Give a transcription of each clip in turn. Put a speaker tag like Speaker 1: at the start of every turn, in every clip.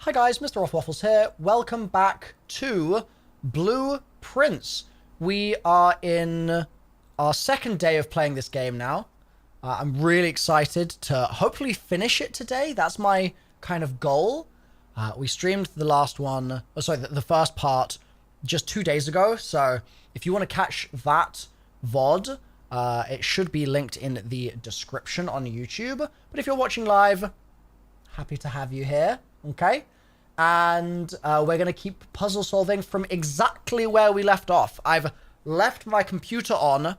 Speaker 1: Hi guys, MrRoflWaffles here. Welcome back to Blueprints. We are in our second day of playing this game now. I'm really excited to hopefully finish it today. That's my kind of goal. We streamed the last one, the first part just 2 days ago. So if you want to catch that VOD, it should be linked in the description on YouTube. But if you're watching live, happy to have you here. Okay, and we're going to keep puzzle solving from exactly where we left off. I've left my computer on,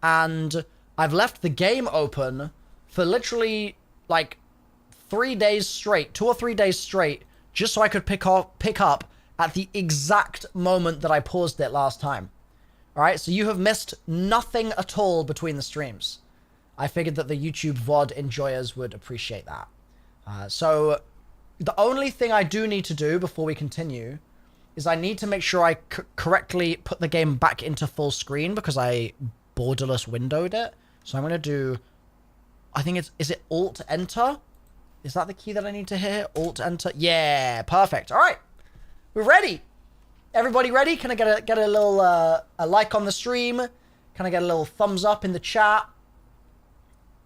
Speaker 1: and I've left the game open for literally like 3 days straight, 2 or 3 days straight, just so I could pick up at the exact moment that I paused it last time. All right, so you have missed nothing at all between the streams. I figured that the YouTube VOD enjoyers would appreciate that. So the only thing I do need to do before we continue is I need to make sure I correctly put the game back into full screen because I borderless windowed it. So I'm going to do, I think is it Alt-Enter? Is that the key that I need to hit? Alt-Enter? Yeah, perfect. All right, we're ready. Everybody ready? Can I get a little a like on the stream? Can I get a little thumbs up in the chat?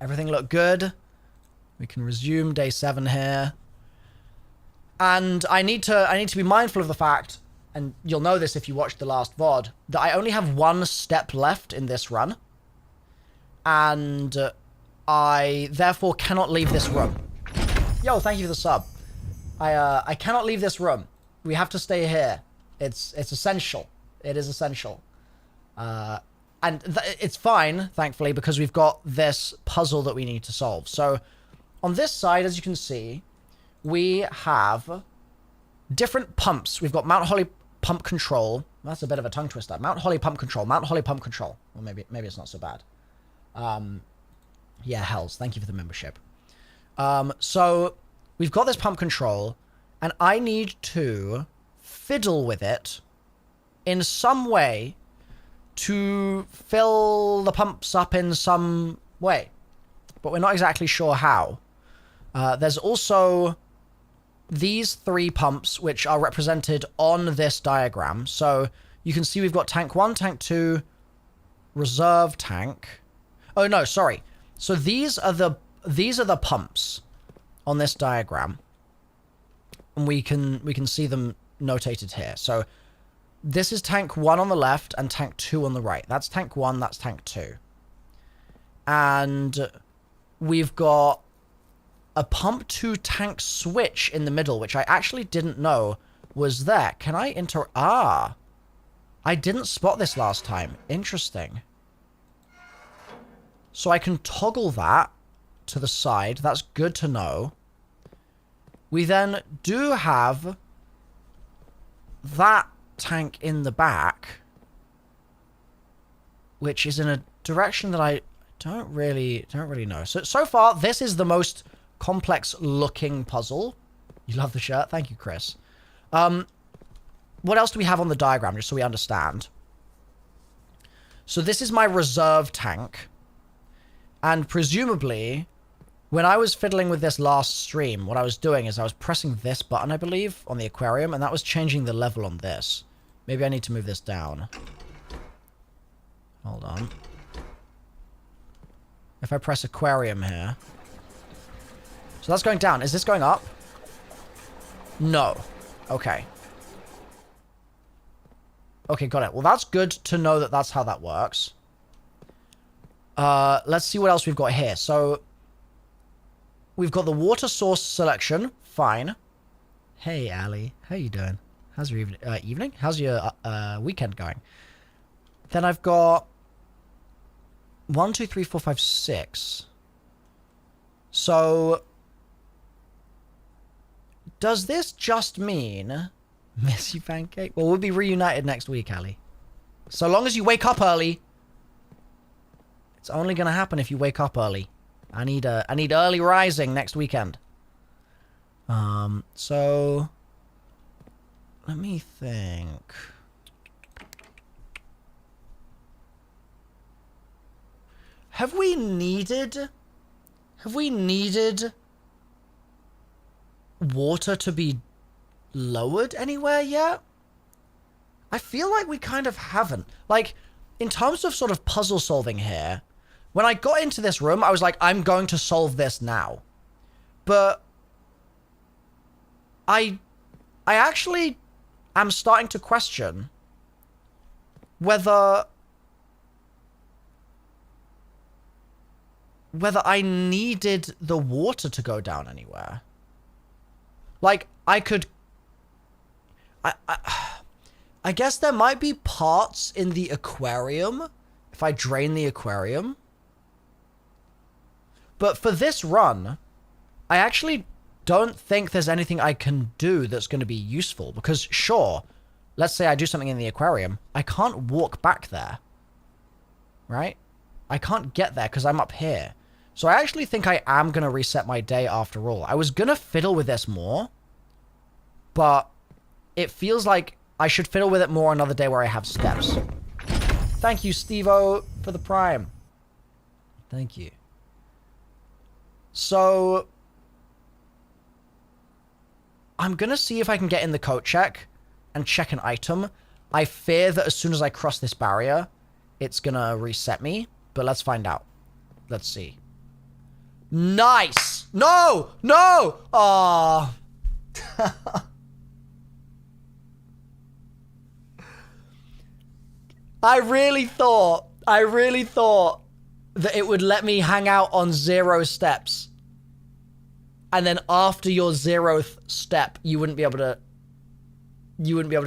Speaker 1: Everything look good? We can resume day 7 here. And I need to be mindful of the fact, and you'll know this if you watched the last VOD, that I only have 1 step left in this run. And I therefore cannot leave this room. Yo, thank you for the sub. I cannot leave this room. We have to stay here. It's essential. It is essential. And it's fine, thankfully, because we've got this puzzle that we need to solve. So on this side, as you can see, we have different pumps. We've got Mount Holly pump control. That's a bit of a tongue twister. Mount Holly pump control. Mount Holly pump control. Well, maybe it's not so bad. Yeah, hells. Thank you for the membership. So we've got this pump control, and I need to fiddle with it in some way to fill the pumps up in some way, but we're not exactly sure how. There's also these 3 pumps which are represented on this diagram. So you can see we've got tank 1, tank 2, reserve tank. Oh no, sorry. So these are the pumps on this diagram, and we can see them notated here. So this is tank 1 on the left and tank 2 on the right. That's tank 1, that's tank 2. And we've got a pump to tank switch in the middle, which I actually didn't know was there. Can I enter? Ah, I didn't spot this last time. Interesting. So I can toggle that to the side. That's good to know. We then do have that tank in the back, which is in a direction that I don't really know. So far, this is the most complex looking puzzle. You love the shirt. Thank you, Chris. What else do we have on the diagram, just so we understand? So this is my reserve tank. And presumably, when I was fiddling with this last stream, what I was doing is I was pressing this button, I believe, on the aquarium, and that was changing the level on this. Maybe I need to move this down. Hold on. If I press aquarium here. So that's going down. Is this going up? No. Okay. Okay, got it. Well, that's good to know that that's how that works. Let's see what else we've got here. So we've got the water source selection. Fine. Hey, Ali. How you doing? How's your evening? How's your weekend going? Then I've got 1, 2, 3, 4, 5, 6. So does this just mean miss you, pancake? Well, we'll be reunited next week, Ali. So long as you wake up early. It's only gonna happen if you wake up early. I need early rising next weekend. So let me think. Have we needed water to be lowered anywhere yet? I feel like we kind of haven't. Like, in terms of sort of puzzle solving here, when I got into this room, I was like, I'm going to solve this now. But I actually am starting to question whether I needed the water to go down anywhere. Like, I could... I guess there might be parts in the aquarium if I drain the aquarium. But for this run, I actually don't think there's anything I can do that's going to be useful. Because, sure, let's say I do something in the aquarium. I can't walk back there. Right? I can't get there because I'm up here. So I actually think I am going to reset my day after all. I was going to fiddle with this more. But it feels like I should fiddle with it more another day where I have steps. Thank you, Steve-O, for the Prime. Thank you. So I'm going to see if I can get in the coat check and check an item. I fear that as soon as I cross this barrier, it's going to reset me. But let's find out. Let's see. Nice! No! No! Aww. I really thought that it would let me hang out on 0 steps. And then after your 0th step, you wouldn't be able to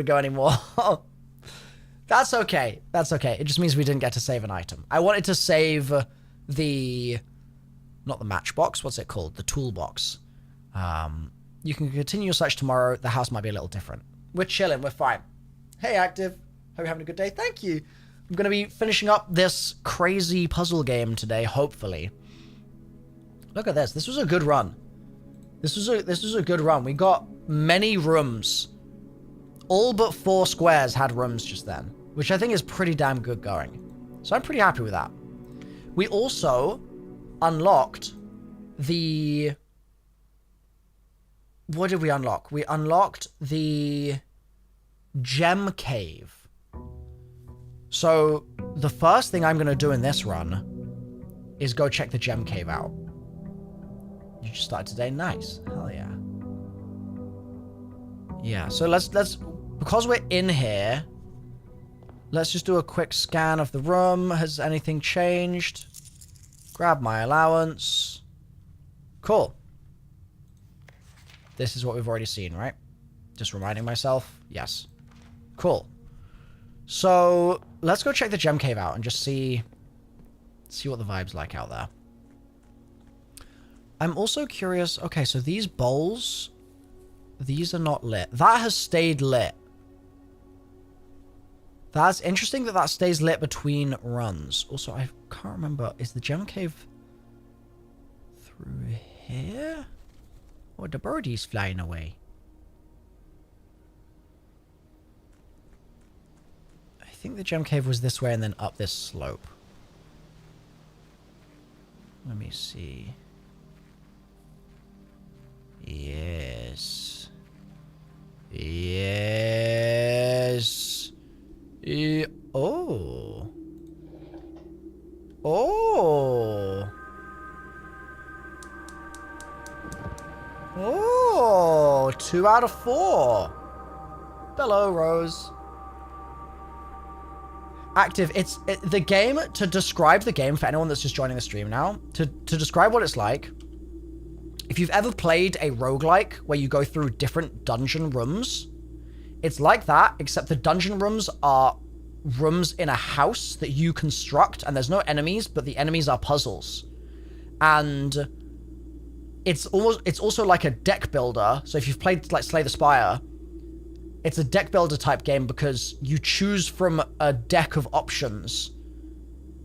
Speaker 1: go anymore. That's okay. That's okay. It just means we didn't get to save an item. I wanted to save the... Not the matchbox. What's it called? The toolbox. You can continue your search tomorrow. The house might be a little different. We're chilling. We're fine. Hey, Active. Hope you're having a good day. Thank you. I'm going to be finishing up this crazy puzzle game today, hopefully. Look at this. This was a good run. This was a good run. We got many rooms. All but 4 squares had rooms just then, which I think is pretty damn good going. So I'm pretty happy with that. We also unlocked the... What did we unlock? We unlocked the gem cave. So the first thing I'm going to do in this run is go check the gem cave out. You just started today? Nice. Hell yeah. Yeah, so let's because we're in here, let's just do a quick scan of the room. Has anything changed? Grab my allowance. Cool. This is what we've already seen, right? Just reminding myself. Yes. Cool. So let's go check the gem cave out and just see what the vibe's like out there. I'm also curious. Okay, so these bowls, these are not lit. That has stayed lit. That's interesting that that stays lit between runs. Also, I can't remember. Is the gem cave through here? Or the birdies flying away? I think the gem cave was this way and then up this slope. Let me see. Yes. Yes. Oh. Oh. Oh. 2 out of 4. Hello, Rose. Active. The game, to describe the game for anyone that's just joining the stream now, to describe what it's like, if you've ever played a roguelike where you go through different dungeon rooms, it's like that, except the dungeon rooms are rooms in a house that you construct, and there's no enemies, but the enemies are puzzles. And it's also like a deck builder. So if you've played like Slay the Spire, it's a deck builder type game because you choose from a deck of options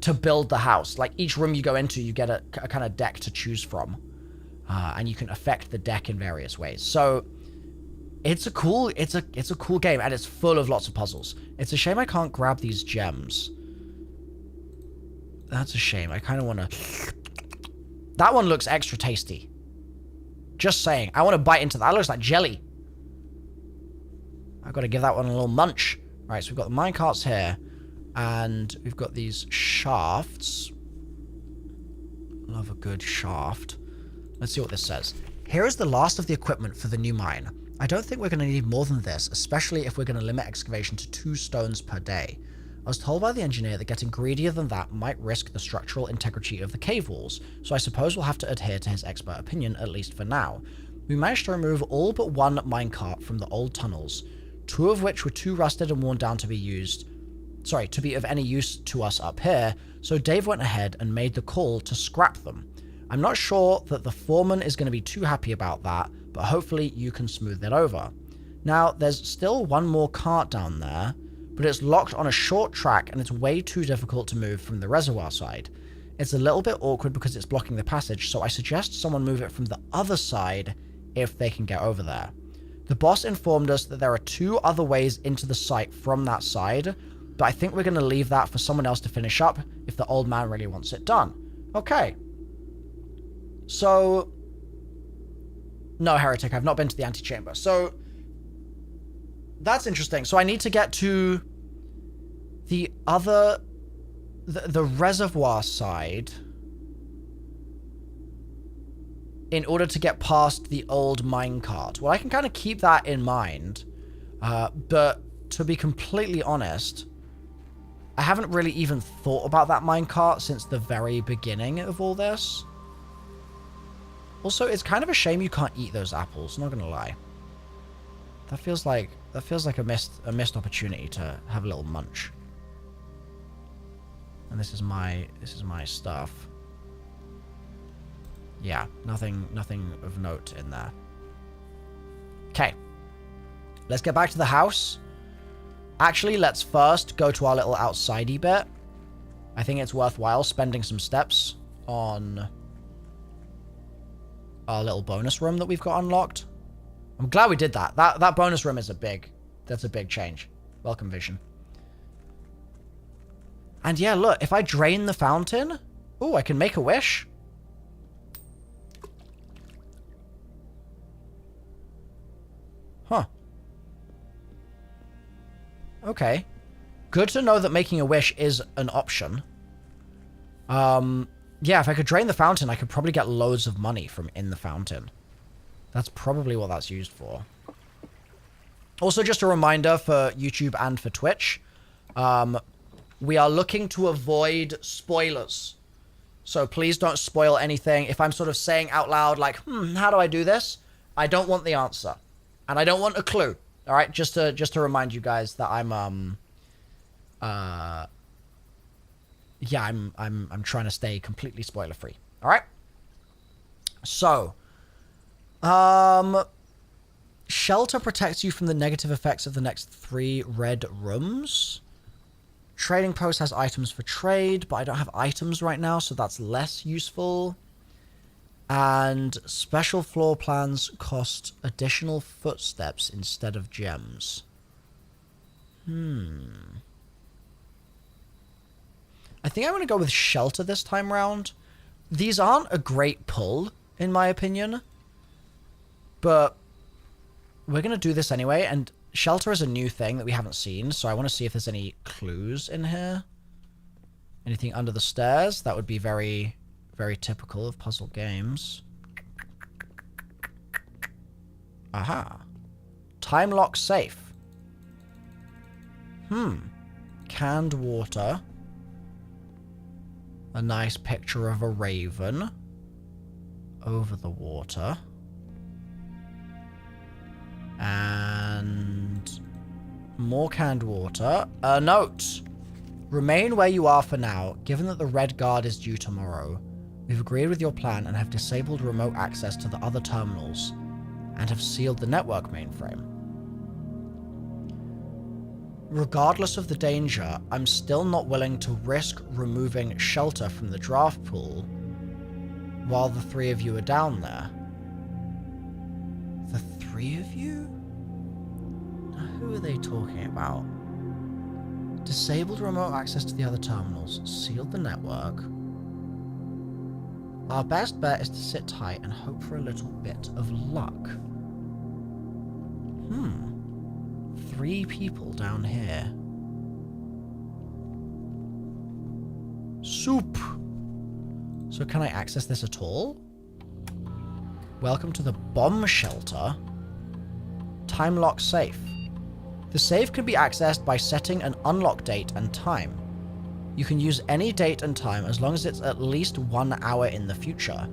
Speaker 1: to build the house. Like each room you go into, you get a kind of deck to choose from. And you can affect the deck in various ways. So it's a cool game, and it's full of lots of puzzles. It's a shame I can't grab these gems. That's a shame. I kind of want to... That one looks extra tasty. Just saying. I want to bite into that. That looks like jelly. I've got to give that one a little munch. Right, so we've got the minecarts here. And we've got these shafts. Love a good shaft. Let's see what this says. Here is the last of the equipment for the new mine. I don't think we're going to need more than this, especially if we're going to limit excavation to 2 stones per day. I was told by the engineer that getting greedier than that might risk the structural integrity of the cave walls, so I suppose we'll have to adhere to his expert opinion, at least for now. We managed to remove all but 1 minecart from the old tunnels, 2 of which were too rusted and worn down to be of any use to us up here, so Dave went ahead and made the call to scrap them. I'm not sure that the foreman is going to be too happy about that, but hopefully you can smooth it over. Now, there's still 1 more cart down there, but it's locked on a short track and it's way too difficult to move from the reservoir side. It's a little bit awkward because it's blocking the passage, so I suggest someone move it from the other side if they can get over there. The boss informed us that there are 2 other ways into the site from that side, but I think we're going to leave that for someone else to finish up if the old man really wants it done. Okay. So... No, Heretic, I've not been to the antechamber. So... That's interesting. So I need to get to the other... The reservoir side in order to get past the old minecart. Well, I can kind of keep that in mind. But to be completely honest, I haven't really even thought about that minecart since the very beginning of all this. Also, it's kind of a shame you can't eat those apples, not gonna lie. That feels like a missed opportunity to have a little munch. And this is my stuff. Yeah, nothing of note in there. Okay. Let's get back to the house. Actually, let's first go to our little outsidey bit. I think it's worthwhile spending some steps on our little bonus room that we've got unlocked. I'm glad we did that. That bonus room is that's a big change. Welcome, Vision. And yeah, look, if I drain the fountain, ooh, I can make a wish. Huh. Okay. Good to know that making a wish is an option. Yeah, if I could drain the fountain, I could probably get loads of money from in the fountain. That's probably what that's used for. Also, just a reminder for YouTube and for Twitch. We are looking to avoid spoilers. So please don't spoil anything. If I'm sort of saying out loud, like, how do I do this? I don't want the answer. And I don't want a clue. All right, just to remind you guys that I'm trying to stay completely spoiler free. All right. So, shelter protects you from the negative effects of the next 3 red rooms. Trading post has items for trade, but I don't have items right now, so that's less useful. And special floor plans cost additional footsteps instead of gems. I think I'm going to go with shelter this time round. These aren't a great pull, in my opinion. But we're going to do this anyway, and shelter is a new thing that we haven't seen, so I want to see if there's any clues in here. Anything under the stairs? That would be very, very typical of puzzle games. Aha. Time lock safe. Canned water. A nice picture of a raven over the water. And more canned water. A note. Remain where you are for now, given that the Red Guard is due tomorrow. We've agreed with your plan and have disabled remote access to the other terminals, and have sealed the network mainframe. Regardless of the danger, I'm still not willing to risk removing shelter from the draft pool while the 3 of you are down there. The 3 of you? Now, who are they talking about? Disabled remote access to the other terminals, sealed the network. Our best bet is to sit tight and hope for a little bit of luck. 3 people down here. Soup. So can I access this at all? Welcome to the bomb shelter. Time lock safe. The safe can be accessed by setting an unlock date and time. You can use any date and time as long as it's at least 1 hour in the future.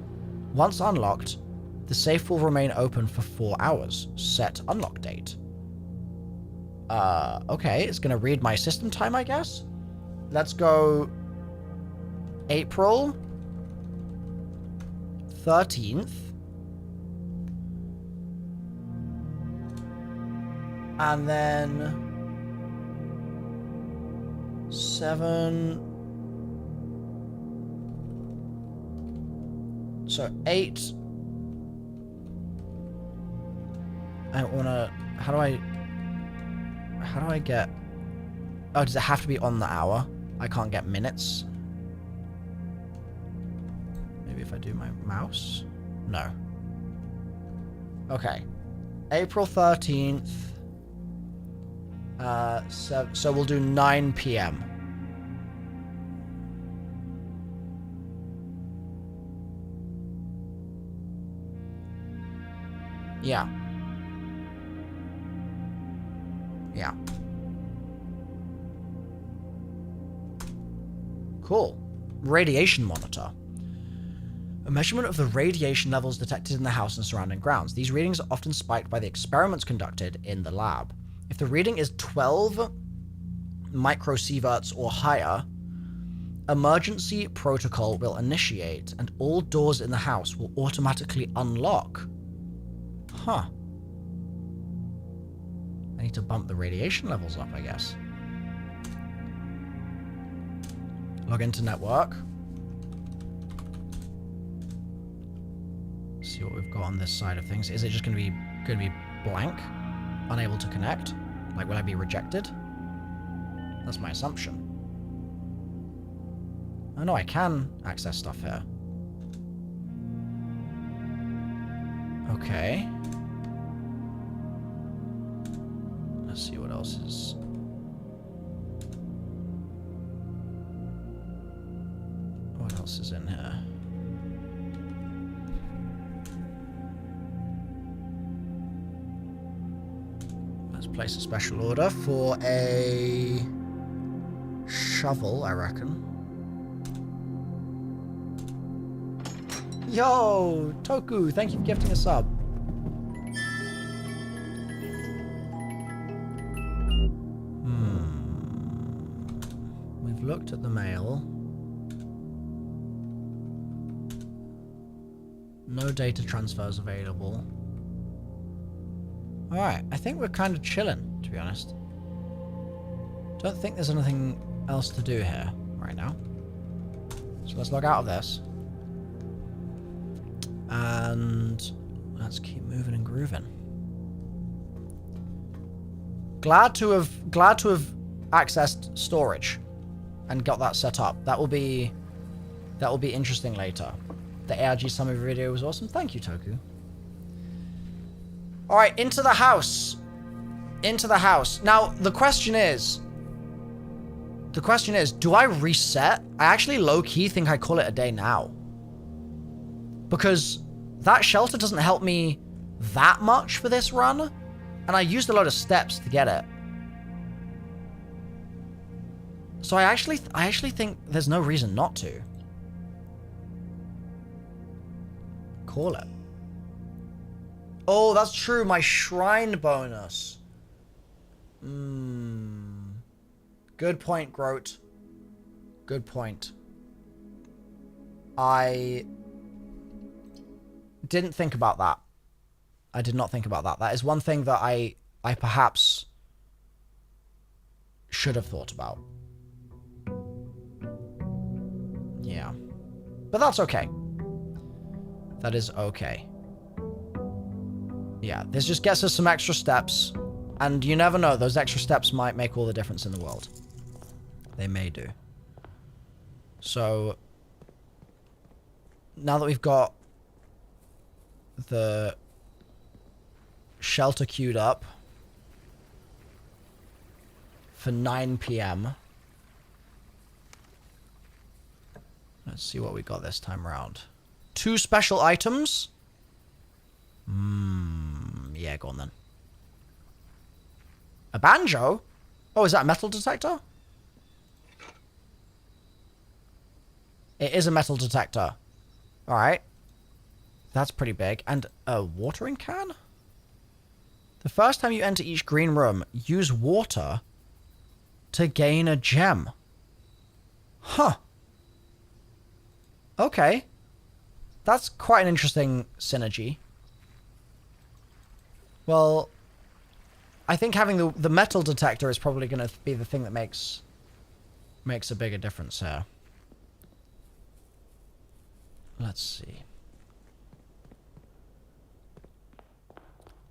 Speaker 1: Once unlocked, the safe will remain open for 4 hours. Set unlock date. Okay, it's gonna read my system time, I guess. Let's go April 13th. And then 7. So 8. I wanna. How do I get? Oh, does it have to be on the hour? I can't get minutes. Maybe if I do my mouse. No. Okay. April 13th. So we'll do 9 p.m. Yeah. Yeah. Cool. Radiation monitor. A measurement of the radiation levels detected in the house and surrounding grounds. These readings are often spiked by the experiments conducted in the lab. If the reading is 12 microsieverts or higher, emergency protocol will initiate and all doors in the house will automatically unlock. Huh. I need to bump the radiation levels up, I guess. Log into network. See what we've got on this side of things. Is it just going to be blank? Unable to connect? Like, will I be rejected? That's my assumption. Oh no, I can access stuff here. Okay. Let's see what else is... What else is in here? Let's place a special order for a shovel, I reckon. Yo, Tofu, thank you for gifting a sub. We've looked at the mail. No data transfers available. Alright, I think we're kind of chilling, to be honest. Don't think there's anything else to do here right now. So let's log out of this. And let's keep moving and grooving. Glad to have accessed storage and got that set up. That will be interesting later. The ARG summary video was awesome. Thank you, Tofu. All right, into the house. Into the house. Now, the question is, do I reset? I actually low-key think I call it a day now. Because that shelter doesn't help me that much for this run. And I used a lot of steps to get it. So I actually think there's no reason not to. Call it. Oh, that's true. My shrine bonus. Good point, Groat. Good point. I didn't think about that. I did not think about that. That is one thing that I perhaps should have thought about. Yeah. But that's okay. That is okay. Yeah, this just gets us some extra steps. And you never know, those extra steps might make all the difference in the world. They may do. So, now that we've got the shelter queued up, for 9 p.m. Let's see what we got this time around. 2 special items. Yeah, go on then. A banjo? Oh, is that a metal detector? It is a metal detector. Alright. That's pretty big. And a watering can? The first time you enter each green room, use water to gain a gem. Huh. Okay. That's quite an interesting synergy. Well, I think having the metal detector is probably going to be the thing that makes a bigger difference here. Let's see.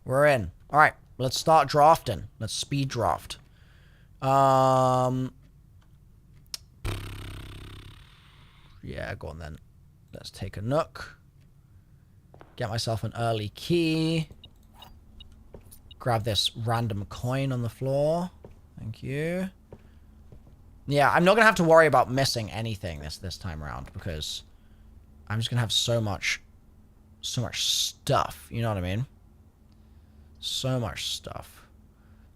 Speaker 1: We're in. All right, let's start drafting. Let's speed draft. Yeah, go on then. Let's take a nook. Get myself an early key. Grab this random coin on the floor. Thank you. Yeah, I'm not going to have to worry about missing anything this time around because I'm just going to have so much stuff. You know what I mean? So much stuff.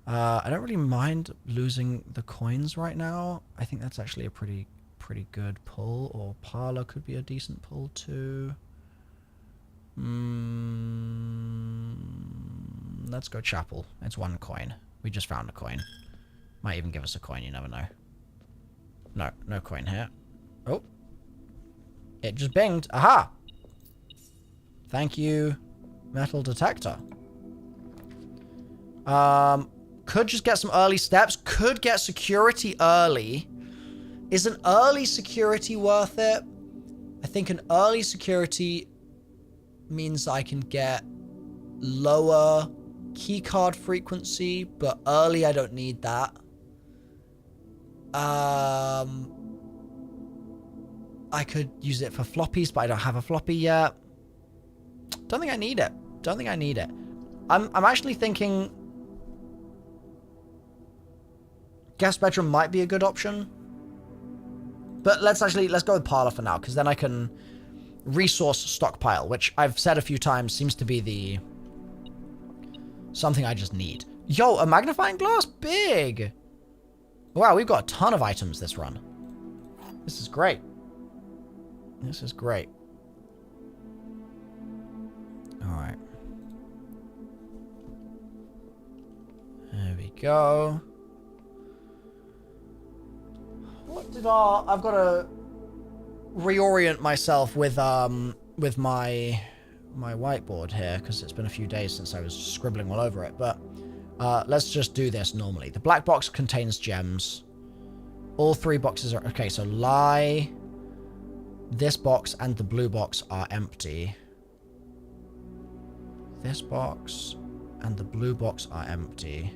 Speaker 1: I don't really mind losing the coins right now. I think that's actually a pretty good pull. Or parlor could be a decent pull too. Let's go chapel. It's 1 coin. We just found a coin. Might even give us a coin, you never know. No, no coin here. Oh. It just binged. Aha! Thank you, metal detector. Could just get some early steps. Could get security early. Is an early security worth it? I think an early security means I can get lower keycard frequency, but early I don't need that. I could use it for floppies, but I don't have a floppy yet. Don't think I need it. Don't think I need it. I'm actually thinking guest bedroom might be a good option. But let's go with parlor for now, because then I can resource stockpile, which I've said a few times seems to be something I just need. Yo, a magnifying glass? Big! Wow, we've got a ton of items this run. This is great. This is great. Alright. There we go. What did I've got to reorient myself with my whiteboard here, because it's been a few days since I was scribbling all over it, but let's just do this normally. The black box contains gems. All 3 boxes are... Okay, so lie, this box, and the blue box are empty. This box and the blue box are empty.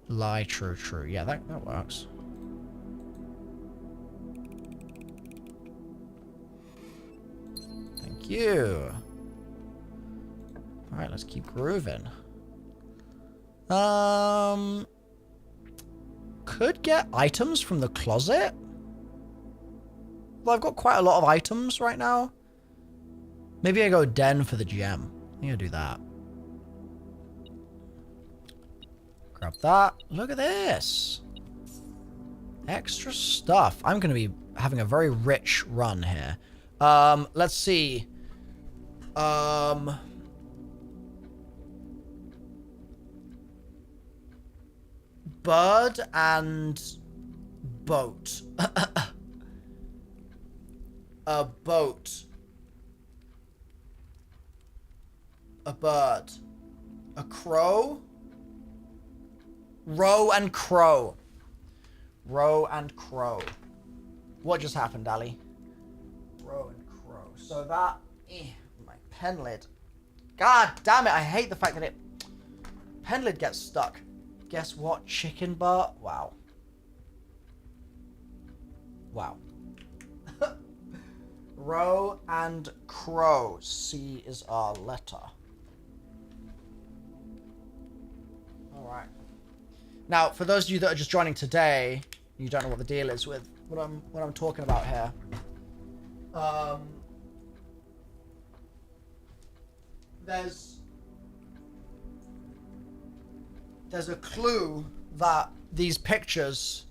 Speaker 1: Lie, true, true. Yeah, that works. Thank you. Alright, let's keep grooving. Could get items from the closet. Well, I've got quite a lot of items right now. Maybe I go den for the gem. I think I'll do that. Grab that. Look at this. Extra stuff. I'm going to be having a very rich run here. Let's see. Bird and boat. A boat. A bird. A crow. Row and crow. Row and crow. What just happened, Ali? Row and crow. So that... my pen lid. God damn it, I hate the fact that pen lid gets stuck. Guess what? Chicken butt? Wow. Wow. Row and crow. C is our letter. Alright. Now, for those of you that are just joining today, you don't know what the deal is with what I'm talking about here. There's a clue that these pictures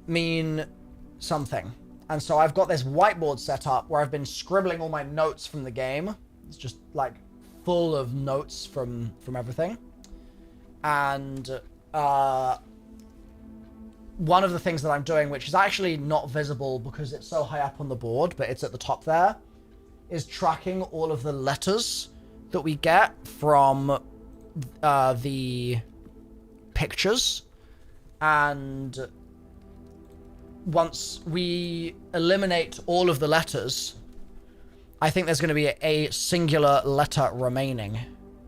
Speaker 1: mean something. And so I've got this whiteboard set up where I've been scribbling all my notes from the game. It's just like full of notes from everything. And one of the things that I'm doing, which is actually not visible because it's so high up on the board, but it's at the top there, is tracking all of the letters that we get from the pictures. And once we eliminate all of the letters, I think there's going to be a singular letter remaining,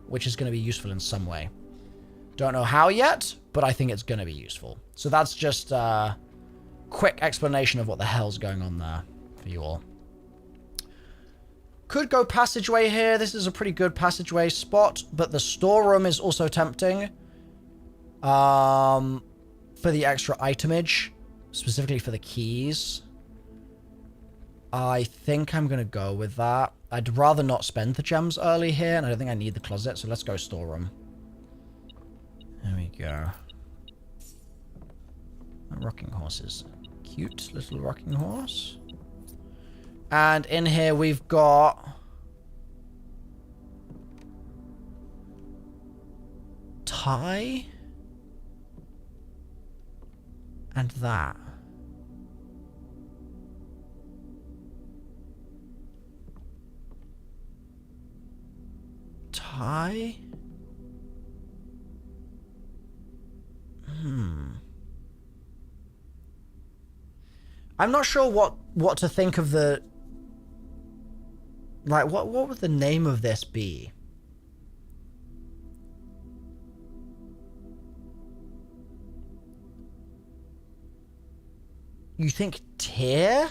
Speaker 1: which is going to be useful in some way. Don't know how yet, but I think it's going to be useful. So that's just a quick explanation of what the hell's going on there for you all. Could go passageway here. This is a pretty good passageway spot, but the storeroom is also tempting for the extra itemage, specifically for the keys. I think I'm going to go with that. I'd rather not spend the gems early here, and I don't think I need the closet, so let's go storeroom. There we go. Rocking horses. Cute little rocking horse. And in here we've got tie and that. Tie? I'm not sure what to think of the... Like, what would the name of this be? You think tier?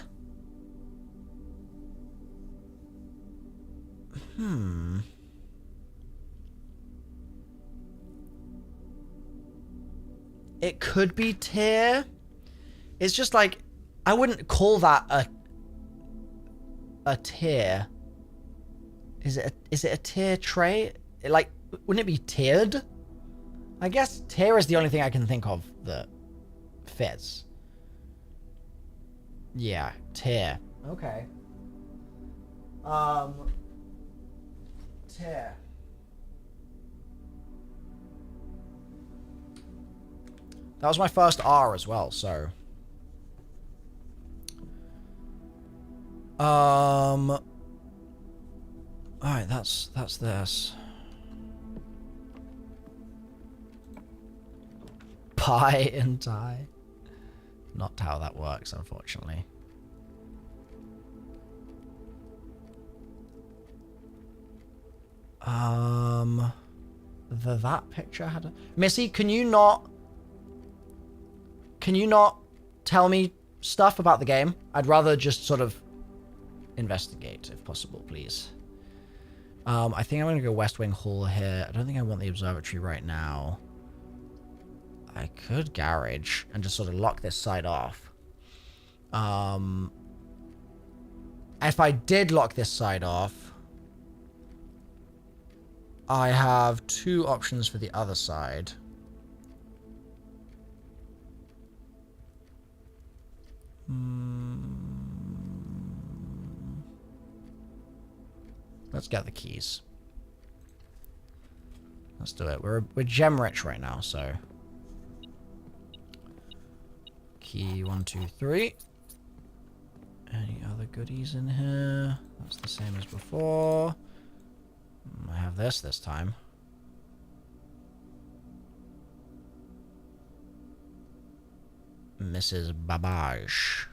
Speaker 1: It could be tier. It's just like, I wouldn't call that a tier. Is it a tier tray? Like, wouldn't it be tiered? I guess tier is the only thing I can think of that fits. Yeah, tier. Okay. Tier. That was my first R as well, so. Alright, that's this. Pie and tie. Not how that works, unfortunately. That picture had a... Missy, can you not tell me stuff about the game? I'd rather just sort of investigate, if possible, please. I think I'm going to go West Wing Hall here. I don't think I want the observatory right now. I could garage and just sort of lock this side off. If I did lock this side off, I have two options for the other side. Let's get the keys. Let's do it. We're gem rich right now, so. Key 1, 2, 3. Any other goodies in here? That's the same as before. I have this time. Mrs. Babage.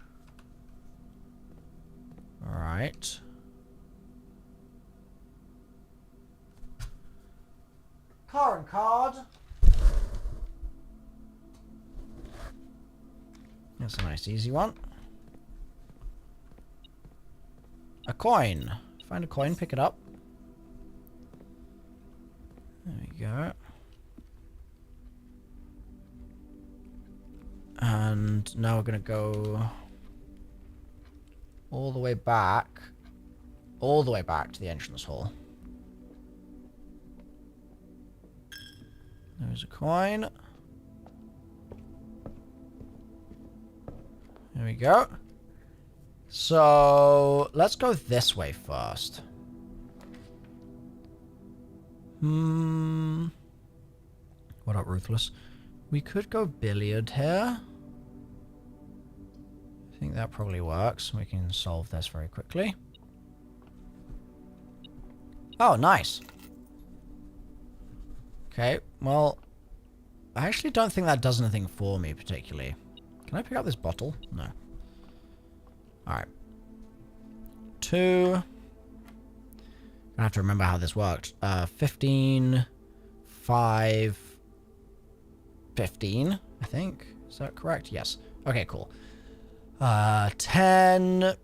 Speaker 1: Alright. Car and card. That's a nice easy one. A coin. Find a coin, pick it up. There we go. And now we're going to go all the way back. All the way back to the entrance hall. There's a coin. There we go. So, let's go this way first. What up, Ruthless? We could go billiard here. I think that probably works. We can solve this very quickly. Oh, nice. Okay, well, I actually don't think that does anything for me particularly. Can I pick up this bottle? No. Alright. 2. I have to remember how this worked. 15, 5, 15, I think. Is that correct? Yes. Okay, cool. 10.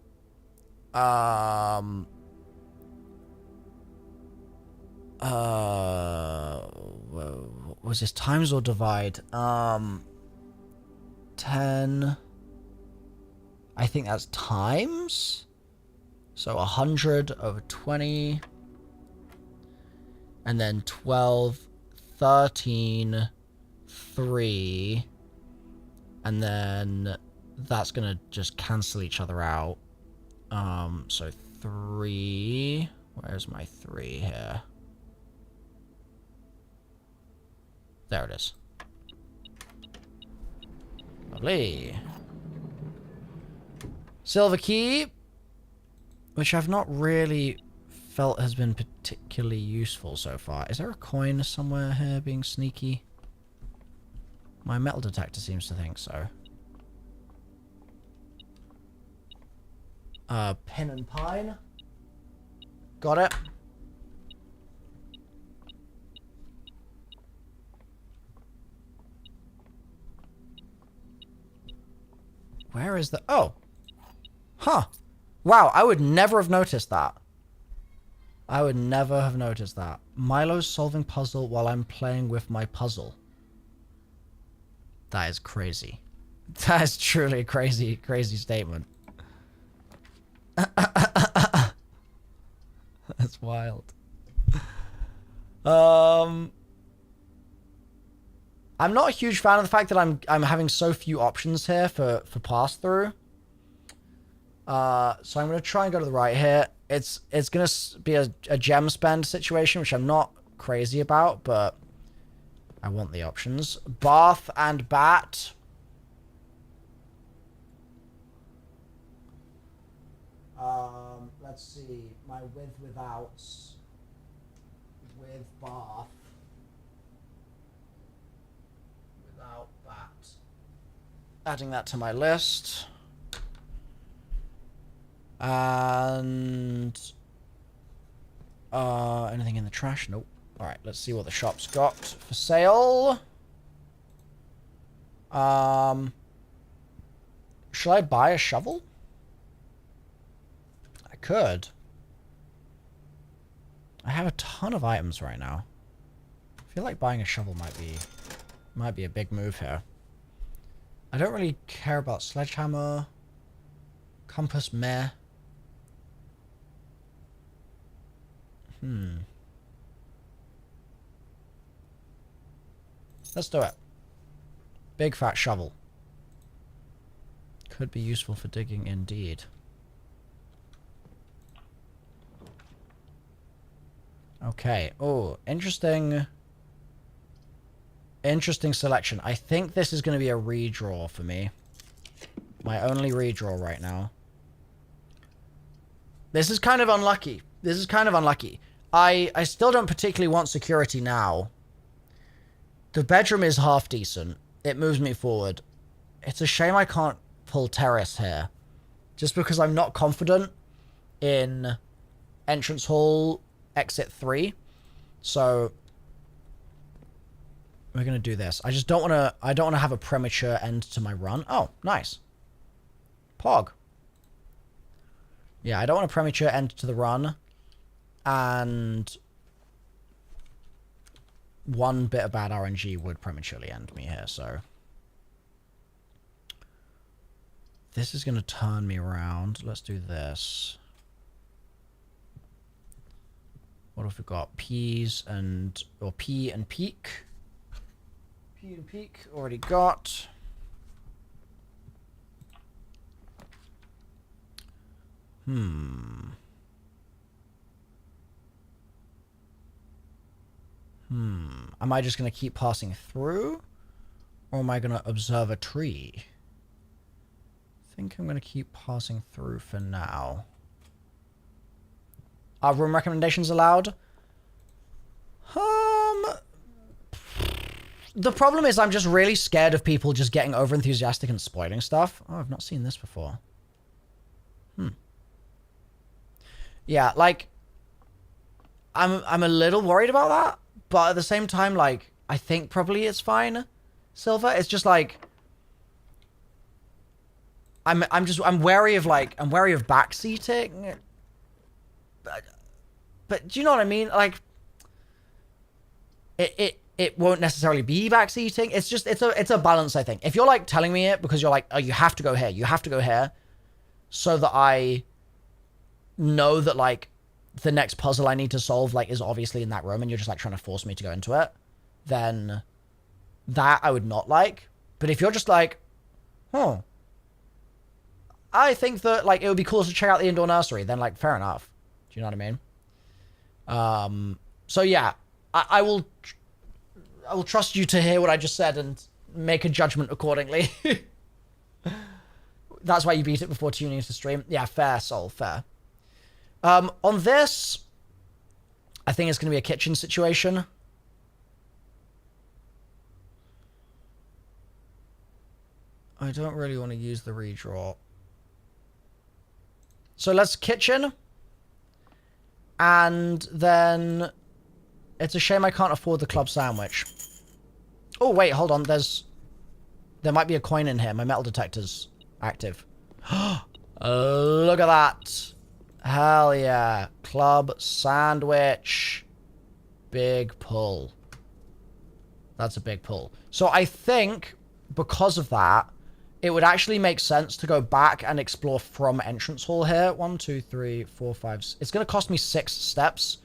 Speaker 1: Was this times or divide? 10. I think that's times. So 100 over 20. And then 12, 13, 3. And then that's going to just cancel each other out. So 3. Where's my 3 here? There it is. Lovely. Silver key, which I've not really felt has been particularly useful so far. Is there a coin somewhere here being sneaky? My metal detector seems to think so. Pin and pine. Got it. Where is the... Oh. Huh. Wow, I would never have noticed that. I would never have noticed that. Milo's solving puzzle while I'm playing with my puzzle. That is crazy. That is truly a crazy, crazy statement. That's wild. I'm not a huge fan of the fact that I'm having so few options here for pass through. So I'm gonna try and go to the right here. It's gonna be a gem spend situation, which I'm not crazy about, but I want the options. Bath and bat. Let's see. My with withouts. With bath. Without bat. Adding that to my list. And anything in the trash? Nope. Alright, let's see what the shop's got for sale. Should I buy a shovel? I could. I have a ton of items right now. I feel like buying a shovel might be a big move here. I don't really care about sledgehammer. Compass, meh. Let's do it. Big fat shovel. Could be useful for digging indeed. Okay. Oh, interesting. Interesting selection. I think this is going to be a redraw for me. My only redraw right now. This is kind of unlucky. This is kind of unlucky. I still don't particularly want security now. The bedroom is half decent. It moves me forward. It's a shame I can't pull terrace here. Just because I'm not confident in entrance hall exit 3. So we're going to do this. I just don't want to... I don't want to have a premature end to my run. Oh, nice. Pog. Yeah, I don't want a premature end to the run. And one bit of bad RNG would prematurely end me here, so... This is going to turn me around. Let's do this. What have we got? Peas and... or pea and peak. Pea and peak. Already got. Am I just going to keep passing through? Or am I going to observe a tree? I think I'm going to keep passing through for now. Are room recommendations allowed? The problem is I'm just really scared of people just getting over enthusiastic and spoiling stuff. Oh, I've not seen this before. Yeah, like, I'm a little worried about that, but at the same time, like, I think probably it's fine, Silver. It's just like, I'm wary of backseating. But do you know what I mean? Like, it won't necessarily be backseating. It's just, it's a balance, I think. If you're like telling me it because you're like, oh, you have to go here, you have to go here, so that I know that like the next puzzle I need to solve like is obviously in that room and you're just like trying to force me to go into it, then that I would not like. But if you're just like, I think that like it would be cool to check out the indoor nursery, then like fair enough. Do you know what I mean? So yeah, I will trust you to hear what I just said and make a judgment accordingly. That's why you beat it before tuning into stream. Yeah, fair, Soul, fair. On this, I think it's going to be a kitchen situation. I don't really want to use the redraw. So let's kitchen. And then it's a shame I can't afford the club sandwich. Oh, wait, hold on. There might be a coin in here. My metal detector's active. Look at that. Hell yeah. Club sandwich. Big pull. That's a big pull. So I think because of that, it would actually make sense to go back and explore from entrance hall here. 1, 2, 3, 4, 5. It's going to cost me 6 steps,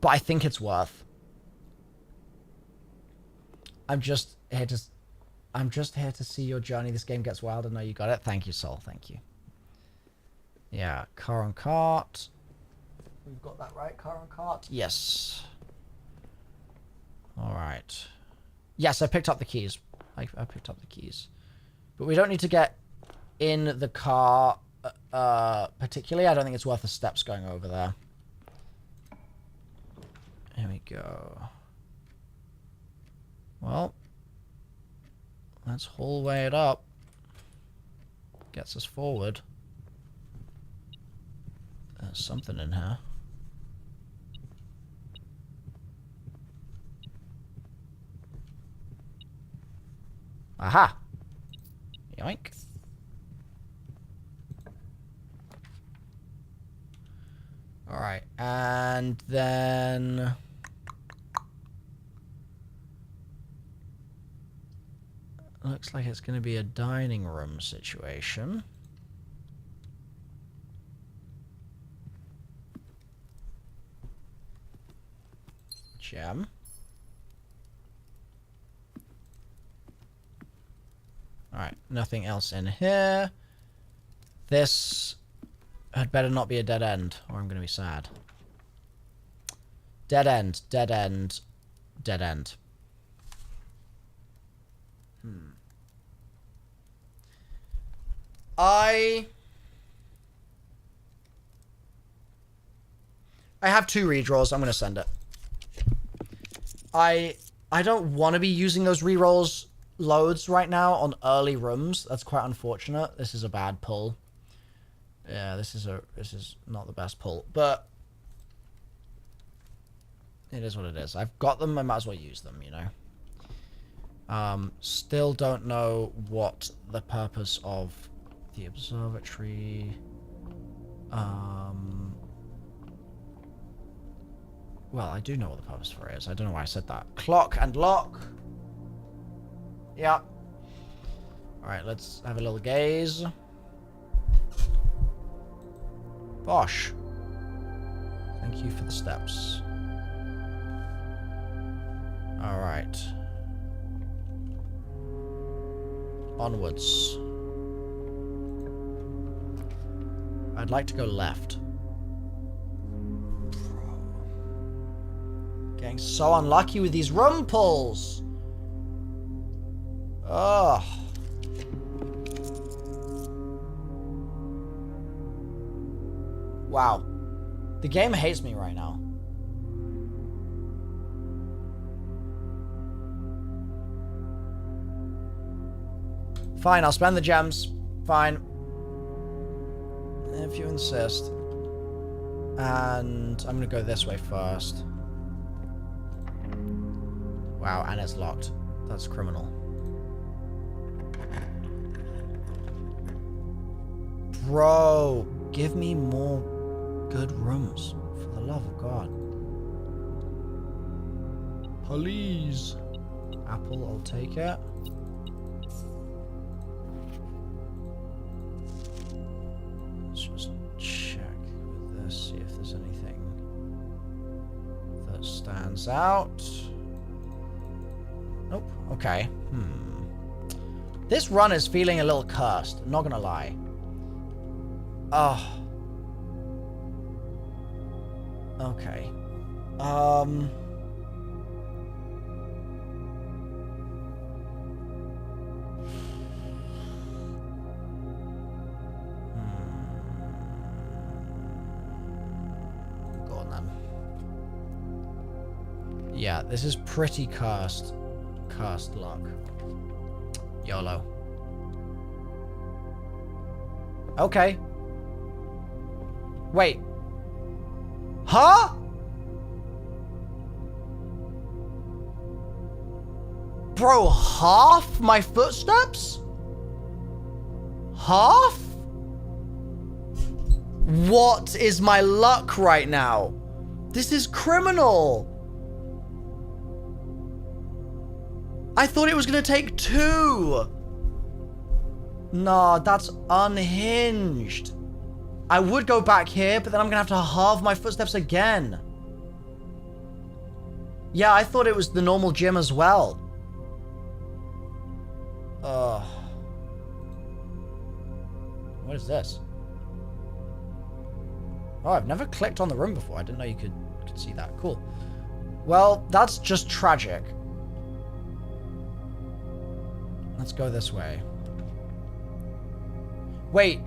Speaker 1: but I think it's worth. I'm just here to see your journey. This game gets wild. I know you got it. Thank you, Soul. Thank you. Yeah, car on cart. We've got that right, car on cart? Yes. All right. Yes, I picked up the keys. I picked up the keys. But we don't need to get in the car particularly. I don't think it's worth the steps going over there. Here we go. Well, let's hallway it up. Gets us forward. There's something in here. Aha! Yoink. Alright, and then... looks like it's going to be a dining room situation. Gem. Alright, nothing else in here. This had better not be a dead end, or I'm going to be sad. Dead end, dead end, dead end. I have 2 redraws. I'm going to send it. I don't want to be using those rerolls loads right now on early rooms. That's quite unfortunate. This is a bad pull. Yeah, this is not the best pull, but it is what it is. I've got them. I might as well use them, you know. Still don't know what the purpose of the observatory. Well, I do know what the purpose for it is. I don't know why I said that. Clock and lock. Yeah. Alright, let's have a little gaze. Bosh. Thank you for the steps. Alright. Onwards. I'd like to go left. Getting so unlucky with these room pulls. Ugh. Wow. The game hates me right now. Fine, I'll spend the gems. Fine. If you insist. And I'm gonna go this way first. Wow, and it's locked. That's criminal. Bro, give me more good rooms. For the love of God. Please. Apple, I'll take it. Let's just check with this, see if there's anything that stands out. Nope. Okay. This run is feeling a little cursed. Not gonna lie. Oh. Okay. Go on then. Yeah, this is pretty cursed. Cursed luck. YOLO. Okay. Wait. Huh? Bro, half my footsteps? Half? What is my luck right now? This is criminal. I thought it was going to take 2. Nah, that's unhinged. I would go back here, but then I'm going to have to halve my footsteps again. Yeah, I thought it was the normal gym as well. What is this? Oh, I've never clicked on the room before. I didn't know you could see that. Cool. Well, that's just tragic. Let's go this way. Wait,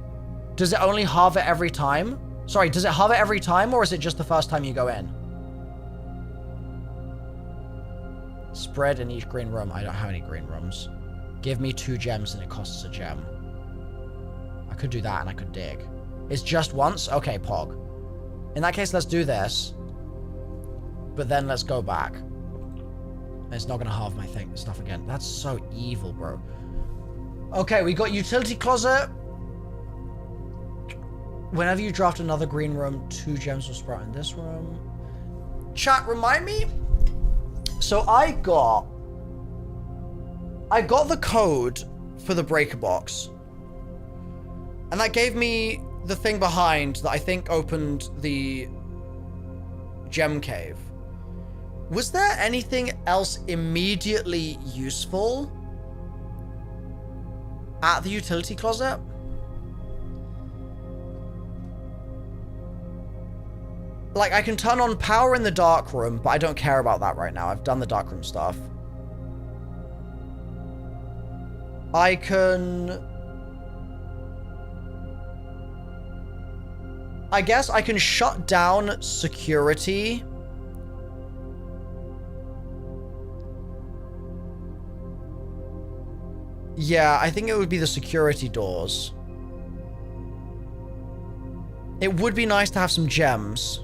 Speaker 1: does it only halve it every time? Sorry, does it halve it every time, or is it just the first time you go in? Spread in each green room. I don't have any green rooms. Give me 2 gems and it costs a gem. I could do that and I could dig. It's just once? Okay, Pog. In that case, let's do this. But then let's go back. It's not going to halve my stuff again. That's so evil, bro. Okay, we got utility closet. Whenever you draft another green room, 2 gems will sprout in this room. Chat, remind me. So I got the code for the breaker box. And that gave me the thing behind that I think opened the gem cave. Was there anything else immediately useful at the utility closet? Like, I can turn on power in the dark room, but I don't care about that right now. I've done the dark room stuff. I guess I can shut down security. Yeah, I think it would be the security doors. It would be nice to have some gems.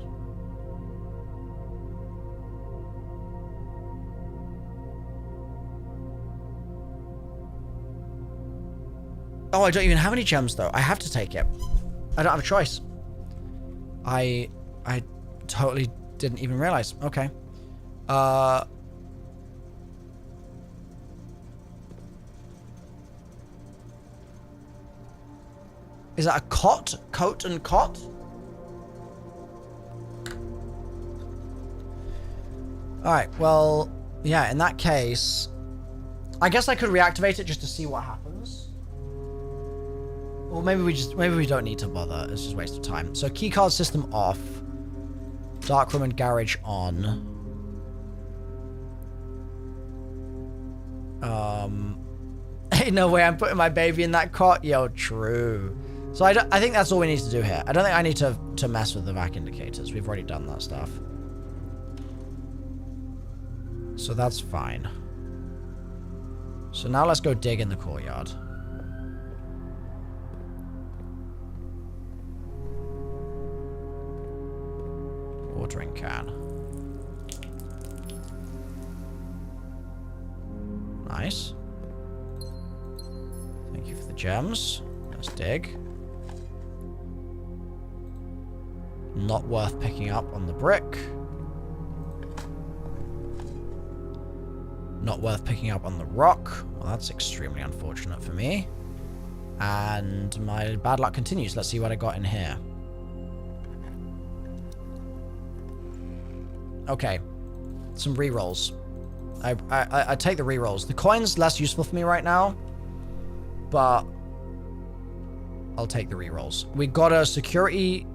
Speaker 1: Oh, I don't even have any gems, though. I have to take it. I don't have a choice. I totally didn't even realize. Okay. Is that a cot? Coat and cot? Alright, well, yeah, in that case, I guess I could reactivate it just to see what happens. Or maybe we don't need to bother. It's just a waste of time. So keycard system off. Darkroom and garage on. Ain't no way I'm putting my baby in that cot. Yo, true. So I think that's all we need to do here. I don't think I need to mess with the vac indicators. We've already done that stuff. So that's fine. So now let's go dig in the courtyard. Watering can. Nice. Thank you for the gems. Let's dig. Not worth picking up on the brick. Not worth picking up on the rock. Well, that's extremely unfortunate for me. And my bad luck continues. Let's see what I got in here. Okay. Some rerolls. I take the rerolls. The coin's less useful for me right now. But I'll take the rerolls. We got a security.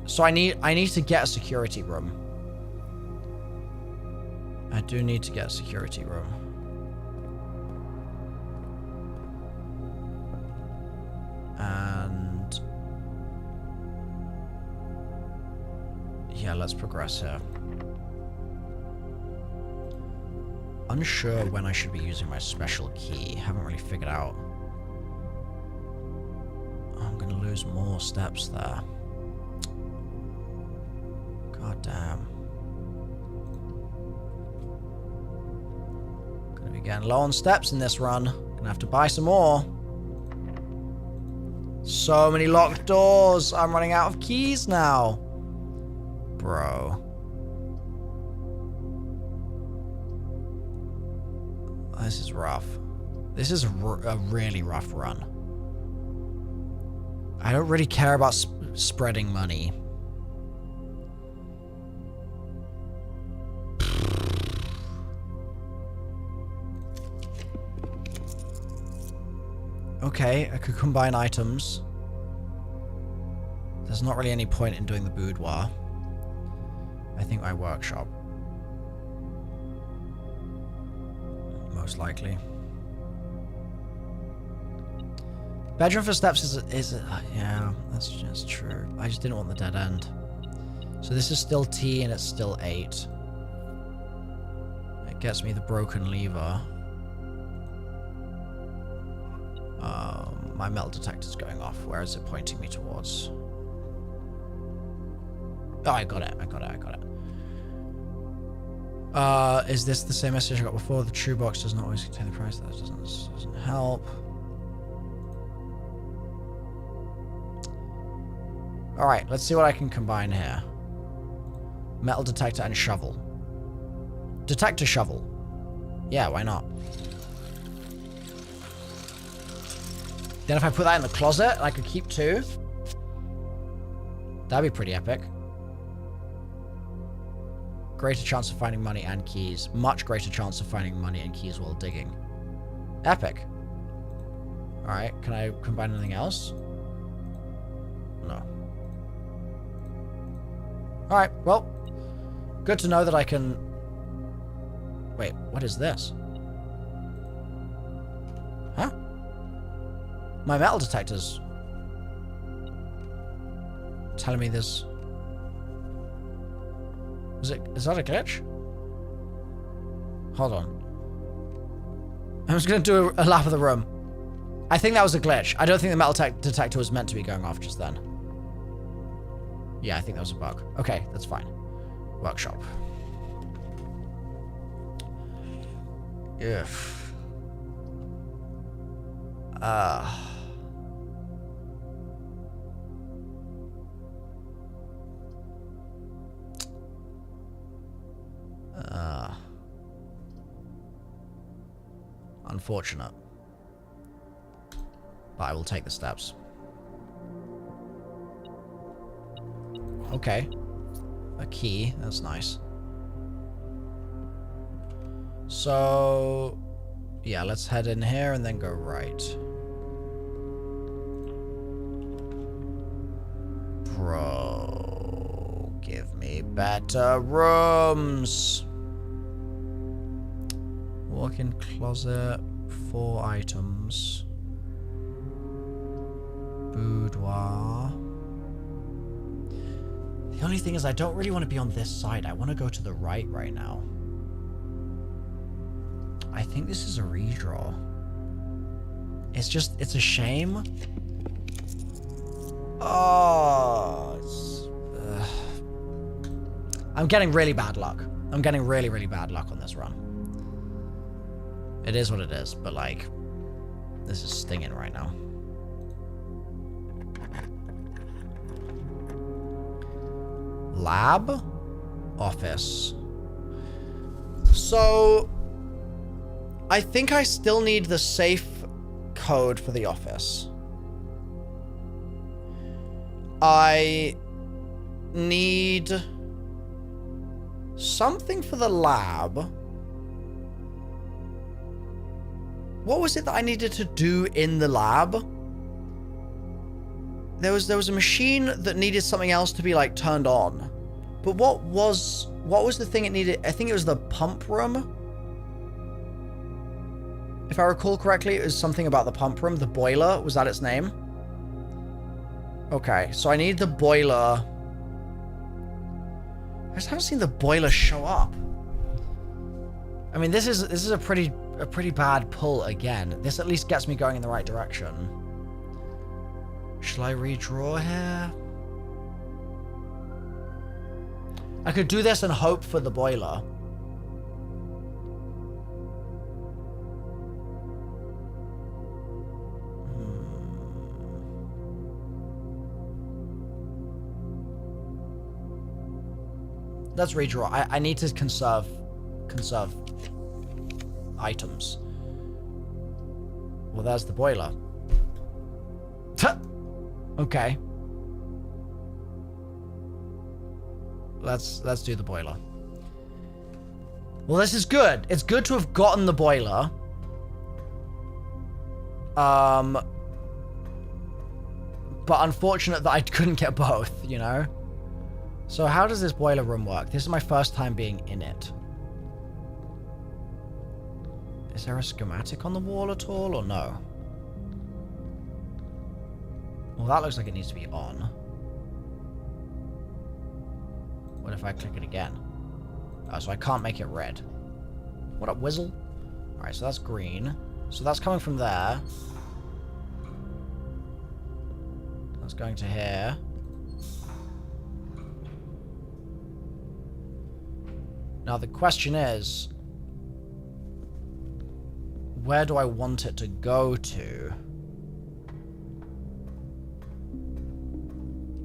Speaker 1: So I need to get a security room. I do need to get a security room. And yeah, let's progress here. Unsure when I should be using my special key. Haven't really figured out. I'm gonna lose more steps there. God damn. Gonna be getting low on steps in this run. Gonna have to buy some more. So many locked doors. I'm running out of keys now. Bro. This is rough. This is a really rough run. I don't really care about spreading money. Okay, I could combine items. There's not really any point in doing the boudoir. I think my workshop. Most likely. Bedroom for steps is yeah, that's just true. I just didn't want the dead end. So this is still T and it's still 8. It gets me the broken lever. My metal detector's going off. Where is it pointing me towards? Oh, I got it. Is this the same message I got before? The true box does not always contain the price. That doesn't help. Alright, let's see what I can combine here. Metal detector and shovel. Detector shovel. Yeah, why not? Then if I put that in the closet, I could keep 2. That'd be pretty epic. Greater chance of finding money and keys. Much greater chance of finding money and keys while digging. Epic. Alright, can I combine anything else? No. Alright, well. Good to know that I can... Wait, what is this? Huh? My metal detector's telling me this. Is that a glitch? Hold on. I'm just gonna do a lap of the room. I think that was a glitch. I don't think the metal detector was meant to be going off just then. Yeah, I think that was a bug. Okay, that's fine. Workshop. If. Unfortunate. but I will take the steps. Okay. A key. That's nice. So, yeah, let's head in here and then go right. Bro, give me better rooms. Walk-in closet, 4 items. Boudoir. The only thing is I don't really want to be on this side. I want to go to the right now. I think this is a redraw. It's a shame. Oh, I'm getting really bad luck. I'm getting really, really bad luck on this run. It is what it is, but like, this is stinging right now. Lab? Office. So, I think I still need the safe code for the office. I need something for the lab. What was it that I needed to do in the lab? There was a machine that needed something else to be like turned on. But what was the thing it needed? I think it was the pump room. If I recall correctly, it was something about the pump room. The boiler, was that its name? Okay, so I need the boiler. I just haven't seen the boiler show up. I mean, this is a pretty bad pull again. This at least gets me going in the right direction. Shall I redraw here? I could do this and hope for the boiler. Let's redraw. I need to conserve items. Well, there's the boiler. Okay. Let's do the boiler. Well, this is good. It's good to have gotten the boiler. But unfortunate that I couldn't get both, you know? So how does this boiler room work? This is my first time being in it. Is there a schematic on the wall at all, or no? Well, that looks like it needs to be on. What if I click it again? Oh, so I can't make it red. What up, Whizzle? Alright, so that's green. So that's coming from there. That's going to here. Now the question is, where do I want it to go to?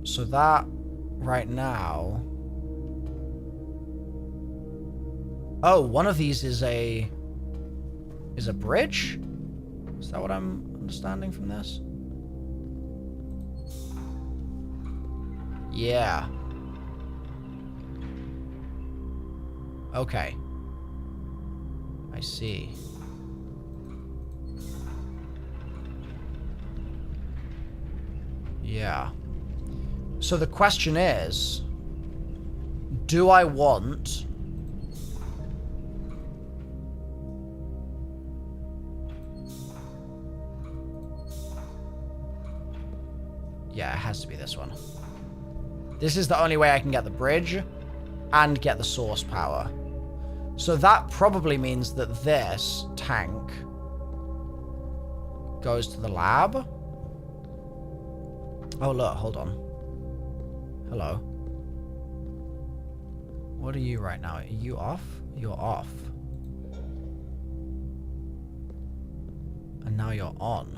Speaker 1: So that right now. Oh, one of these is a bridge? Is that what I'm understanding from this? Yeah. Okay. I see. Yeah. So the question is, do I want... Yeah, it has to be this one. This is the only way I can get the bridge and get the source power. So that probably means that this tank goes to the lab. Oh, look, hold on. Hello. What are you right now? Are you off? You're off. And now you're on.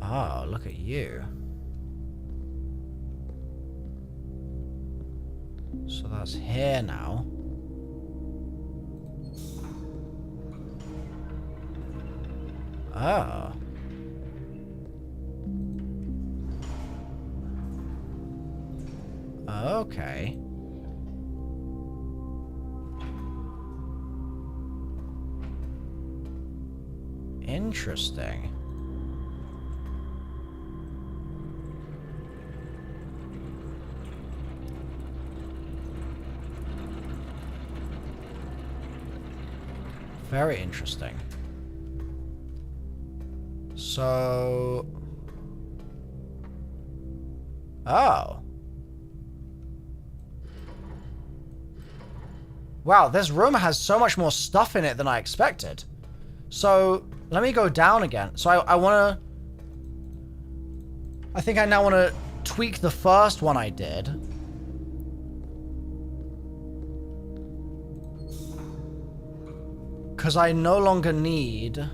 Speaker 1: Oh, look at you. So that's here now. Oh. Okay. Interesting. Very interesting. So... Oh. Wow, this room has so much more stuff in it than I expected. So, let me go down again. So I want to... I think I now want to tweak the first one I did. Because I no longer need...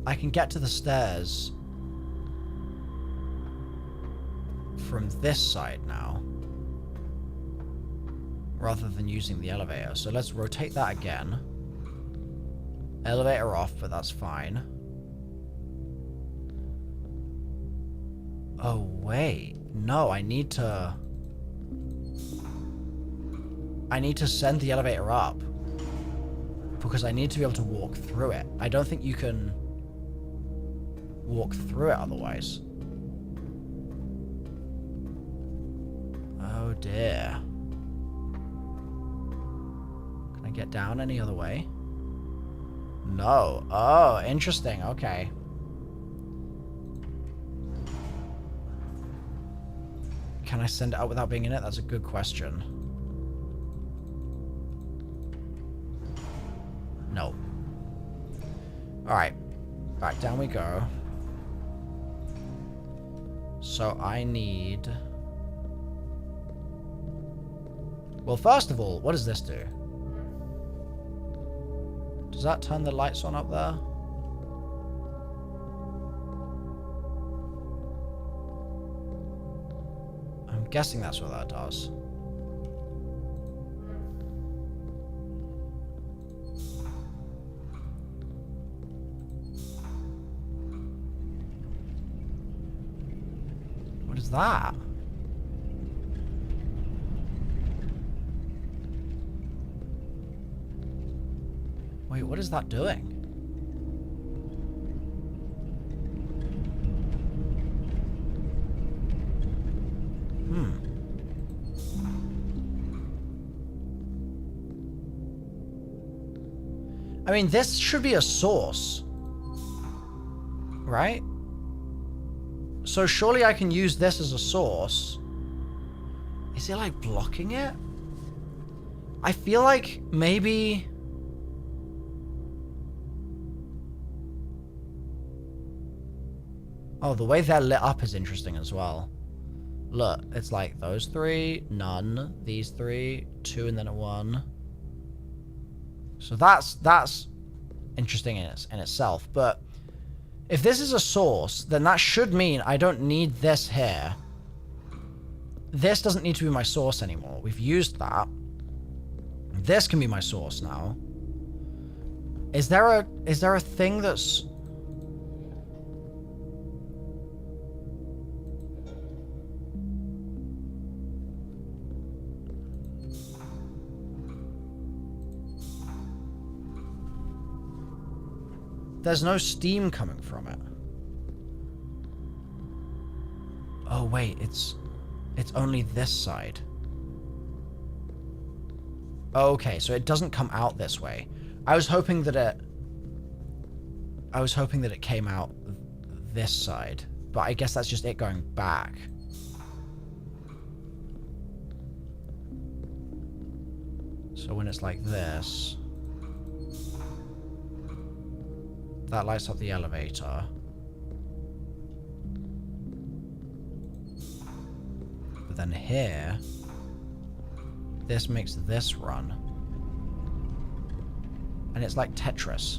Speaker 1: I can get to the stairs from this side now, rather than using the elevator. So let's rotate that again. Elevator off, but that's fine. Oh, wait. No, I need to send the elevator up. Because I need to be able to walk through it. I don't think you can walk through it otherwise. Oh dear. Can I get down any other way? No. Oh, interesting. Okay. Can I send it out without being in it? That's a good question. No. Alright. Back down we go. So I need... Well, first of all, what does this do? Does that turn the lights on up there? I'm guessing that's what that does. What is that? Wait, what is that doing? I mean, this should be a source, right? So surely I can use this as a source. Is it like blocking it? I feel like maybe... Oh, the way they're lit up is interesting as well. Look, it's like those three, none, these three, two and then a one. So that's interesting in itself. But if this is a source, then that should mean I don't need this here. This doesn't need to be my source anymore. We've used that. This can be my source now. Is there a thing that's... There's no steam coming from it. Oh wait, it's only this side. Okay, so it doesn't come out this way. I was hoping that it came out this side, but I guess that's just it going back. So when it's like this, that lights up the elevator. But then here, this makes this run. And it's like Tetris.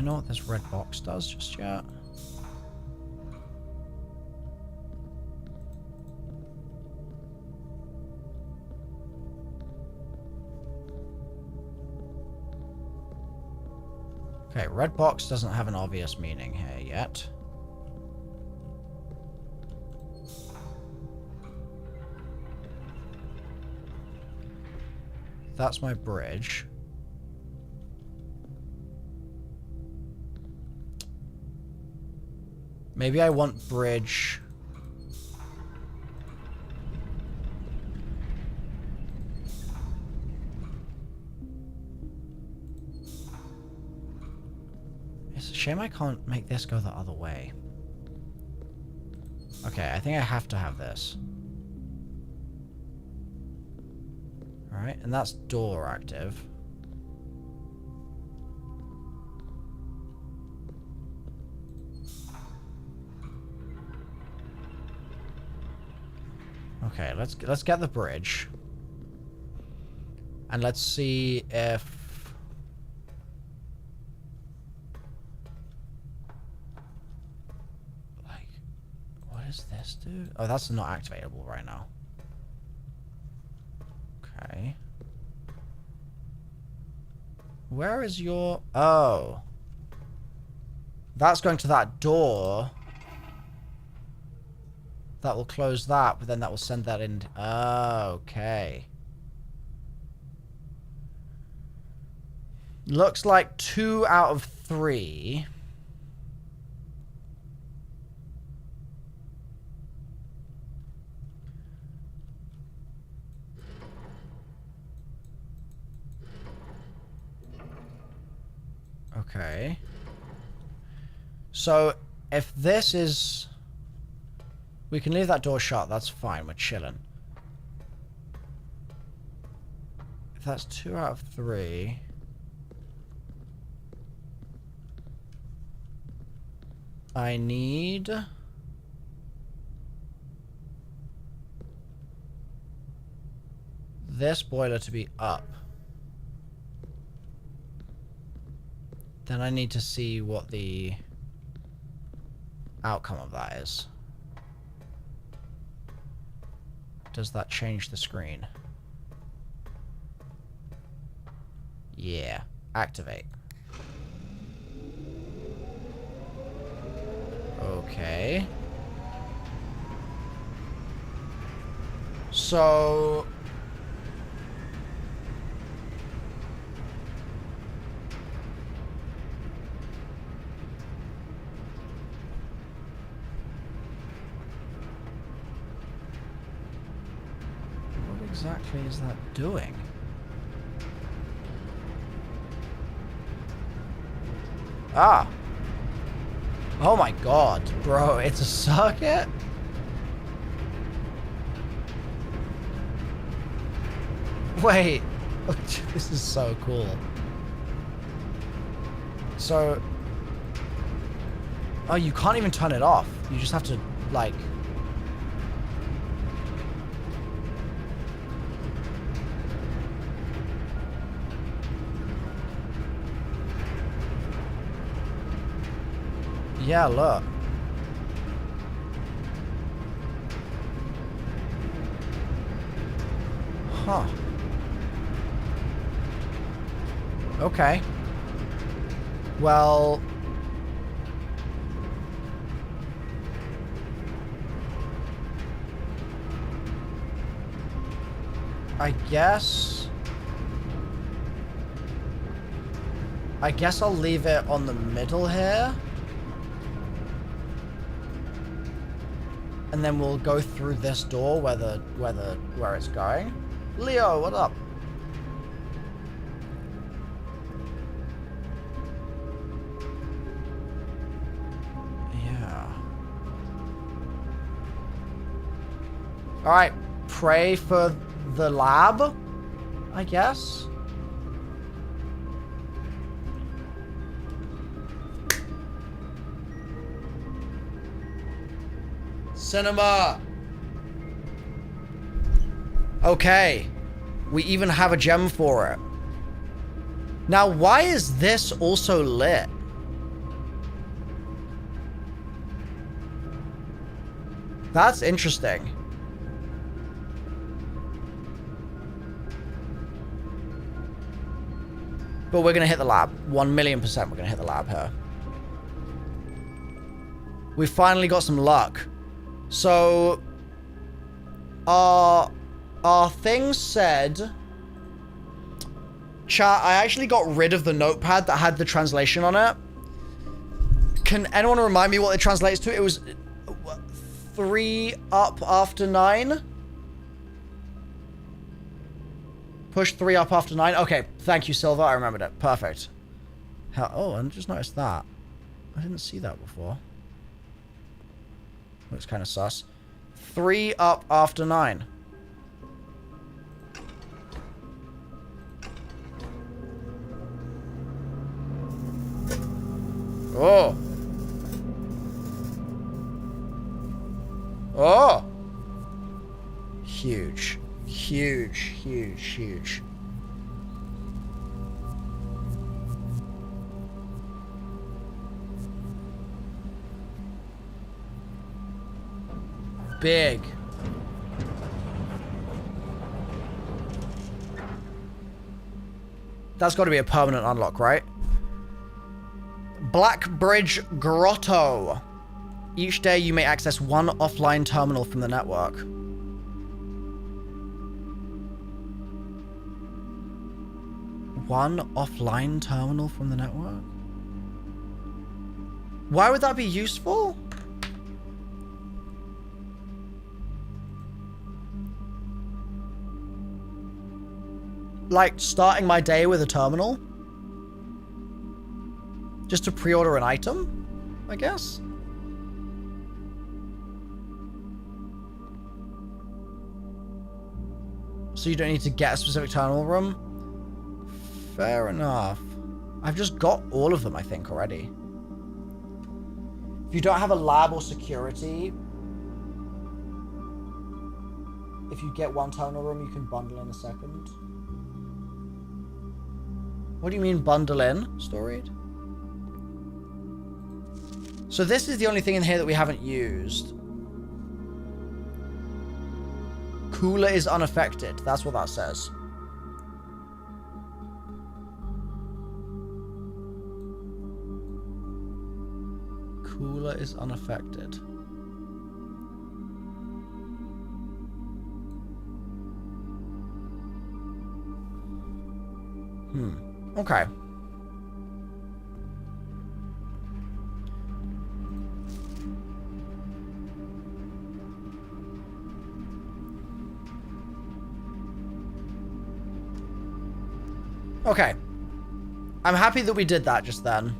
Speaker 1: I know what this red box does just yet? Okay, red box doesn't have an obvious meaning here yet. That's my bridge. Maybe I want bridge. It's a shame I can't make this go the other way. Okay, I think I have to have this. Alright, and that's door active. Okay, let's get the bridge. And let's see if like what does this do? Oh, that's not activatable right now. Okay. Where is your... Oh. That's going to that door. That will close that, but then that will send that in... Oh, okay. Looks like 2 out of 3. Okay. So, if this is... We can leave that door shut, that's fine, we're chilling. If that's 2 out of 3... I need... this boiler to be up. Then I need to see what the outcome of that is. Does that change the screen? Yeah. Activate. Okay. So... what exactly is that doing? Ah! Oh my god, bro, it's a circuit? Wait. This is so cool. So... oh, you can't even turn it off. You just have to, like... yeah, look. Huh. Okay. Well... I guess I'll leave it on the middle here. And then we'll go through this door where it's going. Leo, what up? Yeah. Alright, pray for the lab, I guess. Cinema! Okay. We even have a gem for it. Now, why is this also lit? That's interesting. But we're going to hit the lab. 1,000,000% we're going to hit the lab here. We finally got some luck. So, our thing said... Chat, I actually got rid of the notepad that had the translation on it. Can anyone remind me what it translates to? It was 3 up after 9. Push 3 up after 9. Okay, thank you, Silver. I remembered it. Perfect. Oh, I just noticed that. I didn't see that before. Looks kind of sus. 3 up after 9. Oh. Oh. Huge. Huge, huge, huge. Big. That's got to be a permanent unlock, right? Black Bridge Grotto. Each day you may access one offline terminal from the network. One offline terminal from the network? Why would that be useful? Like starting my day with a terminal? Just to pre-order an item, I guess? So you don't need to get a specific terminal room? Fair enough. I've just got all of them, I think, already. If you don't have a lab or security, if you get one terminal room, you can bundle in a second. What do you mean bundle in, Storied? So this is the only thing in here that we haven't used. Cooler is unaffected. That's what that says. Cooler is unaffected. Okay. Okay. I'm happy that we did that just then.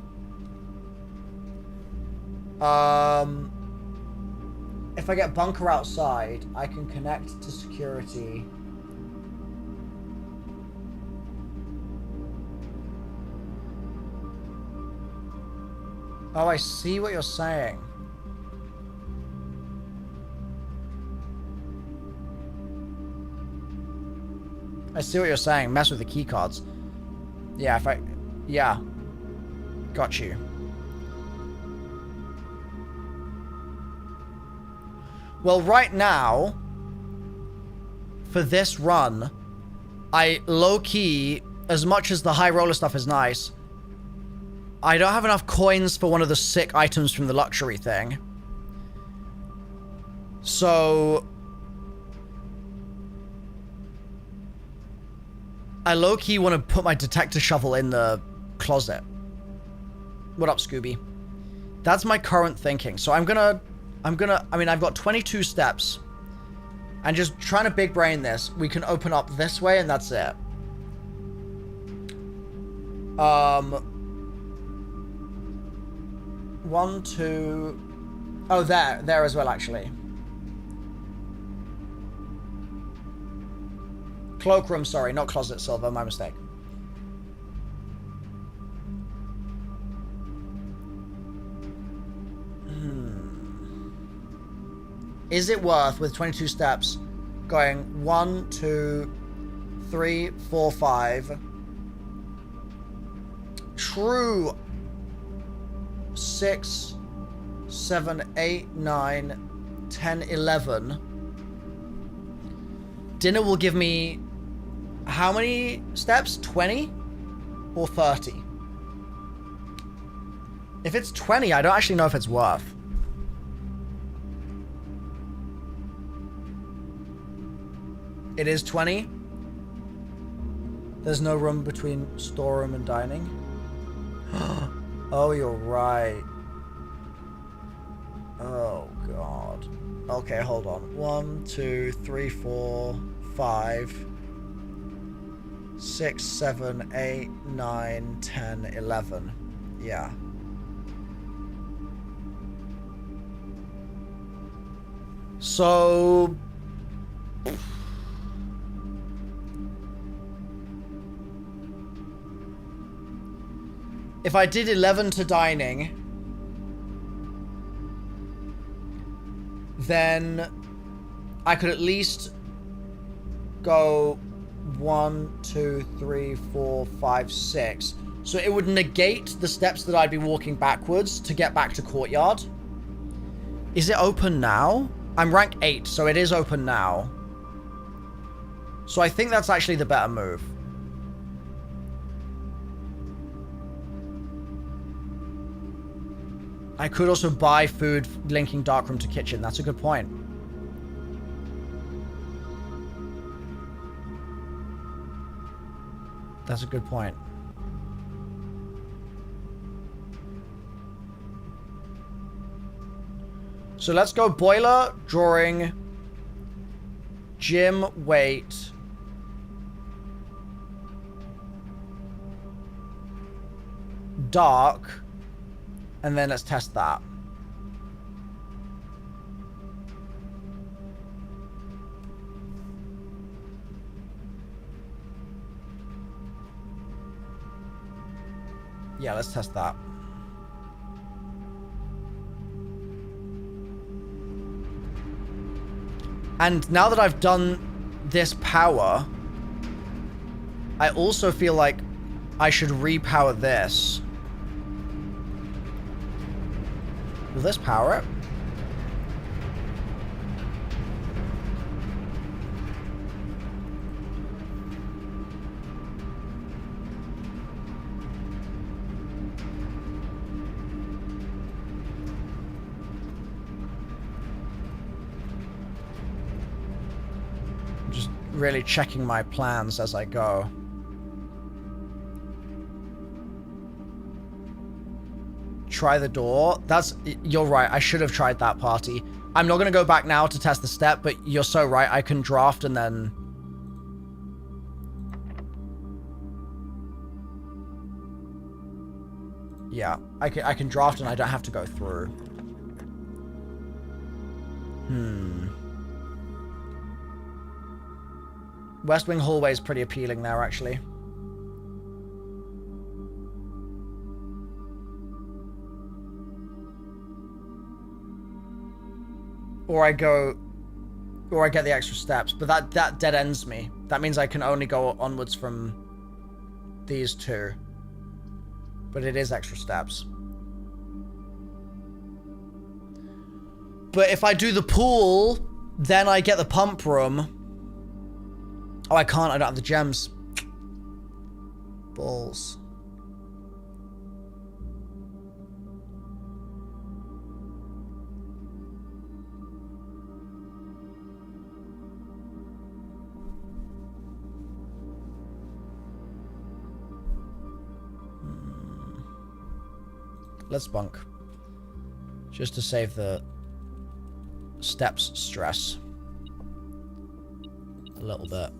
Speaker 1: If I get bunker outside, I can connect to security. Oh, I see what you're saying. I see what you're saying. Mess with the key cards. Yeah, if I... Yeah. Got you. Well, right now, for this run, I low-key, as much as the high roller stuff is nice, I don't have enough coins for one of the sick items from the luxury thing. So... I low-key want to put my detector shovel in the closet. What up, Scooby? That's my current thinking. So I mean, I've got 22 steps. And just trying to big brain this, we can open up this way and that's it. One, two... Oh, there as well, actually. Cloakroom, sorry, not closet, Silver, my mistake. Is it worth, with 22 steps, going 1, 2, 3, 4, 5... True... 6, 7, 8, 9, 10, 11. Dinner will give me how many steps? 20 or 30? If it's 20, I don't actually know if it's worth. It is 20. There's no room between storeroom and dining. Oh, you're right. Oh, God. Okay, hold on. 1, 2, 3, 4, 5, 6, 7, 8, 9, 10, 11. Yeah. So... if I did 11 to dining, then I could at least go 1, 2, 3, 4, 5, 6. So it would negate the steps that I'd be walking backwards to get back to courtyard. Is it open now? I'm rank 8, so it is open now. So I think that's actually the better move. I could also buy food linking darkroom to kitchen. That's a good point. That's a good point. So let's go boiler, drawing, gym, weight, dark, and then let's test that. Yeah, let's test that. And now that I've done this power, I also feel like I should repower this. Will this power it? Just really checking my plans as I go. Try the door. You're right. I should have tried that party. I'm not going to go back now to test the step, but you're so right. I can draft and then... yeah, I can draft and I don't have to go through. West Wing hallway is pretty appealing there, actually. Or I get the extra steps, but that dead ends me. That means I can only go onwards from these two. But it is extra steps. But if I do the pool, then I get the pump room. Oh, I can't. I don't have the gems. Balls. Let's bunk. Just to save the steps stress. A little bit.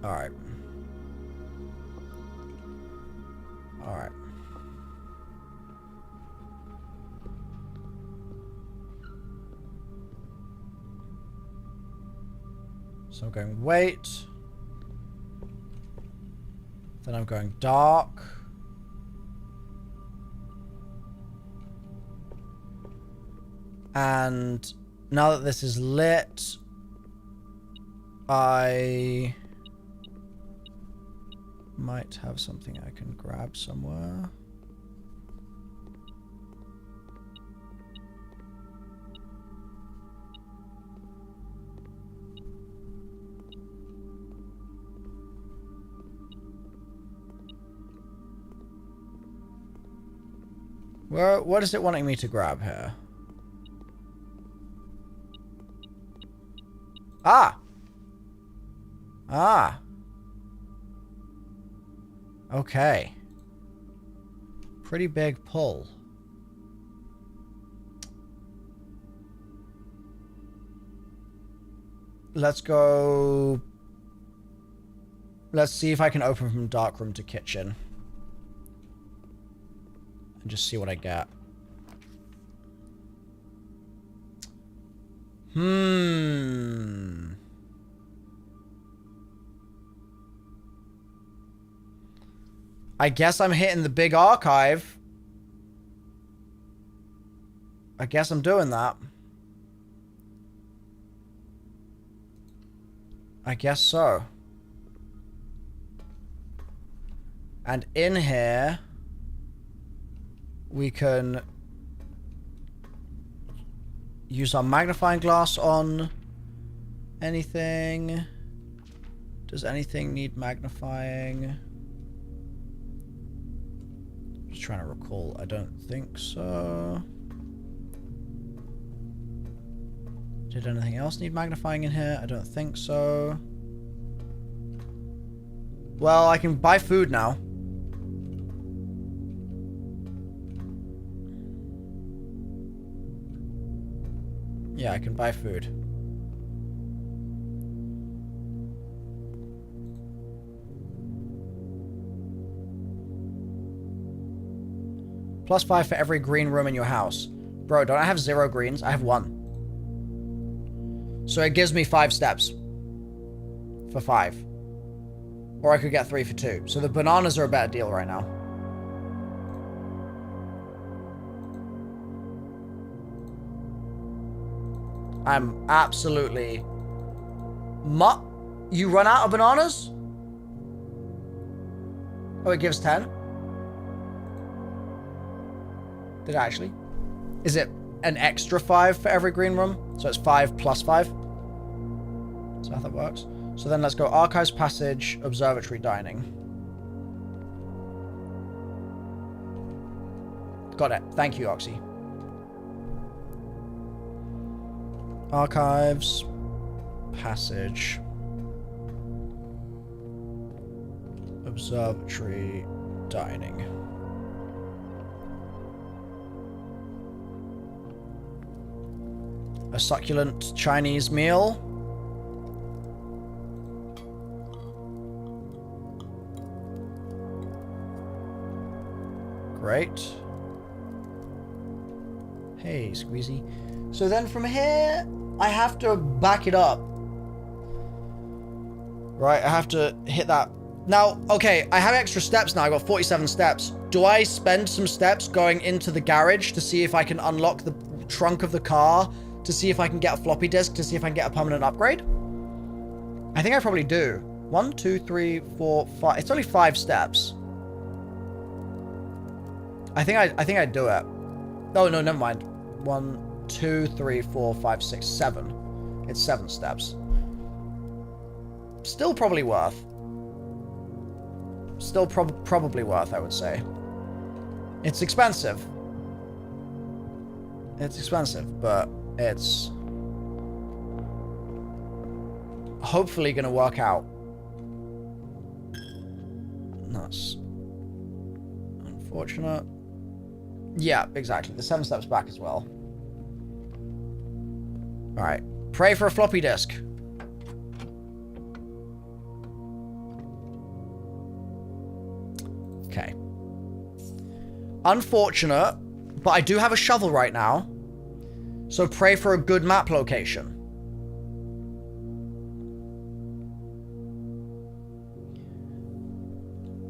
Speaker 1: Alright. Alright. So I'm going wait. Then I'm going dark. And now that this is lit, I might have something I can grab somewhere. What is it wanting me to grab here? Ah! Ah! Okay. Pretty big pull. Let's go... Let's see if I can open from darkroom to kitchen. And just see what I get. I guess I'm hitting the big archive. I guess I'm doing that. I guess so. And in here, we can use our magnifying glass on anything. Does anything need magnifying? Just trying to recall. I don't think so. Did anything else need magnifying in here? I don't think so. Well, I can buy food now. Yeah, I can buy food. +5 for every green room in your house. Bro, don't I have 0 greens? I have 1. So it gives me 5 steps. For 5. Or I could get 3 for 2. So the bananas are a better deal right now. I'm absolutely... You run out of bananas? Oh, it gives 10? Did it actually? Is it an extra 5 for every green room? So it's 5 plus 5? That's how that works. So then let's go Archives, Passage, Observatory, Dining. Got it. Thank you, Oxy. Archives, Passage, Observatory, Dining. A succulent Chinese meal. Great. Hey, Squeezy. So then from here, I have to back it up. Right, I have to hit that. Now, okay, I have extra steps now. I got 47 steps. Do I spend some steps going into the garage to see if I can unlock the trunk of the car? To see if I can get a floppy disk? To see if I can get a permanent upgrade? I think I probably do. 1, 2, 3, 4, 5. It's only 5 steps. I think I do it. Oh, no, never mind. 1, 2, 3, 4, 5, 6, 7. It's 7 steps. Still probably worth. Still probably worth, I would say. It's expensive. It's expensive, but it's hopefully going to work out. That's unfortunate. Yeah, exactly. The 7 steps back as well. Alright. Pray for a floppy disk. Okay. Unfortunate, but I do have a shovel right now. So pray for a good map location.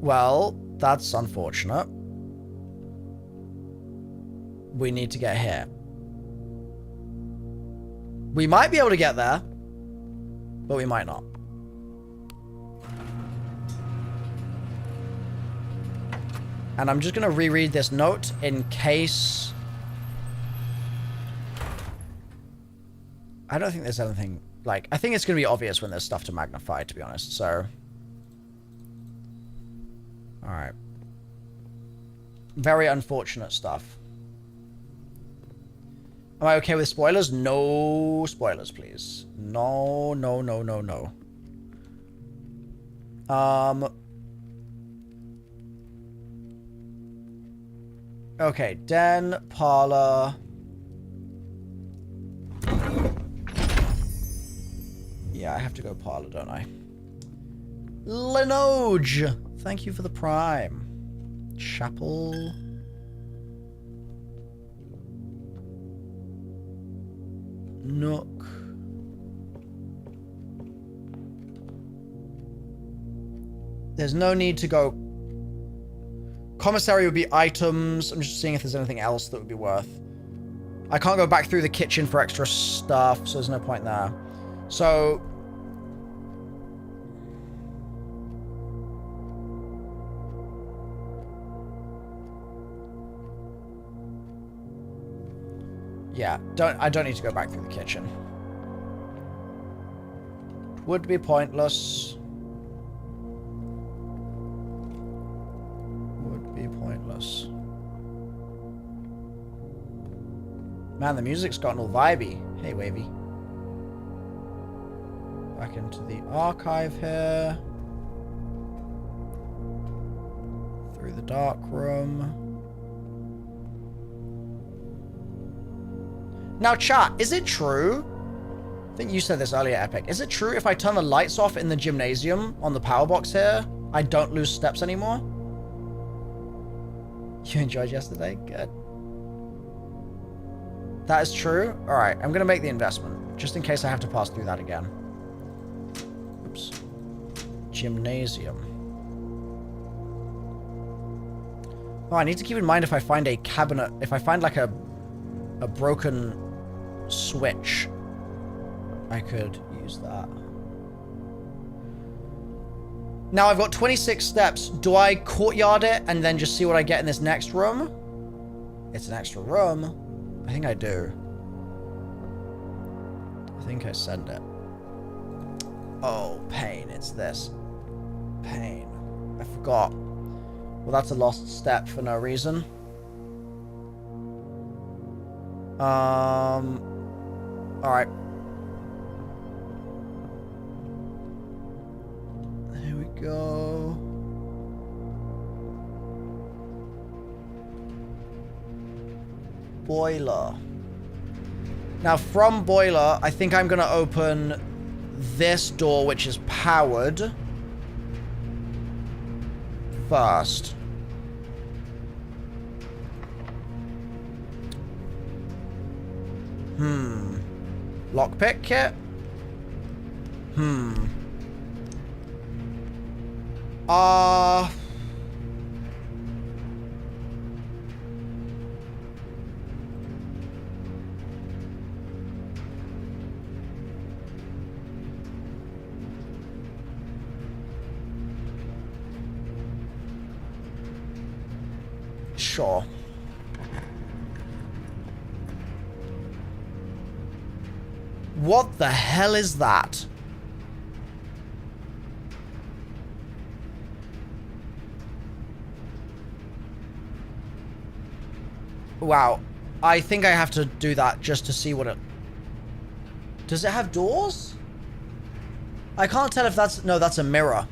Speaker 1: Well, that's unfortunate. We need to get here. We might be able to get there, but we might not. And I'm just going to reread this note in case... I don't think there's anything... Like, I think it's going to be obvious when there's stuff to magnify, to be honest, so... Alright. Very unfortunate stuff. Am I okay with spoilers? No spoilers, please. No, no, no, no, no. Okay, den, parlor. Yeah, I have to go parlor, don't I? Linoge! Thank you for the prime. Chapel. Nook. There's no need to go. Commissary would be items. I'm just seeing if there's anything else that would be worth. I can't go back through the kitchen for extra stuff, so there's no point there. So... yeah, I don't need to go back through the kitchen. Would be pointless. Would be pointless. Man, the music's gotten all vibey. Hey, Wavy. Back into the archive here. Through the dark room. Now, chat, is it true? I think you said this earlier, Epic. Is it true if I turn the lights off in the gymnasium on the power box here, I don't lose steps anymore? You enjoyed yesterday? Good. That is true? Alright, I'm going to make the investment, just in case I have to pass through that again. Oops. Gymnasium. Oh, I need to keep in mind if I find a cabinet, if I find like a broken switch, I could use that. Now I've got 26 steps. Do I courtyard it and then just see what I get in this next room? It's an extra room. I think I do. I think I send it. Oh, pain. It's this. Pain. I forgot. Well, that's a lost step for no reason. Alright. Here we go. Boiler. Now, from boiler, I think I'm going to open this door, which is powered, first. Lockpick kit? Sure. What the hell is that? Wow. I think I have to do that just to see what it... Does it have doors? I can't tell if that's... No, that's a mirror.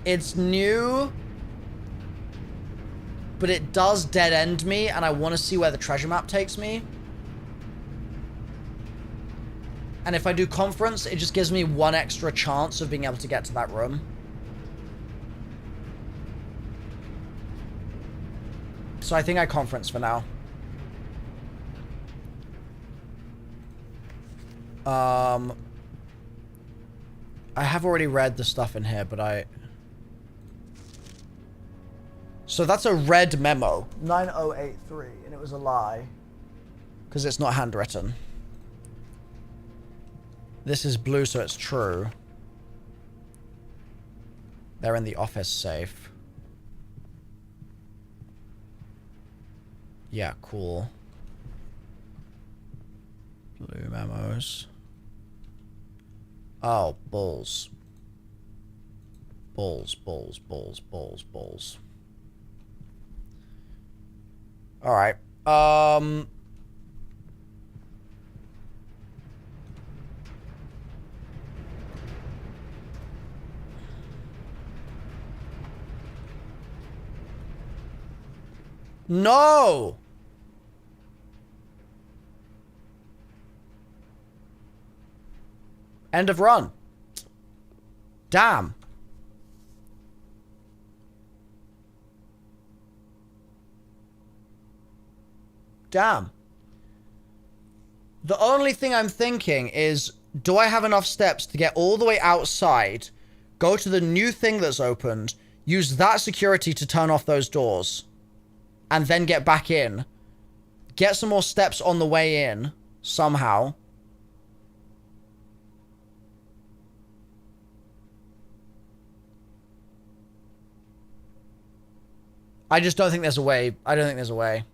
Speaker 1: It's new, but it does dead end me, and I want to see where the treasure map takes me. And if I do conference, it just gives me one extra chance of being able to get to that room. So I think I conference for now. I have already read the stuff in here, but I... So that's a red memo. 9083, and it was a lie. Because it's not handwritten. This is blue, so it's true. They're in the office safe. Yeah, cool. Blue memos. Oh, balls. Balls, balls, balls, balls, balls. Alright. No! End of run. Damn. Damn. The only thing I'm thinking is, do I have enough steps to get all the way outside, go to the new thing that's opened, use that security to turn off those doors, and then get back in, get some more steps on the way in, somehow. I just don't think there's a way. I don't think there's a way.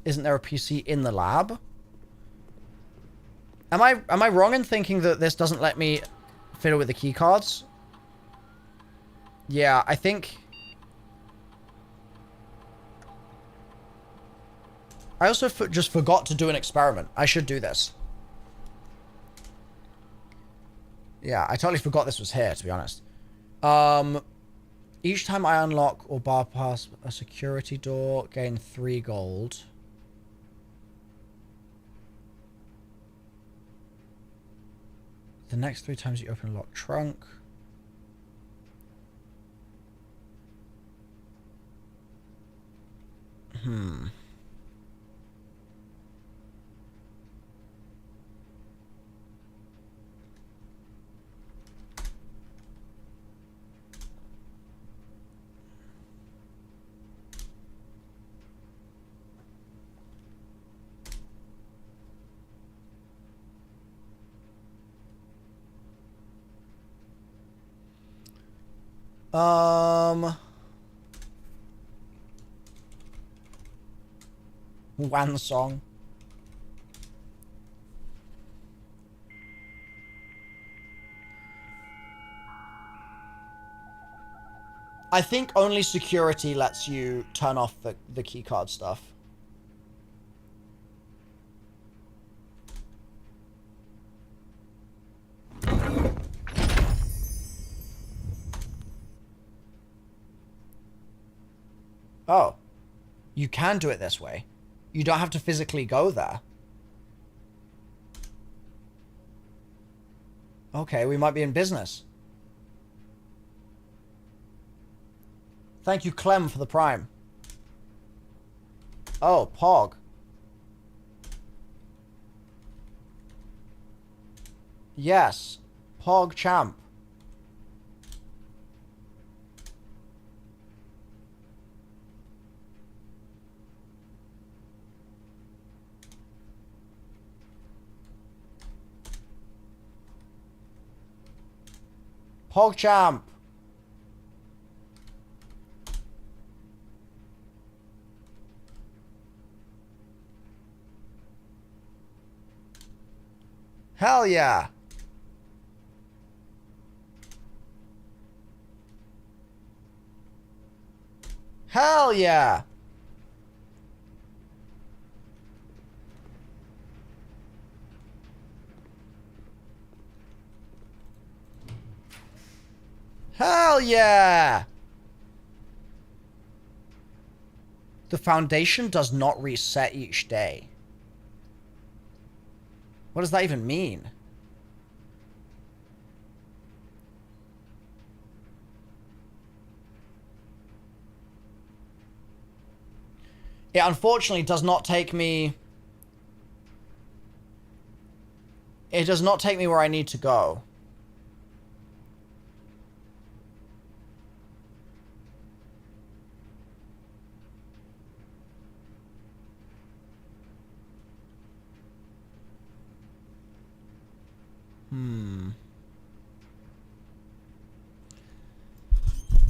Speaker 1: Isn't there a PC in the lab? Am I wrong in thinking that this doesn't let me fiddle with the key cards? Yeah, I think... I also just forgot to do an experiment. I should do this. Yeah, I totally forgot this was here, to be honest. Each time I unlock or bypass a security door, gain 3 gold. The next 3 times you open a locked trunk. One song. I think only security lets you turn off the keycard stuff. Oh. You can do it this way. You don't have to physically go there. Okay, we might be in business. Thank you, Clem, for the prime. Oh, Pog. Yes. Pog champ. PogChamp. Hell yeah. Hell yeah. Hell yeah! The foundation does not reset each day. What does that even mean? It unfortunately does not take me... It does not take me where I need to go.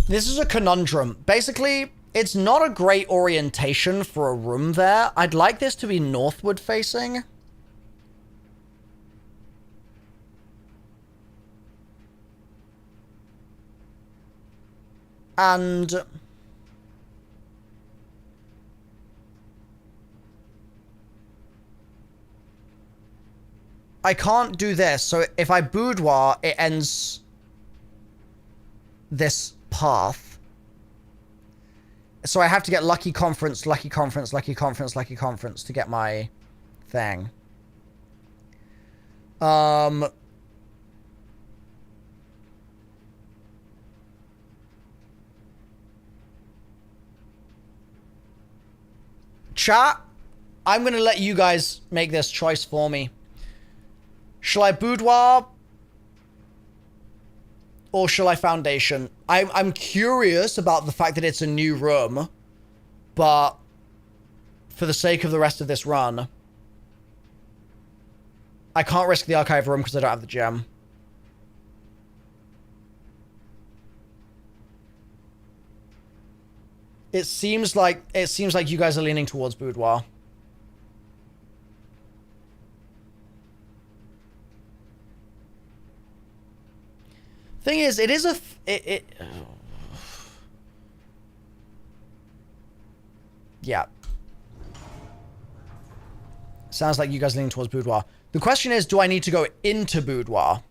Speaker 1: This is a conundrum. Basically, It's not a great orientation for a room there. I'd like this to be northward facing. And I can't do this. So if I boudoir, it ends this path. So I have to get lucky conference, lucky conference, lucky conference, lucky conference to get my thing. Chat, I'm going to let you guys make this choice for me. Shall I boudoir? Or shall I foundation? I'm curious about the fact that it's a new room. But for the sake of the rest of this run, I can't risk the archive room because I don't have the gem. It seems like you guys are leaning towards boudoir. Thing is, it is a yeah. Sounds like you guys are leaning towards boudoir. The question is, do I need to go into boudoir?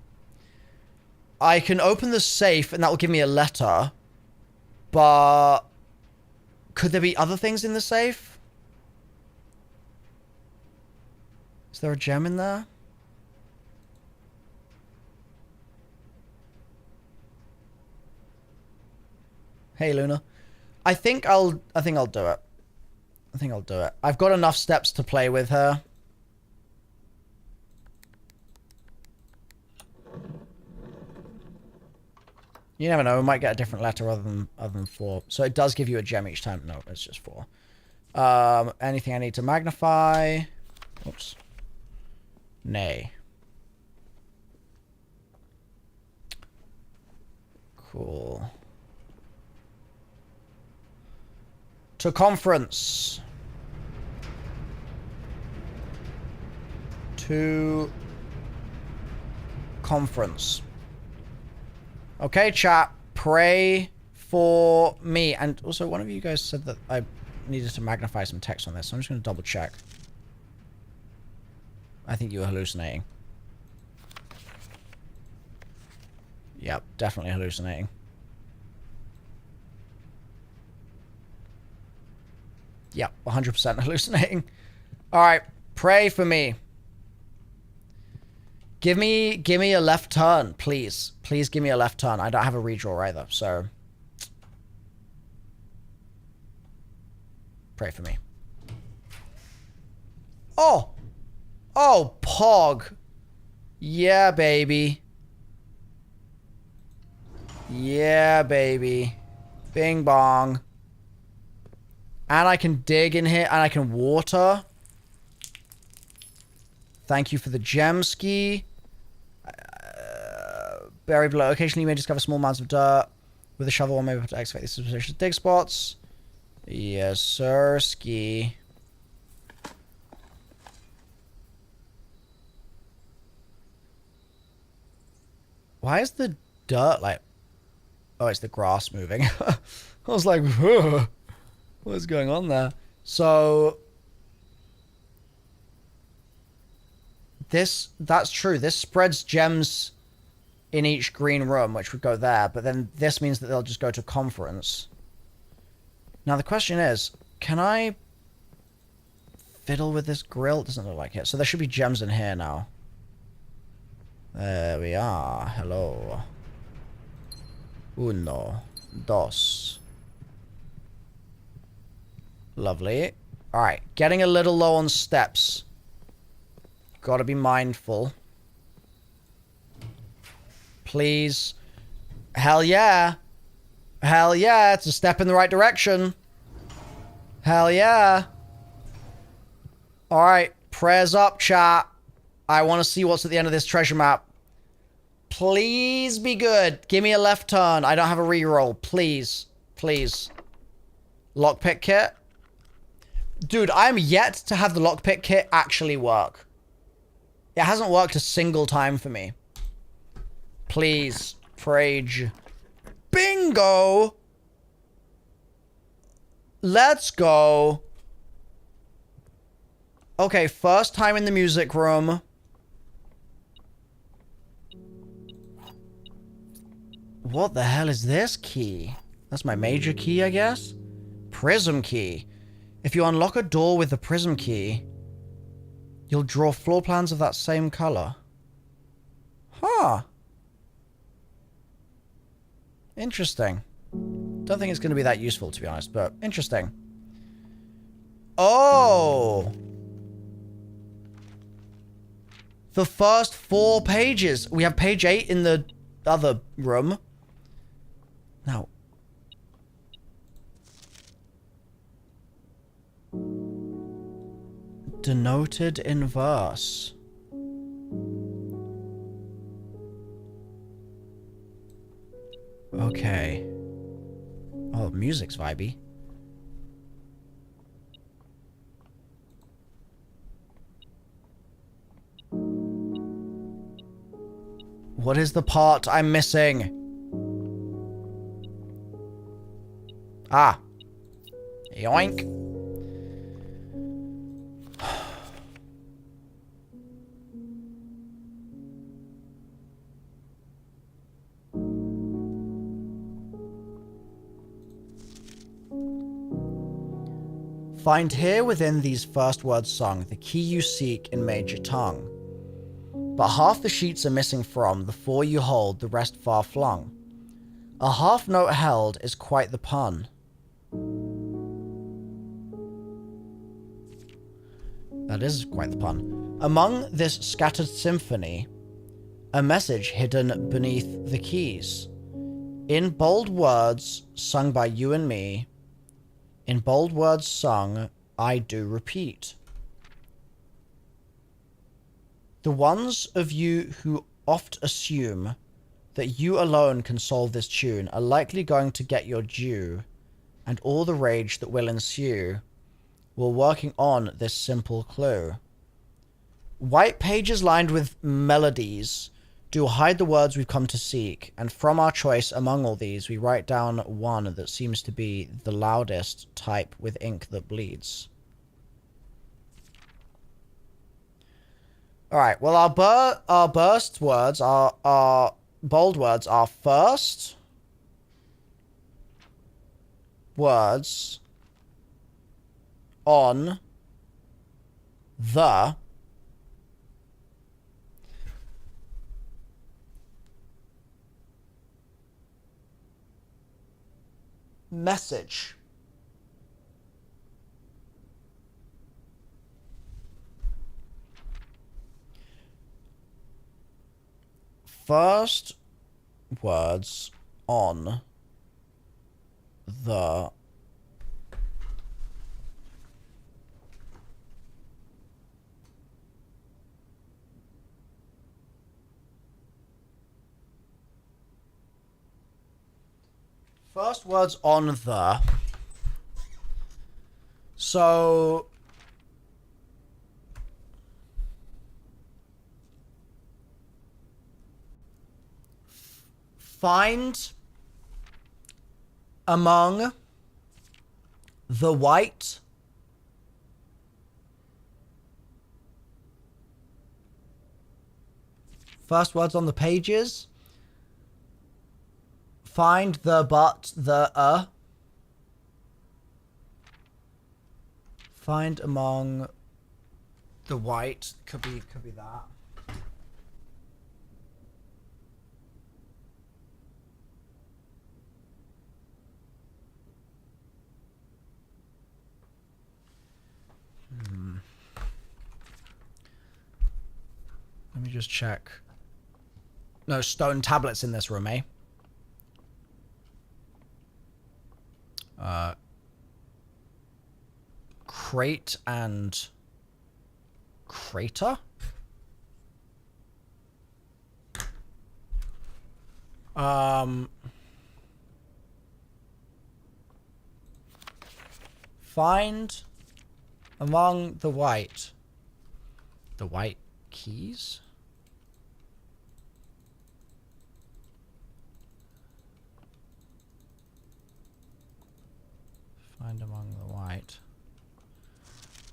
Speaker 1: I can open the safe and that will give me a letter, but could there be other things in the safe? Is there a gem in there? Hey, Luna. I think I'll do it. I think I'll do it. I've got enough steps to play with her. You never know, we might get a different letter other than 4. So it does give you a gem each time. No, it's just 4. Anything I need to magnify? Oops. Nay. Cool. To conference. To conference. Okay, chat. Pray for me. And also, one of you guys said that I needed to magnify some text on this. So I'm just going to double check. I think you were hallucinating. Yep, definitely hallucinating. Yep, 100% hallucinating. Alright, pray for me. Give me a left turn, please. Please give me a left turn. I don't have a redraw either, so... Pray for me. Oh! Oh, Pog. Yeah, baby. Yeah, baby. Bing bong. And I can dig in here, and I can water. Thank you for the gem ski. Buried below. Occasionally you may discover small mounds of dirt. With a shovel, one may be able to excavate these suspicious dig spots. Yes, sir, ski. Why is the dirt like... Oh, it's the grass moving. I was like, whoa. What's going on there? So... That's true. This spreads gems in each green room, which would go there. But then this means that they'll just go to conference. Now the question is, can I fiddle with this grill? It doesn't look like it. So there should be gems in here now. There we are. Hello. Uno. Dos. Lovely. Alright. Getting a little low on steps. Gotta be mindful. Please. Hell yeah. Hell yeah. It's a step in the right direction. Hell yeah. Alright. Prayers up, chat. I want to see what's at the end of this treasure map. Please be good. Give me a left turn. I don't have a reroll. Please. Please. Lockpick kit. Dude, I'm yet to have the lockpick kit actually work. It hasn't worked a single time for me. Please, Prage. Bingo! Let's go. Okay, first time in the music room. What the hell is this key? That's my major key, I guess? Prism key. If you unlock a door with the prism key, you'll draw floor plans of that same color. Huh. Interesting. Don't think it's going to be that useful, to be honest, but interesting. Oh! The first 4 pages. We have page 8 in the other room. Now. Denoted in verse. Okay. Oh, music's vibey. What is the part I'm missing? Ah. Yoink. Find here within these first words sung the key you seek in major tongue. But half the sheets are missing from the 4 you hold, the rest far flung. A half note held is quite the pun. That is quite the pun. Among this scattered symphony, a message hidden beneath the keys. In bold words sung by you and me, in bold words sung, I do repeat. The ones of you who oft assume that you alone can solve this tune are likely going to get your due, and all the rage that will ensue while working on this simple clue. White pages lined with melodies do hide the words we've come to seek, and from our choice among all these, we write down one that seems to be the loudest type with ink that bleeds. Alright, well, our burst words, our bold words are first words on the message. First words on the first words on the. So find among the white first words on the pages. Find the but, the Find among the white. Could be that. Let me just check. No stone tablets in this room, eh? Crate and crater? find among the white keys? Find among the white.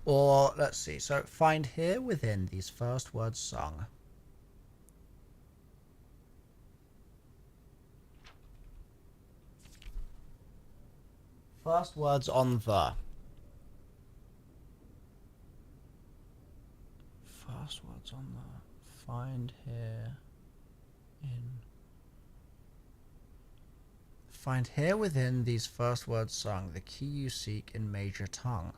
Speaker 1: Or, let's see, so find here within these first words sung. First words on the. First words on the. Find here in. Find here within these first words sung the key you seek in major tongue.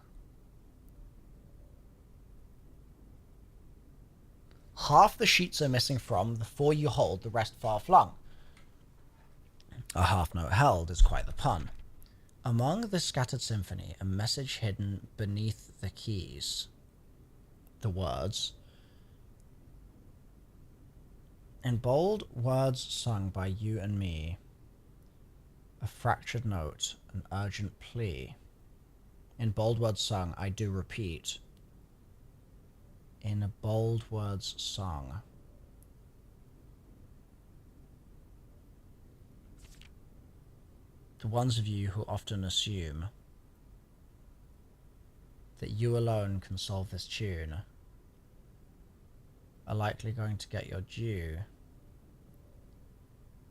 Speaker 1: Half the sheets are missing from the four you hold, the rest far flung. A half note held is quite the pun. Among the scattered symphony, a message hidden beneath the keys. The words. In bold words sung by you and me, a fractured note, an urgent plea. In bold words sung, I do repeat. In bold words sung. The ones of you who often assume that you alone can solve this tune are likely going to get your due,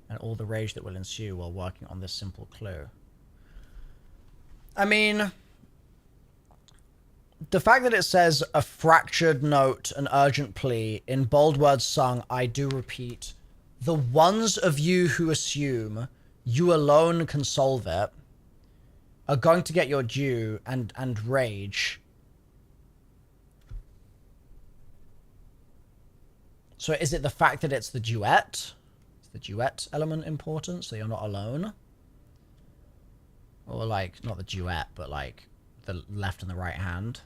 Speaker 1: and all the rage that will ensue while working on this simple clue. I mean, the fact that it says a fractured note, an urgent plea, in bold words sung, I do repeat, the ones of you who assume you alone can solve it are going to get your due and rage. So is it the fact that it's the duet? Is the duet element important, so you're not alone? Or like, not the duet, but like the left and the right hand?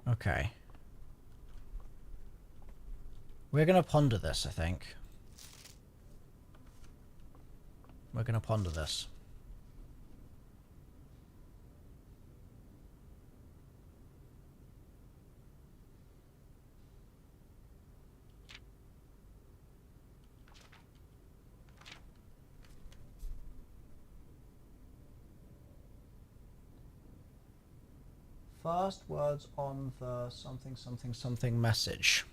Speaker 1: Okay. We're going to ponder this, I think. We're going to ponder this. First words on the something, something, something message.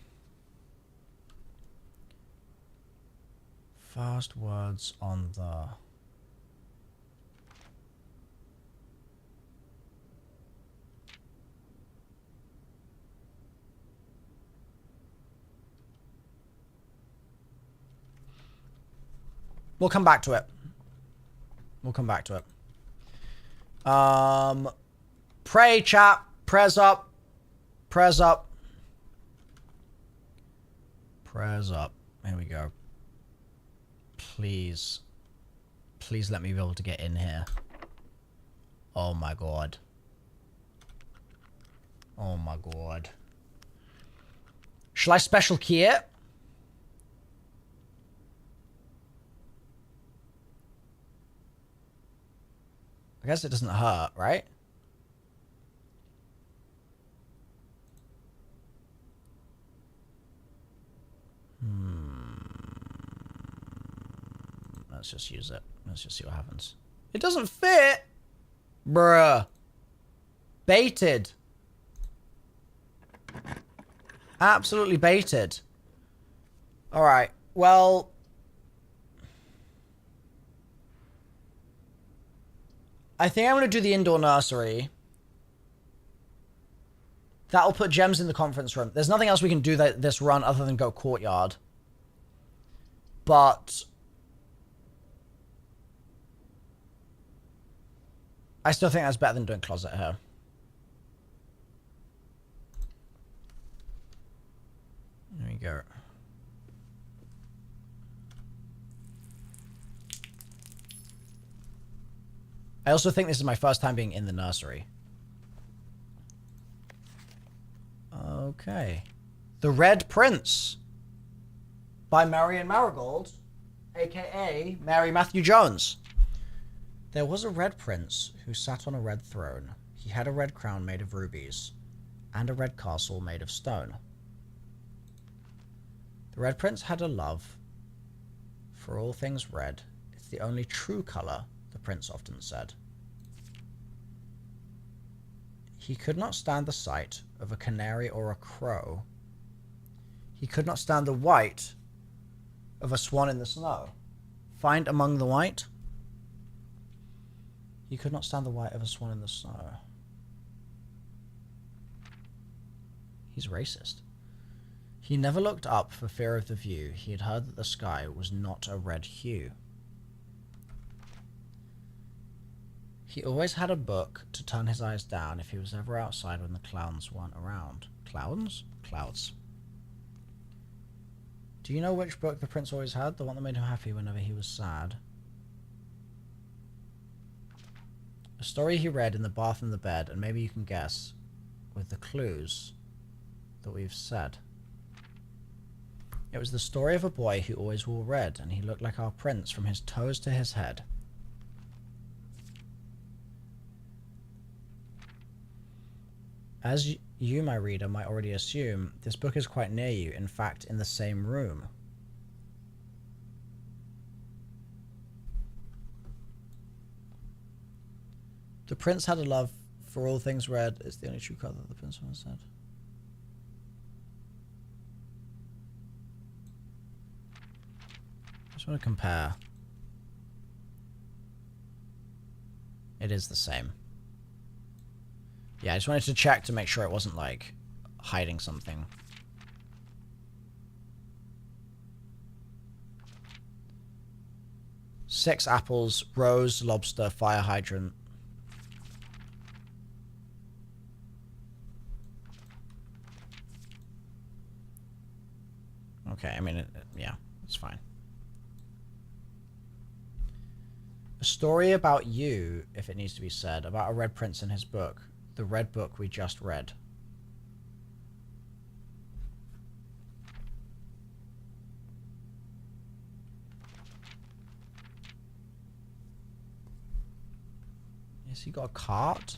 Speaker 1: First words on the... We'll come back to it. We'll come back to it. Pray, chat. Prayers up. Prayers up. Prayers up. Here we go. Please. Please let me be able to get in here. Oh my god. Oh my god. Shall I special key it? I guess it doesn't hurt, right? Let's just use it. Let's just see what happens. It doesn't fit! Bruh. Baited. Absolutely baited. Alright, well... I think I'm going to do the indoor nursery. That'll put gems in the conference room. There's nothing else we can do this run other than go courtyard. But... I still think that's better than doing closet here. There we go. I also think this is my first time being in the nursery. Okay. The Red Prince by Marion Marigold, aka Mary Matthew Jones. There was a red prince who sat on a red throne. He had a red crown made of rubies and a red castle made of stone. The red prince had a love for all things red. It's the only true color, the prince often said. He could not stand the sight of a canary or a crow. He could not stand the white of a swan in the snow. Find among the white. He could not stand the white of a swan in the snow. He's racist. He never looked up for fear of the view. He had heard that the sky was not a red hue. He always had a book to turn his eyes down if he was ever outside when the clowns weren't around. Clowns? Clouds. Do you know which book the prince always had? The one that made him happy whenever he was sad. A story he read in the bath and the bed, and maybe you can guess with the clues that we've said. It was the story of a boy who always wore red, and he looked like our prince from his toes to his head. As you, my reader, might already assume, this book is quite near you, in fact, in the same room. The prince had a love for all things red. It's the only true color, the prince once said. I just want to compare. It is the same. Yeah, I just wanted to check to make sure it wasn't, like, hiding something. Six apples, rose, lobster, fire hydrant. Okay, I mean, yeah, it's fine. A story about you, if it needs to be said, about a red prince and his book. The red book we just read. Yes, he got a cart?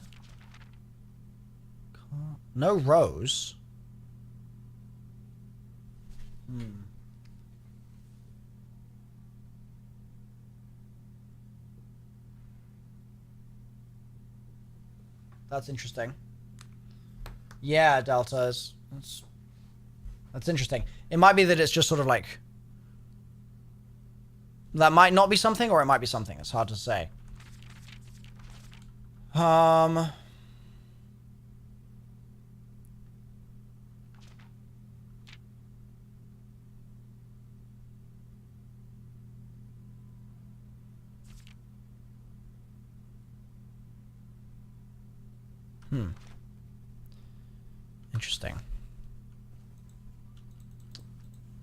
Speaker 1: No rose. That's interesting. Yeah, deltas. That's interesting. It might be that it's just sort of like... That might not be something, or it might be something. It's hard to say. Interesting.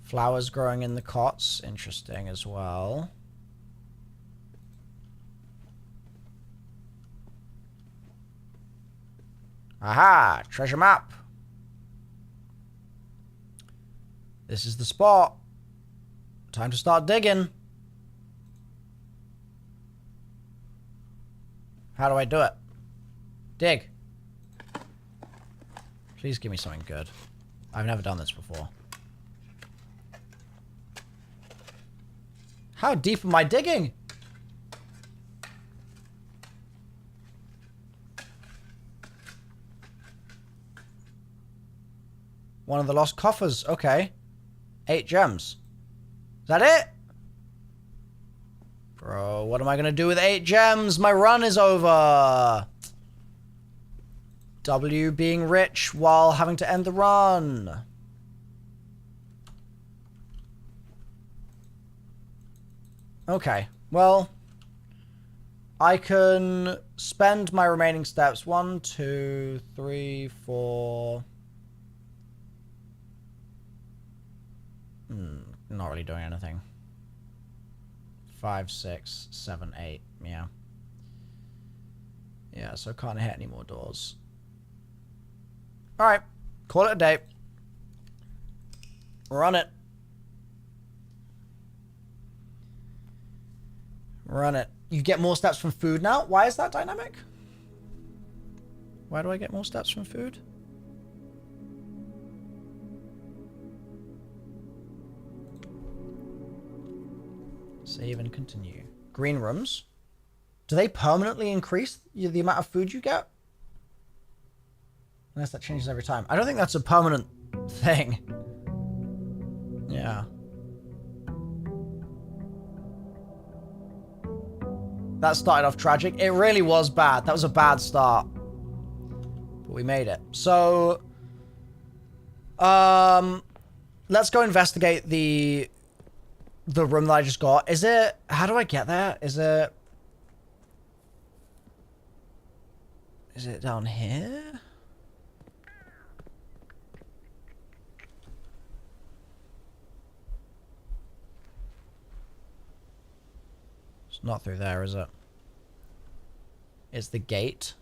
Speaker 1: Flowers growing in the cots. Interesting as well. Aha! Treasure map. This is the spot. Time to start digging. How do I do it? Dig. Please give me something good. I've never done this before. How deep am I digging? One of the lost coffers. Okay. 8 gems. Is that it? Bro, what am I going to do with 8 gems? My run is over. W being rich while having to end the run. Okay, well, I can spend my remaining steps. 1, 2, 3, 4. Not really doing anything. 5, 6, 7, 8. Yeah. Yeah, so can't hit any more doors. Alright. Call it a day. Run it. Run it. You get more steps from food now? Why is that dynamic? Why do I get more steps from food? Save and continue. Green rooms. Do they permanently increase the amount of food you get? Unless that changes every time. I don't think that's a permanent thing. Yeah. That started off tragic. It really was bad. That was a bad start. But we made it. So, let's go investigate the room that I just got. Is it... How do I get there? Is it down here? It's not through there, is it? It's the gate.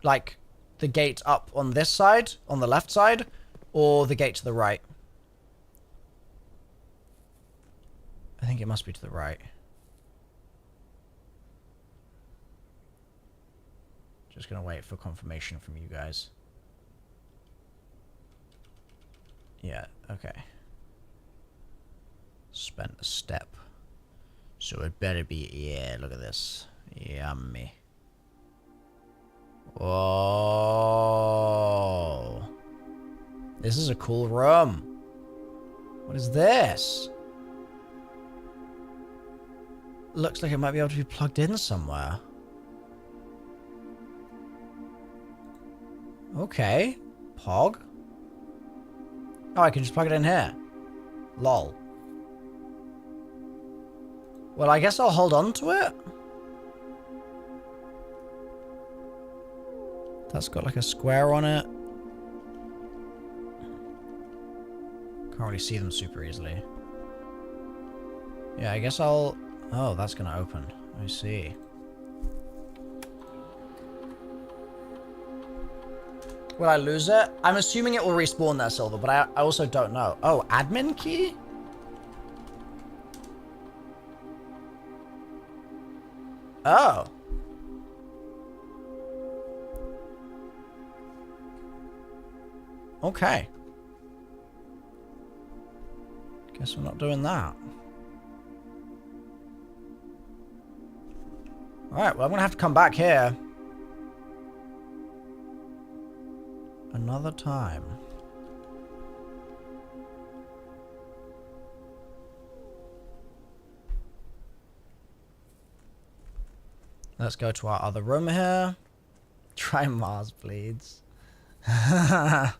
Speaker 1: Like, the gate up on this side, on the left side, or the gate to the right? I think it must be to the right. Just gonna wait for confirmation from you guys. Yeah, okay. Spent a step. So it better be... Yeah, look at this. Yummy. Whoa. This is a cool room. What is this? Looks like it might be able to be plugged in somewhere. Okay. Pog. Oh, I can just plug it in here. Lol. Well, I guess I'll hold on to it. That's got like a square on it. Can't really see them super easily. Yeah, I guess I'll... Oh, that's gonna open. I see. Will I lose it? I'm assuming it will respawn there, Silver, but I also don't know. Oh, admin key? Oh. Okay. Guess we're not doing that. Alright, well, I'm gonna have to come back here. Another time. Let's go to our other room here. Try Mars bleeds. Funny,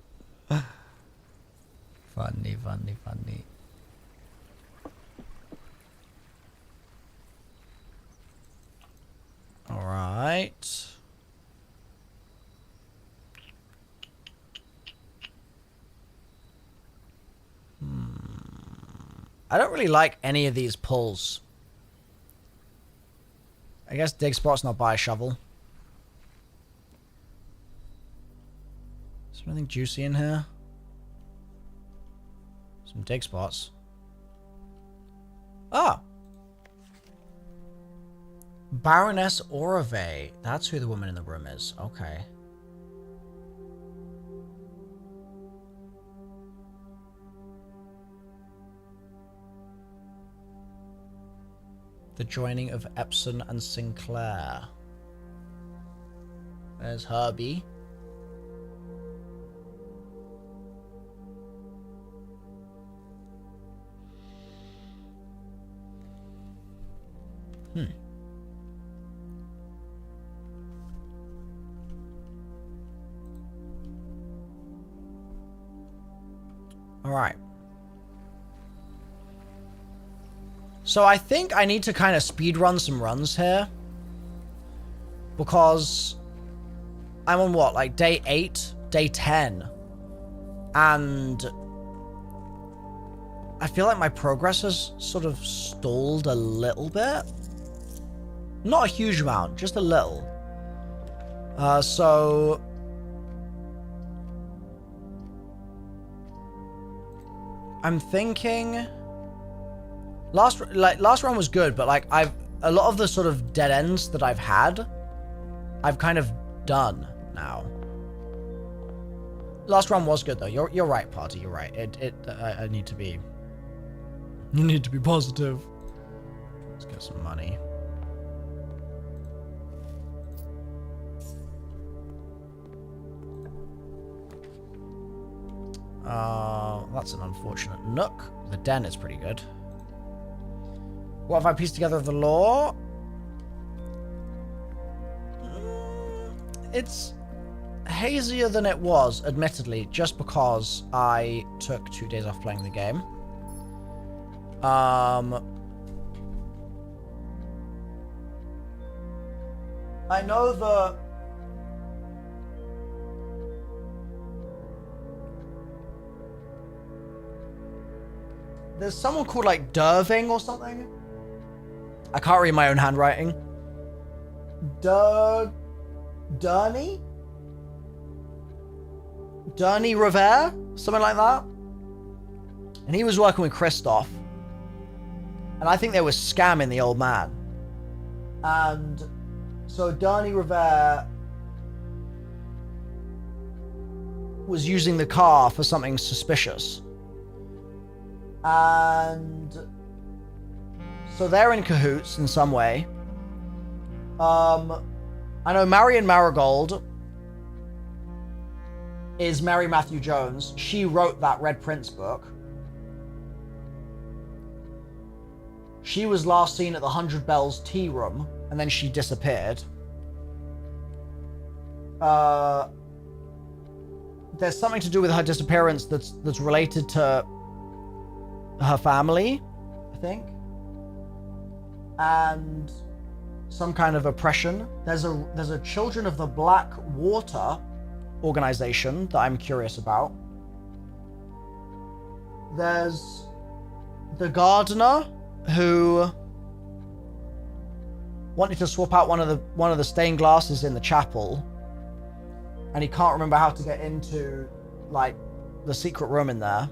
Speaker 1: funny, funny. Alright. I don't really like any of these pulls. I guess dig spot's not by a shovel. Is there anything juicy in here? Some dig spots. Ah! Baroness Orave. That's who the woman in the room is. Okay. The joining of Epson and Sinclair. There's Herbie. All right. So I think I need to kind of speed run some runs here. Because I'm on what, like day 8, day 10. And I feel like my progress has sort of stalled a little bit. Not a huge amount, just a little. So... I'm thinking... Last run was good, but like a lot of the sort of dead ends that I've had, I've kind of done now. Last run was good though. You're right, party. You're right. I need to be. You need to be positive. Let's get some money. That's an unfortunate nook. The den is pretty good. What have I pieced together of the lore? It's hazier than it was, admittedly, just because I took 2 days off playing the game. I know that there's someone called like Derving or something. I can't read my own handwriting. Durney Revere? Something like that. And he was working with Christoph. And I think they were scamming the old man. And so Durney Revere was using the car for something suspicious. And so they're in cahoots in some way. I know Marion Marigold is Mary Matthew Jones. She wrote that Red Prince book. She was last seen at the 100 Bells tea room, and then she disappeared. There's something to do with her disappearance that's related to her family, I think. And some kind of oppression. There's a Children of the Black Water organization that I'm curious about. There's the gardener who wanted to swap out one of the stained glasses in the chapel, and he can't remember how to get into like the secret room in there.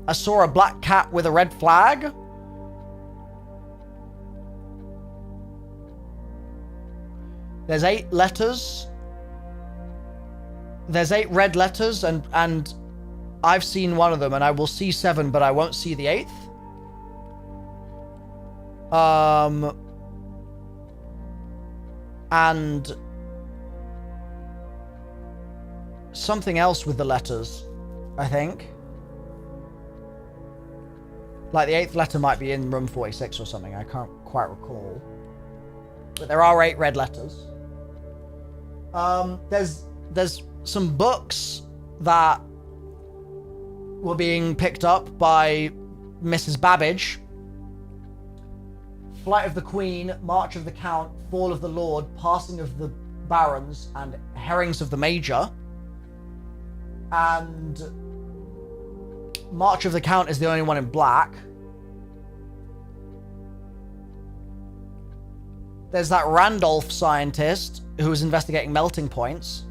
Speaker 1: I saw a black cat with a red flag. There's 8 letters. There's 8 red letters, and I've seen one of them, and I will see 7, but I won't see the 8th. And something else with the letters, I think. Like the 8th letter might be in room 46 or something. I can't quite recall. But there are 8 red letters. There's some books that were being picked up by Mrs. Babbage. Flight of the Queen, March of the Count, Fall of the Lord, Passing of the Barons, and Herrings of the Major. And March of the Count is the only one in black. There's that Randolph scientist who was investigating melting points.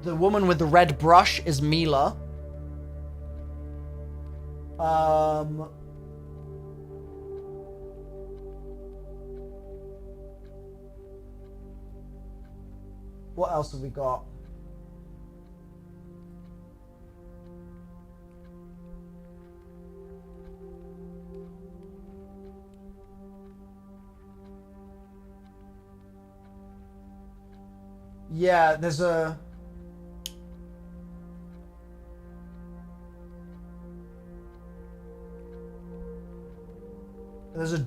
Speaker 1: The woman with the red brush is Mila. What else have we got? Yeah, there's a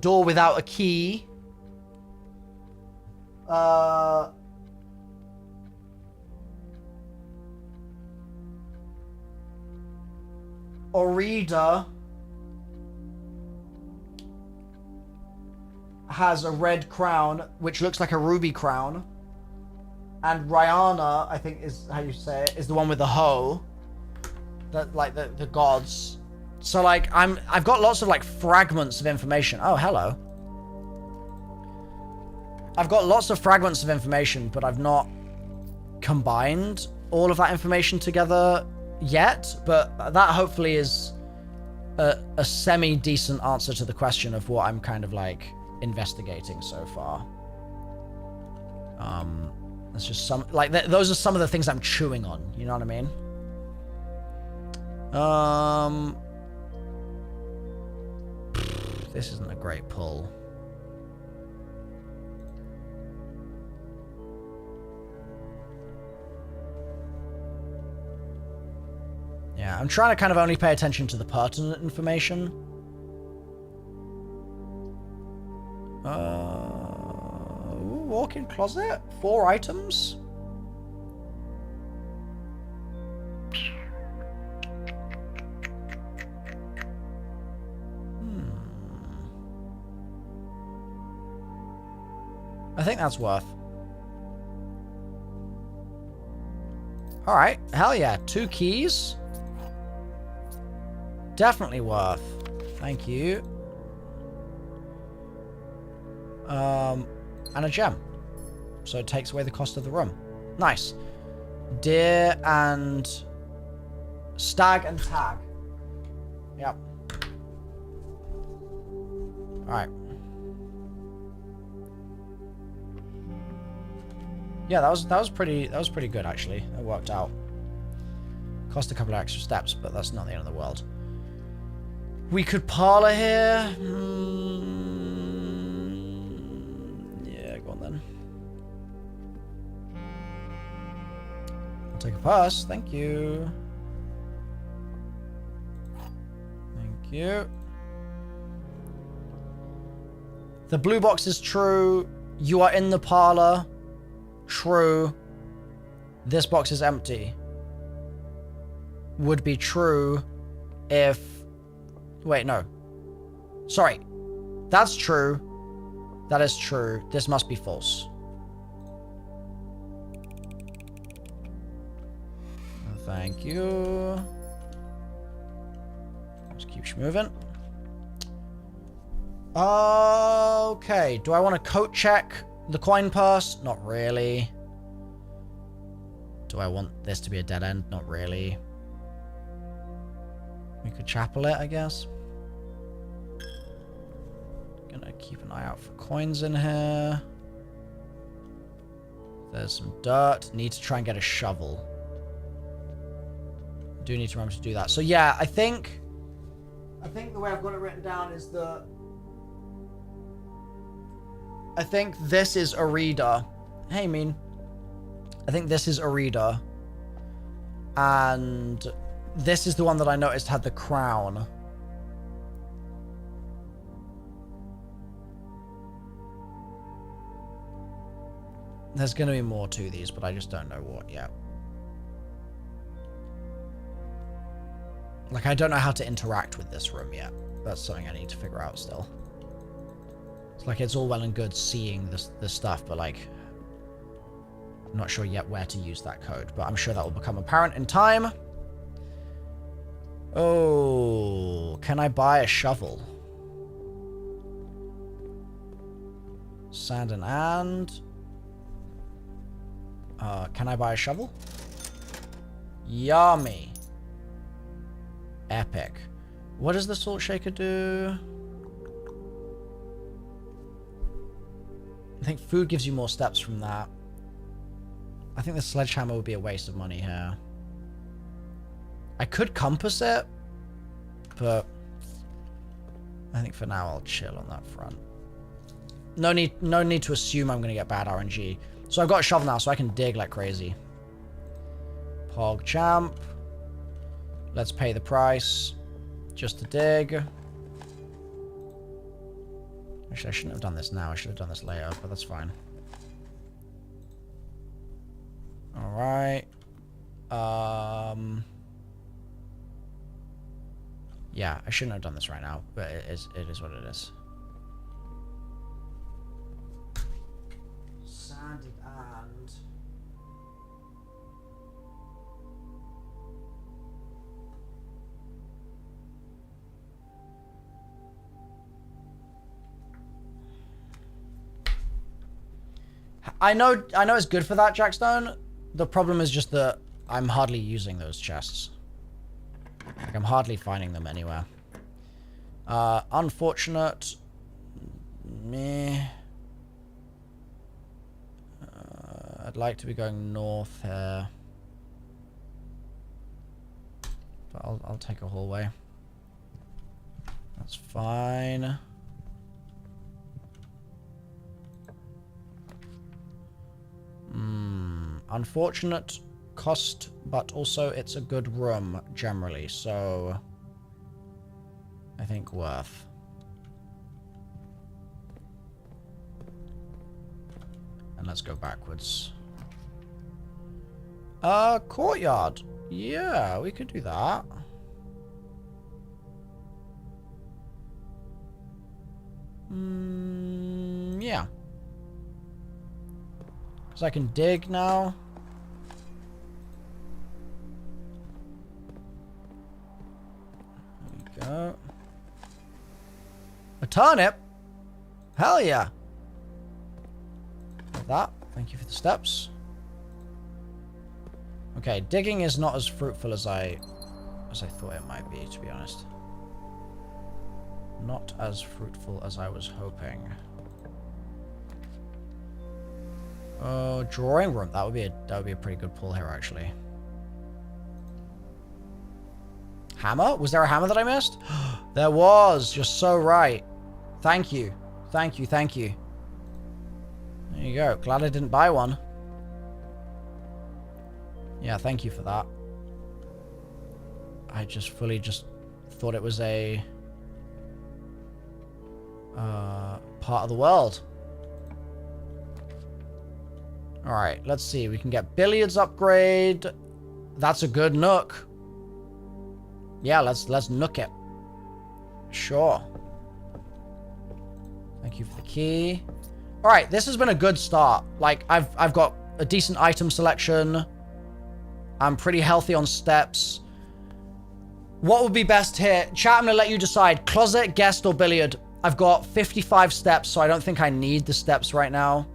Speaker 1: door without a key. Orida has a red crown, which looks like a ruby crown. And Rihanna, I think is how you say it, is the one with the hoe. That, like, the gods. So, like, I've got lots of, like, fragments of information. Oh, hello. I've got lots of fragments of information, but I've not combined all of that information together yet. But that hopefully is a semi-decent answer to the question of what I'm kind of, like, investigating so far. That's just some, like, those are some of the things I'm chewing on. You know what I mean? This isn't a great pull. Yeah, I'm trying to kind of only pay attention to the pertinent information. Walk-in closet? 4 items? I think that's worth. Alright, hell yeah. 2 keys. Definitely worth. Thank you. And a gem. So it takes away the cost of the room. Nice. Deer and stag and tag. Yep. Alright. Yeah, that was pretty good actually. It worked out. Cost a couple of extra steps, but that's not the end of the world. We could parlor here. Yeah, go on then. I'll take a pass. Thank you. Thank you. The blue box is true. You are in the parlor. True. This box is empty. Would be true if... Wait, no. Sorry. That's true. That is true. This must be false. Thank you. Let's keep moving. Okay. Do I want to coat check the coin purse? Not really. Do I want this to be a dead end? Not really. We could chapel it, I guess. Gonna keep an eye out for coins in here. There's some dirt. Need to try and get a shovel. Do need to remember to do that. So yeah, I think the way I've got it written down is that I think this is a reader. Hey, Mean. I think this is a reader. And this is the one that I noticed had the crown. There's going to be more to these, but I just don't know what yet. Like, I don't know how to interact with this room yet. That's something I need to figure out still. It's like, it's all well and good seeing this stuff, but like, I'm not sure yet where to use that code, but I'm sure that will become apparent in time. Oh, can I buy a shovel? Sand and... can I buy a shovel? Yummy. Epic. What does the salt shaker do? I think food gives you more steps from that. I think the sledgehammer would be a waste of money here. I could compass it, but I think for now I'll chill on that front. No need to assume I'm going to get bad RNG. So I've got a shovel now, so I can dig like crazy. Pog champ. Let's pay the price just to dig. Actually, I shouldn't have done this now. I should have done this later, but that's fine. All right. Yeah, I shouldn't have done this right now, but it is what it is. Sanded and... I know it's good for that, Jackstone. The problem is just that I'm hardly using those chests. Like, I'm hardly finding them anywhere. Unfortunate. Meh. I'd like to be going north here. But I'll take a hallway. That's fine. Unfortunate cost, but also it's a good room generally, so I think worth. And let's go backwards. Courtyard. Yeah, we could do that. Yeah. Because I can dig now. There we go. A turnip? Hell yeah. Like that. Thank you for the steps. Okay, digging is not as fruitful as I thought it might be, to be honest. Not as fruitful as I was hoping. Oh, drawing room. That would be a pretty good pull here, actually. Hammer? Was there a hammer that I missed? There was. You're so right. Thank you. Thank you. Thank you. There you go. Glad I didn't buy one. Yeah, thank you for that. I just fully thought it was a part of the world. Alright, let's see. We can get billiards upgrade. That's a good nook. Yeah, let's nook it. Sure. Thank you for the key. Alright, this has been a good start. Like, I've got a decent item selection. I'm pretty healthy on steps. What would be best here? Chat, I'm going to let you decide. Closet, guest, or billiard. I've got 55 steps, so I don't think I need the steps right now.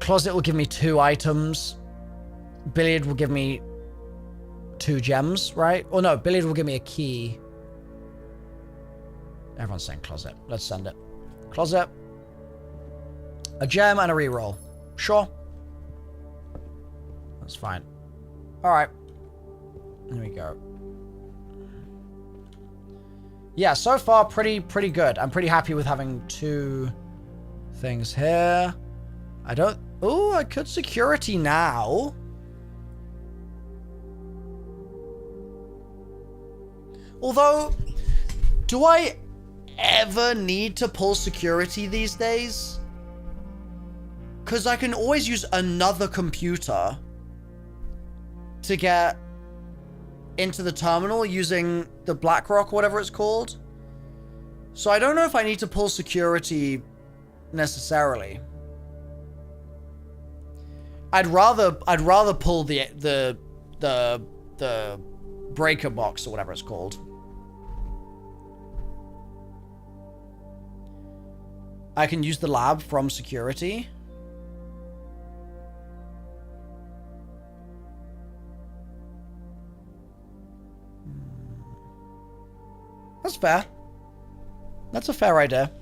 Speaker 1: Closet will give me 2 items. Billiard will give me 2 gems, right? Or no, billiard will give me a key. Everyone's saying closet. Let's send it. Closet. A gem and a reroll. Sure. That's fine. Alright. There we go. Yeah, so far pretty good. I'm pretty happy with having 2 things here. I don't... Oh, I could security now. Although, do I ever need to pull security these days? Because I can always use another computer to get into the terminal using the BlackRock or whatever it's called. So I don't know if I need to pull security necessarily. I'd rather pull the breaker box or whatever it's called. I can use the lab from security. That's fair. That's a fair idea.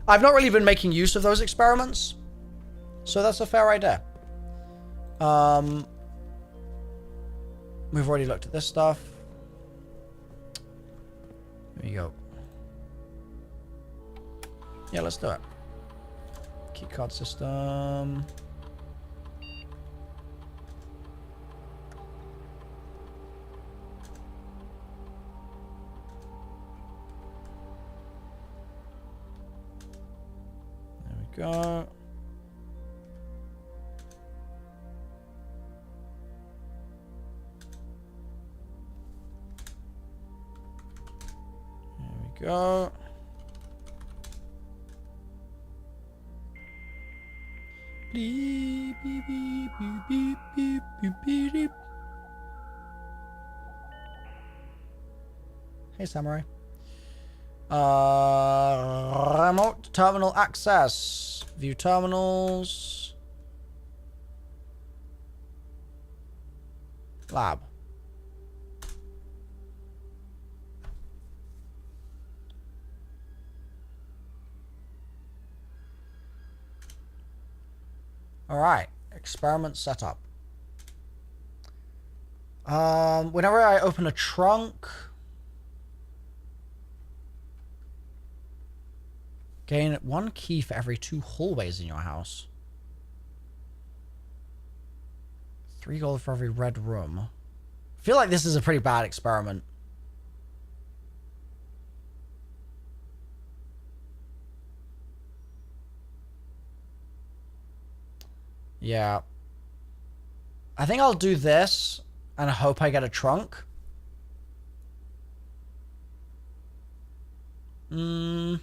Speaker 1: I've not really been making use of those experiments, so that's a fair idea. We've already looked at this stuff. There you go. Yeah, let's do it. Keycard system. There we go. go. Beep, beep, beep, beep, beep, beep, beep, beep. Hey, Samurai. Remote terminal access. View terminals. Lab. Alright. Experiment setup. Whenever I open a trunk, gain 1 key for every 2 hallways in your house. 3 gold for every red room. I feel like this is a pretty bad experiment. Yeah. I think I'll do this and hope I get a trunk. 3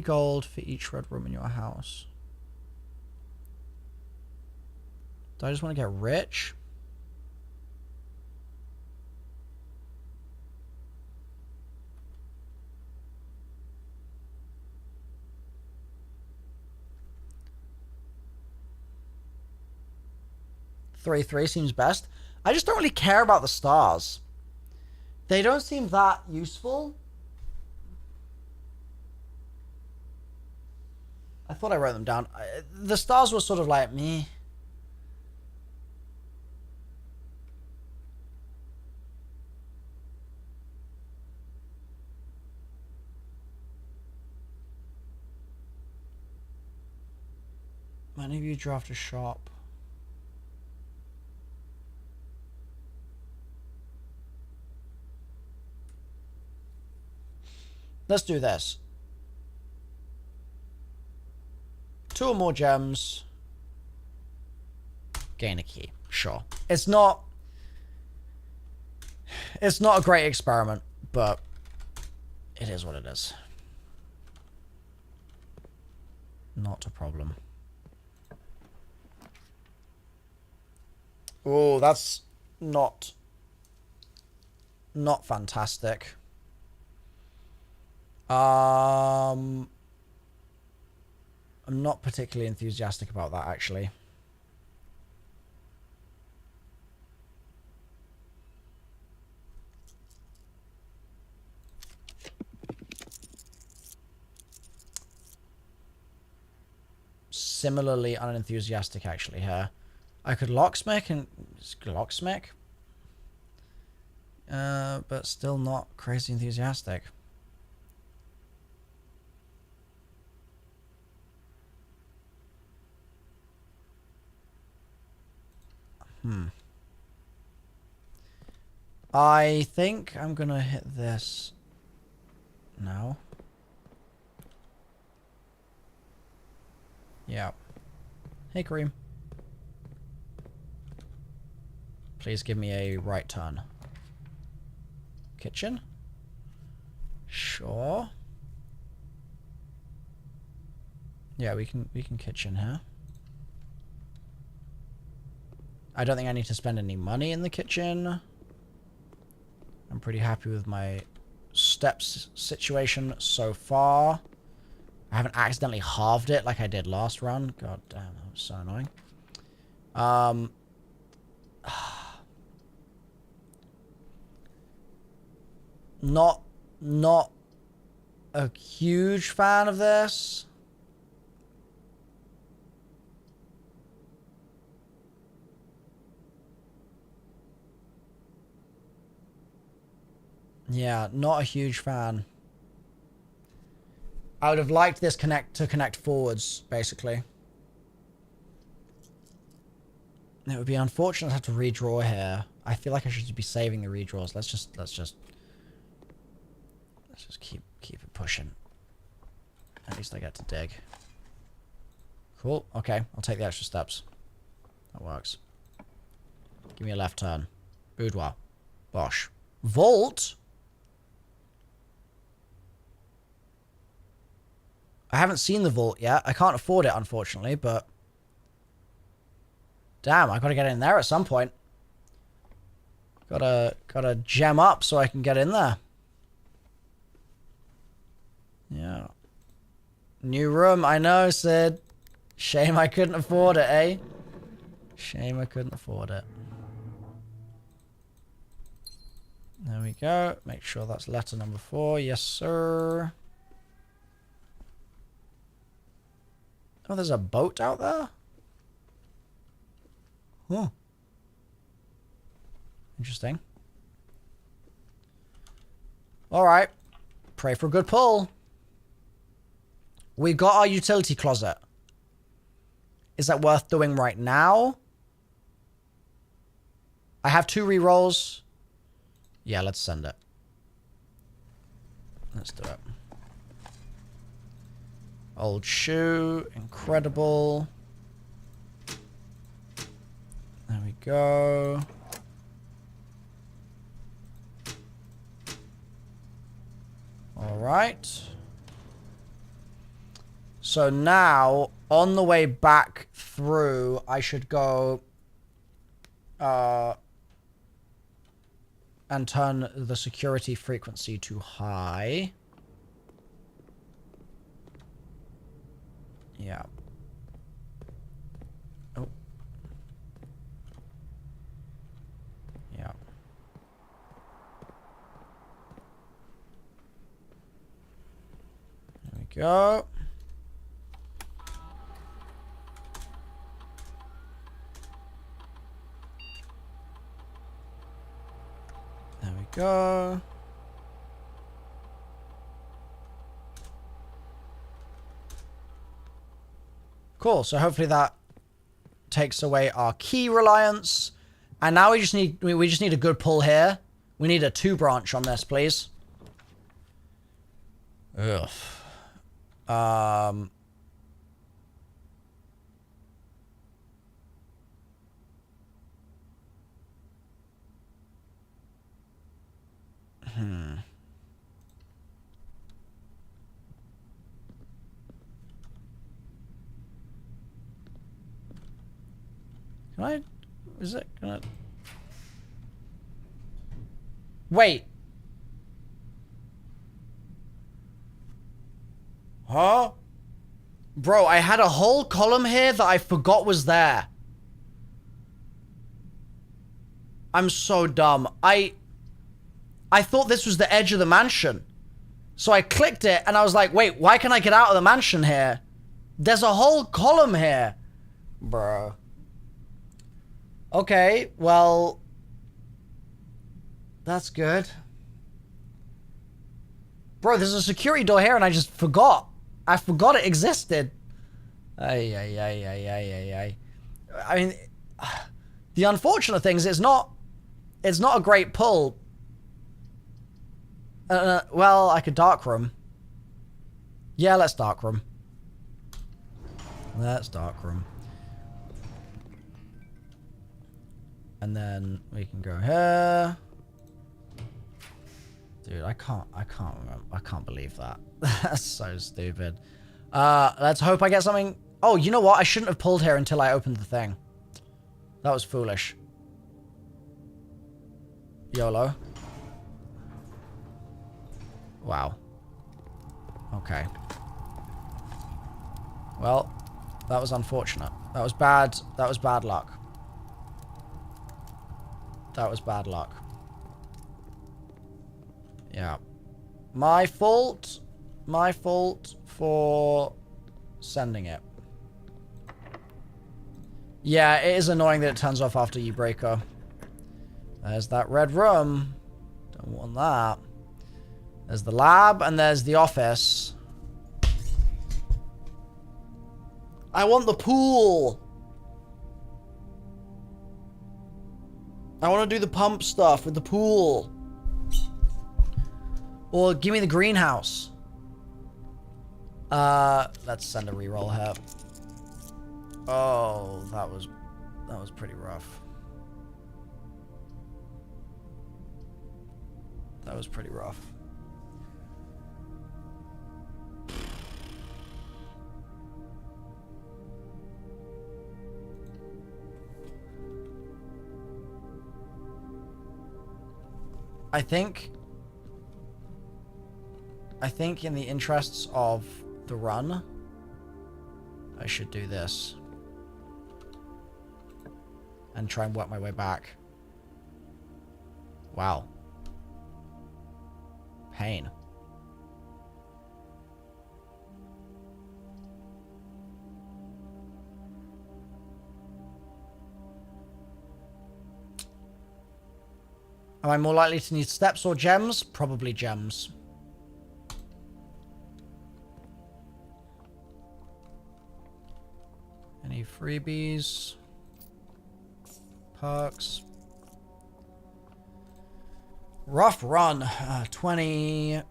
Speaker 1: gold for each red room in your house. Do I just want to get rich? Three seems best. I just don't really care about the stars. They don't seem that useful. I thought I wrote them down. The stars were sort of like me. Many of you draft a shop. Let's do this. 2 or more gems. Gain a key. Sure. It's not a great experiment, but it is what it is. Not a problem. Oh, that's not fantastic. I'm not particularly enthusiastic about that, actually. Similarly unenthusiastic, actually, here. I could locksmith and locksmith, but still not crazy enthusiastic. I think I'm gonna hit this now. Yeah. Hey, Kareem. Please give me a right turn. Kitchen? Sure. Yeah, we can kitchen here. I don't think I need to spend any money in the kitchen. I'm pretty happy with my steps situation so far. I haven't accidentally halved it like I did last run. God damn, that was so annoying. Not a huge fan of this. Yeah, not a huge fan. I would have liked this to connect forwards, basically. It would be unfortunate to have to redraw here. I feel like I should be saving the redraws. Let's just keep it pushing. At least I get to dig. Cool. Okay, I'll take the extra steps. That works. Give me a left turn. Boudoir. Bosh. Vault? I haven't seen the vault yet. I can't afford it, unfortunately, but... Damn, I gotta get in there at some point. Gotta gem up so I can get in there. Yeah. New room, I know, Sid. Shame I couldn't afford it, eh? Shame I couldn't afford it. There we go. Make sure that's letter number 4. Yes, sir. Oh, there's a boat out there? Huh. Interesting. Alright. Pray for a good pull. We got our utility closet. Is that worth doing right now? I have 2 rerolls. Yeah, let's send it. Let's do it. Old shoe. Incredible. There we go. Alright. So now, on the way back through, I should go and turn the security frequency to high. Yeah. Oh. Yeah. There we go. There we go. Cool. So hopefully that takes away our key reliance. And now we just need a good pull here. We need a 2 branch on this, please. Ugh. Can I... Is it gonna... Wait. Huh? Bro, I had a whole column here that I forgot was there. I'm so dumb. I thought this was the edge of the mansion. So I clicked it and I was like, wait, why can I get out of the mansion here? There's a whole column here. Bro. Okay, well... That's good. Bro, there's a security door here and I just forgot. I forgot it existed. Ay, ay, ay, ay, ay, ay, ay. I mean, the unfortunate thing is it's not a great pull. Well, I could dark room. Yeah, let's dark room. Let's dark room. And then we can go here. Dude, I can't remember. I can't believe that. That's so stupid. Let's hope I get something. Oh, you know what? I shouldn't have pulled here until I opened the thing. That was foolish. YOLO. Wow. Okay. Well, that was unfortunate. That was bad. That was bad luck. That was bad luck. Yeah. My fault. My fault for sending it. Yeah, it is annoying that it turns off after you break her. There's that red room. Don't want that. There's the lab and there's the office. I want the pool. I want to do the pump stuff with the pool. Or give me the greenhouse. Let's send a reroll here. Oh, that That was pretty rough. That was pretty rough. I think in the interests of the run, I should do this. And try and work my way back. Wow. Pain. Am I more likely to need steps or gems? Probably gems. Any freebies? Perks? Rough run. 20...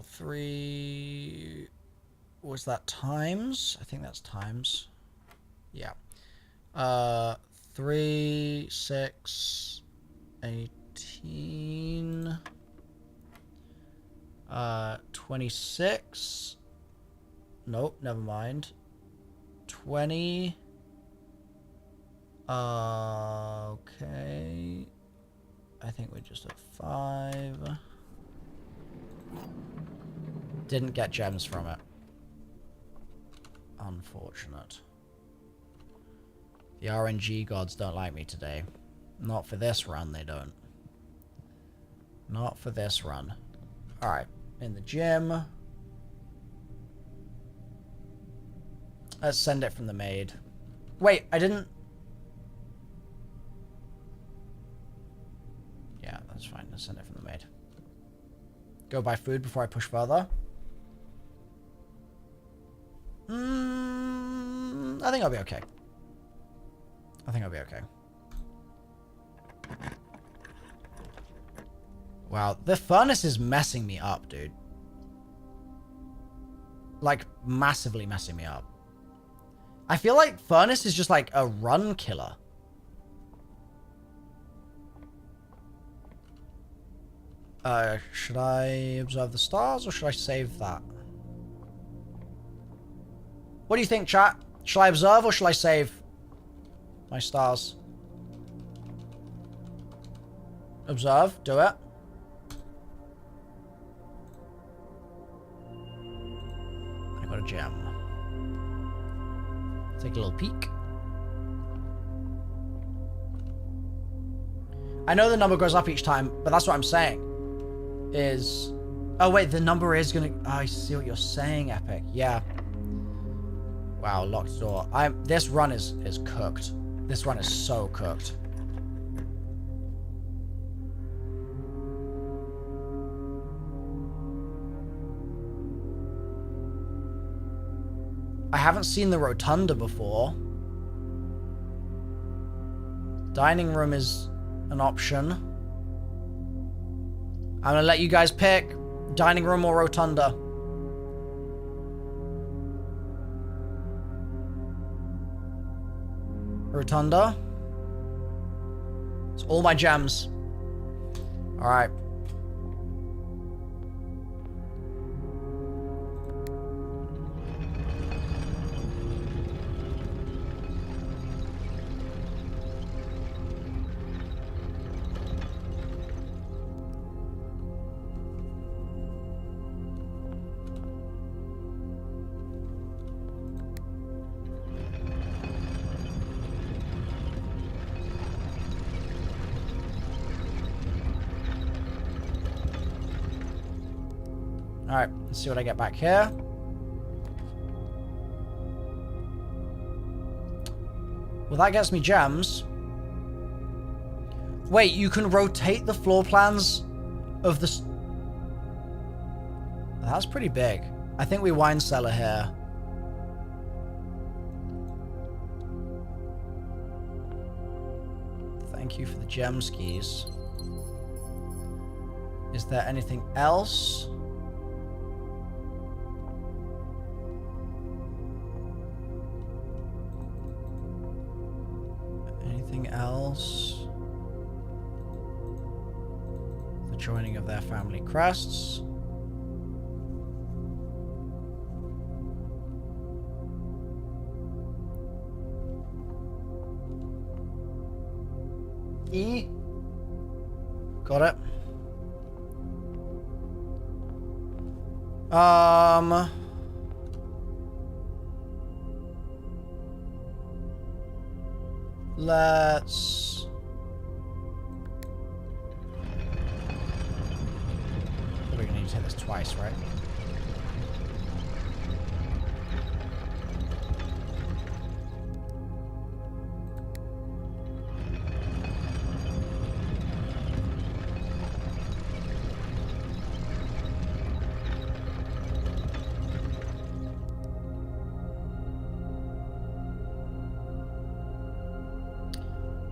Speaker 1: 3... Was that times? I think that's times. Yeah. 3, 6, 18, 26. Nope, never mind. 20. Okay. I think we're just at 5. Didn't get gems from it. Unfortunate. The RNG gods don't like me today. Not for this run, they don't. Not for this run. Alright, in the gym. Let's send it from the maid. Wait, I didn't... Yeah, that's fine. Let's send it from the maid. Go buy food before I push further. I think I'll be okay. I think I'll be okay. Wow, the furnace is messing me up, dude. Like, massively messing me up. I feel like furnace is just like a run killer. Should I observe the stars or should I save that? What do you think, chat? Shall I observe or shall I save my stars? Observe. Do it. I got a gem. Take a little peek. I know the number goes up each time, but that's what I'm saying. Is... Oh, wait, the number is gonna... Oh, I see what you're saying, Epic. Yeah. Wow, locked door. This run is cooked. This run is so cooked. I haven't seen the rotunda before. Dining room is an option. I'm gonna let you guys pick dining room or rotunda. Rotunda. It's all my gems. Alright. Alright, let's see what I get back here. Well, that gets me gems. Wait, you can rotate the floor plans of the... That's pretty big. I think we wine cellar here. Thank you for the gem skis. Is there anything else? else? The joining of their family crests. E. Got it. Let's... We're gonna need to hit this twice, right?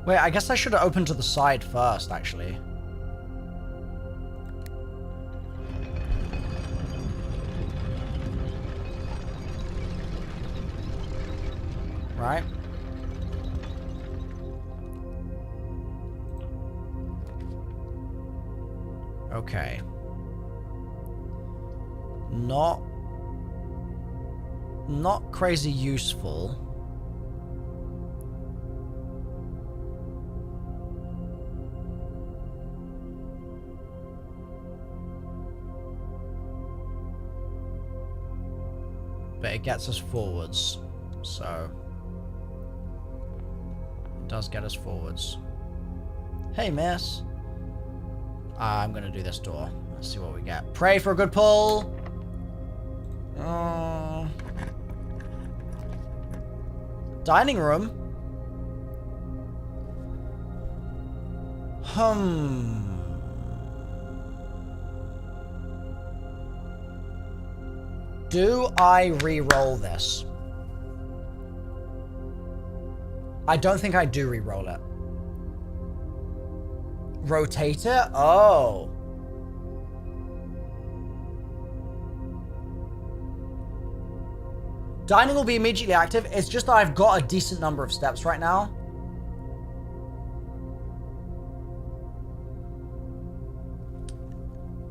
Speaker 1: Wait, I guess I should have opened to the side first, actually. Right? Okay. Not crazy useful. But it gets us forwards, so it does get us forwards. Hey, miss. I'm gonna do this door. Let's see what we get. Pray for a good pull. Dining room. Do I re-roll this? I don't think I do re-roll it. Rotate it? Oh. Dining will be immediately active. It's just that I've got a decent number of steps right now.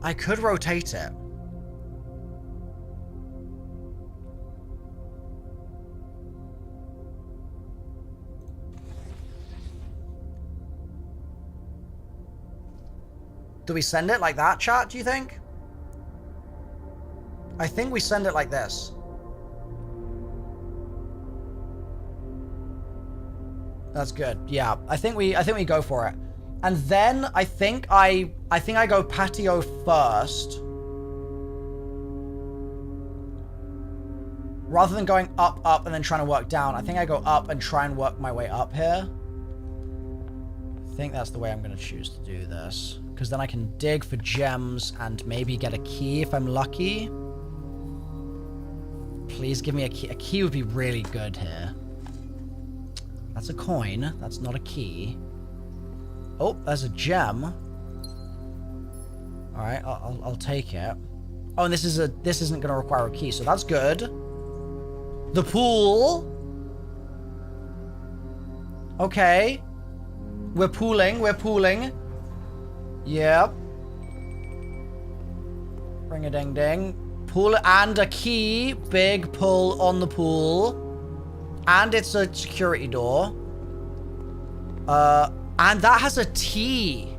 Speaker 1: I could rotate it. Do we send it like that, chat, do you think? I think we send it like this. That's good. Yeah, I think we go for it. And then I think I go patio first. Rather than going up and then trying to work down, I think I go up and try and work my way up here. I think that's the way I'm going to choose to do this. Because then I can dig for gems and maybe get a key if I'm lucky. Please give me a key. A key would be really good here. That's a coin. That's not a key. Oh, there's a gem. All right, I'll take it. Oh, and this isn't going to require a key, so that's good. The pool. Okay. We're pooling. Yep. Ring a ding ding. Pool and a key. Big pull on the pool. And it's a security door. And that has a T.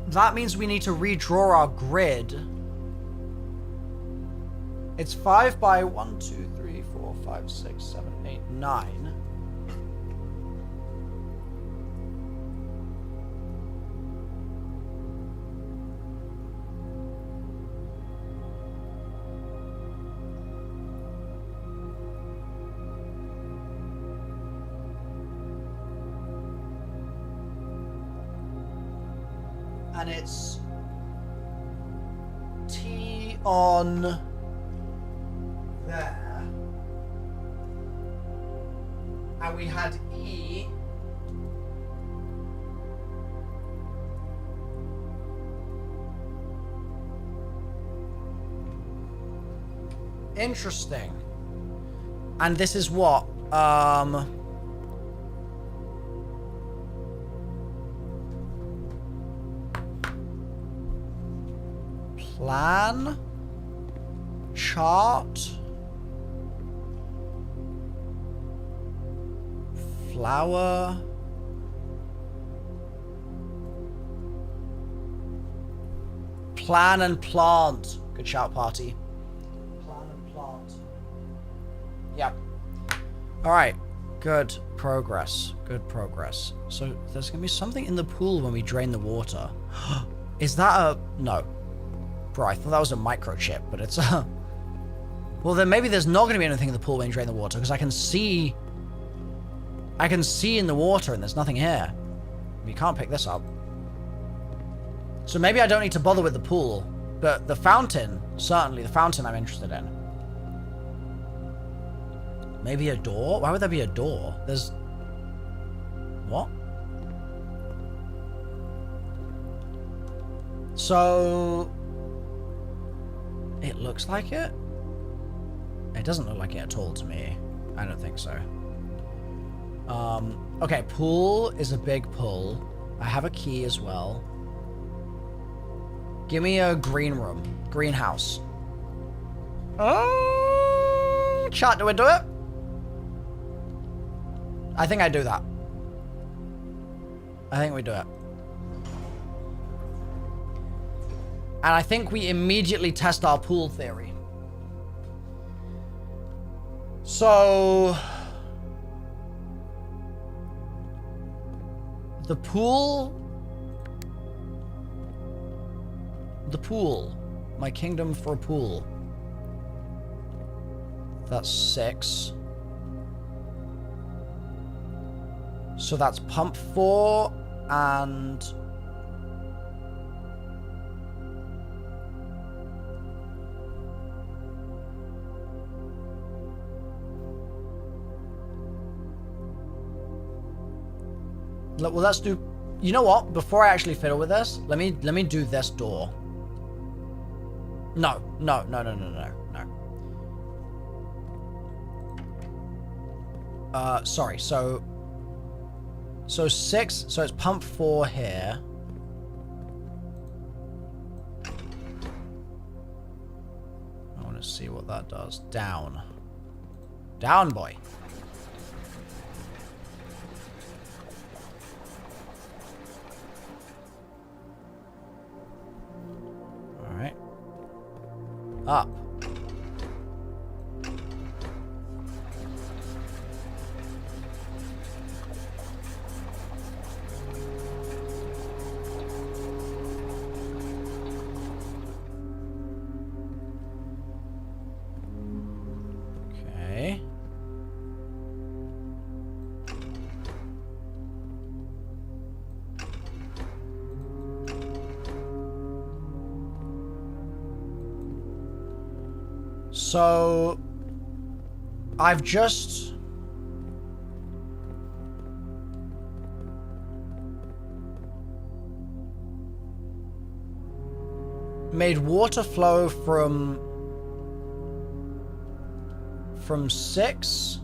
Speaker 1: That means we need to redraw our grid. It's 5 by 1, 2, 3, 4, 5, 6, 7, 8, 9. And it's T on there. And we had E. Interesting. And this is what? Plan. Chart. Flower. Plan and plant. Good shout, party. Plan and plant. Yep. Alright. Good progress. Good progress. So there's going to be something in the pool when we drain the water. Is that a... No. Bro, I thought that was a microchip, but it's a... Well, then maybe there's not going to be anything in the pool when you drain the water, because I can see in the water and there's nothing here. You can't pick this up. So maybe I don't need to bother with the pool, but the fountain, certainly the fountain I'm interested in. Maybe a door? Why would there be a door? There's... What? So... It looks like it? It doesn't look like it at all to me. I don't think so. Okay, pool is a big pull. I have a key as well. Give me a green room. Greenhouse. Oh, chat, do we do it? I think I do that. I think we do it. And I think we immediately test our pool theory. So... The pool... The pool. My kingdom for a pool. That's 6. So that's pump 4 and... Well, let's do... You know what? Before I actually fiddle with this, let me do this door. No. Sorry. So 6. So it's pump 4 here. I want to see what that does. Down. Down, boy. Up. Okay. So, I've just... made water flow from 6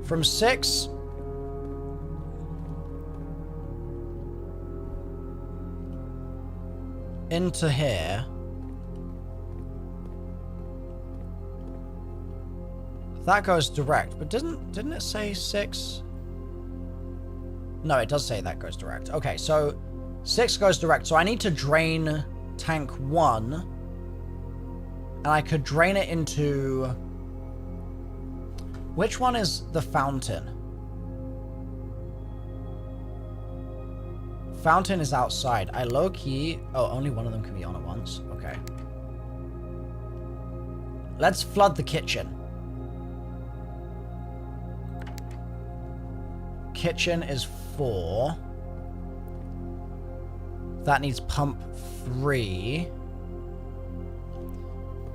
Speaker 1: from 6 into here. That goes direct, but didn't it say 6? No, it does say that goes direct. Okay, so 6 goes direct. So I need to drain tank 1, and I could drain it into... Which one is the fountain? Fountain is outside. I low-key... Oh, only one of them can be on at once. Okay. Let's flood the kitchen. Kitchen is 4. That needs pump 3.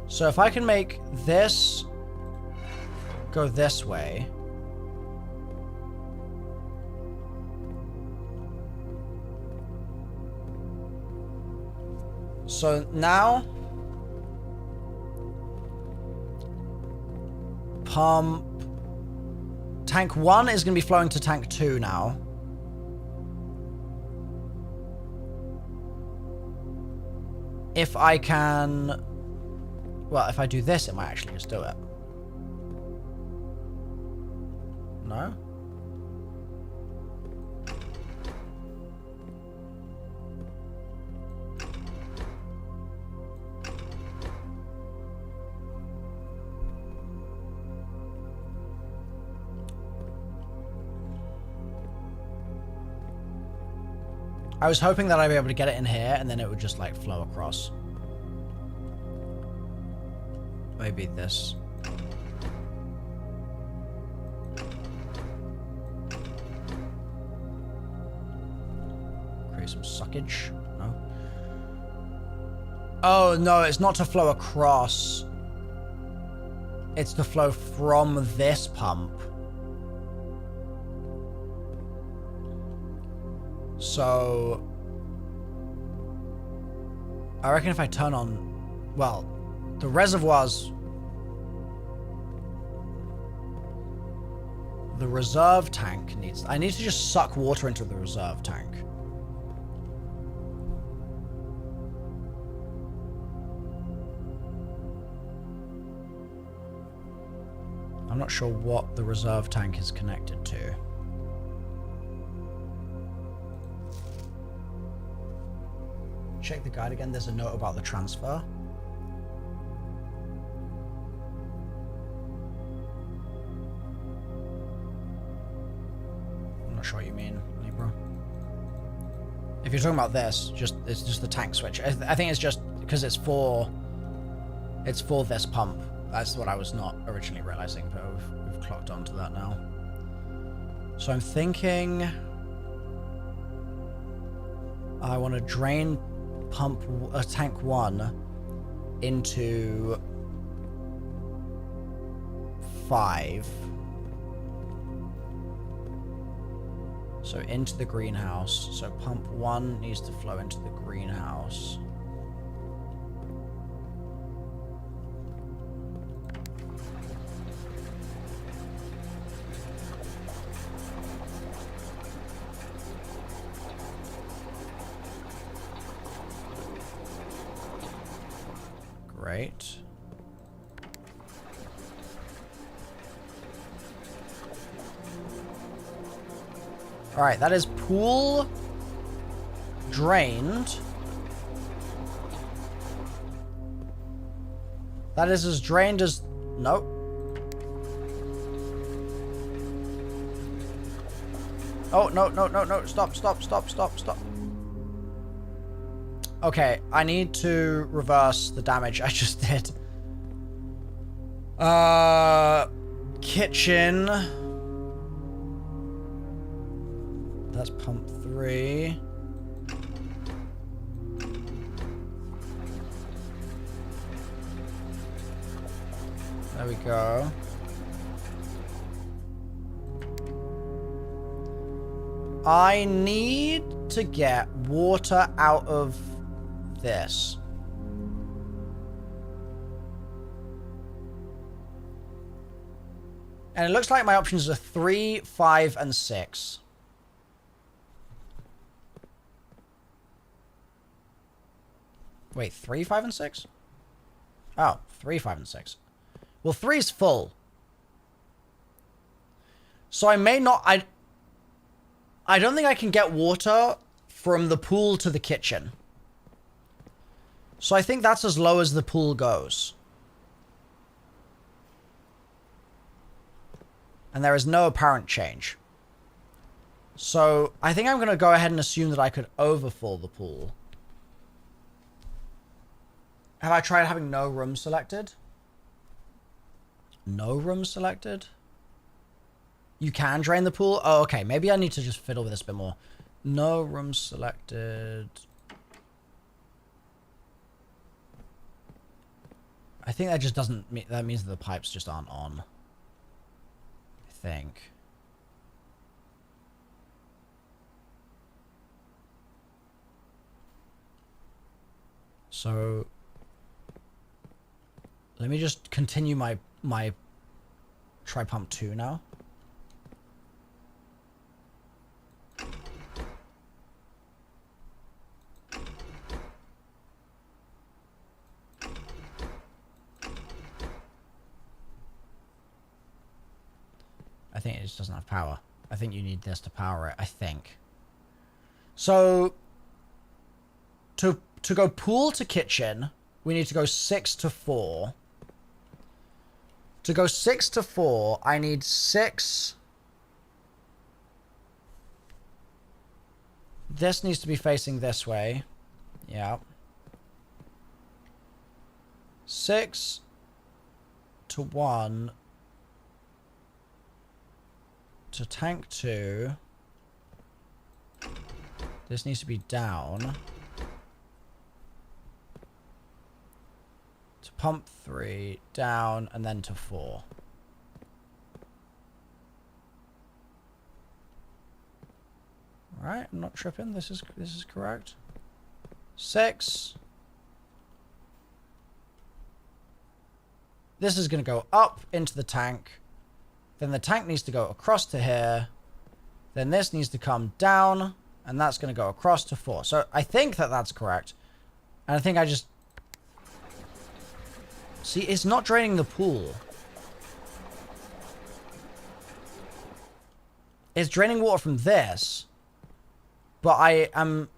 Speaker 1: So if I can make this go this way... So now, pump. Tank 1 is going to be flowing to tank 2 now. If I can... Well, if I do this, it might actually just do it. No? I was hoping that I'd be able to get it in here and then it would just like flow across. Maybe this. Create some suckage. No. Oh no, it's not to flow across. It's to flow from this pump. So, I reckon if I turn on, well, the reservoirs, the reserve tank needs, I need to just suck water into the reserve tank. I'm not sure what the reserve tank is connected to. Check the guide again. There's a note about the transfer. I'm not sure what you mean, Libra. If you're talking about this, it's just the tank switch. I think it's just because it's for this pump. That's what I was not originally realizing, but we've clocked onto that now. So I'm thinking I want to drain pump tank 1 into 5. So into the greenhouse. So pump 1 needs to flow into the greenhouse. Great. All right, that is pool drained. That is as drained as... Nope. Oh, no, no, no, no. Stop, stop, stop, stop, stop. Okay, I need to reverse the damage I just did. Kitchen. That's pump 3. There we go. I need to get water out of this. And it looks like my options are 3, 5, and 6. Wait, 3, 5, and 6? Oh, 3, 5, and 6. Well, 3 is full. So I may not... I don't think I can get water from the pool to the kitchen. So I think that's as low as the pool goes. And there is no apparent change. So I think I'm going to go ahead and assume that I could overfill the pool. Have I tried having no room selected? No room selected? You can drain the pool? Oh, okay. Maybe I need to just fiddle with this a bit more. No room selected. I think that just doesn't mean... That means that the pipes just aren't on. I think. So let me just continue my try pump 2 now. I think it just doesn't have power. I think you need this to power it, I think. So to go pool to kitchen, we need to go 6 to 4. To go 6 to 4, I need 6. This needs to be facing this way. Yeah. 6 to 1 to tank 2. This needs to be down. To pump 3, down, and then to 4. Right, I'm not tripping. This is correct. 6. This is going to go up into the tank. Then the tank needs to go across to here. Then this needs to come down. And that's going to go across to 4. So I think that that's correct. And I think I just... See, it's not draining the pool. It's draining water from this. But I'm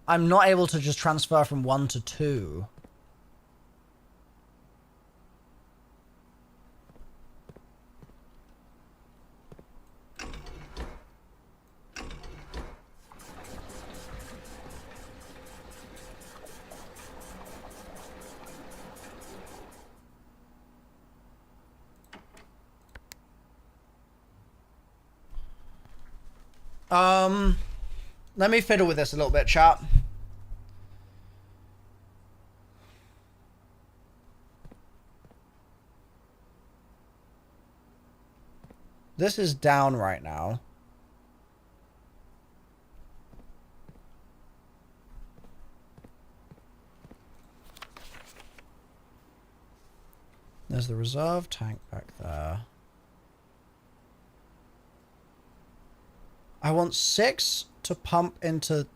Speaker 1: not able to just transfer from 1 to 2. Let me fiddle with this a little bit, chat. This is down right now. There's the reserve tank back there. I want 6 to pump into...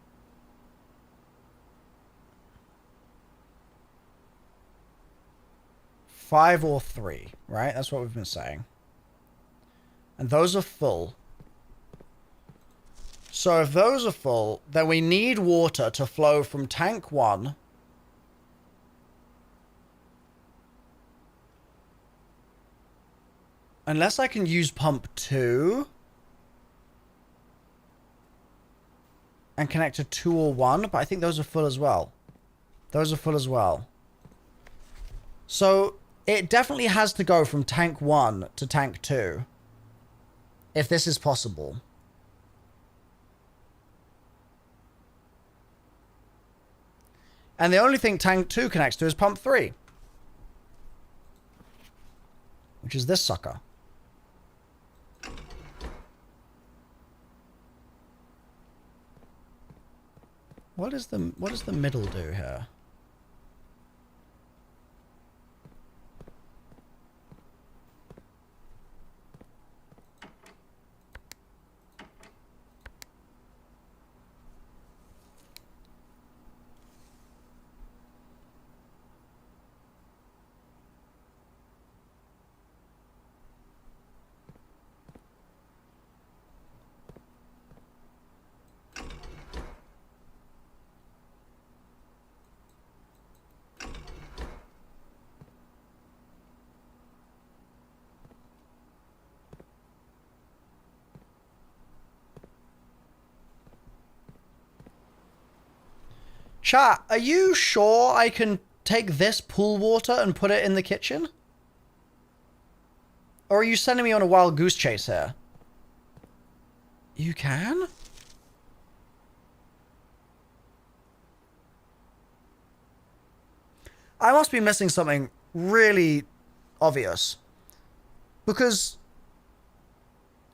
Speaker 1: five or 3, right? That's what we've been saying. And those are full. So if those are full, then we need water to flow from tank 1 unless I can use pump 2 and connect to 2 or 1, but I think those are full as well. Those are full as well. So it definitely has to go from tank 1 to tank 2. If this is possible. And the only thing tank 2 connects to is pump 3. Which is this sucker. What does the middle do here? Chat, are you sure I can take this pool water and put it in the kitchen? Or are you sending me on a wild goose chase here? You can? I must be missing something really obvious. Because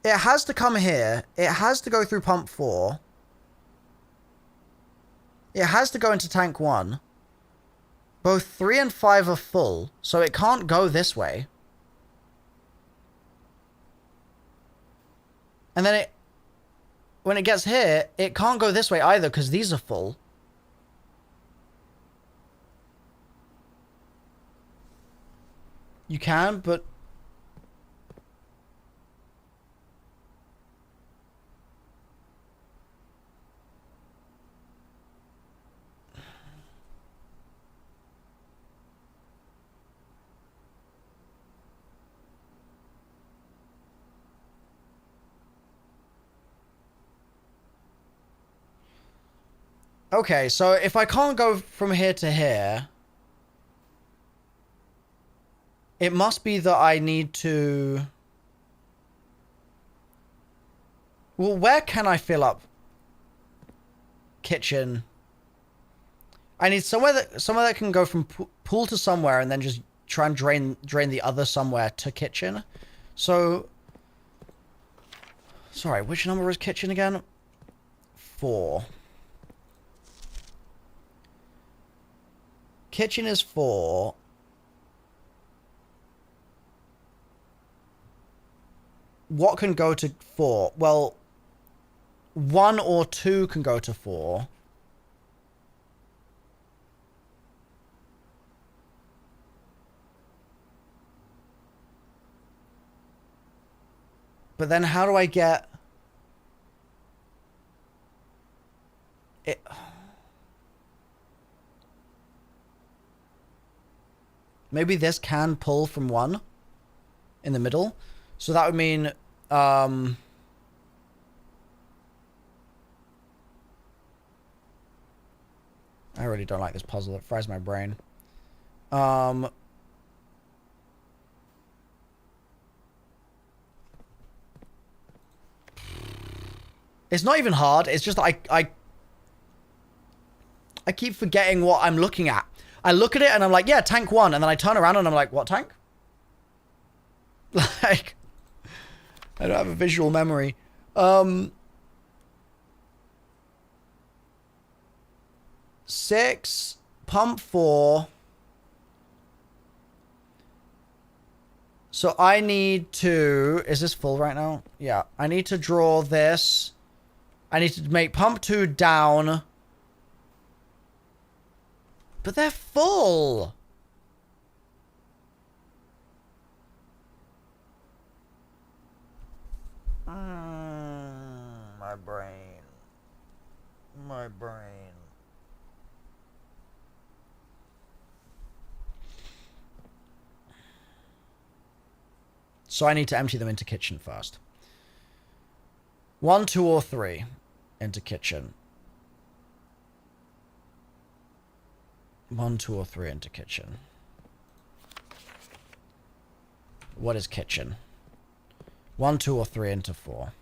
Speaker 1: it has to come here. It has to go through pump 4. It has to go into tank 1. Both 3 and 5 are full, so it can't go this way. And then when it gets here, it can't go this way either because these are full. You can, but... Okay, so if I can't go from here to here, it must be that I need to... Well, where can I fill up? Kitchen. I need somewhere that can go from pool to somewhere and then just try and drain the other somewhere to kitchen. So... Sorry, which number is kitchen again? 4. Kitchen is 4. What can go to 4? Well, 1 or 2 can go to 4. But then how do I get it? Maybe this can pull from 1 in the middle. So that would mean, I really don't like this puzzle. It fries my brain. It's not even hard. It's just I keep forgetting what I'm looking at. I look at it and I'm like, yeah, tank 1. And then I turn around and I'm like, what tank? Like, I don't have a visual memory. 6, pump 4. So I need to... Is this full right now? Yeah. I need to draw this. I need to make pump 2 down. But they're full. My brain. My brain. So I need to empty them into kitchen first. 1, 2, or 3 into kitchen. 1, 2, or 3 into kitchen. What is kitchen? 1, 2, or 3 into 4.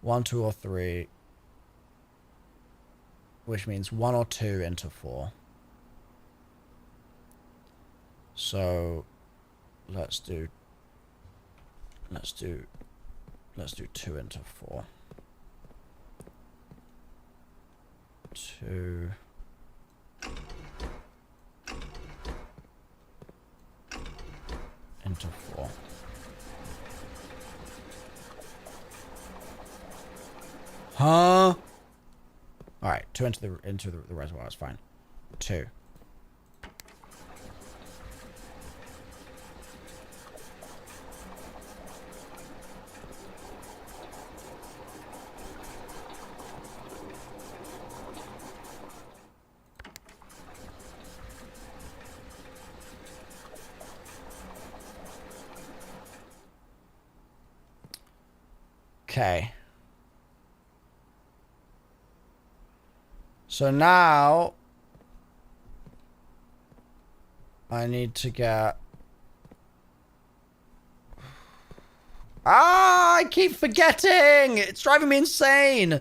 Speaker 1: 1, 2, or 3. Which means 1 or 2 into 4. So let's do 2 into 4. 2 into 4. Huh? All right, 2 into the reservoir is fine. 2. Okay. So now I need to get... I keep forgetting! It's driving me insane!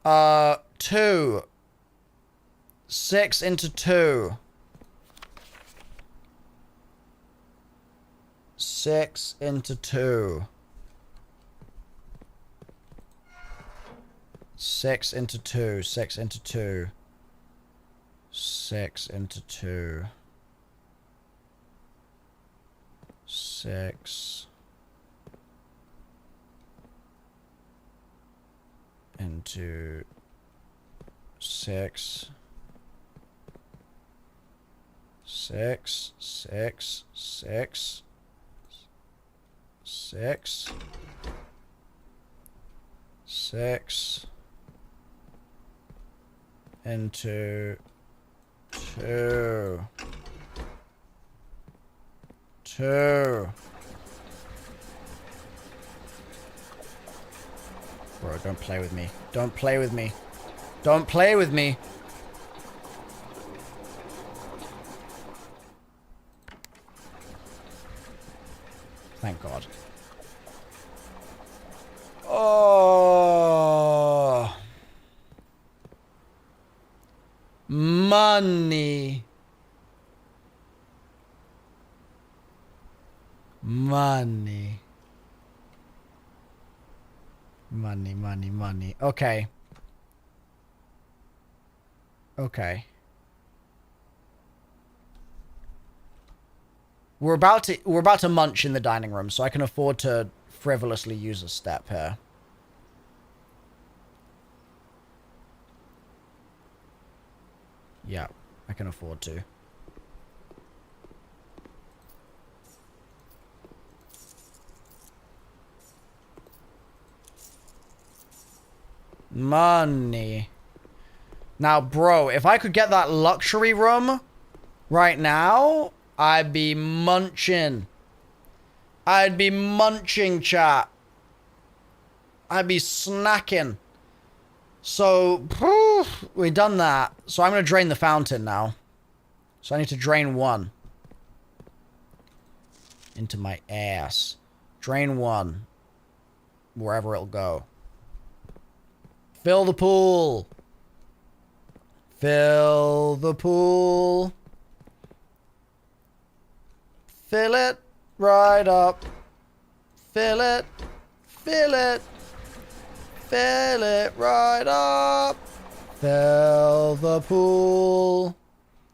Speaker 1: 2. 6 into 2. 6 into 2. 6 into 2. 6 into 2. 6 into 2. 6 into 6. 6, 6, 6, 6, 6 into 2. 2. Bro, don't play with me. Don't play with me. Don't play with me. Thank God. Oh. Money. Money. Money, money, money. Okay. Okay. We're about to munch in the dining room, so I can afford to frivolously use a step here. Yeah, I can afford to. Money. Now, bro, if I could get that luxury room right now, I'd be munching. I'd be munching, chat. I'd be snacking. So, we've done that. So I'm going to drain the fountain now. So I need to drain 1. Into my ass. Drain 1. Wherever it'll go. Fill the pool. Fill the pool. Fill it right up. Fill it. Fill it. Fill it right up. Fill the pool.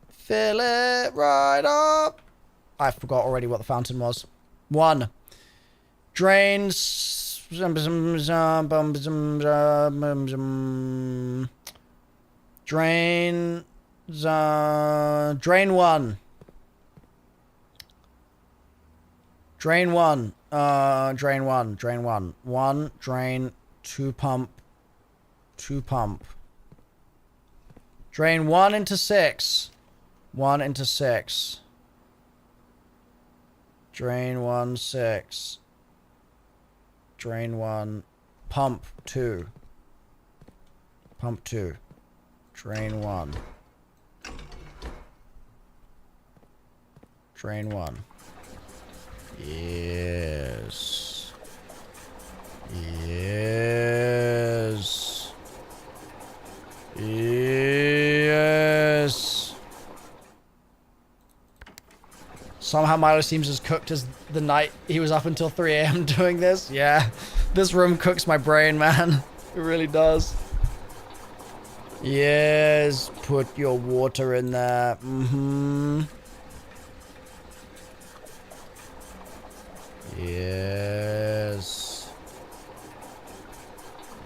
Speaker 1: Fill it right up. I forgot already what the fountain was. 1. Drains. Drain. Drain 1. Drain 1. Drain 1. Drain 1. 1. Drain. 2 pump. 2 pump. Drain 1 into 6. 1 into 6. Drain 1, 6. Drain 1. Pump 2. Pump 2. Drain 1. Drain 1. Yes. Yes. Yes. Somehow Milo seems as cooked as the night he was up until 3 a.m. doing this. Yeah, this room cooks my brain, man. It really does. Yes, put your water in there. Mm-hmm. Yes.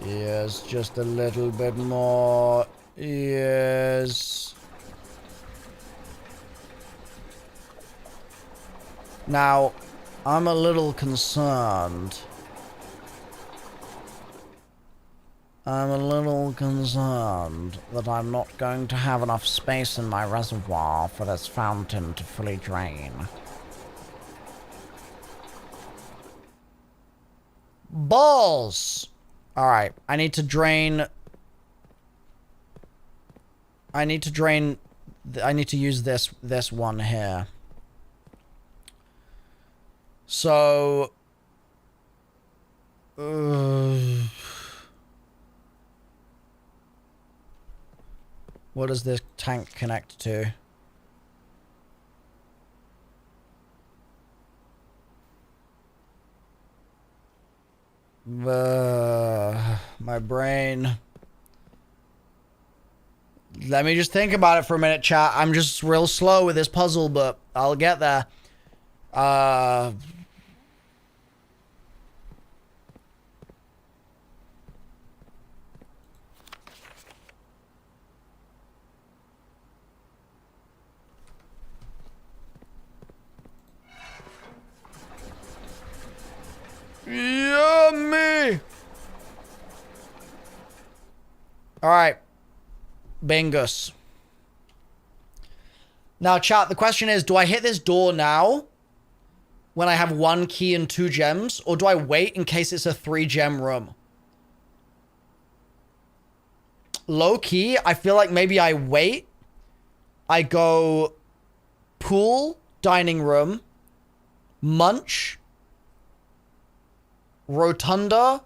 Speaker 1: Yes, just a little bit more. Yes. Now, I'm a little concerned. I'm a little concerned that I'm not going to have enough space in my reservoir for this fountain to fully drain. Balls! Alright, I need to drain... I need to use this one here. So... what does this tank connect to? My brain. Let me just think about it for a minute, chat. I'm just real slow with this puzzle, but I'll get there. Yummy! Alright. Bingus. Now, chat, the question is, do I hit this door now when I have 1 key and 2 gems, or do I wait in case it's a 3-gem room? Low key, I feel like maybe I wait. I go pool, dining room, munch, rotunda,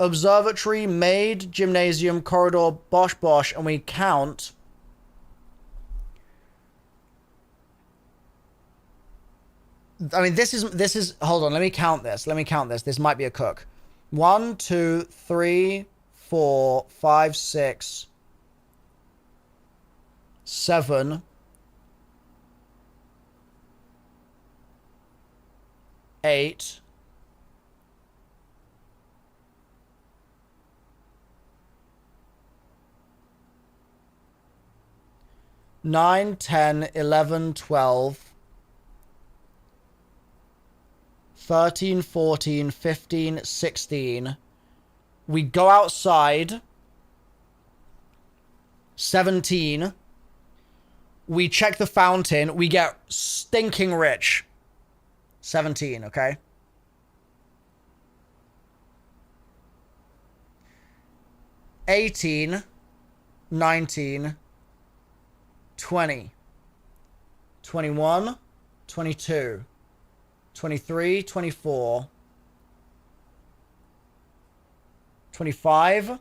Speaker 1: observatory, maid, gymnasium, corridor, bosh bosh, and we count. I mean, this is, hold on, let me count this. This might be a cook. 1, 2, 3, 4, 5, 6, 7, 8, 9, 10, 11, 12, 13, 14, 15, 16. We go outside. 17. We check the fountain. We get stinking rich. 17, okay? $18, 19, 20, 21, 22, 23, 24, 25,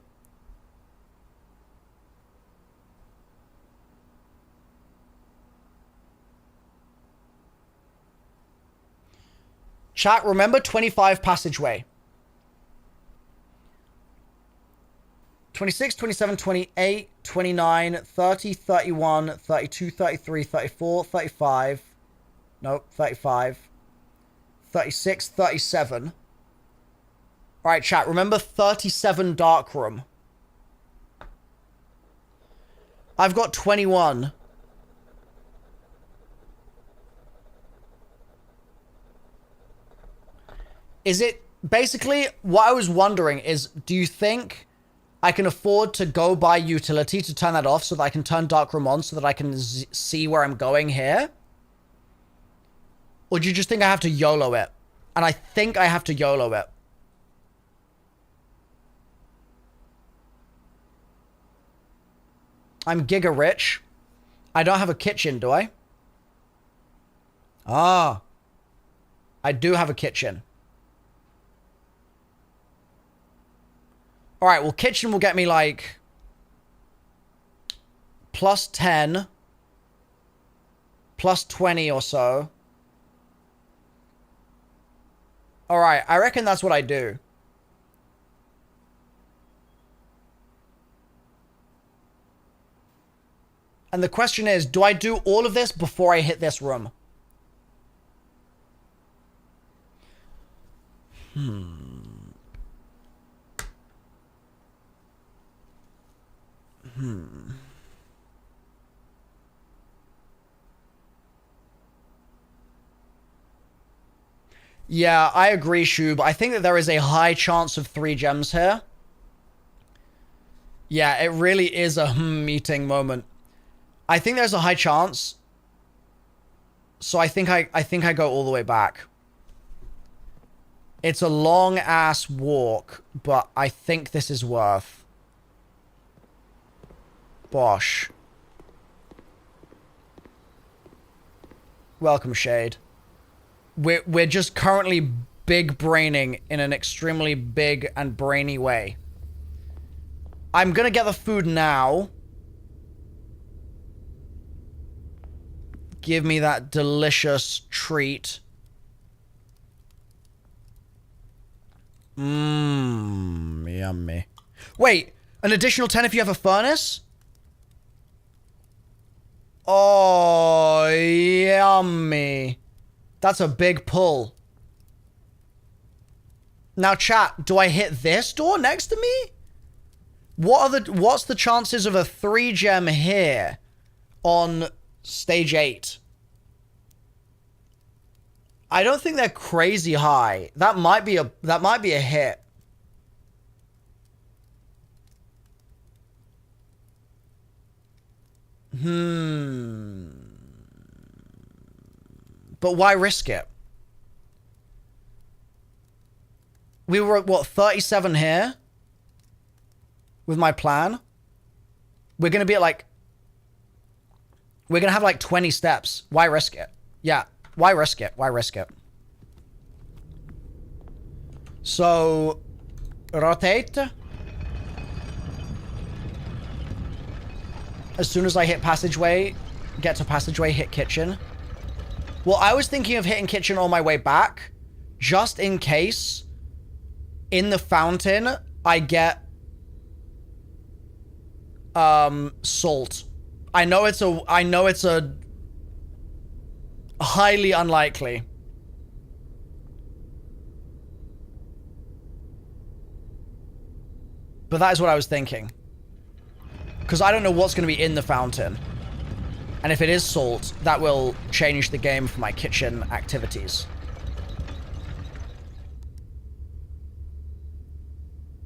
Speaker 1: chat, remember 25 passageway. 26, 27, 28, 29, 30, 31, 32, 33, 34, 35. Nope, 35. 36, 37. Alright, chat, remember 37 dark room. I've got 21. Is it... Basically, what I was wondering is, do you think I can afford to go buy utility to turn that off so that I can turn dark room on so that I can see where I'm going here? Or do you just think I have to YOLO it? And I think I have to YOLO it. I'm giga rich. I don't have a kitchen, do I? Ah. I do have a kitchen. Alright, well, kitchen will get me, like, plus 10, plus 20 or so. Alright, I reckon that's what I do. And the question is, do I do all of this before I hit this room? Yeah, I agree, Shub. I think that there is a high chance of 3 gems here. Yeah, it really is a meeting moment. I think there's a high chance. So I think I go all the way back. It's a long ass walk, but I think this is worth. Bosh. Welcome, Shade. We're just currently big braining in an extremely big and brainy way. I'm gonna get the food now. Give me that delicious treat. Mmm, yummy. Wait, an additional 10 if you have a furnace? Oh, yummy. That's a big pull. Now, chat, do I hit this door next to me? What's the chances of a 3-gem here on stage 8? I don't think they're crazy high. That might be a hit. But why risk it? We were at, what, 37 here? With my plan? We're going to be at, like... We're going to have, like, 20 steps. Why risk it? Yeah. Why risk it? Why risk it? So... Rotate. As soon as I hit passageway, get to passageway, hit kitchen. Well, I was thinking of hitting kitchen on my way back, just in case in the fountain I get salt. I know it's a highly unlikely. But that is what I was thinking. Because I don't know what's going to be in the fountain. And if it is salt, that will change the game for my kitchen activities.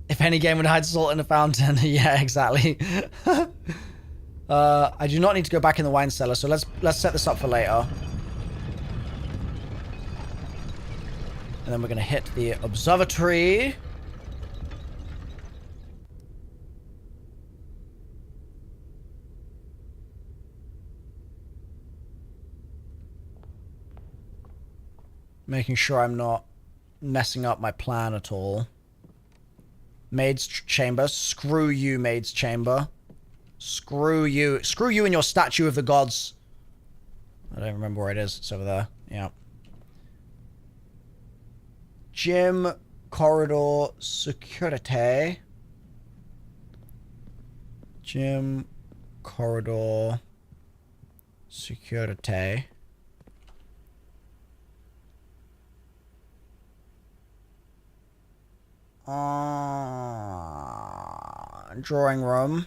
Speaker 1: If any game would hide salt in a fountain. Yeah, exactly. I do not need to go back in the wine cellar, so let's set this up for later. And then we're going to hit the observatory. Making sure I'm not messing up my plan at all. Maid's chamber. Screw you, maid's chamber. Screw you. Screw you and your statue of the gods. I don't remember where it is. It's over there. Yeah. Gym, corridor, security. Gym, corridor, security. Drawing room.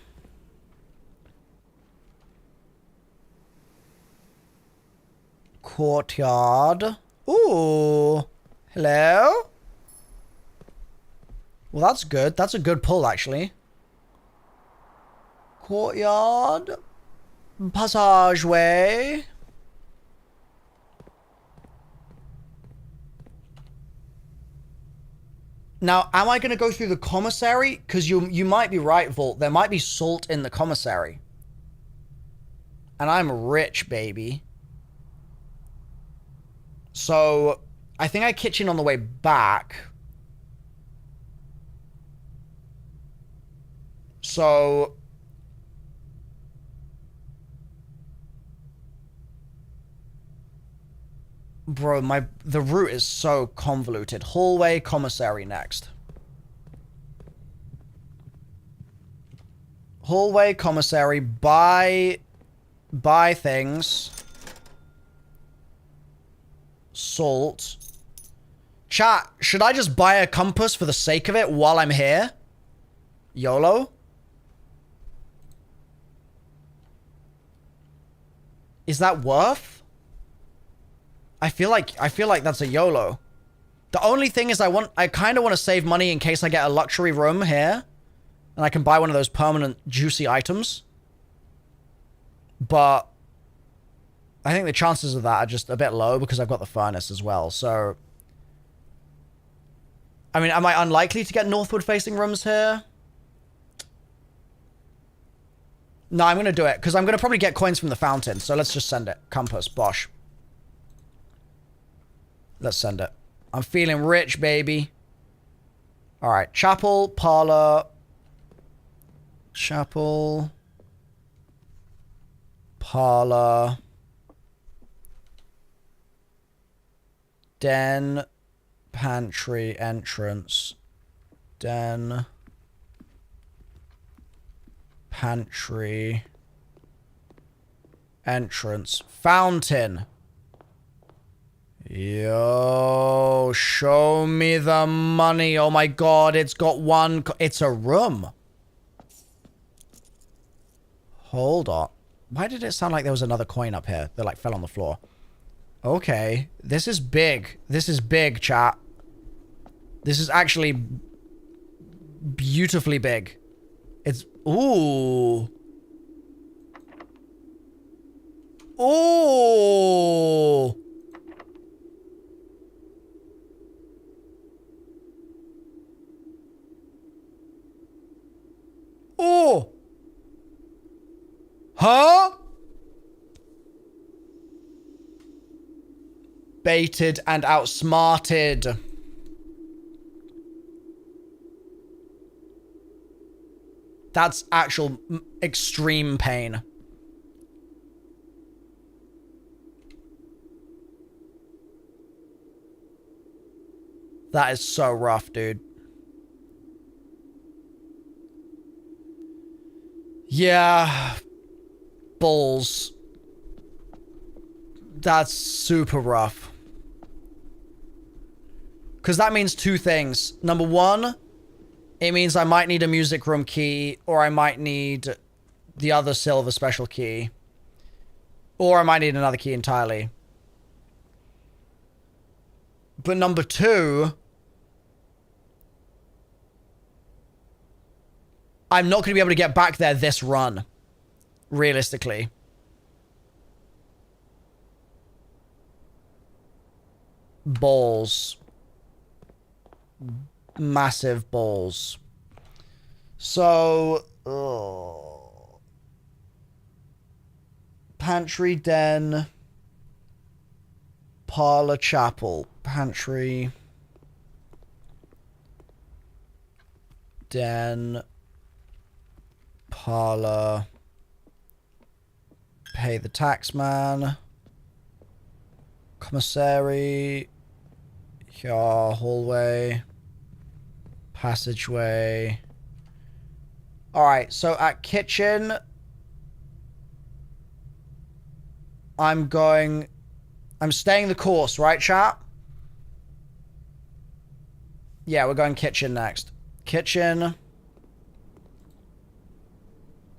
Speaker 1: Courtyard. Ooh. Hello? Well, that's good. That's a good pull, actually. Courtyard. Passageway. Now, am I going to go through the commissary? Because you might be right, Vault. There might be salt in the commissary. And I'm rich, baby. So, I think I kitchen on the way back. So... Bro, the route is so convoluted. Hallway, commissary next. Hallway, commissary, buy things. Salt. Chat, should I just buy a compass for the sake of it while I'm here? YOLO? Is that worth? I feel like that's a YOLO. The only thing is I kind of want to save money in case I get a luxury room here. And I can buy one of those permanent juicy items. But I think the chances of that are just a bit low because I've got the furnace as well. So, I mean, am I unlikely to get northward facing rooms here? No, I'm going to do it because I'm going to probably get coins from the fountain. So let's just send it. Compass, bosh. Let's send it. I'm feeling rich, baby. All right. Chapel, parlor. Chapel. Parlor. Den. Pantry. Entrance. Den. Pantry. Entrance. Fountain. Yo, show me the money. Oh my god, it's got one... It's a room. Hold on. Why did it sound like there was another coin up here that, like, fell on the floor? Okay. This is big. This is big, chat. This is actually beautifully big. It's... Ooh. Ooh. Ooh. Huh? Baited and outsmarted. That's actual extreme pain. That is so rough, dude. Yeah. Balls. That's super rough. Because that means two things. Number one, it means I might need a music room key, or I might need the other silver special key. Or I might need another key entirely. But number two, I'm not going to be able to get back there this run. Realistically. Balls. Massive balls. So, pantry, den, parlor, chapel. Pantry, den, parlor, pay the taxman, commissary, here, hallway, passageway. Alright, so at kitchen, I'm staying the course, right, chat? Yeah, we're going kitchen next. Kitchen.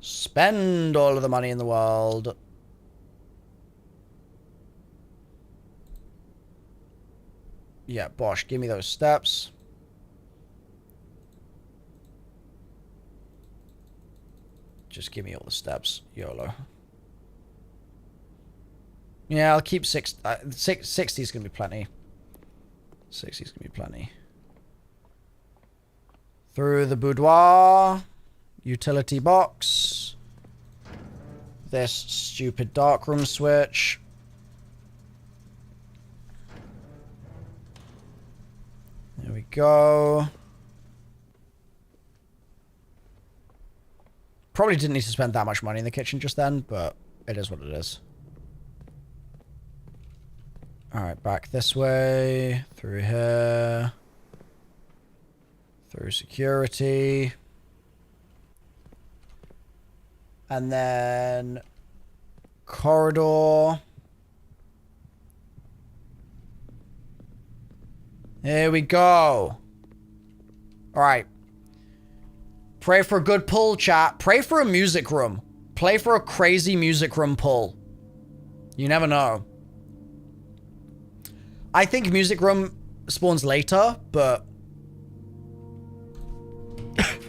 Speaker 1: Spend all of the money in the world. Yeah, Bosh, give me those steps. Just give me all the steps, YOLO. Yeah, I'll keep 60 is going to be plenty. 60 is going to be plenty. Through the boudoir. Utility box. This stupid darkroom switch. There we go. Probably didn't need to spend that much money in the kitchen just then, but it is what it is. Alright, back this way. Through here. Through security. And then corridor. Here we go. Alright. Pray for a good pull, chat. Pray for a music room. Play for a crazy music room pull. You never know. I think music room spawns later, but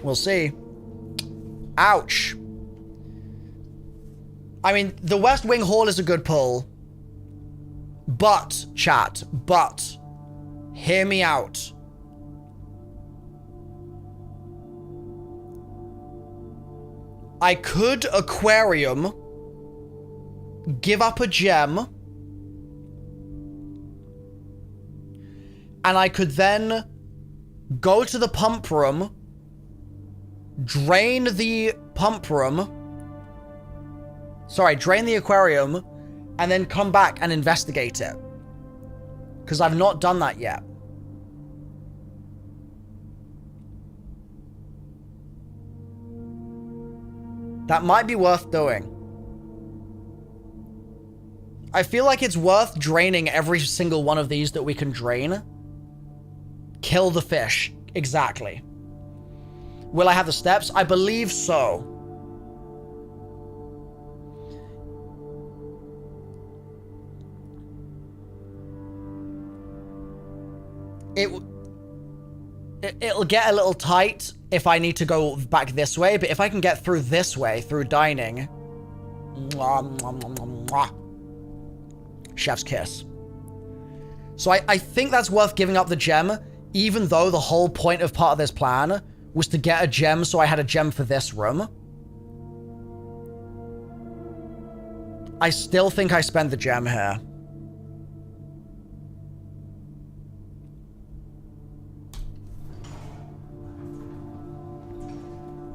Speaker 1: we'll see. Ouch. I mean, the West Wing Hall is a good pull. But, chat, but, hear me out. I could Aquarium, give up a gem, and I could then go to the pump room, drain the pump room, sorry, drain the aquarium, and then come back and investigate it. Because I've not done that yet. That might be worth doing. I feel like it's worth draining every single one of these that we can drain. Kill the fish. Exactly. Will I have the steps? I believe so. It'll get a little tight if I need to go back this way, but if I can get through this way, through dining... Mwah, mwah, mwah, mwah, mwah. Chef's kiss. So I think that's worth giving up the gem, even though the whole point of part of this plan was to get a gem so I had a gem for this room. I still think I spent the gem here.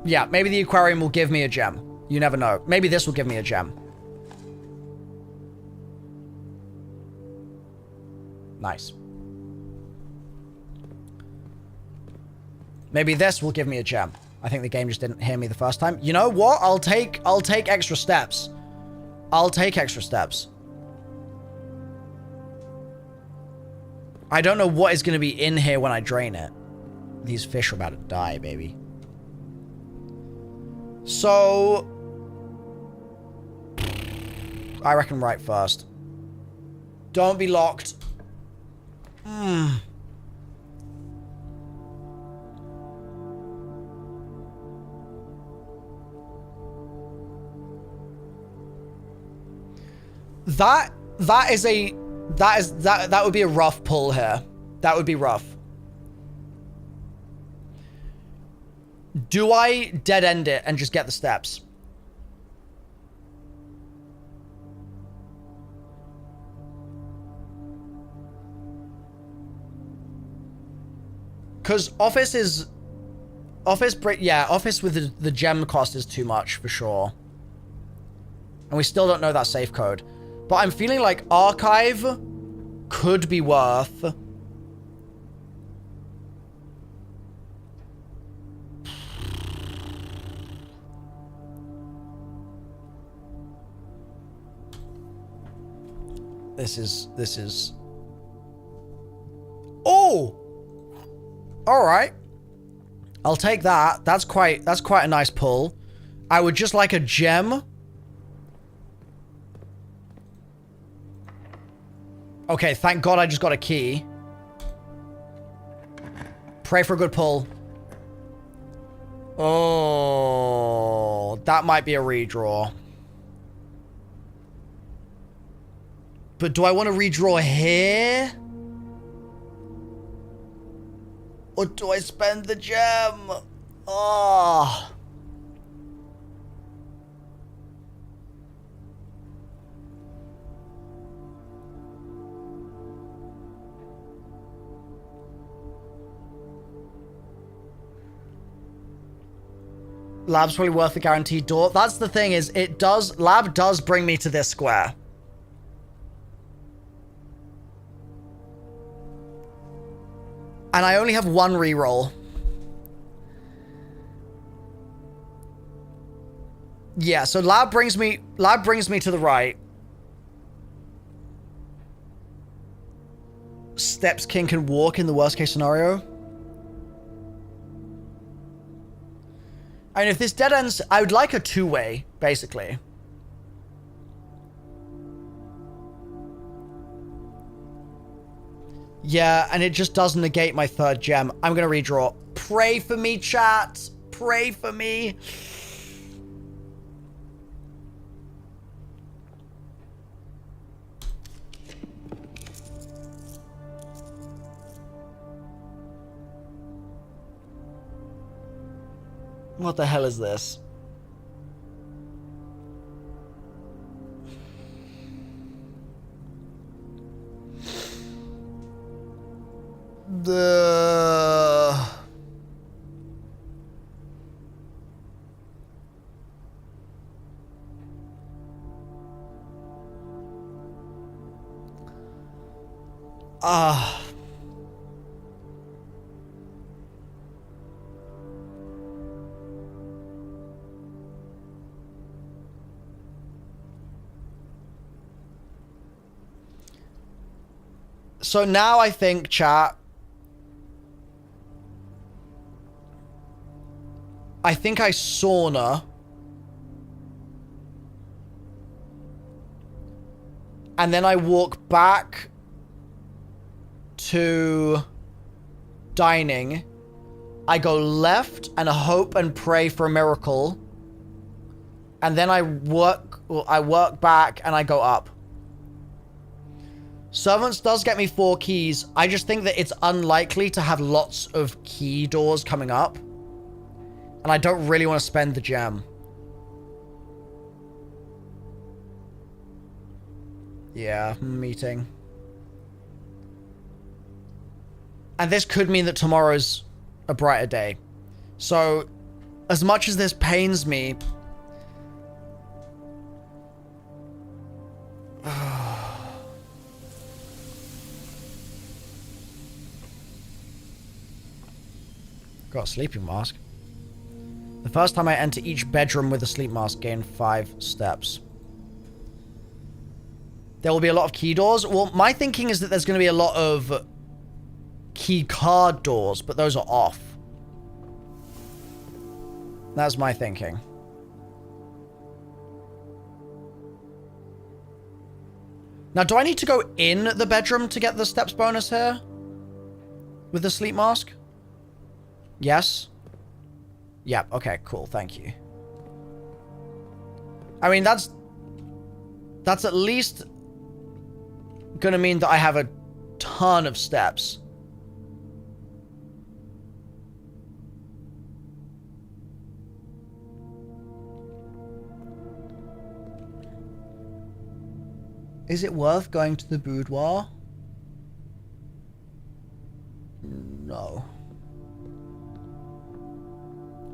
Speaker 1: Yeah, maybe the aquarium will give me a gem. You never know. Maybe this will give me a gem. Nice. Maybe this will give me a gem. I think the game just didn't hear me the first time. You know what? I'll take extra steps. I'll take extra steps. I don't know what is going to be in here when I drain it. These fish are about to die, baby. So... I reckon right first. Don't be locked. That would be a rough pull here. That would be rough. Do I dead end it and just get the steps? Because office with the gem cost is too much for sure. And we still don't know that safe code. But I'm feeling like archive could be worth... This is... Oh! Alright. I'll take that. That's quite a nice pull. I would just like a gem. Okay, thank God I just got a key. Pray for a good pull. Oh, that might be a redraw. But do I want to redraw here? Or do I spend the gem? Oh. Lab's probably worth the guaranteed door. That's the thing is, lab does bring me to this square. And I only have one reroll. Yeah, so lab brings me to the right. Steps King can walk in the worst case scenario. I mean, if this dead ends, I would like a two-way, basically. Yeah, and it just doesn't negate my third gem. I'm gonna redraw. Pray for me, chat. Pray for me. What the hell is this? So now I think, chat, I think I sauna. And then I walk back to dining. I go left and hope and pray for a miracle. And then I work back and I go up. Servants does get me 4 keys. I just think that it's unlikely to have lots of key doors coming up. And I don't really want to spend the gem. Yeah, meeting. And this could mean that tomorrow's a brighter day. So, as much as this pains me... Got a sleeping mask. The first time I enter each bedroom with a sleep mask, gain 5 steps. There will be a lot of key doors. Well, my thinking is that there's going to be a lot of key card doors, but those are off. That's my thinking. Now, do I need to go in the bedroom to get the steps bonus here? With the sleep mask? Yes? Yep, okay, cool, thank you. I mean, that's at least gonna mean that I have a ton of steps. Is it worth going to the boudoir? No.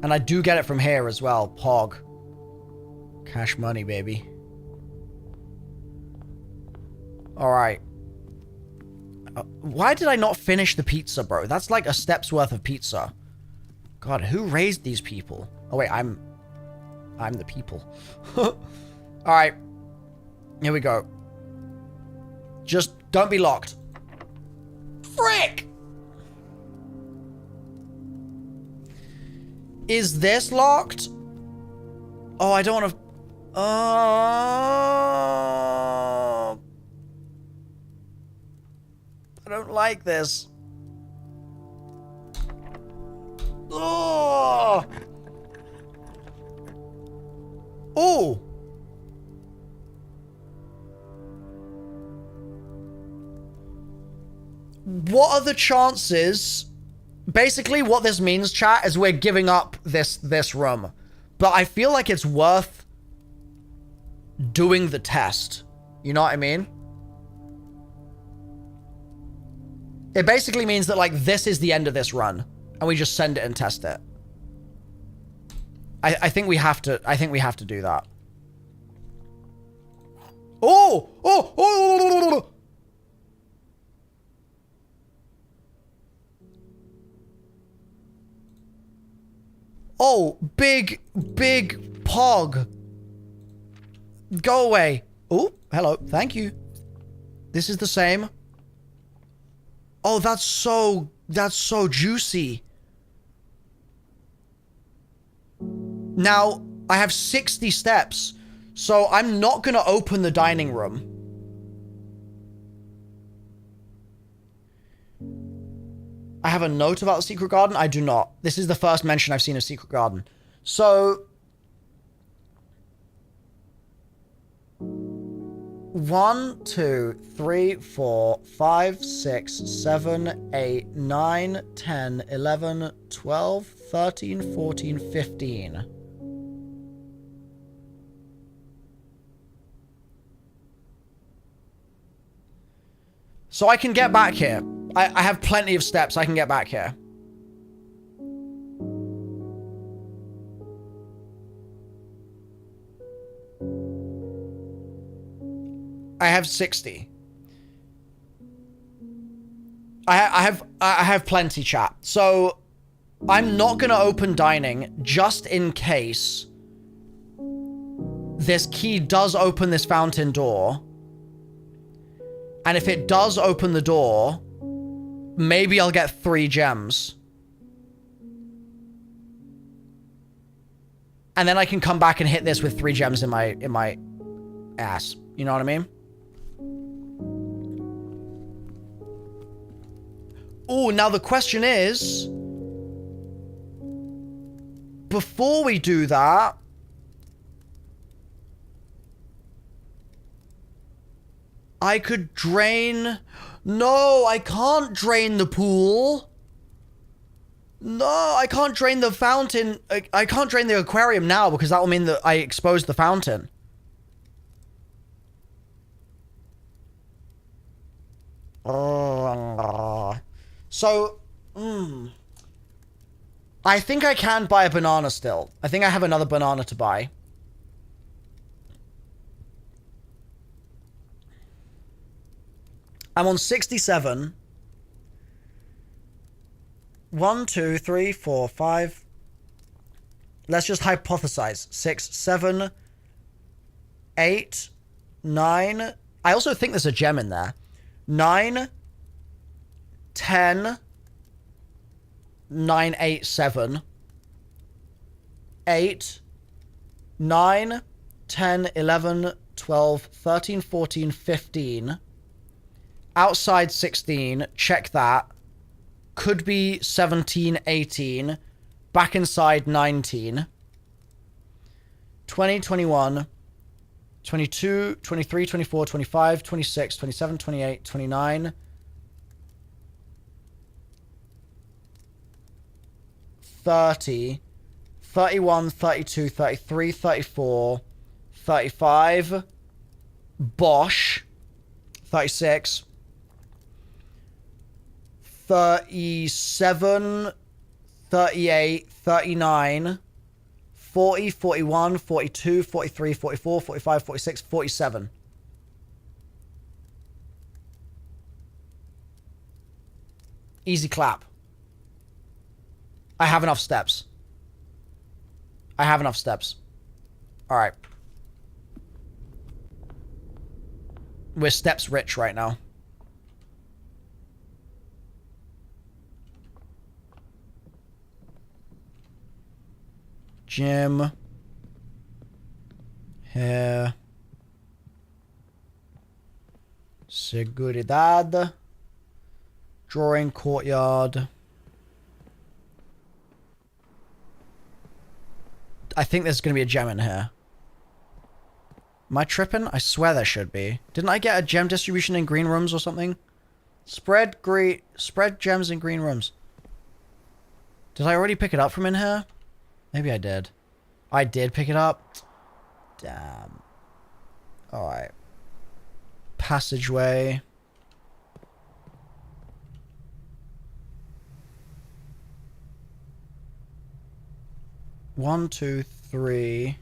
Speaker 1: And I do get it from here as well. Pog. Cash money, baby. Alright. Why did I not finish the pizza, bro? That's like a step's worth of pizza. God, who raised these people? Oh, wait, I'm the people. Alright. Here we go. Just don't be locked. Frick! Is this locked? Oh, I don't want to... I don't like this. Oh! Oh! What are the chances... Basically, what this means, chat, is we're giving up this room. But I feel like it's worth doing the test. You know what I mean? It basically means that, like, this is the end of this run. And we just send it and test it. I think we have to... I think we have to do that. Oh! Oh! Oh! Oh, big pog. Go away. Oh, hello. Thank you. This is the same. Oh, that's so juicy. Now, I have 60 steps, so I'm not going to open the dining room. I have a note about the secret garden. I do not. This is the first mention I've seen of secret garden. So... 1, 2, 3, 4, 5, 6, 7, 8, 9, 10, 11, 12, 13, 14, 15. So I can get back here. I have plenty of steps. I can get back here. I have 60. I have plenty, chat. So I'm not gonna open dining just in case this key does open this fountain door. And if it does open the door, maybe I'll get 3 gems. And then I can come back and hit this with 3 gems in my ass. You know what I mean? Oh, now the question is, before we do that, I could drain... No, I can't drain the pool. No, I can't drain the fountain. I can't drain the aquarium now because that will mean that I exposed the fountain. So, I think I can buy a banana still. I think I have another banana to buy. I'm on 67. 1, 2, 3, 4, 5. Let's just hypothesize. 6, 7, 8, 9. I also think there's a gem in there. 9, 10, 9, 8, 7. 8, 9, 10, 11, 12, 13, 14, 15. Outside 16, check that. Could be 17, 18. Back inside 19. 20, 21. 22, 23, 24, 25, 26, 27, 28, 29. 30. 31, 32, 33, 34. 35. Bosh. 36. 37, 38, 39, 40, 41, 42, 43, 44, 45, 46, 47. Easy clap. I have enough steps. I have enough steps. All right. We're steps rich right now. Gym. Here. Seguridad. Drawing courtyard. I think there's going to be a gem in here. Am I tripping? I swear there should be. Didn't I get a gem distribution in green rooms or something? Spread gems in green rooms. Did I already pick it up from in here? Maybe I did. I did pick it up. Damn. Alright. Passageway. One, two, three.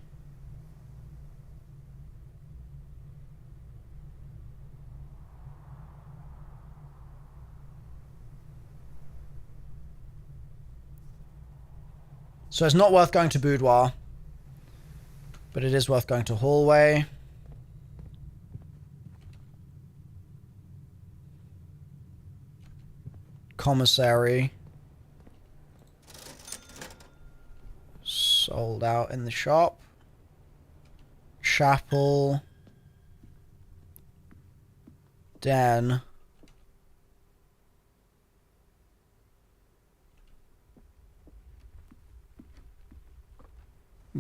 Speaker 1: So it's not worth going to boudoir, but it is worth going to hallway. Commissary. Sold out in the shop. Chapel. Den.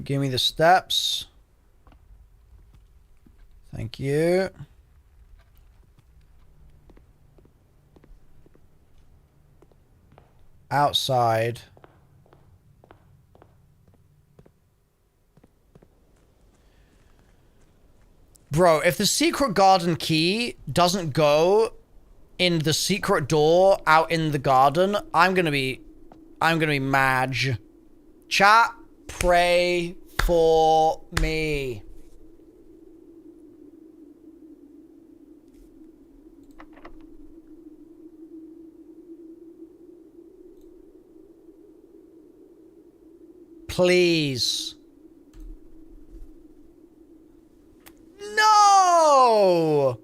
Speaker 1: Give me the steps. Thank you. Outside. Bro, if the secret garden key doesn't go in the secret door out in the garden, I'm gonna be mad. Chat, pray for me. Please. No!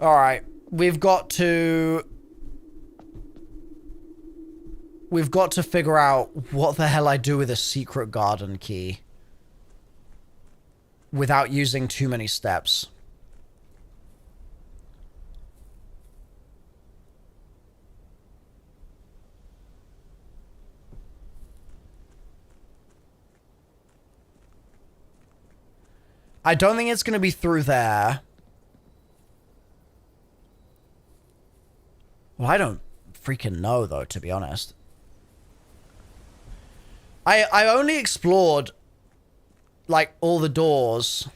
Speaker 1: Alright. We've got to figure out what the hell I do with a secret garden key without using too many steps. I don't think it's going to be through there. Well, I don't freaking know, though, to be honest. I only explored, like, all the doors.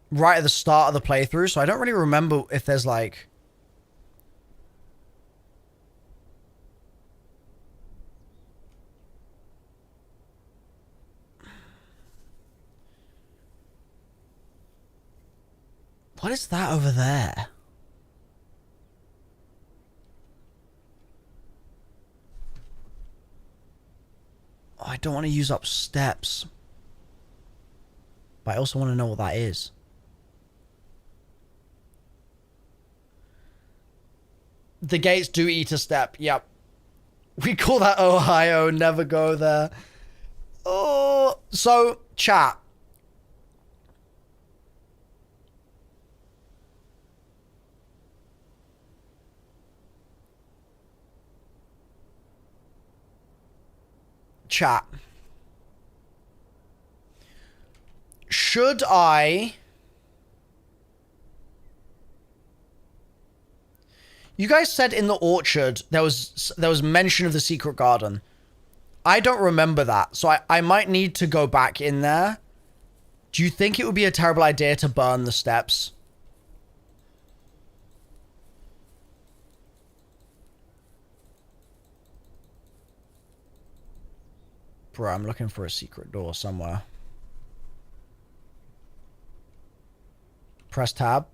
Speaker 1: Right at the start of the playthrough, so I don't really remember if there's, like... What is that over there? Oh, I don't want to use up steps. But I also want to know what that is. The gates do eat a step. Yep. We call that Ohio. Never go there. Oh, so, chat. Chat. Should I... You guys said in the orchard there was mention of the secret garden. I don't remember that, so I might need to go back in there. Do you think it would be a terrible idea to burn the steps? Bro, I'm looking for a secret door somewhere. Press tab.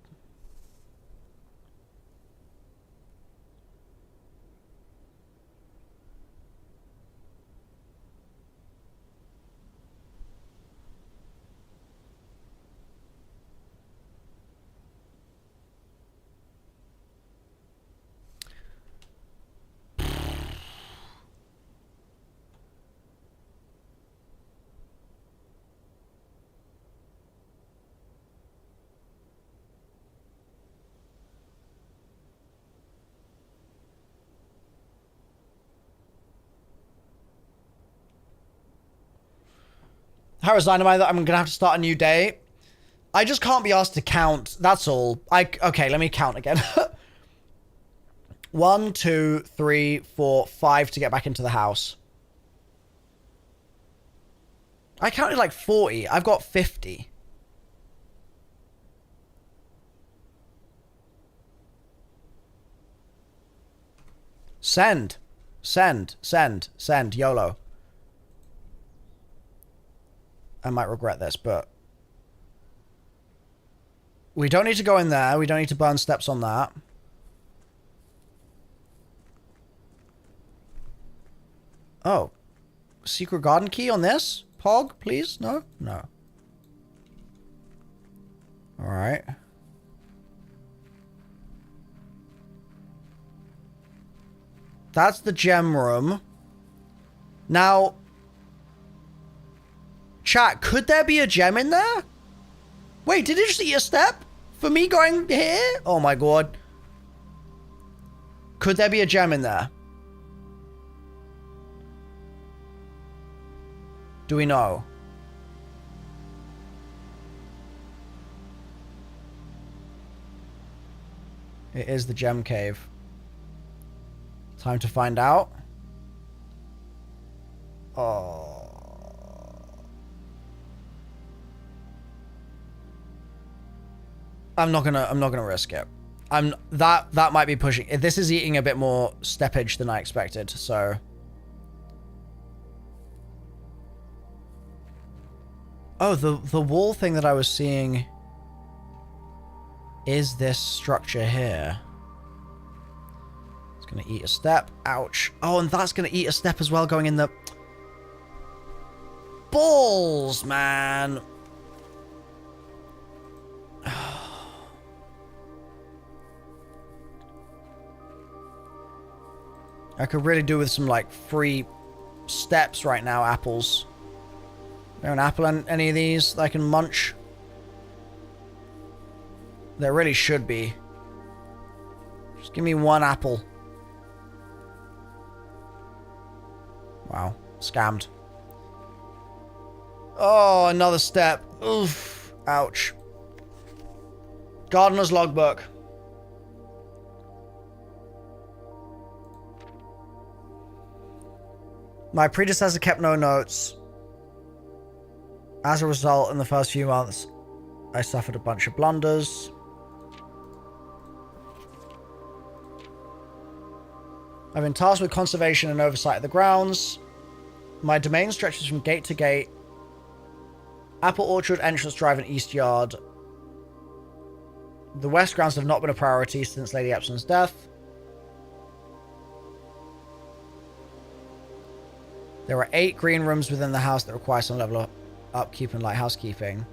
Speaker 1: Harris Dynamite, I'm gonna have to start a new day. I just can't be asked to count. That's all. Okay, let me count again. 1, 2, 3, 4, 5 to get back into the house. I counted like 40. I've got 50. Send. Send. Send. Send. YOLO. I might regret this, but... We don't need to go in there. We don't need to burn steps on that. Oh. Secret garden key on this? Pog, please? No? No. Alright. That's the gem room. Now... Chat, could there be a gem in there? Wait, did it just eat a step? For me going here? Oh my god. Could there be a gem in there? Do we know? It is the gem cave. Time to find out. Oh. I'm not gonna risk it. That might be pushing. This is eating a bit more steppage than I expected, so. Oh, the wall thing that I was seeing is this structure here. It's gonna eat a step. Ouch. Oh, and that's gonna eat a step as well going in the... balls, man. I could really do with some, like, free steps right now, apples. Is there an apple on any of these that I can munch? There really should be. Just give me one apple. Wow. Scammed. Oh, another step. Oof. Ouch. Gardener's logbook. My predecessor kept no notes. As a result, in the first few months, I suffered a bunch of blunders. I've been tasked with conservation and oversight of the grounds. My domain stretches from gate to gate. Apple Orchard, Entrance Drive, and East Yard. The West grounds have not been a priority since Lady Epson's death. There are 8 green rooms within the house that require some level of upkeep and light housekeeping.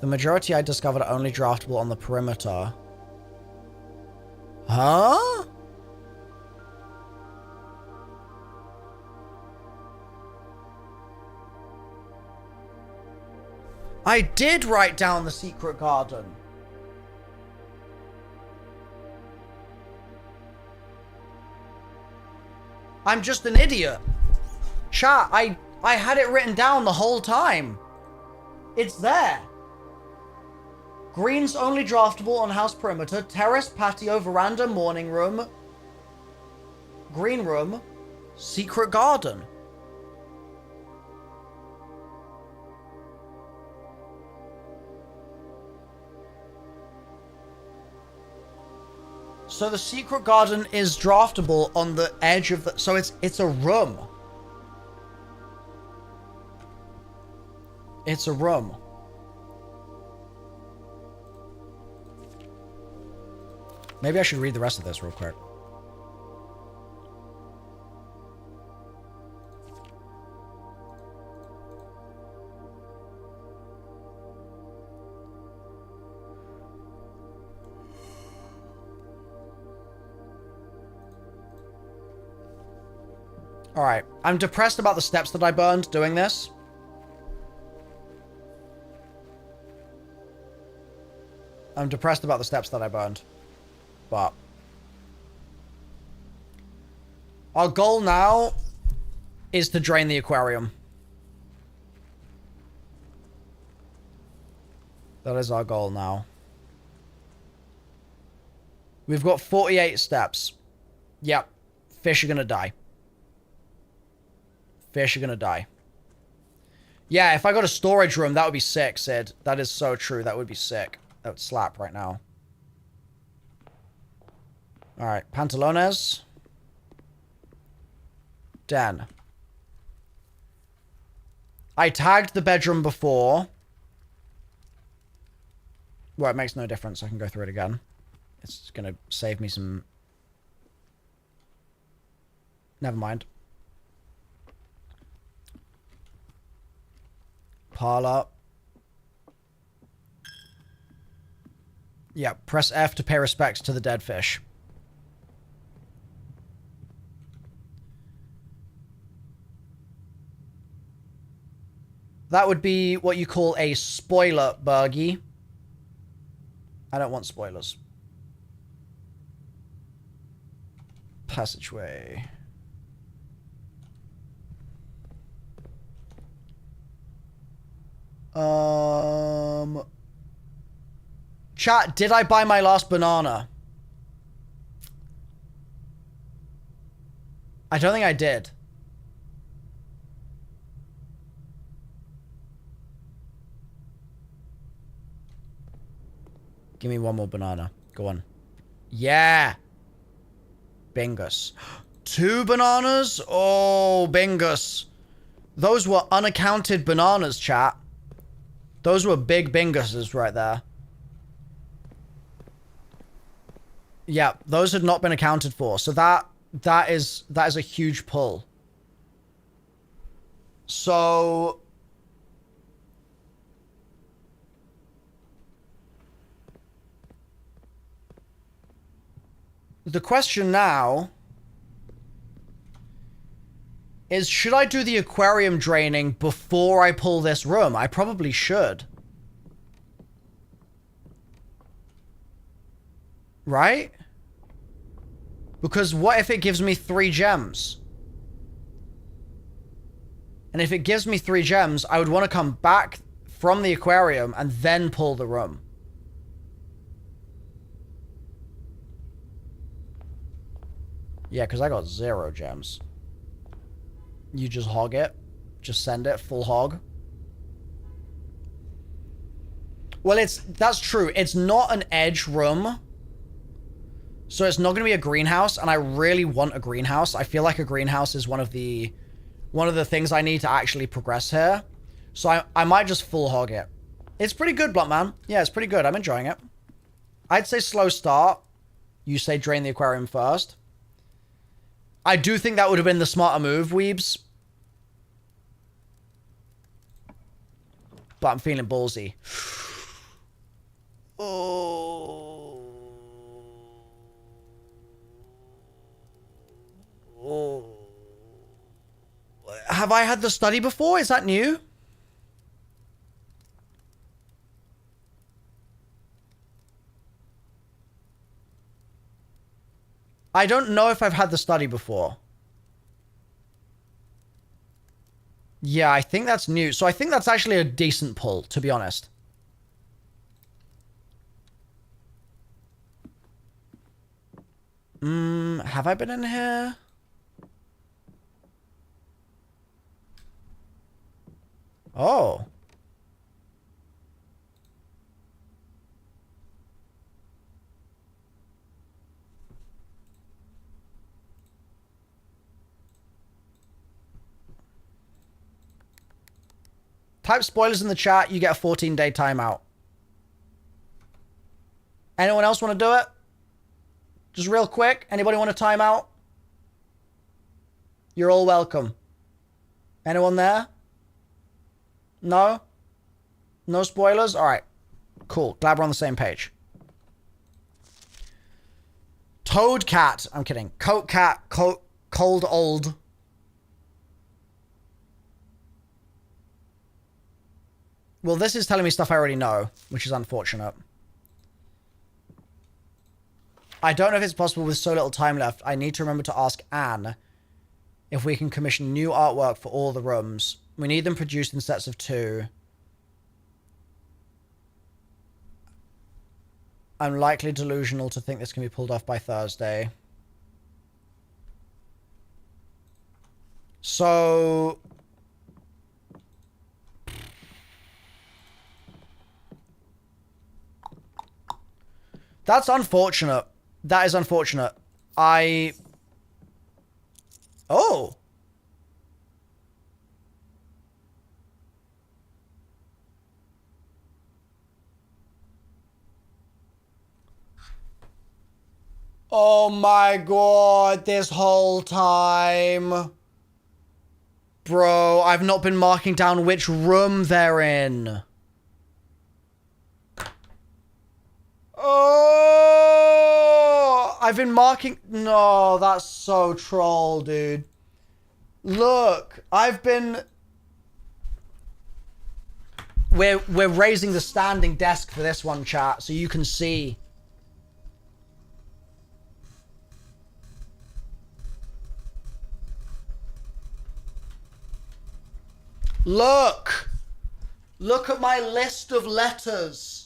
Speaker 1: The majority I discovered are only draftable on the perimeter. Huh? I did write down the secret garden. I'm just an idiot. Chat, I had it written down the whole time. It's there. Greens only draftable on house perimeter. Terrace, patio, veranda, morning room. Green room. Secret garden. So the secret garden is draftable on the edge of the... So it's a room. It's a room. Maybe I should read the rest of this real quick. Alright, I'm depressed about the steps that I burned doing this. I'm depressed about the steps that I burned. But our goal now is to drain the aquarium. That is our goal now. We've got 48 steps. Yep. Fish are gonna die. Fish are gonna die. Yeah, if I got a storage room, that would be sick, Sid. That is so true. That would be sick. That would slap right now. Alright, pantalones. Den. I tagged the bedroom before. Well, it makes no difference. I can go through it again. It's gonna save me some... Never mind. Parlor. Yeah, press F to pay respects to the dead fish. That would be what you call a spoiler, Bergie. I don't want spoilers. Passageway. Chat, did I buy my last banana? I don't think I did. Give me one more banana. Go on. Yeah. Bingus. 2 bananas? Oh, bingus. Those were unaccounted bananas, chat. Those were big binguses right there. Yeah, those had not been accounted for. So that is a huge pull. So the question now is, should I do the aquarium draining before I pull this room? I probably should. Right? Because what if it gives me 3 gems? And if it gives me 3 gems, I would want to come back from the aquarium and then pull the room. Yeah, because I got 0 gems. You just hog it. Just send it full hog. Well, that's true. It's not an edge room. So it's not going to be a greenhouse, and I really want a greenhouse. I feel like a greenhouse is one of the things I need to actually progress here. So I might just full hog it. It's pretty good, Blunt Man. Yeah, it's pretty good. I'm enjoying it. I'd say slow start. You say drain the aquarium first. I do think that would have been the smarter move, Weebs. But I'm feeling ballsy. Oh. Oh. Have I had the study before? Is that new? I don't know if I've had the study before. Yeah, I think that's new. So I think that's actually a decent pull, to be honest. Have I been in here? Oh. Type spoilers in the chat, you get a 14-day timeout. Anyone else want to do it? Just real quick, anybody want a timeout? You're all welcome. Anyone there? No? No spoilers? Alright. Cool. Glad we're on the same page. Toad cat. I'm kidding. Coat cat. Cold old. Well, this is telling me stuff I already know, which is unfortunate. I don't know if it's possible with so little time left. I need to remember to ask Anne if we can commission new artwork for all the rooms. We need them produced in sets of 2. I'm likely delusional to think this can be pulled off by Thursday. So... that's unfortunate. That is unfortunate. Oh! Oh my god, this whole time. Bro, I've not been marking down which room they're in. Oh, I've been marking... no, that's so troll, dude. Look, I've been... We're raising the standing desk for this one, chat, so you can see. Look! Look at my list of letters.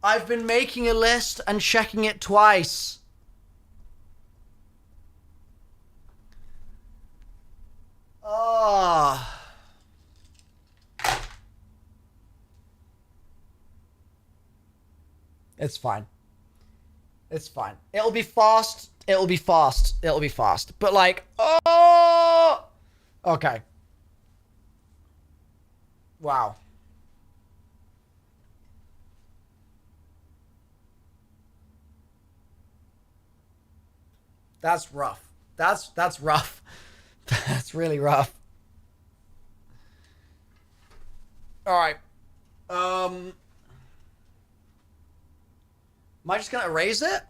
Speaker 1: I've been making a list and checking it twice. Oh. It's fine. It's fine. It'll be fast. It'll be fast. It'll be fast. But like, oh! Okay. Wow. That's rough. That's rough. That's really rough. All right. Am I just gonna erase it?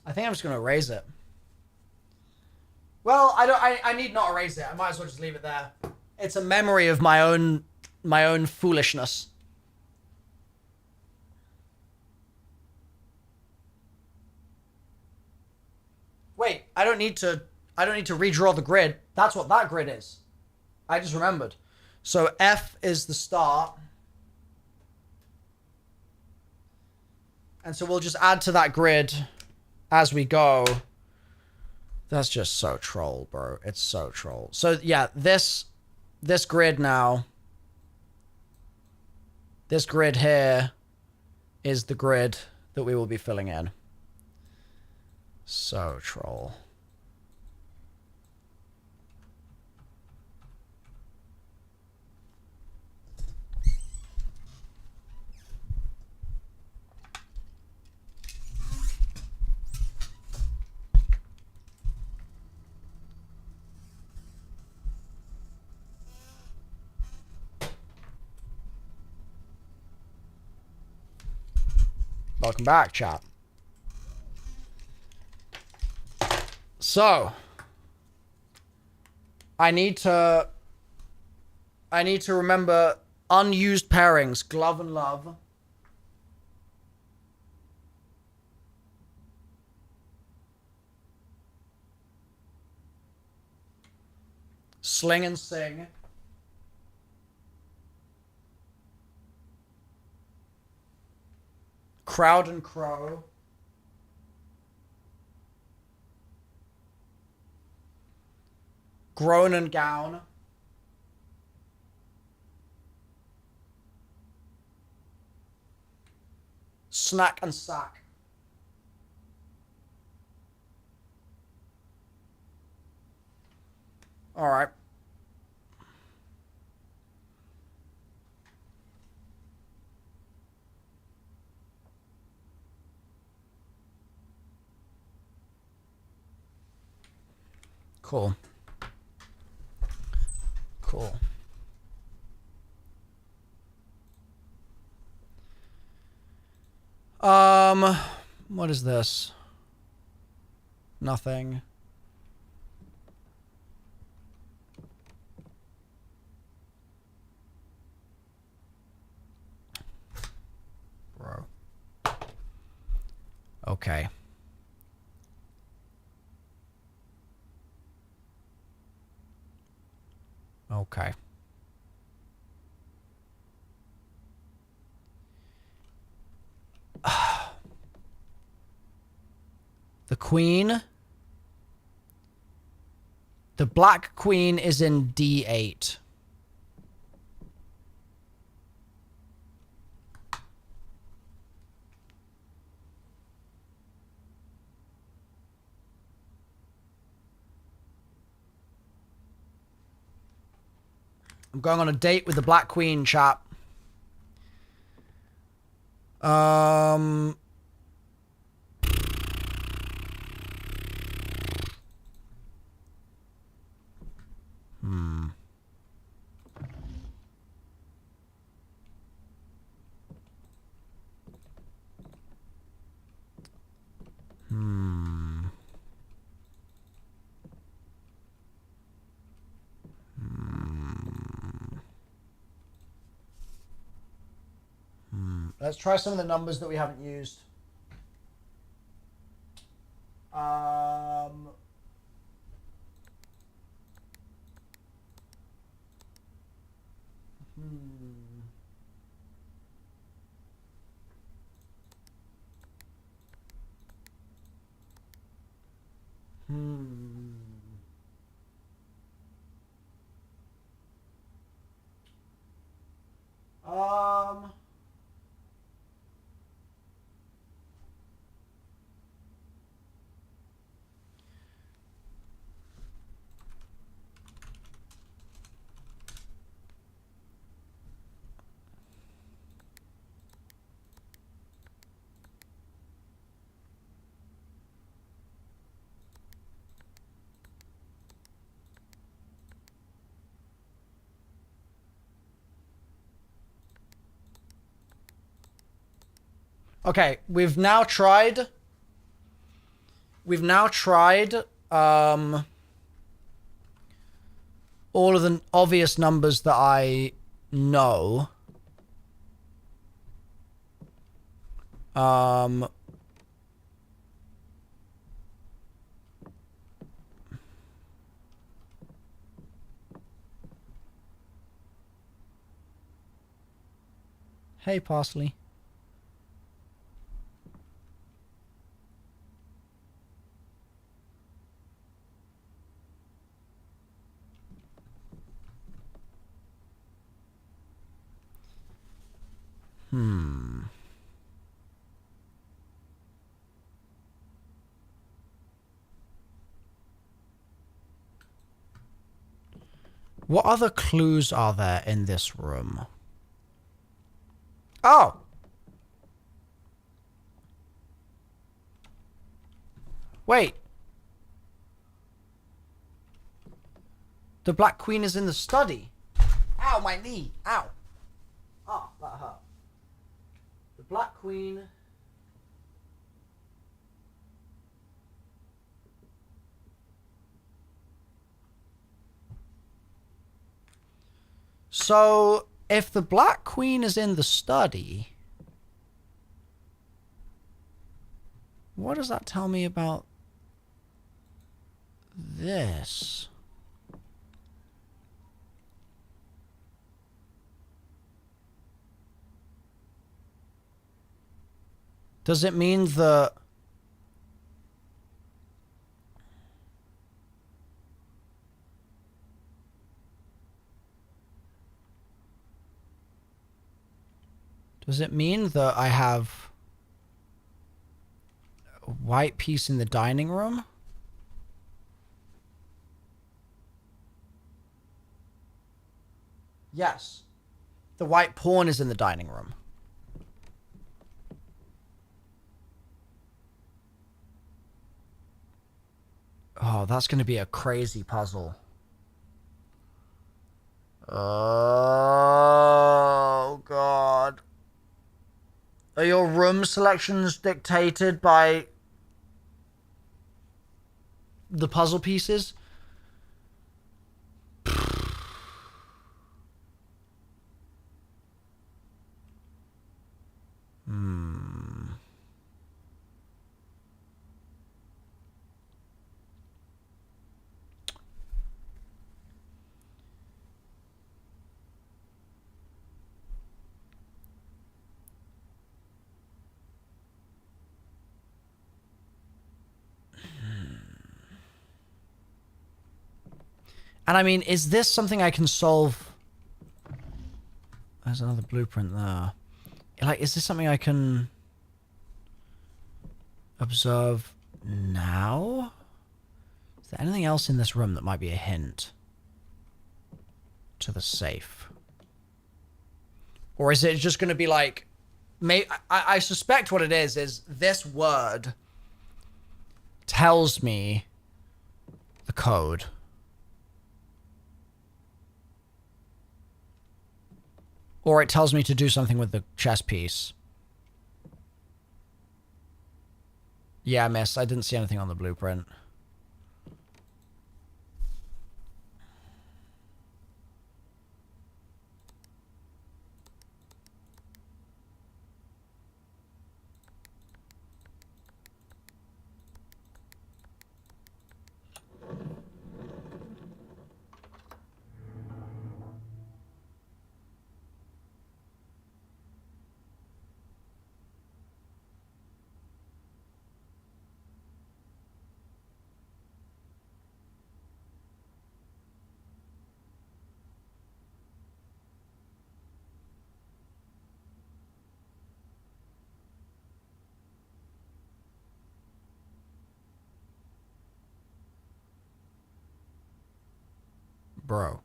Speaker 1: I think I'm just gonna erase it. Well, I need not erase it. I might as well just leave it there. It's a memory of my own foolishness. Wait, I don't need to redraw the grid. That's what that grid is. I just remembered. So F is the start. And so we'll just add to that grid as we go. That's just so troll, bro. It's so troll. So yeah, this grid now. This grid here is the grid that we will be filling in. So troll. Welcome back, chat. So, I need to remember unused pairings, glove and love. Sling and sing. Crowd and crow. Groan and gown. Snack and sack. All right. Cool. Cool. What is this? Nothing. Bro. Okay. Okay. The queen. The black queen is in D8. I'm going on a date with the black queen, chap. Let's try some of the numbers that we haven't used. Okay, we've now tried all of the obvious numbers that I know. Hey, Parsley. What other clues are there in this room? Oh! Wait. The Black Queen is in the study. Ow, my knee. Ow. Oh, that hurt. The Black Queen... So, if the Black Queen is in the study, what does that tell me about this? Does it mean that... Does it mean that I have a white piece in the dining room? Yes. The white pawn is in the dining room. Oh, that's going to be a crazy puzzle. Oh, God. Are your room selections dictated by the puzzle pieces? And I mean, is this something I can solve? There's another blueprint there. Like, is this something I can observe now? Is there anything else in this room that might be a hint to the safe? Or is it just going to be like... I suspect what it is this word tells me the code. Or it tells me to do something with the chess piece. Yeah, miss. I didn't see anything on the blueprint. Bro.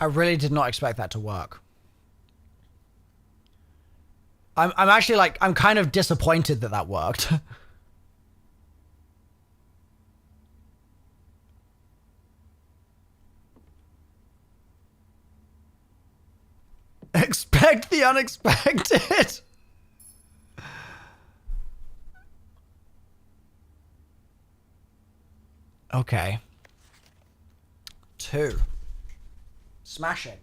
Speaker 1: I really did not expect that to work. I'm actually like, I'm kind of disappointed that that worked. Expect the unexpected. Okay. 2. Smashing.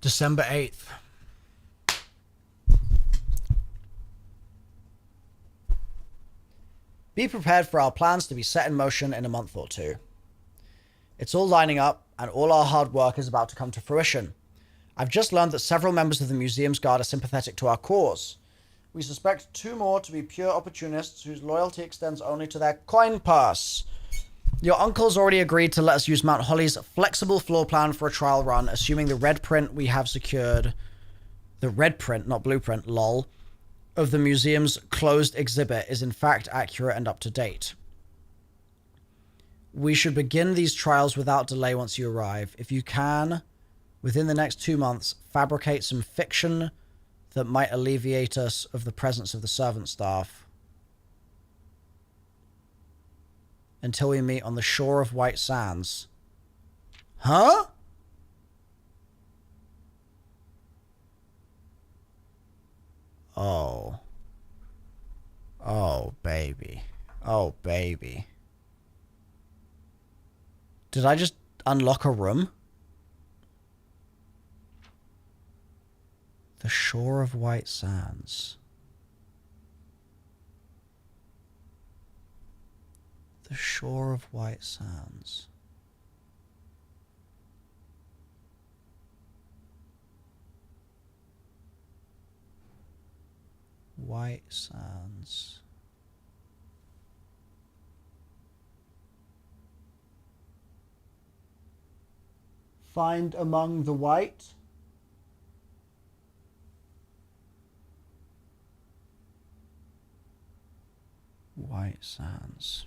Speaker 1: December 8th. Be prepared for our plans to be set in motion in a month or 2. It's all lining up, and all our hard work is about to come to fruition. I've just learned that several members of the museum's guard are sympathetic to our cause. We suspect 2 more to be pure opportunists whose loyalty extends only to their coin purse. Your uncle's already agreed to let us use Mount Holly's flexible floor plan for a trial run, assuming the red print we have secured, the red print, not blueprint, lol, of the museum's closed exhibit is in fact accurate and up to date. We should begin these trials without delay once you arrive. If you can, within the next 2 months, fabricate some fiction that might alleviate us of the presence of the servant staff. Until we meet on the shore of White Sands. Huh? Oh. Oh, baby. Oh, baby. Did I just unlock a room? The shore of White Sands. The shore of White Sands. White Sands. Find among the white. White Sands.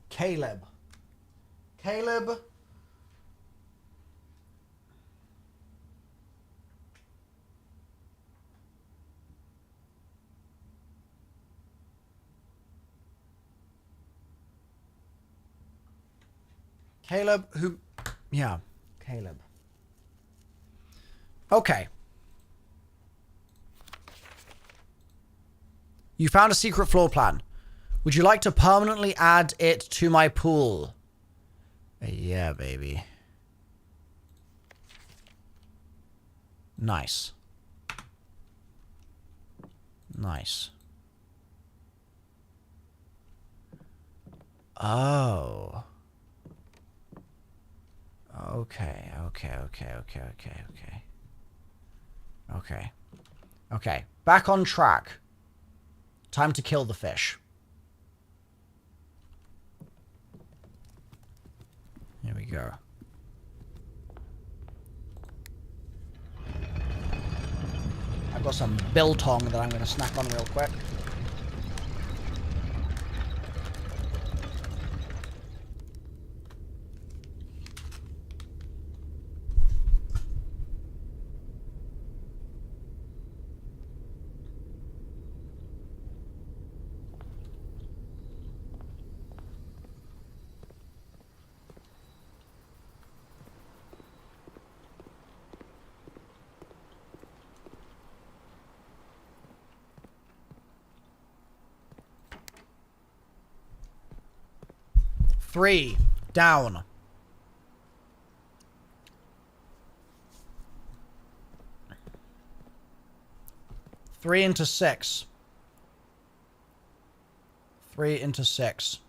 Speaker 1: Caleb. Caleb. Caleb, who... Yeah, Caleb. Okay. You found a secret floor plan. Would you like to permanently add it to my pool? Yeah, baby. Nice. Nice. Oh. Okay. Okay. Back on track. Time to kill the fish. Here we go. I've got some biltong that I'm going to snack on real quick. Three down. 3 into 6. 3 into 6.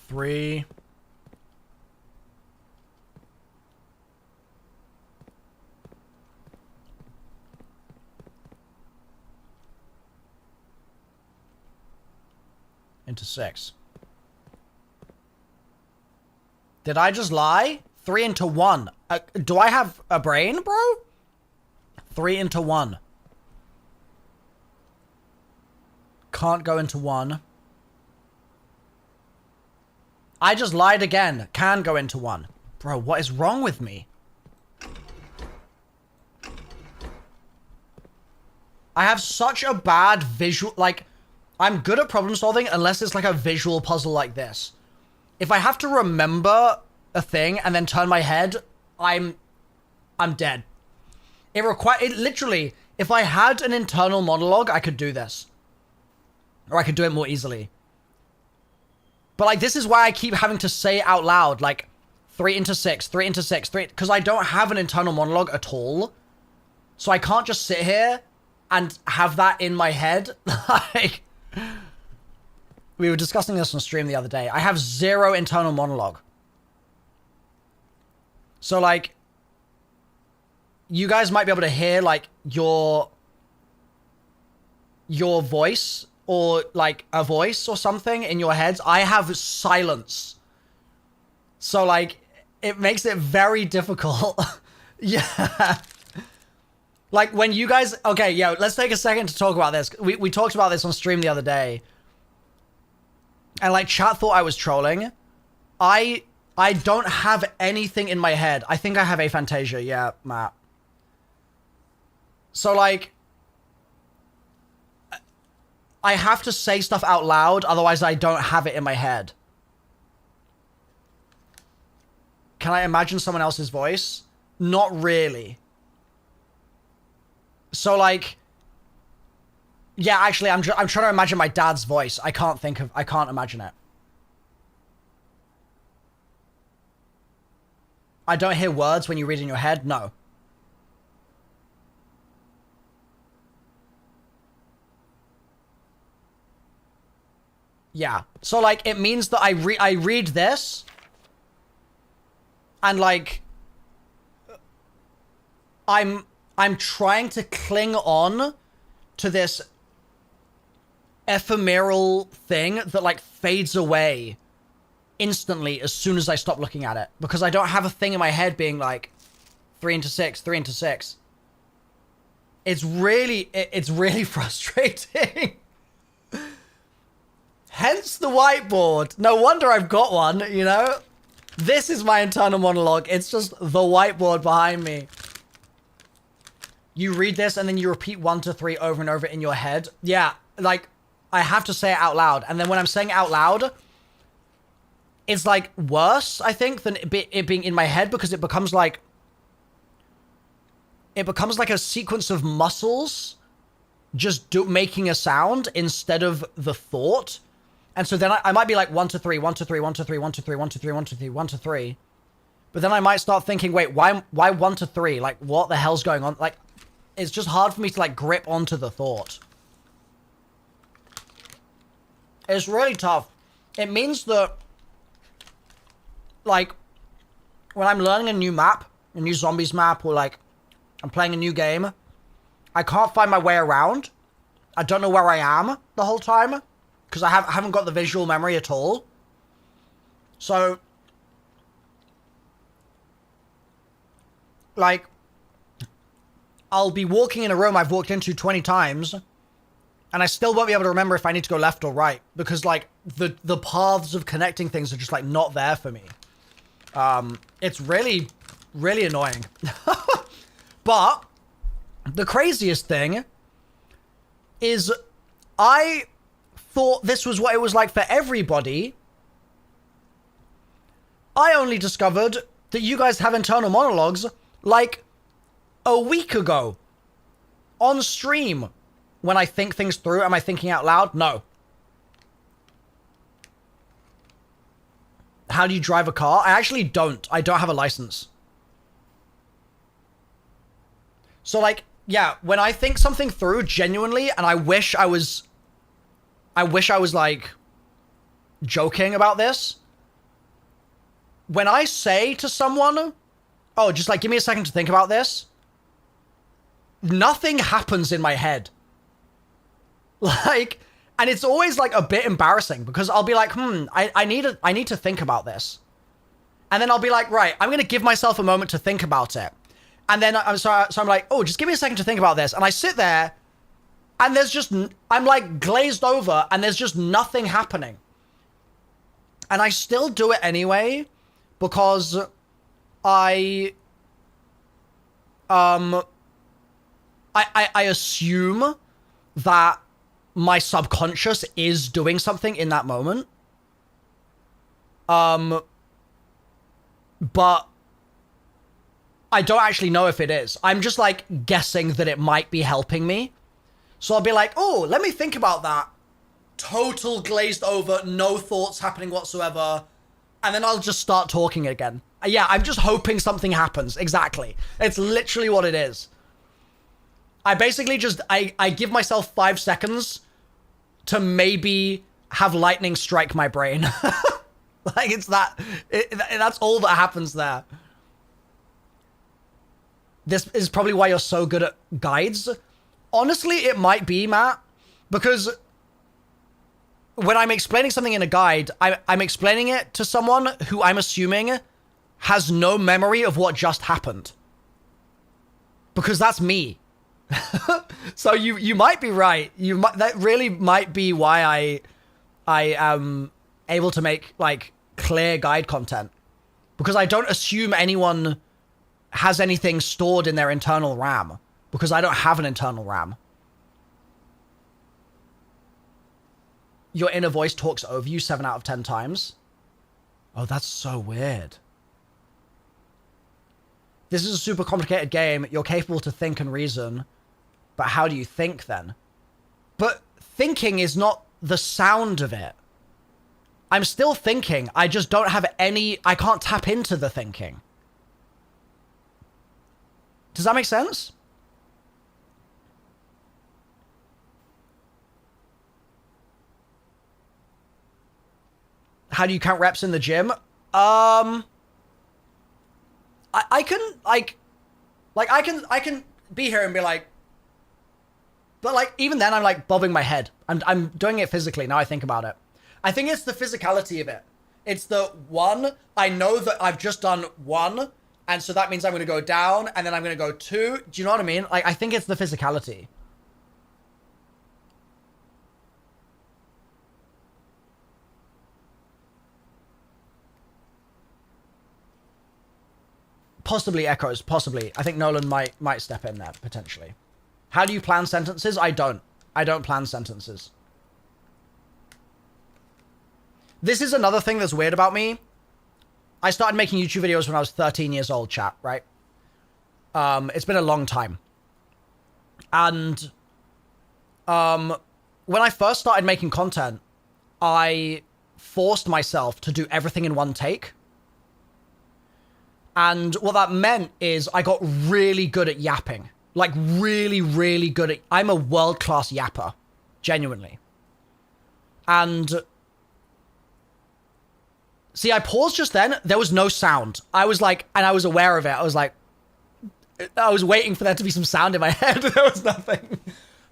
Speaker 1: 3 into 6. Did I just lie? 3 into 1. Do I have a brain, bro? 3 into 1. Can't go into 1. I just lied again. Can go into 1. Bro, what is wrong with me? I have such a bad visual... Like, I'm good at problem solving unless it's like a visual puzzle like this. If I have to remember a thing and then turn my head, I'm dead. It literally, if I had an internal monologue, I could do this. Or I could do it more easily. But like, this is why I keep having to say it out loud, like 3 into 6, 3 into 6, 3, because I don't have an internal monologue at all. So I can't just sit here and have that in my head. Like, we were discussing this on stream the other day. I have 0 internal monologue. So like, you guys might be able to hear like your voice or like a voice or something in your heads. I have silence. So like, it makes it very difficult. Yeah. Like when you guys, okay, yo, let's take a second to talk about this. We talked about this on stream the other day. And like chat thought I was trolling. I don't have anything in my head. I think I have Aphantasia. Yeah, Matt. So like, I have to say stuff out loud. Otherwise I don't have it in my head. Can I imagine someone else's voice? Not really. So like, yeah, actually, I'm trying to imagine my dad's voice. I can't imagine it. I don't hear words when you read in your head. No. Yeah. So like, it means that I read this and like, I'm trying to cling on to this ephemeral thing that like fades away instantly as soon as I stop looking at it, because I don't have a thing in my head being like 3 into 6, 3 into 6. It's really frustrating. Hence the whiteboard. No wonder I've got one, you know? This is my internal monologue. It's just the whiteboard behind me. You read this and then you repeat 1 to 3 over and over in your head. Yeah, like, I have to say it out loud. And then when I'm saying it out loud, it's like worse, I think, than it being in my head, because it becomes like a sequence of muscles just making a sound instead of the thought. And so then I might be like 1 to 3, 1 to 3, 1 to 3, 1 to 3, 1 to 3, 1 to 3, 1 to 3. But then I might start thinking, wait, why 1 to 3? Like, what the hell's going on? Like, it's just hard for me to like grip onto the thought. It's really tough. It means that, like, when I'm learning a new map, a new zombies map, or like, I'm playing a new game, I can't find my way around. I don't know where I am the whole time, because I haven't got the visual memory at all. So, like, I'll be walking in a room I've walked into 20 times, and I still won't be able to remember if I need to go left or right, because like the paths of connecting things are just like not there for me. It's really, really annoying. But the craziest thing is I thought this was what it was like for everybody. I only discovered that you guys have internal monologues like a week ago on stream. When I think things through, am I thinking out loud? No. How do you drive a car? I actually don't. I don't have a license. So like, yeah, when I think something through genuinely, and I wish I was like joking about this. When I say to someone, oh, just like, give me a second to think about this, nothing happens in my head. Like, and it's always like a bit embarrassing because I'll be like, I need to think about this. And then I'll be like, right, I'm going to give myself a moment to think about it. And then I'm like, oh, just give me a second to think about this. And I sit there and I'm like glazed over and there's just nothing happening. And I still do it anyway because I assume that my subconscious is doing something in that moment. But I don't actually know if it is. I'm just like guessing that it might be helping me. So I'll be like, oh, let me think about that. Total glazed over, no thoughts happening whatsoever. And then I'll just start talking again. Yeah, I'm just hoping something happens. Exactly. It's literally what it is. I basically just, I give myself 5 seconds to maybe have lightning strike my brain. Like it's that's all that happens there. This is probably why you're so good at guides. Honestly, it might be, Matt, because when I'm explaining something in a guide, I'm explaining it to someone who I'm assuming has no memory of what just happened. Because that's me. So you might be right. That really might be why I am able to make like clear guide content, because I don't assume anyone has anything stored in their internal RAM, because I don't have an internal RAM. Your inner voice talks over you 7 out of 10 times. Oh, that's so weird. This is a super complicated game. You're capable to think and reason. But how do you think then? But thinking is not the sound of it. I'm still thinking. I just don't have I can't tap into the thinking. Does that make sense? How do you count reps in the gym? I can I can be here and be like, but like even then I'm like bobbing my head. I'm doing it physically now I think about it. I think it's the physicality of it. It's the one, I know that I've just done 1, and so that means I'm going to go down, and then I'm going to go 2. Do you know what I mean? Like, I think it's the physicality. Possibly echoes, possibly. I think Nolan might step in there, potentially. How do you plan sentences? I don't plan sentences. This is another thing that's weird about me. I started making YouTube videos when I was 13 years old, chat, right? It's been a long time. And when I first started making content, I forced myself to do everything in one take. And what that meant is I got really good at yapping. Like really, really good at... I'm a world-class yapper. Genuinely. And... See, I paused just then. There was no sound. I was like... And I was aware of it. I was like... I was waiting for there to be some sound in my head. There was nothing.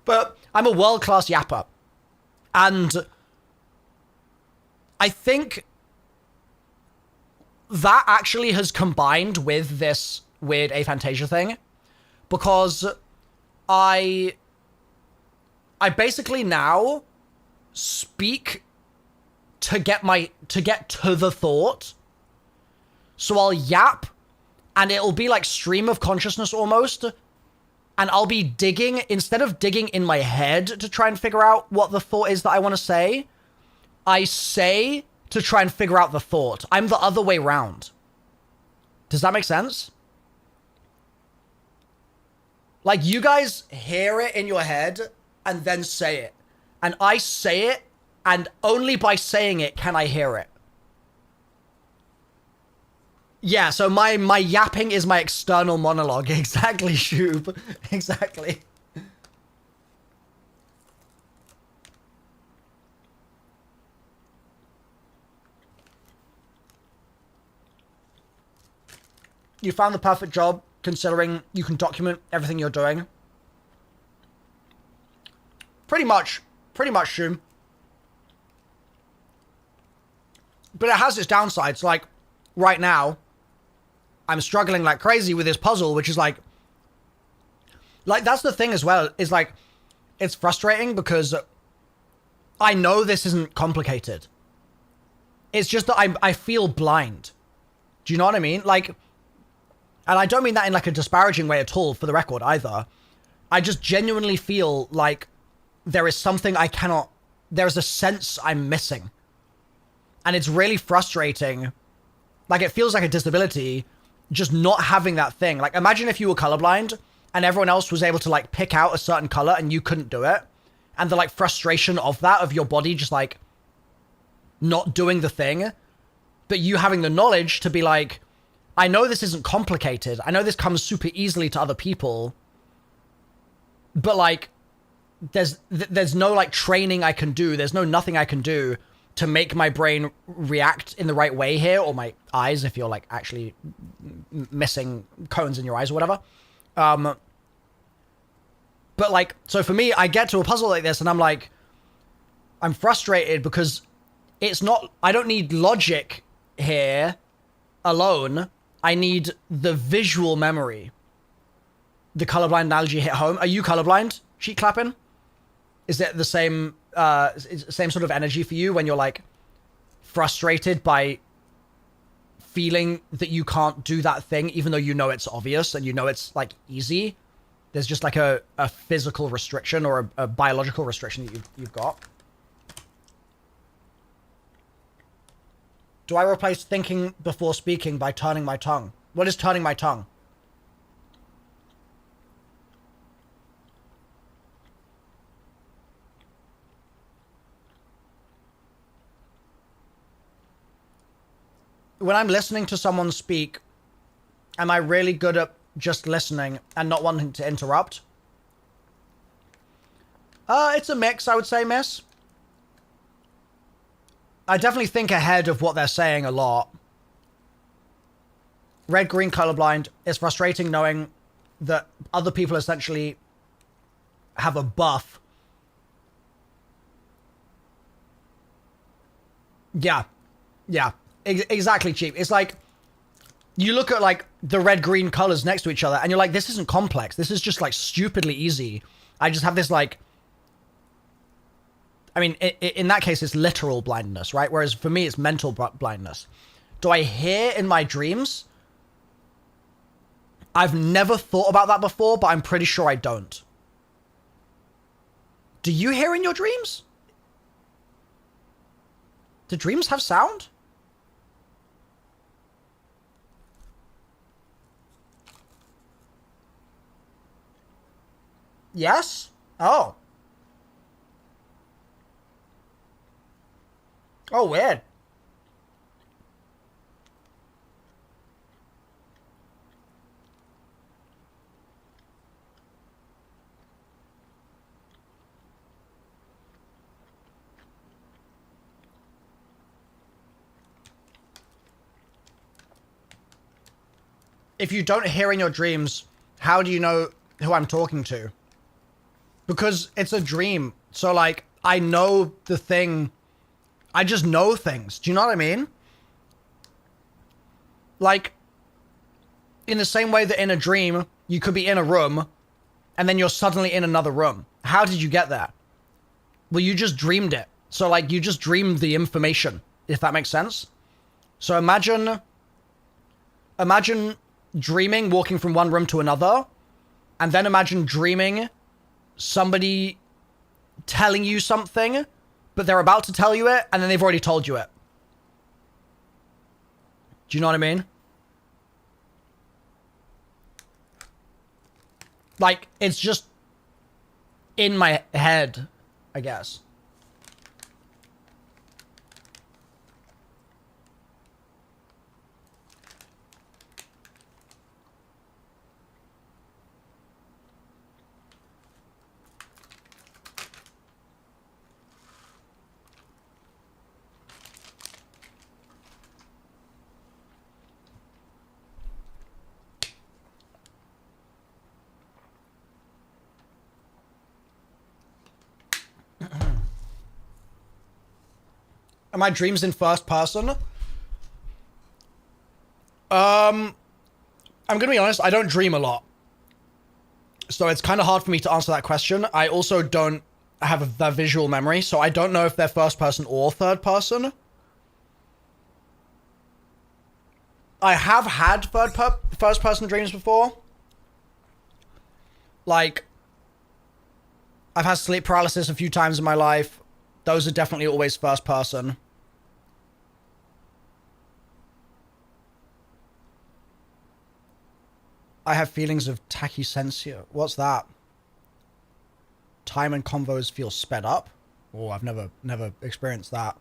Speaker 1: But I'm a world-class yapper. And... I think... that actually has combined with this weird Aphantasia thing, because I basically now speak to get to the thought. So I'll yap and it'll be like stream of consciousness almost, and I'll be digging, instead of digging in my head to try and figure out what the thought is that I want to say, I say to try and figure out the thought. I'm the other way round. Does that make sense? Like, you guys hear it in your head and then say it. And I say it, and only by saying it can I hear it. Yeah, so my yapping is my external monologue. Exactly, Shub. Exactly. You found the perfect job, considering you can document everything you're doing. Pretty much, Shub. But it has its downsides. Like, right now, I'm struggling like crazy with this puzzle, which is like, that's the thing as well, is like, it's frustrating because I know this isn't complicated. It's just that I feel blind. Do you know what I mean? Like, and I don't mean that in like a disparaging way at all, for the record, either. I just genuinely feel like there is something I cannot, there's a sense I'm missing. And it's really frustrating. Like, it feels like a disability, just not having that thing. Like, imagine if you were colorblind and everyone else was able to like pick out a certain color and you couldn't do it. And the like frustration of that, of your body just like not doing the thing, but you having the knowledge to be like, I know this isn't complicated. I know this comes super easily to other people, but like, there's no like training I can do. There's nothing I can do to make my brain react in the right way here, or my eyes, if you're like actually missing cones in your eyes or whatever. But like, so for me, I get to a puzzle like this and I'm like, I'm frustrated because it's not, I don't need logic here alone. I need the visual memory. The colorblind analogy hit home. Are you colorblind? Sheet clapping? Is it the same sort of energy for you when you're like frustrated by feeling that you can't do that thing, even though you know it's obvious and you know it's like easy? There's just like a physical restriction or a biological restriction that you've got. Do I replace thinking before speaking by turning my tongue? What is turning my tongue? When I'm listening to someone speak, am I really good at just listening and not wanting to interrupt? It's a mix, I would say, miss. I definitely think ahead of what they're saying a lot. Red-green colorblind is frustrating knowing that other people essentially have a buff. Yeah. Yeah. Exactly, Cheap. It's like, you look at like the red-green colors next to each other and you're like, this isn't complex. This is just like stupidly easy. I just have this like, I mean, in that case, it's literal blindness, right? Whereas for me, it's mental blindness. Do I hear in my dreams? I've never thought about that before, but I'm pretty sure I don't. Do you hear in your dreams? Do dreams have sound? Yes? Oh. Oh, weird. If you don't hear in your dreams, how do you know who I'm talking to? Because it's a dream. So, like, I know the thing. I just know things. Do you know what I mean? Like, in the same way that in a dream, you could be in a room, and then you're suddenly in another room. How did you get there? Well, you just dreamed it. So, like, you just dreamed the information, if that makes sense. So imagine dreaming, walking from one room to another, and then imagine dreaming somebody telling you something, but they're about to tell you it, and then they've already told you it. Do you know what I mean? Like, it's just in my head, I guess. Are my dreams in first person? I'm gonna be honest, I don't dream a lot. So it's kind of hard for me to answer that question. I also don't have the visual memory, so I don't know if they're first person or third person. I have had first person dreams before. Like, I've had sleep paralysis a few times in my life. Those are definitely always first person. I have feelings of tachysensia. What's that? Time and convos feel sped up? Oh, I've never experienced that.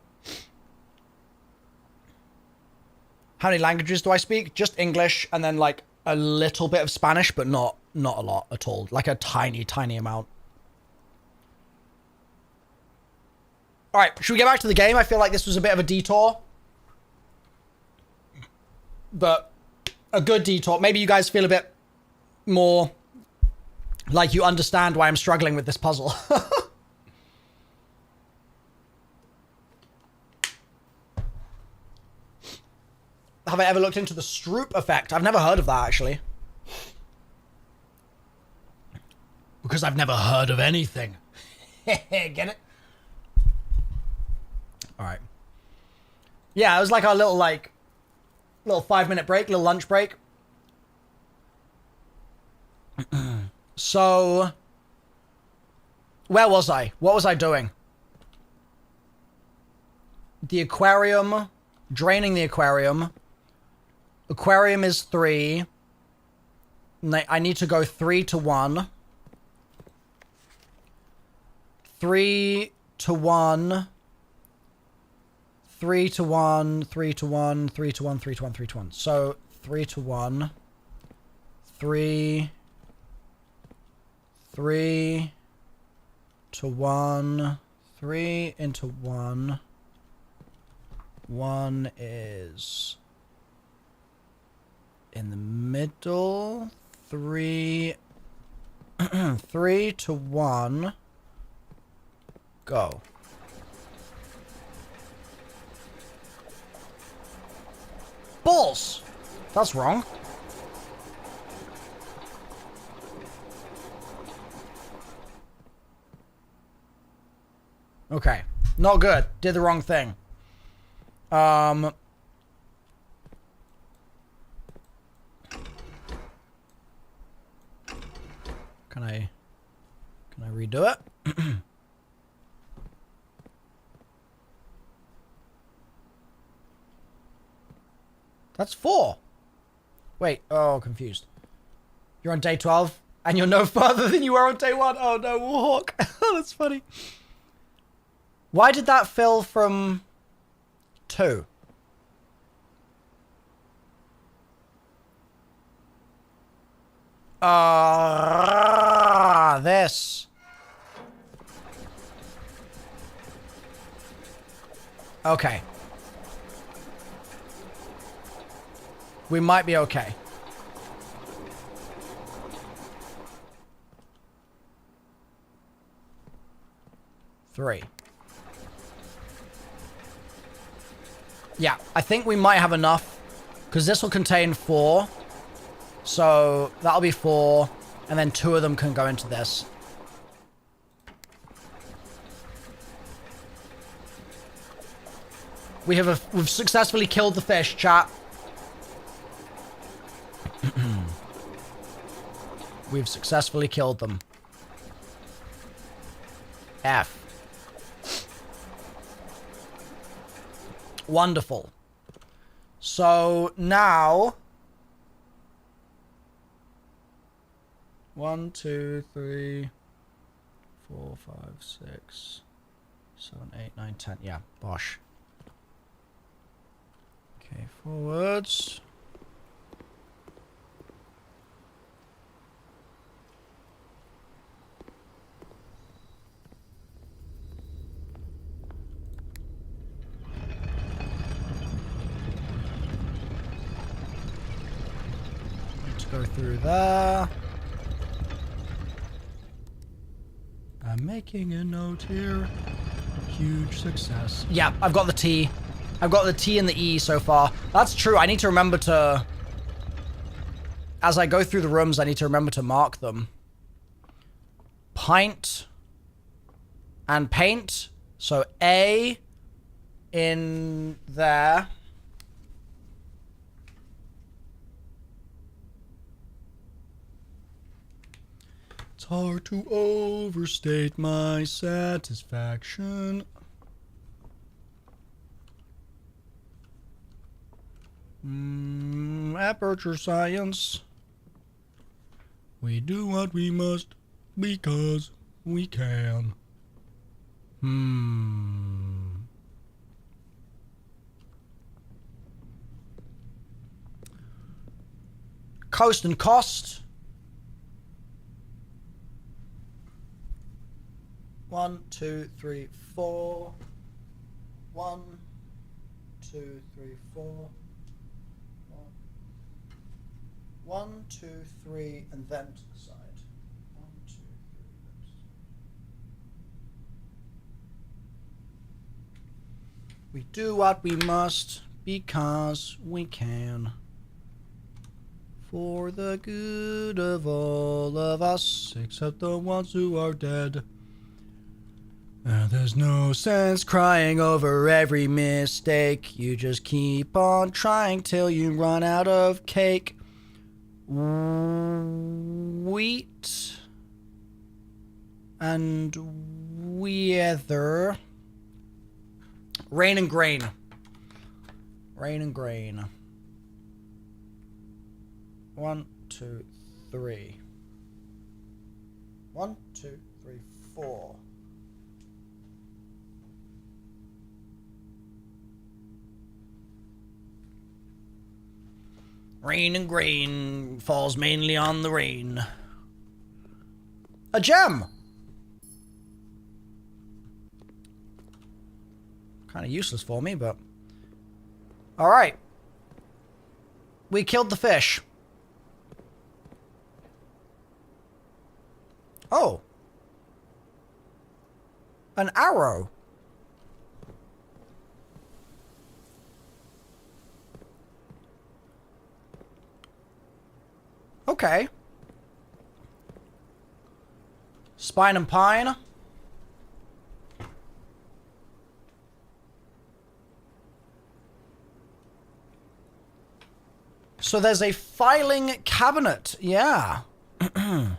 Speaker 1: How many languages do I speak? Just English and then like a little bit of Spanish, but not a lot at all. Like a tiny amount. All right, should we get back to the game? I feel like this was a bit of a detour. But a good detour. Maybe you guys feel a bit more like you understand why I'm struggling with this puzzle. Have I ever looked into the Stroop effect? I've never heard of that, actually. Because I've never heard of anything. Get it? All right. Yeah, it was like our little 5-minute break, little lunch break. So, where was I? What was I doing? The aquarium, draining the aquarium. Aquarium is 3. I need to go 3 to 1. 3 to 1. 3 to 1, 3 to 1, 3 to 1, 3 to 1, 3 to 1. So, 3 to 1. 3 to 1. 3 into 1. 1 is in the middle. 3 to 1. Go. Balls! That's wrong. Okay. Not good. Did the wrong thing. Can I redo it? That's 4. Wait. Oh, confused. You're on day 12 and you're no further than you were on day 1. Oh no, Warhawk. That's funny. Why did that fill from 2? This. Okay. We might be okay. Three. Yeah, I think we might have enough, because this will contain 4. So that'll be 4, and then 2 of them can go into this. We've successfully killed the fish, chat. We've successfully killed them. F. Wonderful. So now 1, 2, 3, 4, 5, 6, 7, 8, 9, 10. Yeah, bosh. Okay, forwards. Go through there. I'm making a note here. Huge success. Yeah, I've got the T. I've got the T and the E so far. That's true. I need to remember to... As I go through the rooms, I need to remember to mark them. Pint and paint. So A in there. It's hard to overstate my satisfaction. Aperture science. We do what we must because we can. Coast and cost. 1, 2, 3, 4. 1, 2, 3, 4. 1, 2, 3, and then to the side. 1, 2, 3, then to the side. We do what we must because we can. For the good of all of us, except the ones who are dead. There's no sense crying over every mistake. You just keep on trying till you run out of cake. Wheat and weather. Rain and grain. Rain and grain. 1, 2, 3. 1, 2, 3, 4. Rain and grain falls mainly on the rain. A gem! Kind of useless for me, but... Alright. We killed the fish. Oh. An arrow. Okay. Spine and pine. So there's a filing cabinet. Yeah. And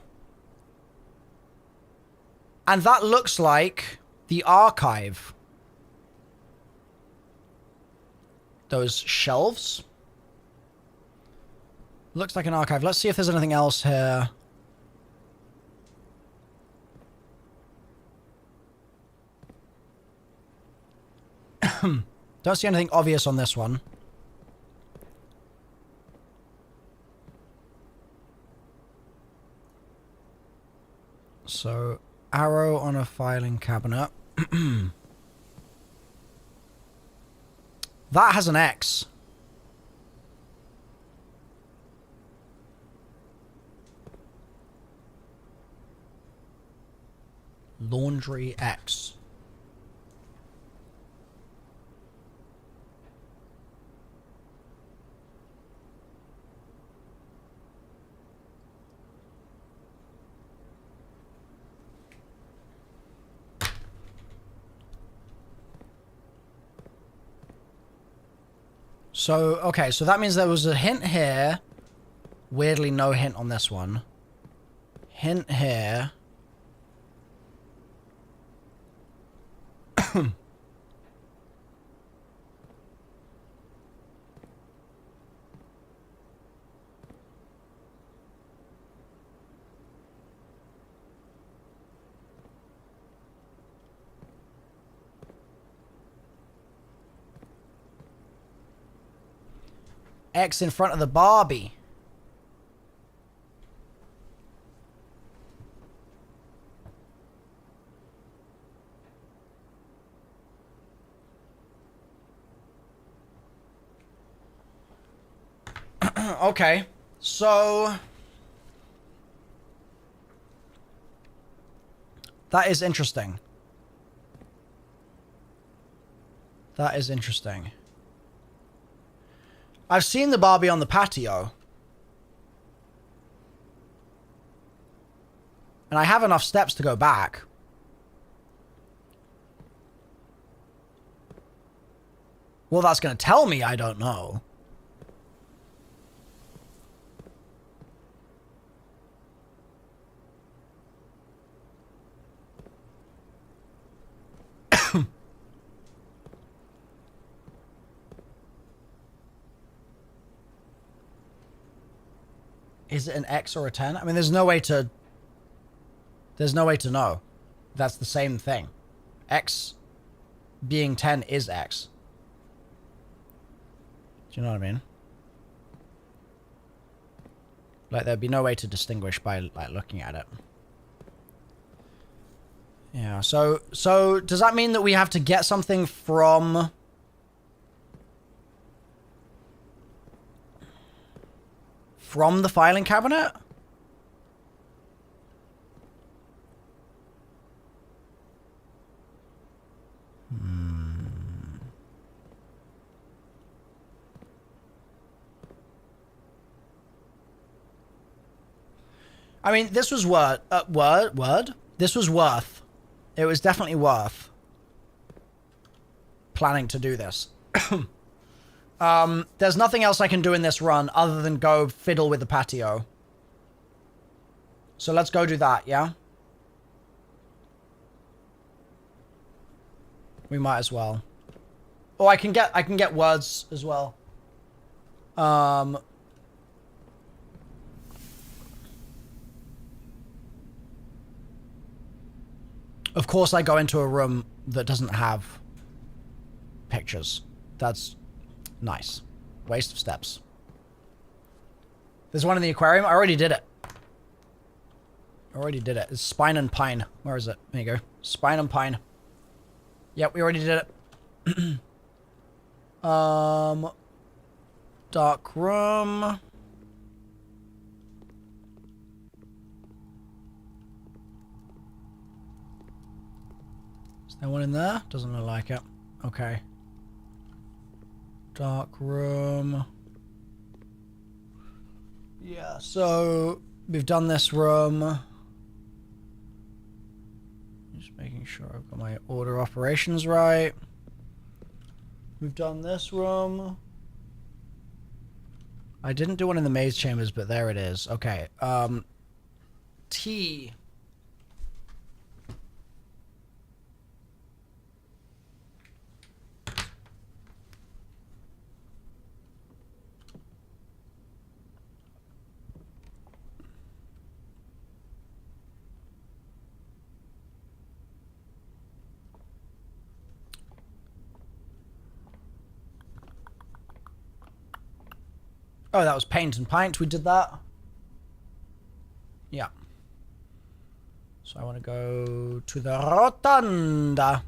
Speaker 1: that looks like the archive. Those shelves. Looks like an archive. Let's see if there's anything else here. Don't see anything obvious on this one. So, arrow on a filing cabinet. That has an X. Laundry X. So, okay, so that means there was a hint here. Weirdly, no hint on this one. Hint here. X in front of the Barbie. Okay, so that is interesting. That is interesting. I've seen the Barbie on the patio. And I have enough steps to go back. Well, that's going to tell me, I don't know. Is it an X or a 10? I mean, there's no way to... There's no way to know. That's the same thing. X being 10 is X. Do you know what I mean? Like, there'd be no way to distinguish by, like, looking at it. Yeah, so does that mean that we have to get something from... From the filing cabinet? I mean, this was This was worth. It was definitely worth planning to do this. There's nothing else I can do in this run other than go fiddle with the patio. So let's go do that, yeah? We might as well. Oh, I can get words as well. Of course I go into a room that doesn't have pictures. That's nice. Waste of steps. There's one in the aquarium. I already did it. It's Spine and Pine. Where is it? There you go. Spine and Pine. Yep, we already did it. Dark room. Is there one in there? Doesn't look like it. Okay. Dark room. Yeah, so we've done this room. Just making sure I've got my order operations right. We've done this room. I didn't do one in the maze chambers, but there it is. Okay. T. Oh, that was Paint and Pint. We did that. Yeah. So I want to go to the Rotunda.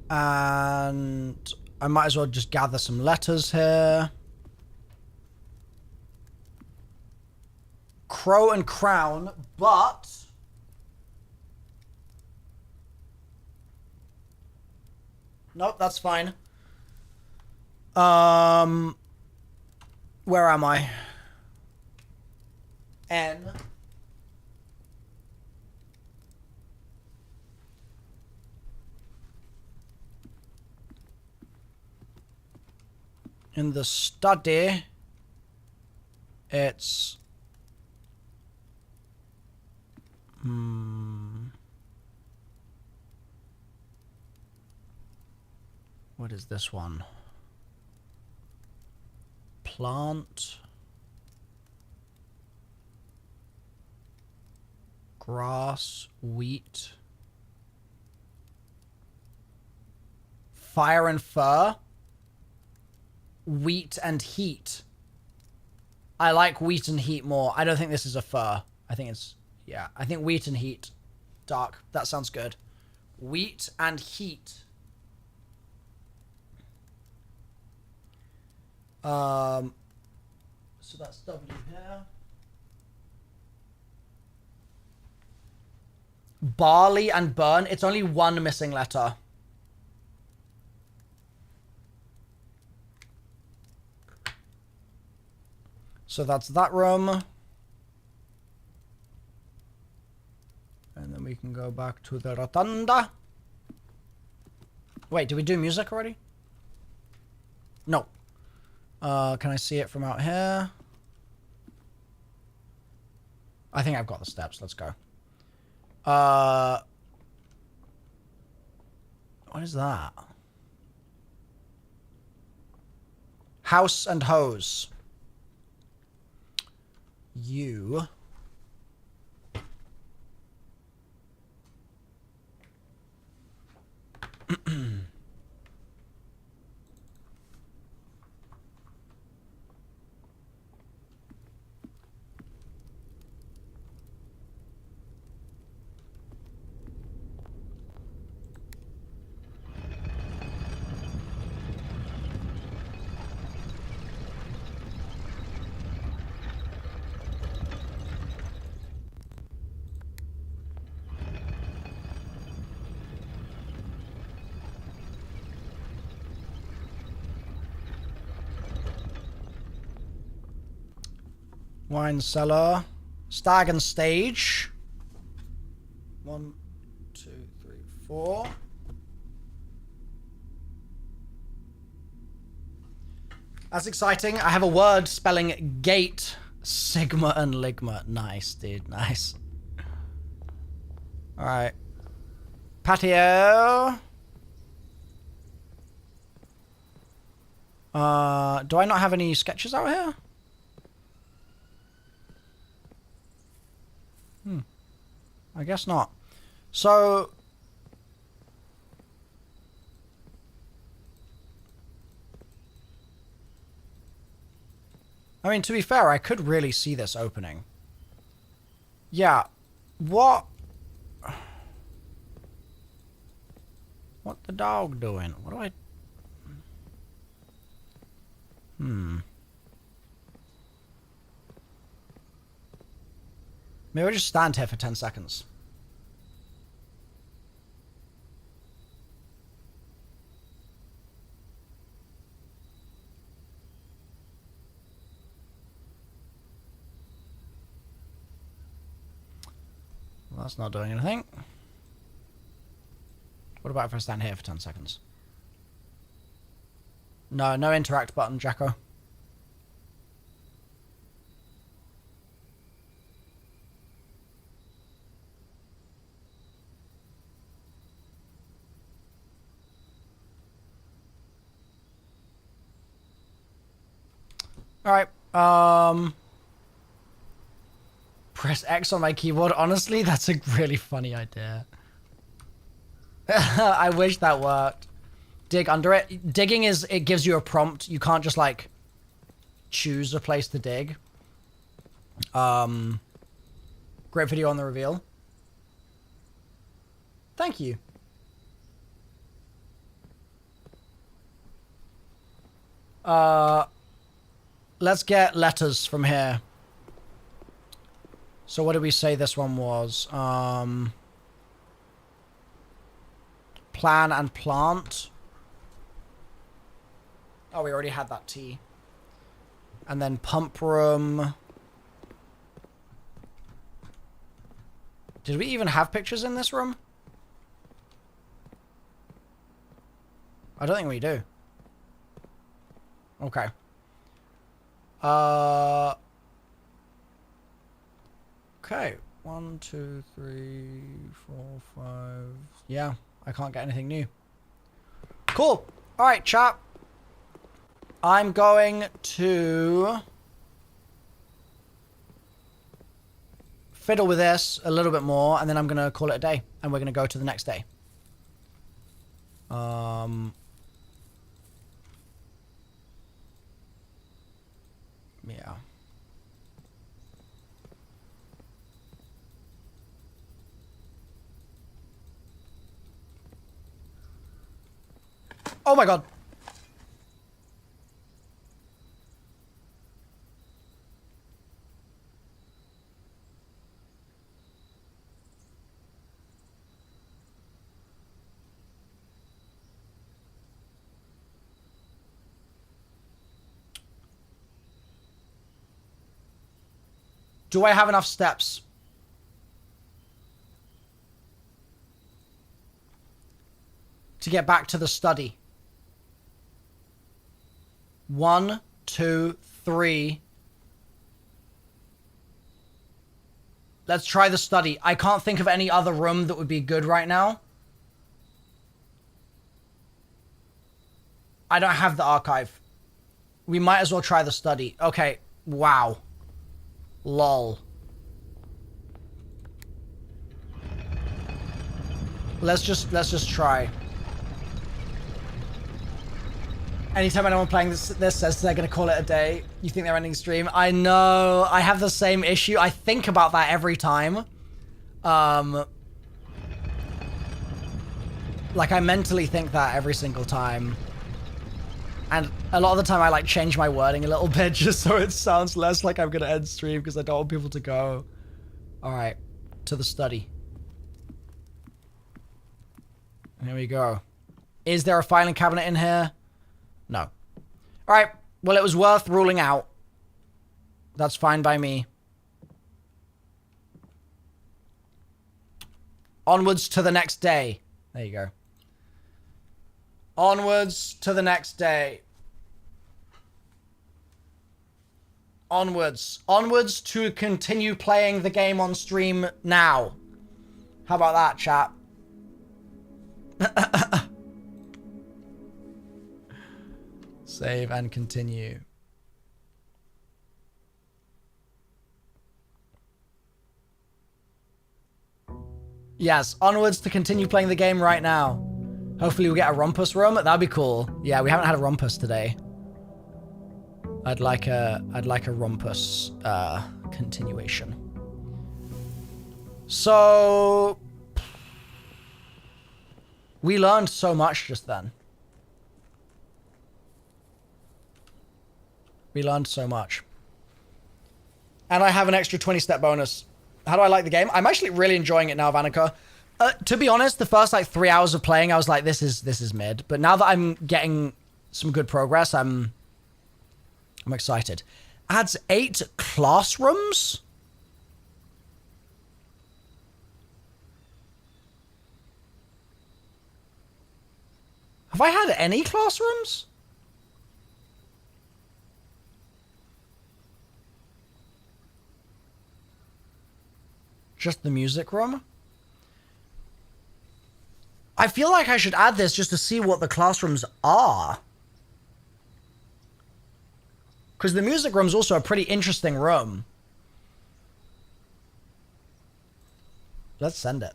Speaker 1: And I might as well just gather some letters here. Crow and crown, but nope, that's fine. Where am I? N. In the study, it's what is this one? Plant. Grass, wheat. Fire and fur. Wheat and heat. I like wheat and heat more. I don't think this is a fur. I think it's... Yeah, I think wheat and heat. Dark. That sounds good. Wheat and heat. So that's W here. Barley and burn. It's only one missing letter. So that's that room. And then we can go back to the rotunda. Wait, did we do music already? No. Can I see it from out here? I think I've got the steps. Let's go. What is that? House and hose. You. Wine cellar. Stag and stage. 1, 2, 3, 4. That's exciting. I have a word spelling gate. Sigma and ligma. Nice, dude. Nice. Alright. Patio. Do I not have any sketches out here? I guess not. So... I mean, to be fair, I could really see this opening. Yeah. What? What the dog doing? What do I... Maybe I'll just stand here for 10 seconds. Well, that's not doing anything. What about if I stand here for 10 seconds? No, no interact button, Jacko. Alright, press X on my keyboard. Honestly, that's a really funny idea. I wish that worked. Dig under it. Digging is, it gives you a prompt. You can't just, like, choose a place to dig. Great video on the reveal. Thank you. Let's get letters from here. So what did we say this one was? Plan and plant. Oh, we already had that T. And then pump room. Did we even have pictures in this room? I don't think we do. Okay. Okay. 1, 2, 3, 4, 5. Yeah, I can't get anything new. Cool. All right, chat. I'm going to fiddle with this a little bit more, and then I'm going to call it a day, and we're going to go to the next day. Yeah. Oh my god. Do I have enough steps? To get back to the study. 1, 2, 3. Let's try the study. I can't think of any other room that would be good right now. I don't have the archive. We might as well try the study. Okay. Wow. Lol. Let's just try. Anytime anyone playing this says they're going to call it a day, you think they're ending stream. I know. I have the same issue. I think about that every time. Like, I mentally think that every single time. And a lot of the time I, like, change my wording a little bit just so it sounds less like I'm going to end stream because I don't want people to go. All right. To the study. Here we go. Is there a filing cabinet in here? No. All right. Well, it was worth ruling out. That's fine by me. Onwards to the next day. There you go. Onwards to the next day. Onwards. Onwards to continue playing the game on stream now. How about that, chat? Save and continue. Yes, onwards to continue playing the game right now. Hopefully we'll get a rumpus room. That'd be cool. Yeah, we haven't had a rumpus today. I'd like a rumpus continuation. So we learned so much just then. We learned so much. And I have an extra 20-step bonus. How do I like the game? I'm actually really enjoying it now, Vanica. To be honest, the first like 3 hours of playing, I was like, this is mid. But now that I'm getting some good progress, I'm excited. Adds 8 classrooms? Have I had any classrooms? Just the music room? I feel like I should add this just to see what the classrooms are. Because the music room's also a pretty interesting room. Let's send it.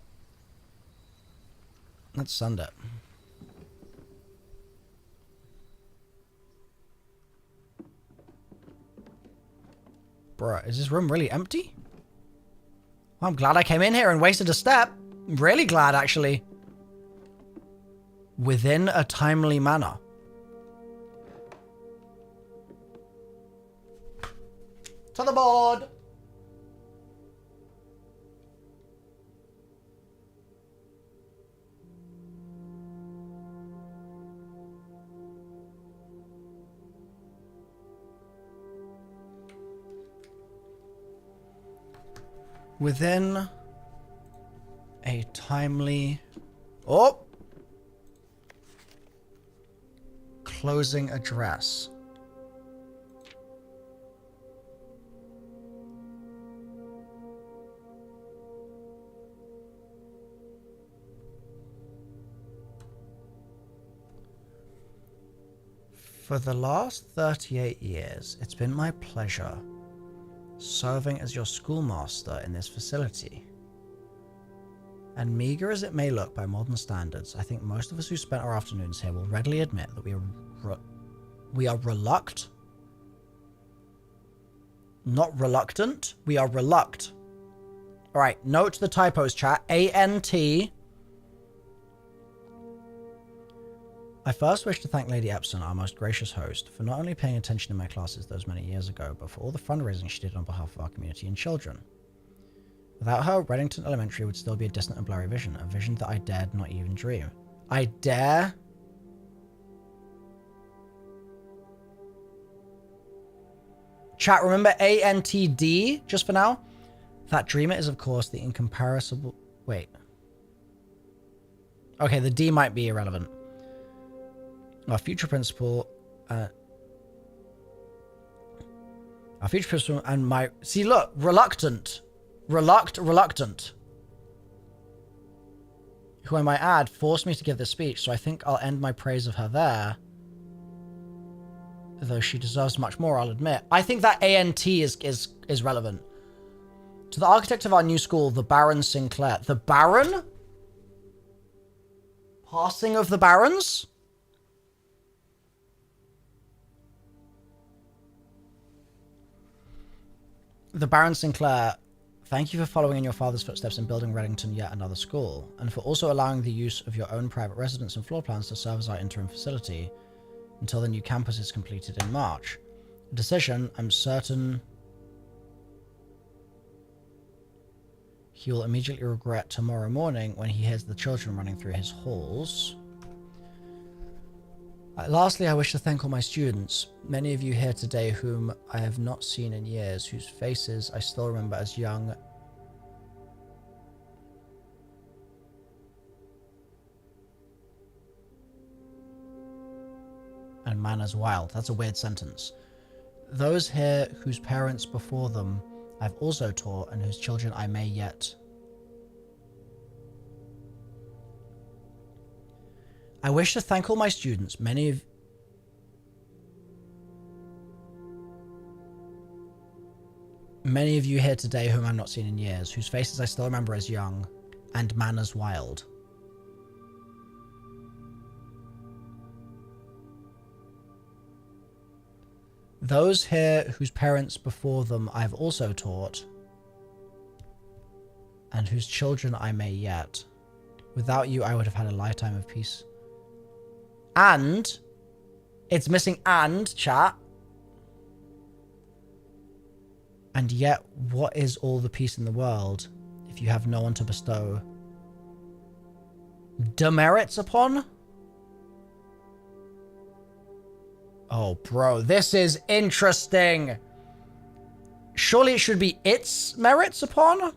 Speaker 1: Let's send it. Bruh, is this room really empty? I'm glad I came in here and wasted a step. I'm really glad, actually. Within a timely manner. To the board! Within a timely... Oh! Closing address. For the last 38 years, it's been my pleasure serving as your schoolmaster in this facility. And meager as it may look by modern standards, I think most of us who spent our afternoons here will readily admit that we are reluctant. Not reluctant, we are reluctant. Alright, note the typos, chat. A-N-T. I first wish to thank Lady Epson, our most gracious host, for not only paying attention in my classes those many years ago, but for all the fundraising she did on behalf of our community and children. Without her, Reddington Elementary would still be a distant and blurry vision, a vision that I dared not even dream. I dare? Chat, remember ANTD, just for now? That dreamer is, of course, the incomparable... Wait. Okay, the D might be irrelevant. Our future principal... our future principal and my... See, look. Reluctant. Reluctant. Who I might add forced me to give this speech, so I think I'll end my praise of her there. Though she deserves much more, I'll admit. I think that ANT is relevant. To the architect of our new school, the Baron Sinclair. The Baron? Passing of the Barons? The Baron Sinclair, thank you for following in your father's footsteps and building Reddington yet another school, and for also allowing the use of your own private residence and floor plans to serve as our interim facility until the new campus is completed in March. A decision I'm certain he will immediately regret tomorrow morning when he hears the children running through his halls. Lastly, I wish to thank all my students, many of you here today whom I have not seen in years, whose faces I still remember as young and manners wild. That's a weird sentence. Those here whose parents before them I've also taught and whose children I may yet. I wish to thank all my students, many of you here today whom I've not seen in years, whose faces I still remember as young and manners wild. Those here whose parents before them I've also taught, and whose children I may yet. Without you, I would have had a lifetime of peace. And, it's missing and, chat. And yet, what is all the peace in the world if you have no one to bestow demerits upon? Oh, bro, this is interesting. Surely it should be its merits upon?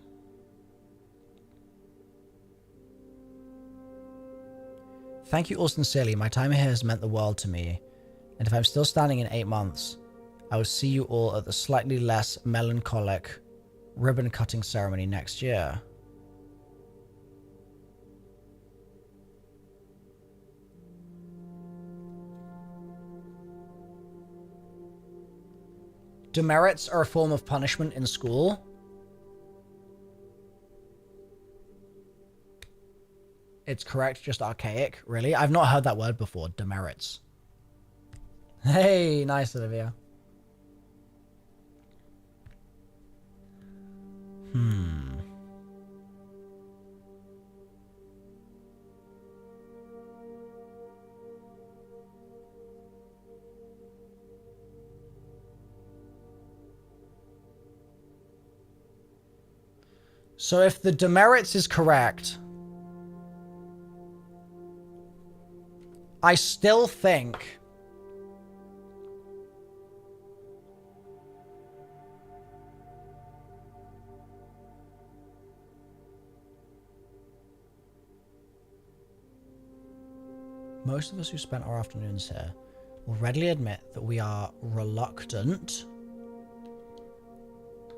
Speaker 1: Thank you all sincerely. My time here has meant the world to me. And if I'm still standing in 8 months, I will see you all at the slightly less melancholic ribbon cutting ceremony next year. Demerits are a form of punishment in school. It's correct, just archaic. Really? I've not heard that word before. Demerits. Hey, nice, Olivia. So if the demerits is correct, I still think most of us who spent our afternoons here will readily admit that we are reluctant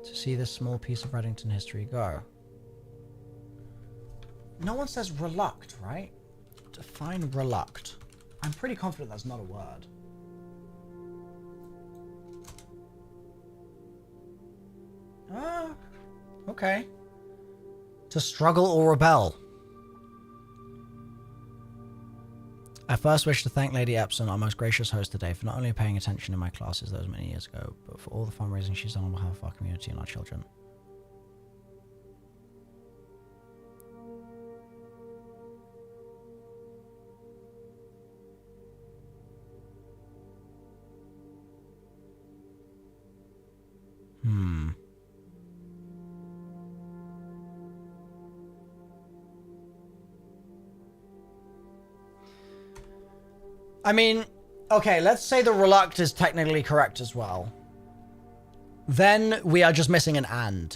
Speaker 1: to see this small piece of Reddington history go. No one says reluct, right? Define reluct. I'm pretty confident that's not a word. Ah, okay. To struggle or rebel. I first wish to thank Lady Epson, our most gracious host today, for not only paying attention in my classes those many years ago, but for all the fundraising she's done on behalf of our community and our children. I mean, okay, let's say the reluct is technically correct as well. Then we are just missing an and.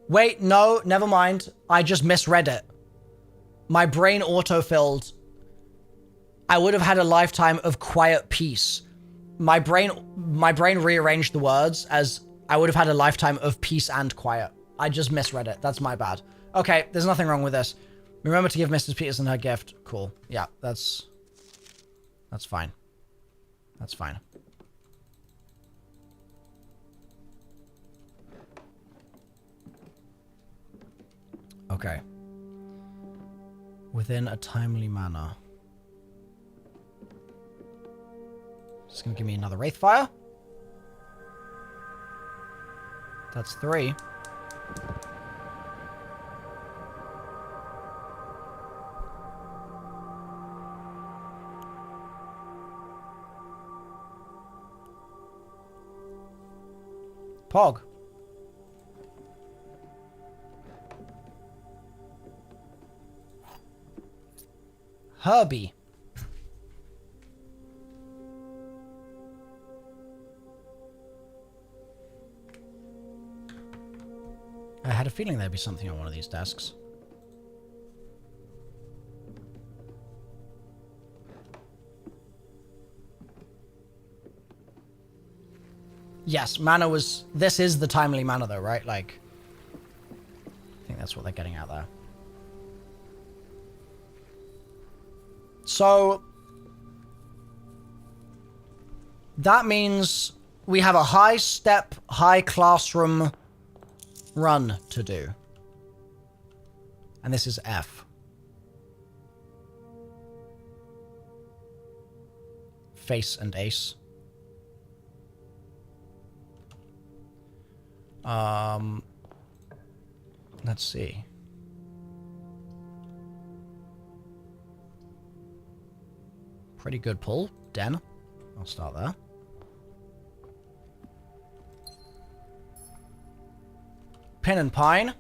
Speaker 1: Wait, no, never mind. I just misread it. My brain autofilled. I would have had a lifetime of quiet peace. My brain rearranged the words as I would have had a lifetime of peace and quiet. I just misread it. That's my bad. Okay, there's nothing wrong with this. Remember to give Mrs. Peterson her gift. Cool. Yeah, that's fine. That's fine. Okay. Within a timely manner. It's gonna give me another Wraithfire. That's 3. Pog. Herbie. I had a feeling there'd be something on one of these desks. Yes, mana was... This is the timely mana though, right? Like... I think that's what they're getting at there. So... That means we have a high step, high classroom run to do. And this is F. Face and ace. Let's see. Pretty good pull. Den. I'll start there. Pin and Pine.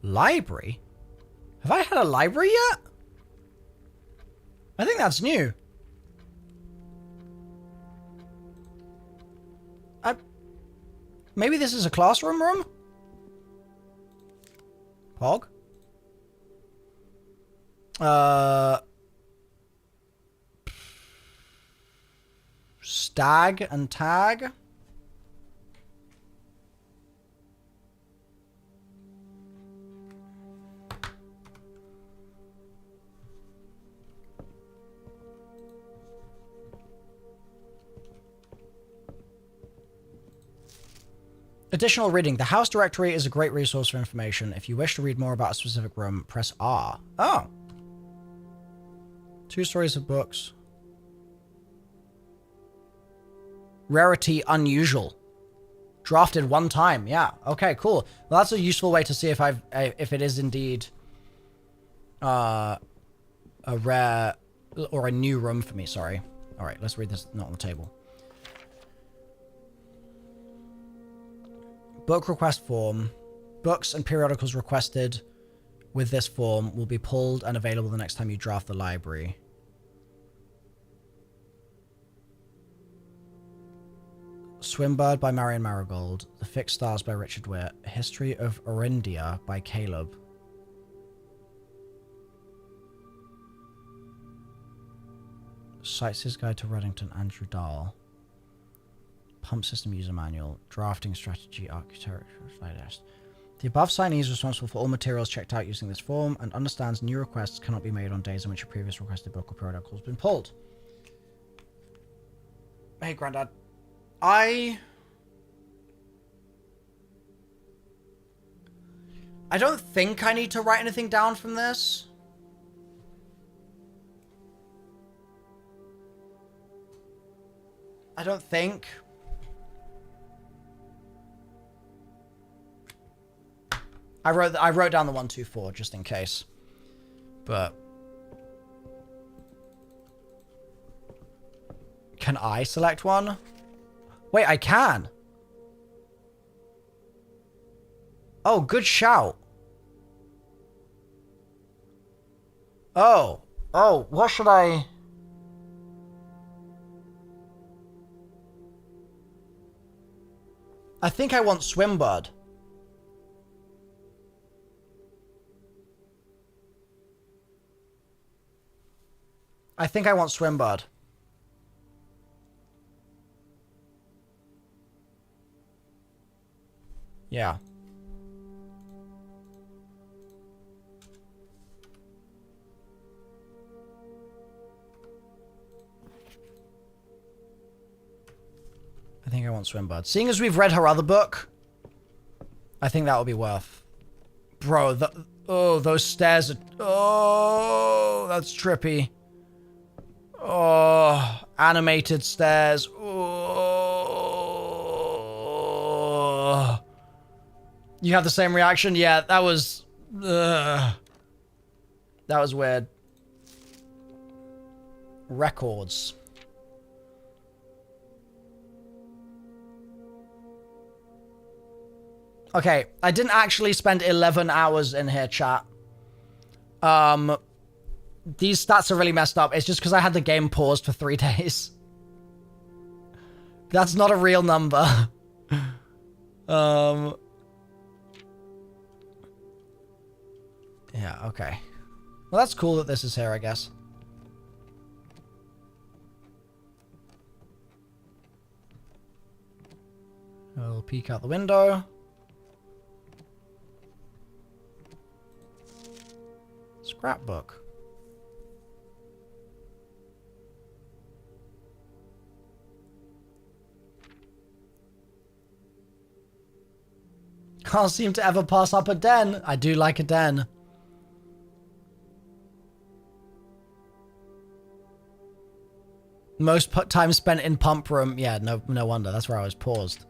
Speaker 1: Library? Have I had a library yet? I think that's new. Maybe this is a classroom room? Pog? Stag and tag? Additional reading. The house directory is a great resource for information. If you wish to read more about a specific room, press R. Oh. 2 stories of books. Rarity unusual. Drafted 1 time. Yeah. Okay, cool. Well, that's a useful way to see if if it is indeed a rare or a new room for me. Sorry. All right, let's read this not on the table. Book request form. Books and periodicals requested with this form will be pulled and available the next time you draft the library. Swimbird by Marion Marigold. The Fixed Stars by Richard Witt. History of Orindia by Caleb. Sightseer's Guide to Reddington, Andrew Dahl. Pump System User Manual. Drafting Strategy Architecture Digest. The above signee is responsible for all materials checked out using this form and understands new requests cannot be made on days in which a previous requested book or periodical has been pulled. Hey, Grandad. I don't think I need to write anything down from this. I don't think. I wrote down the 124 just in case. But can I select one? Wait, I can. Oh, good shout. Oh. Oh, what should I... I think I want Swimbird. I think I want Swimbird. Yeah. I think I want Swimbird. Seeing as we've read her other book, I think that will be worth. Bro, oh, those stairs are... Oh, that's trippy. Oh, animated stairs. Oh. You have the same reaction? Yeah, that was... That was weird. Records. Okay, I didn't actually spend 11 hours in here, chat. These stats are really messed up. It's just because I had the game paused for 3 days. That's not a real number. Yeah, okay. Well, that's cool that this is here, I guess. I'll peek out the window. Scrapbook. Can't seem to ever pass up a den. I do like a den. Most time spent in pump room. Yeah, no wonder. That's where I was paused.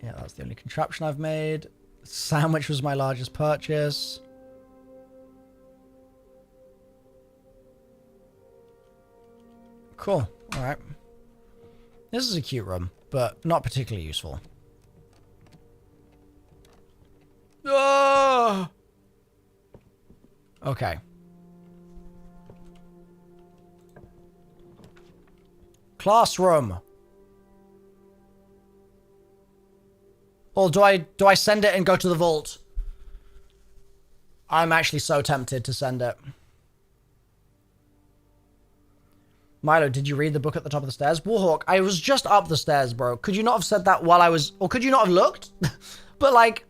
Speaker 1: Yeah, that's the only contraption I've made. Sandwich was my largest purchase. Cool. All right. This is a cute room, but not particularly useful. Oh! Okay. Classroom. Or do I send it and go to the vault? I'm actually so tempted to send it. Milo, did you read the book at the top of the stairs? Warhawk, I was just up the stairs, bro. Could you not have said that while I was... Or could you not have looked? But like...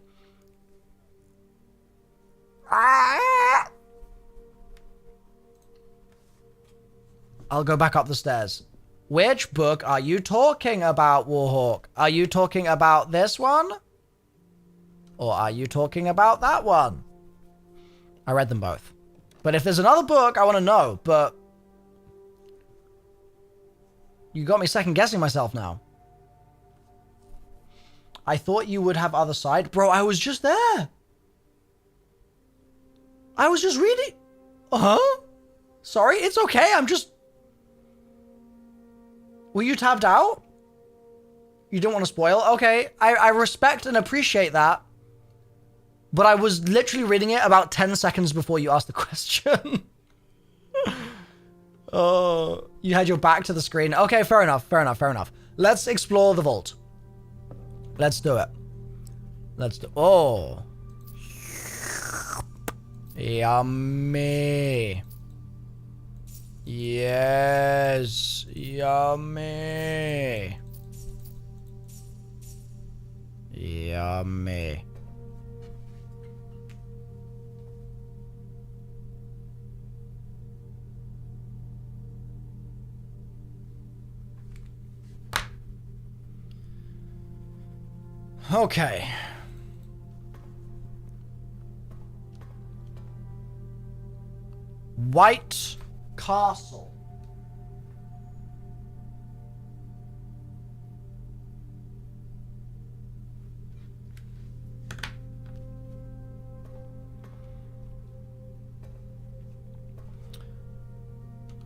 Speaker 1: I'll go back up the stairs. Which book are you talking about, Warhawk? Are you talking about this one? Or are you talking about that one? I read them both. But if there's another book, I want to know. But... You got me second guessing myself now. I thought you would have other side. Bro, I was just there. I was just reading. Uh-huh. Sorry, it's okay. I'm just... Were you tabbed out? You don't want to spoil? Okay, I respect and appreciate that. But I was literally reading it about 10 seconds before you asked the question. Oh, you had your back to the screen. Okay, fair enough, fair enough, fair enough. Let's explore the vault. Let's do it. Let's do... Oh. Yummy. Yes. Yummy. Yummy. Okay. White Castle.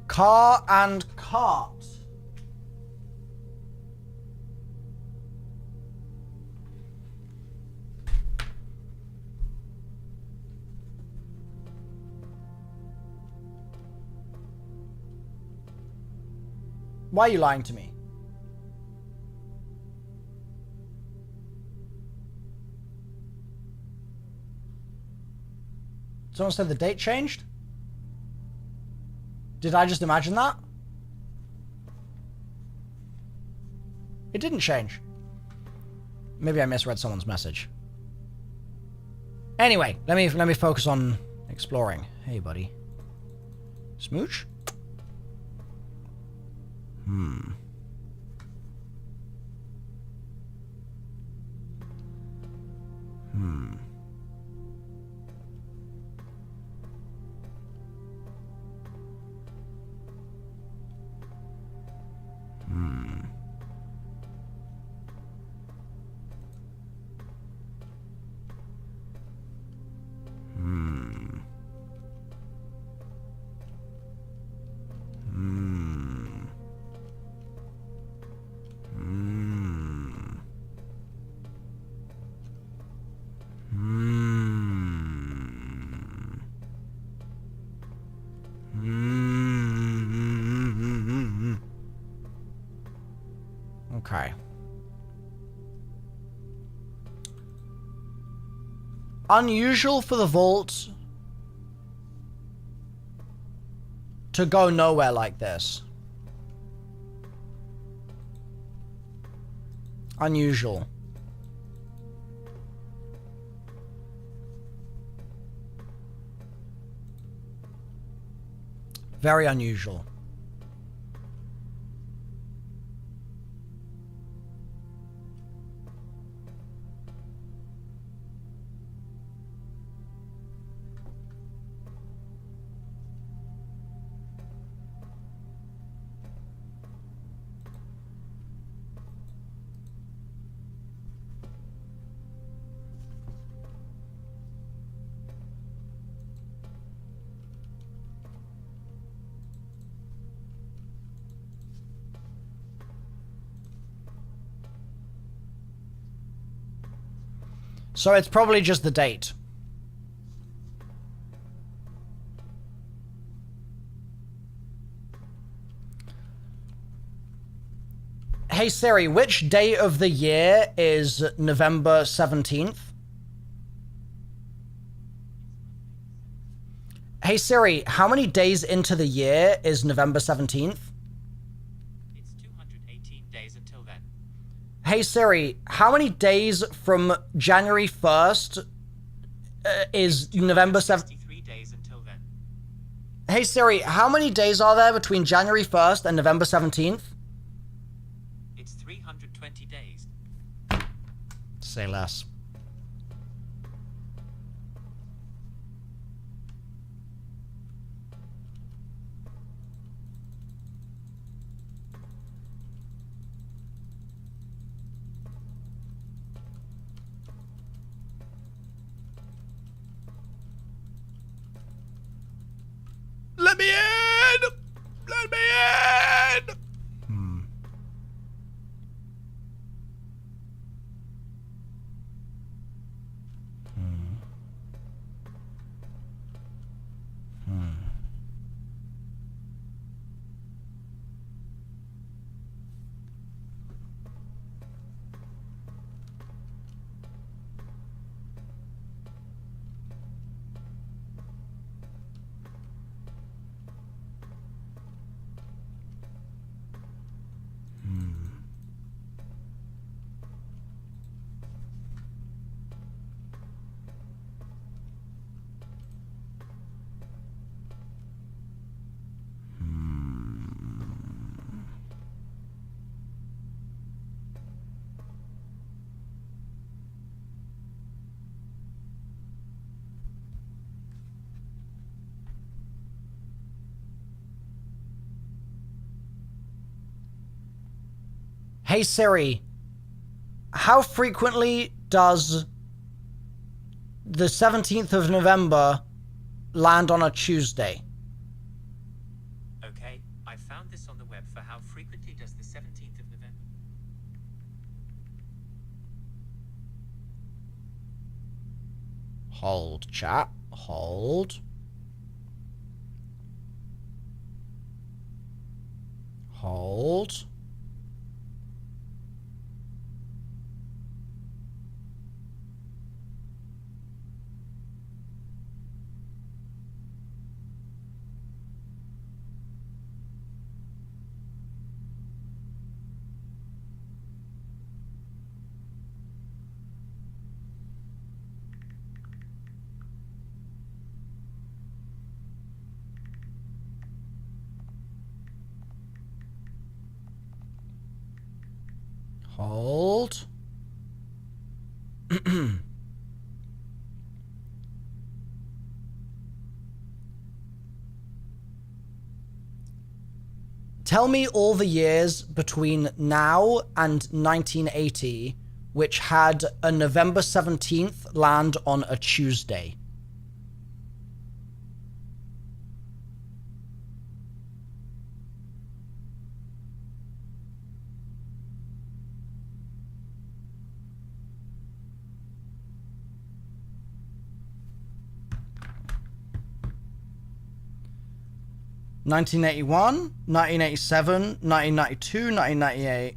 Speaker 1: Car and cart. Why are you lying to me? Someone said the date changed? Did I just imagine that? It didn't change. Maybe I misread someone's message. Anyway, let me focus on exploring. Hey, buddy. Smooch? Hmm. Hmm. Hmm. Hmm. Hmm. Hmm. Hmm. Okay. Unusual for the vault to go nowhere like this. Unusual. Very unusual. So it's probably just the date. Hey Siri, which day of the year is November 17th? Hey Siri, how many days into the year is November 17th?
Speaker 2: It's 218 days until then.
Speaker 1: Hey Siri, how many days from January 1st is November 7th?
Speaker 2: 63 days until then.
Speaker 1: Hey Siri, how many days are there between January 1st and November 17th?
Speaker 2: It's 320 days.
Speaker 1: Say less. Let me in! Let me in! Hmm. Hmm. Hmm. Hey Siri, how frequently does the 17th of November land on a Tuesday?
Speaker 2: Okay, I found this on the web for how frequently does the 17th of November.
Speaker 1: Hold, chat. Hold. Hold. Hold. Tell me all the years between now and 1980 which had a November 17th land on a Tuesday. (1981, 1987, 1992, 1998).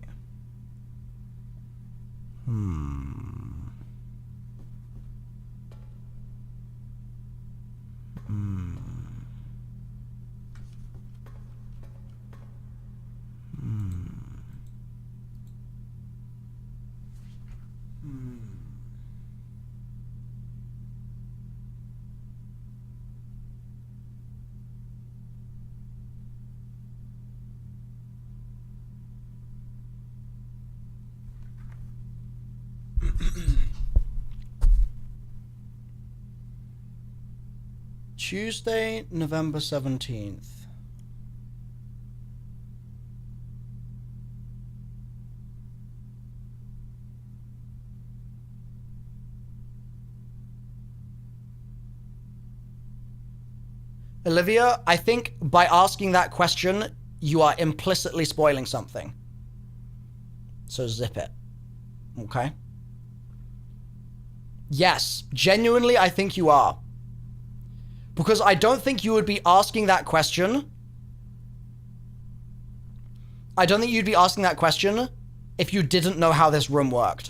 Speaker 1: Tuesday, November 17th. Olivia, I think by asking that question, you are implicitly spoiling something. So zip it. Okay? Yes, genuinely, I think you are. Because I don't think you would be asking that question. I don't think you'd be asking that question if you didn't know how this room worked.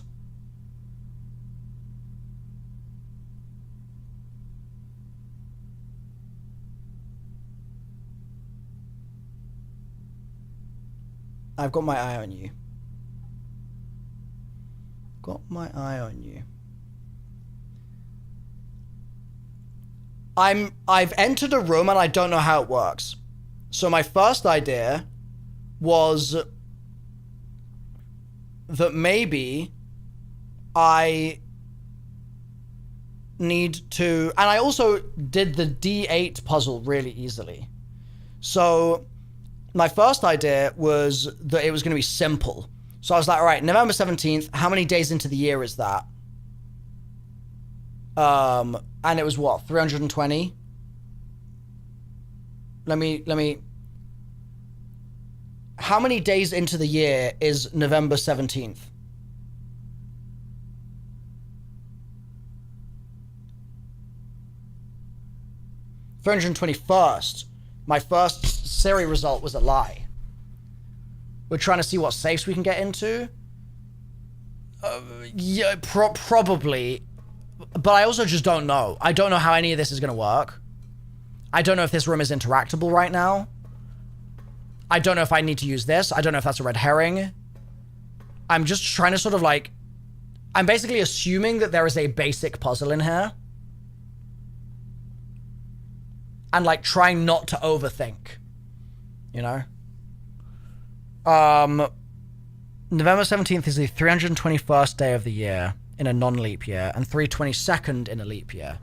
Speaker 1: I've got my eye on you. Got my eye on you. I've entered a room and I don't know how it works. So my first idea was that maybe I need to, and I also did the D8 puzzle really easily. So my first idea was that it was going to be simple. So I was like, all right, November 17th, how many days into the year is that? And it was what, 320? Let me, how many days into the year is November 17th? (321st). My first Siri result was a lie. We're trying to see what safes we can get into. Yeah, probably. But I also just don't know. I don't know how any of this is going to work. I don't know if this room is interactable right now. I don't know if I need to use this. I don't know if that's a red herring. I'm just trying to sort of like... I'm basically assuming that there is a basic puzzle in here. And like trying not to overthink. You know? November 17th is the 321st day of the year in a non-leap year, and 322nd in a leap year.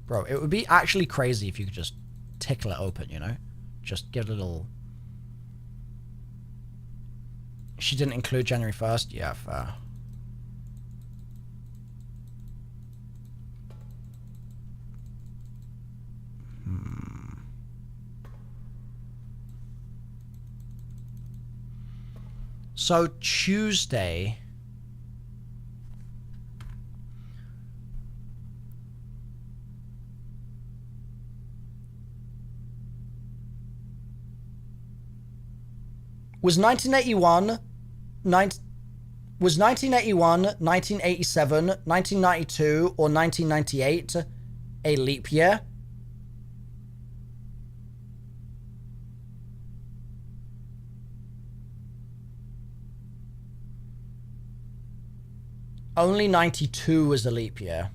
Speaker 1: Bro, it would be actually crazy if you could just tickle it open, you know? Just give it a little... She didn't include January 1st? Yeah, fair. So Tuesday Was 1981, 1987, 1992, or 1998 a leap year? Only 92 was a leap year.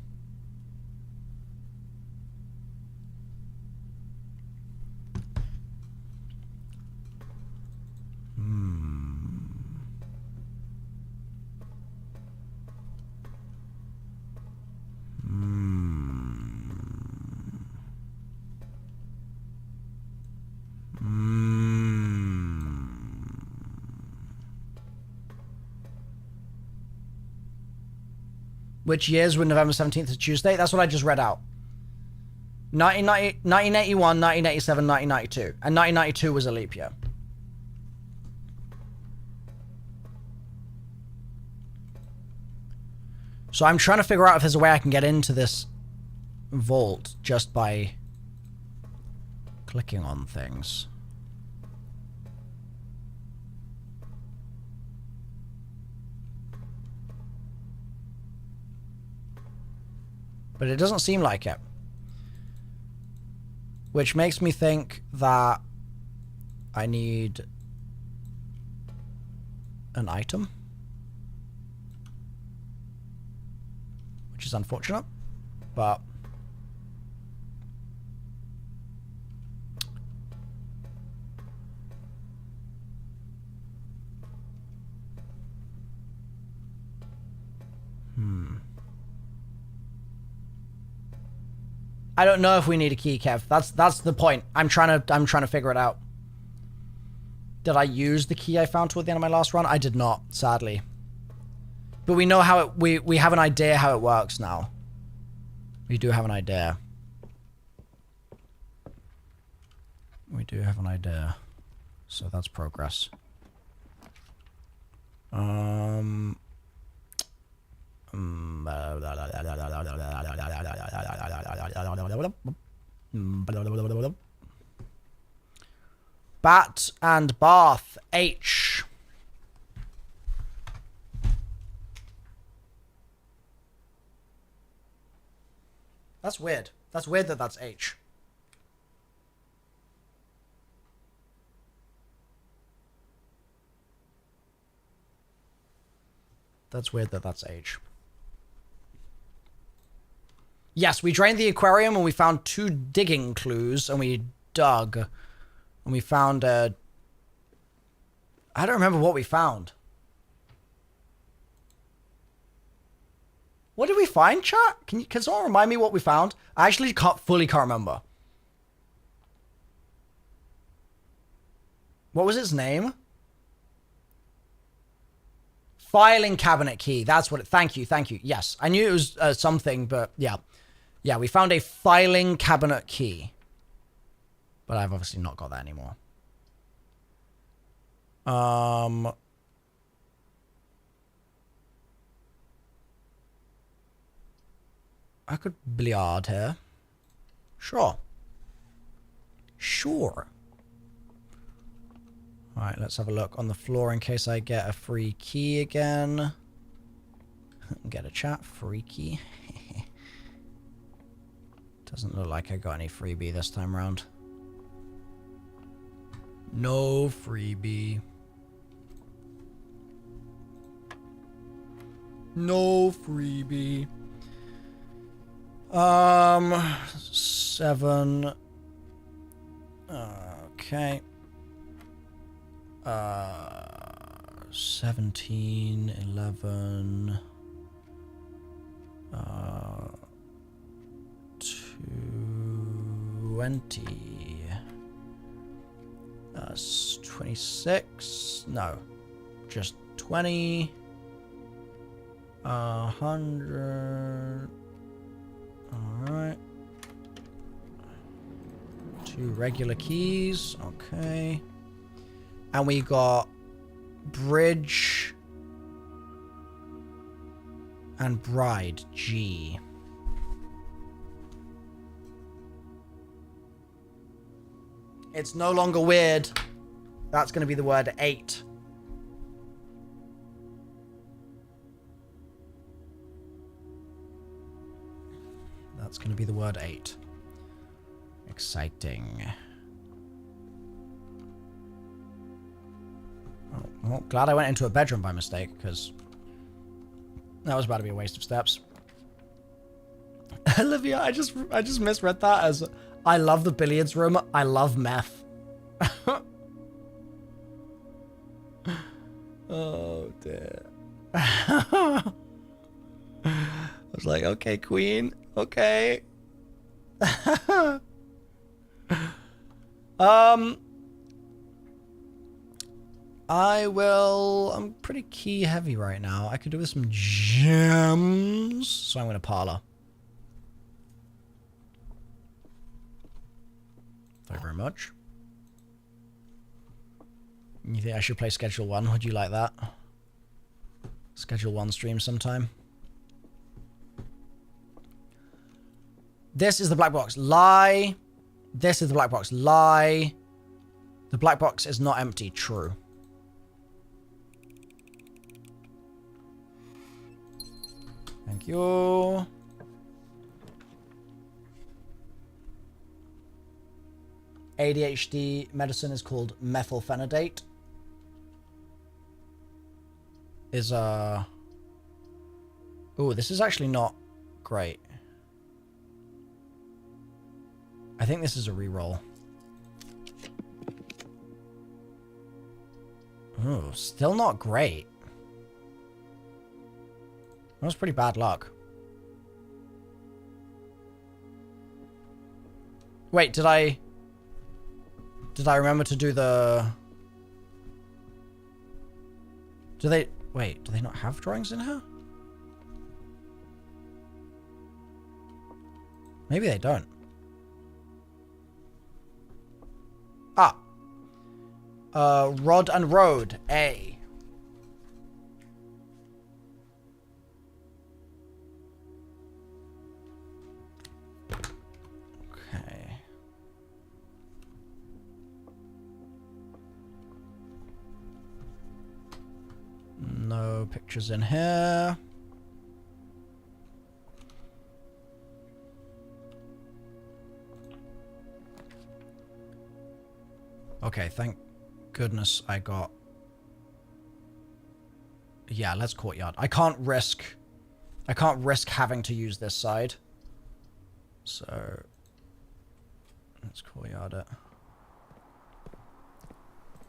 Speaker 1: Which years were November 17th to Tuesday? That's what I just read out. 1981, 1987, 1992. And 1992 was a leap year. So I'm trying to figure out if there's a way I can get into this vault just by clicking on things. But it doesn't seem like it. Which makes me think that I need an item. Which is unfortunate, but I don't know if we need a key, Kev. That's the point. I'm trying to figure it out. Did I use the key I found toward the end of my last run? I did not, sadly. But we know how it we have an idea how it works now. We do have an idea. We do have an idea. So that's progress. Bat and bath, H. That's weird. That's weird that that's H. That's weird that that's H. Yes, we drained the aquarium and we found 2 digging clues and we dug. And we found a... I don't remember what we found. What did we find, chat? Can someone remind me what we found? I actually can't remember. What was its name? Filing cabinet key. That's what it... Thank you. Yes, I knew it was something, but yeah. Yeah, we found a filing cabinet key. But I've obviously not got that anymore. I could billiard here. Sure. Alright, let's have a look on the floor in case I get a free key again. Get a chat. Free key. Doesn't look like I got any freebie this time around. No freebie. No freebie. 7. Okay. 17, 11. 20. 26. No. Just 20. 100. Alright. 2 regular keys. Okay. And we got bridge and bride, G. It's no longer weird. That's going to be the word 8. That's going to be the word 8. Exciting. Oh, well, glad I went into a bedroom by mistake, because that was about to be a waste of steps. Olivia, I just misread that as, I love the billiards room, I love meth. Oh, dear. I was like, okay, queen, okay. I'm pretty key heavy right now. I could do with some gems, so I'm going to parlor. Thank you very much. You think I should play Schedule 1? Would you like that? Schedule 1 stream sometime. This is the black box. Lie. This is the black box. Lie. The black box is not empty. True. Thank you. ADHD medicine is called methylphenidate. Ooh, this is actually not great. I think this is a reroll. Ooh, still not great. That was pretty bad luck. Wait, did I remember to do the... Wait, do they not have drawings in here? Maybe they don't. Ah. Rod and Road, A. Okay. No pictures in here. Okay, thank goodness I got... Yeah, let's courtyard. I can't risk having to use this side. So let's courtyard it.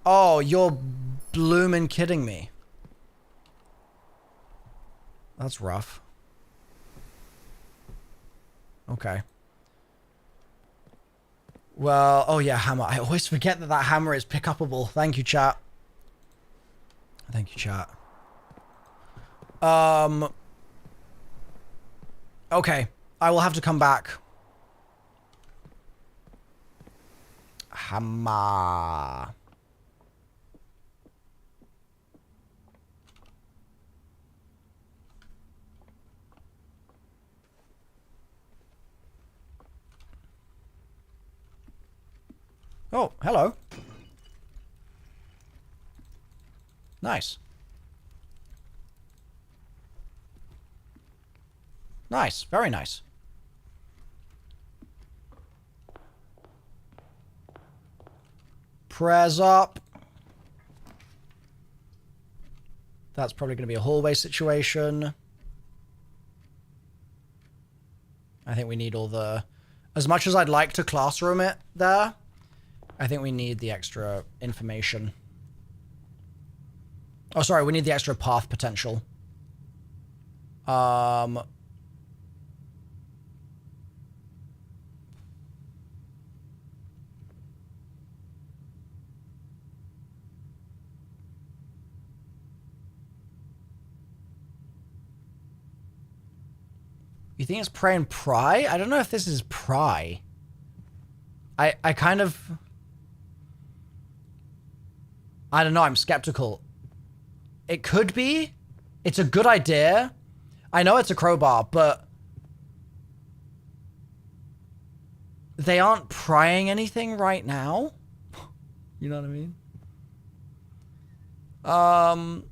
Speaker 1: Oh, you're bloomin' kidding me. That's rough. Okay. Well, oh yeah, hammer. I always forget that that hammer is pick-upable. Thank you, chat. Thank you, chat. Okay. I will have to come back. Hammer. Oh, hello. Nice. Nice. Very nice. Prayers up. That's probably going to be a hallway situation. I think we need all the... As much as I'd like to classroom it there, I think we need the extra information. Oh, sorry, we need the extra path potential. You think it's pray and pry? I don't know if this is pry. I kind of... I don't know, I'm skeptical. It could be. It's a good idea. I know it's a crowbar, but... They aren't prying anything right now. You know what I mean? Um...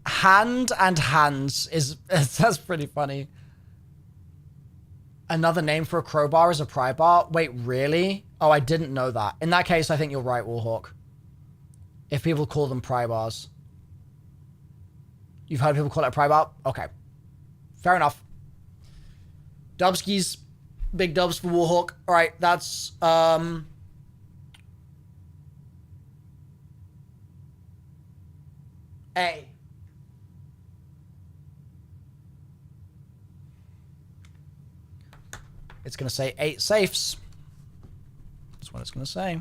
Speaker 1: Hand and hands is... That's pretty funny. Another name for a crowbar is a pry bar? Wait, really? Oh, I didn't know that. In that case, I think you're right, Warhawk. If people call them pry bars. You've heard people call it a pry bar? Okay. Fair enough. Dubskis. Big dubs for Warhawk. Alright, that's... A. It's going to say 8 safes. That's what it's going to say.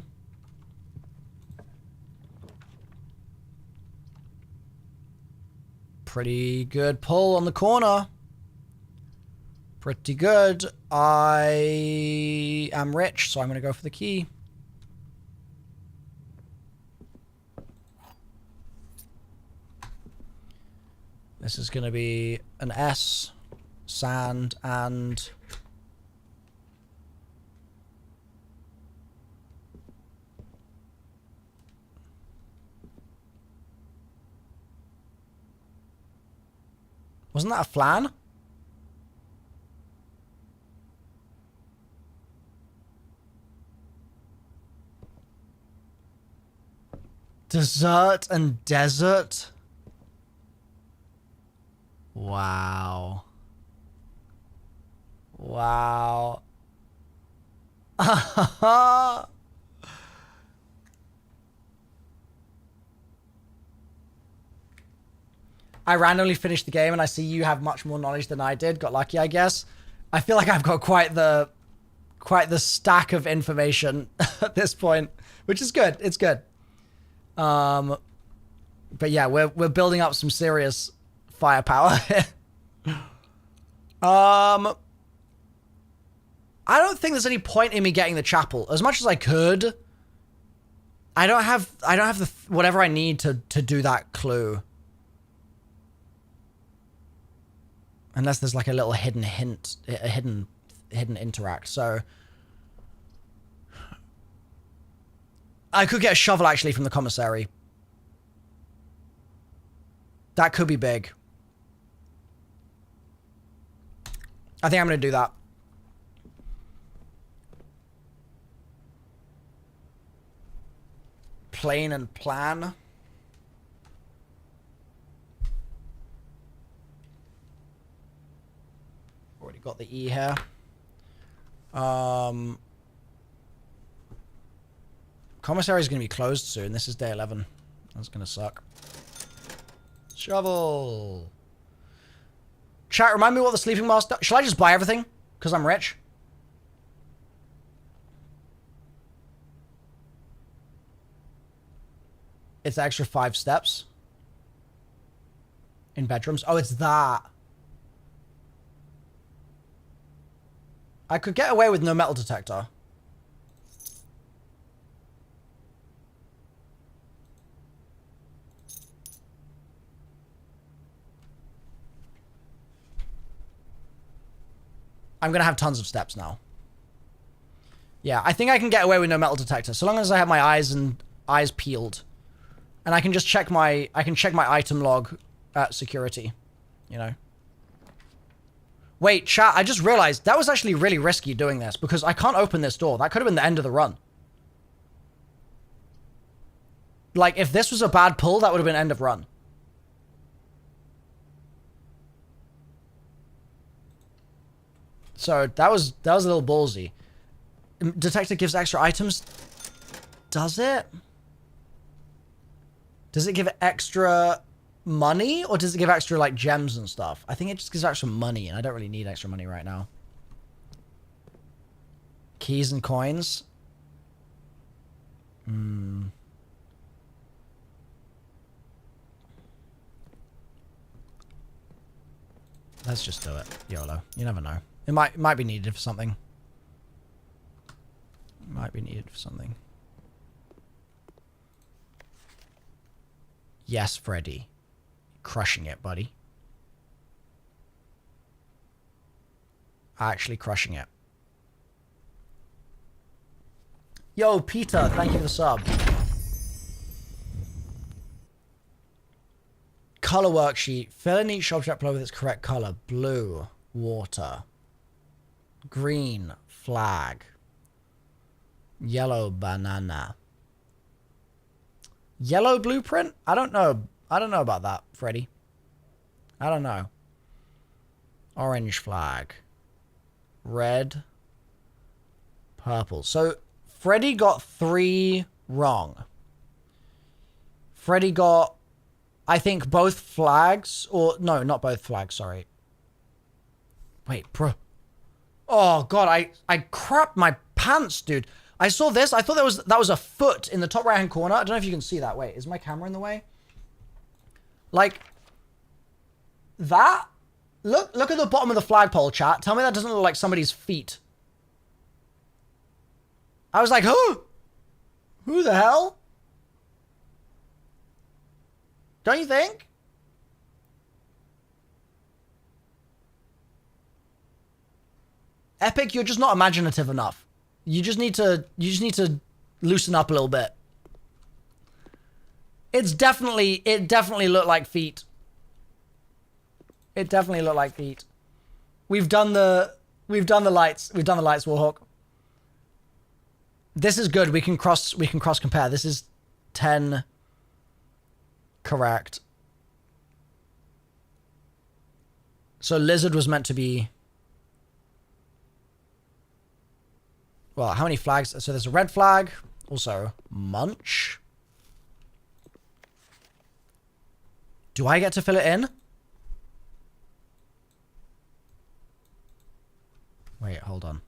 Speaker 1: Pretty good pull on the corner. Pretty good. I am rich, so I'm going to go for the key. This is going to be an S, sand, and... Wasn't that a flan? Dessert and desert? Wow. Wow. I randomly finished the game and I see you have much more knowledge than I did. Got lucky, I guess. I feel like I've got quite the stack of information at this point, which is good. It's good. But yeah, we're building up some serious firepower. I don't think there's any point in me getting the chapel. As much as I could, I don't have the whatever I need to do that clue. Unless there's like a little hidden hint, a hidden interact. So I could get a shovel actually from the commissary. That could be big. I think I'm going to do that. Plane and plan. Already got the E here. Commissary is going to be closed soon. This is day 11. That's going to suck. Shovel. Chat, remind me what the sleeping mask does. Shall I just buy everything? Because I'm rich? It's the extra 5 steps. In bedrooms. Oh, it's that. I could get away with no metal detector. I'm going to have tons of steps now. Yeah, I think I can get away with no metal detector. So long as I have my eyes peeled. And I can just check my item log at security. You know. Wait, chat, I just realized that was actually really risky doing this because I can't open this door. That could have been the end of the run. Like, if this was a bad pull, that would have been end of run. So that was a little ballsy. Detector gives extra items. Does it? Does it give extra money or does it give extra like gems and stuff? I think it just gives extra money and I don't really need extra money right now. Keys and coins. Let's just do it. YOLO. You never know. It might be needed for something. Might be needed for something. Yes, Freddy. Crushing it, buddy. Actually crushing it. Yo, Peter, thank you for the sub. Color worksheet. Fill in each object below with its correct color. Blue, water. Green, flag. Yellow, banana. Yellow blueprint? I don't know. I don't know about that, Freddy. I don't know. Orange flag. Red. Purple. So, Freddy got 3 wrong. Freddy got, I think, both flags. Or, no, not both flags, sorry. Wait, bro. Oh, God, I crapped my pants, dude. I saw this. I thought that was a foot in the top right-hand corner. I don't know if you can see that. Wait, is my camera in the way? Like, that? Look at the bottom of the flagpole, chat. Tell me that doesn't look like somebody's feet. I was like, who the hell? Don't you think? Epic, you're just not imaginative enough. You just need to loosen up a little bit. It definitely looked like feet. It definitely looked like feet. We've done the lights. We've done the lights, Warhawk. This is good. We can cross compare. This is 10 correct. So lizard was meant to be, well, how many flags? So there's a red flag. Also, munch. Do I get to fill it in? Wait, hold on.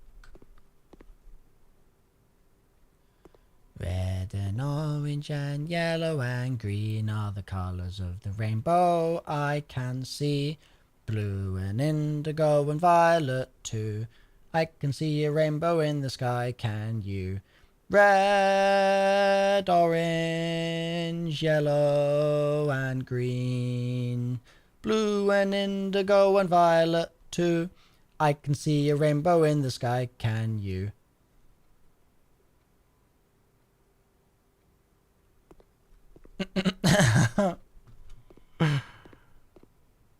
Speaker 1: Red and orange and yellow and green are the colors of the rainbow I can see. Blue and indigo and violet too. I can see a rainbow in the sky, can you? Red, orange, yellow and green. Blue and indigo and violet too. I can see a rainbow in the sky, can you?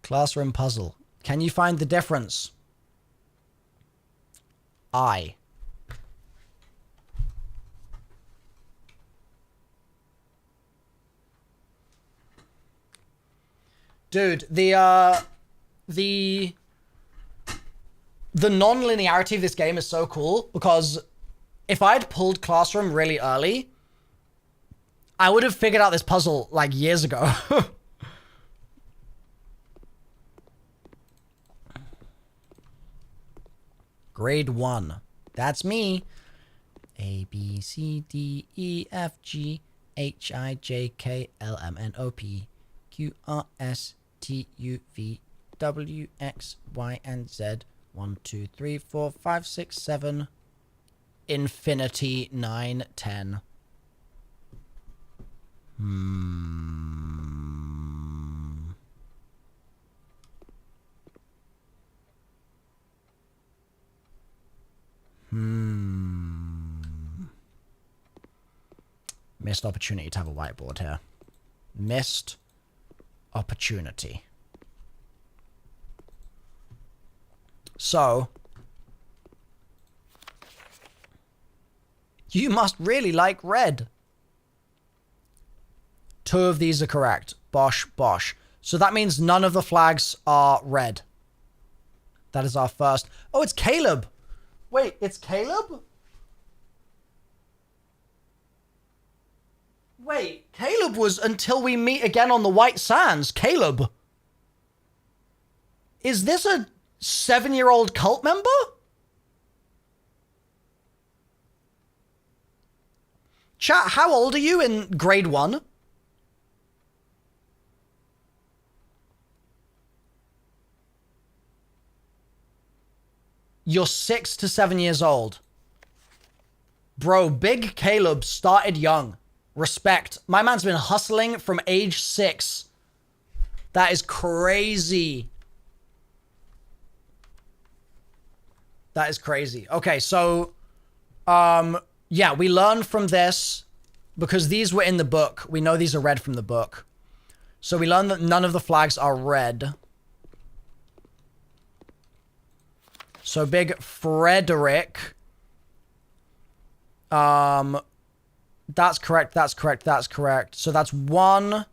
Speaker 1: Classroom puzzle. Can you find the difference? Dude, the non-linearity of this game is so cool because if I'd pulled Classroom really early, I would have figured out this puzzle like years ago. Grade 1. That's me. A, B, C, D, E, F, G, H, I, J, K, L, M, N, O, P, Q, R, S, T, U, V, W, X, Y, and Z. 1, 2, 3, 4, 5, 6, 7. Infinity 9, 10. Missed opportunity to have a whiteboard here. Missed opportunity. So, you must really like red. 2 of these are correct. Bosh, bosh. So that means none of the flags are red. That is our first. Oh, it's Caleb. Wait, it's Caleb? Wait, Caleb was until we meet again on the White Sands. Caleb. Is this a 7-year-old cult member? Chat, how old are you in grade 1? You're 6 to 7 years old. Bro, Big Caleb started young. Respect. My man's been hustling from age 6. That is crazy. That is crazy. Okay, so, yeah, we learned from this because these were in the book. We know these are red from the book. So we learned that none of the flags are red. So Big Frederick. That's correct, that's correct, that's correct. So that's 1.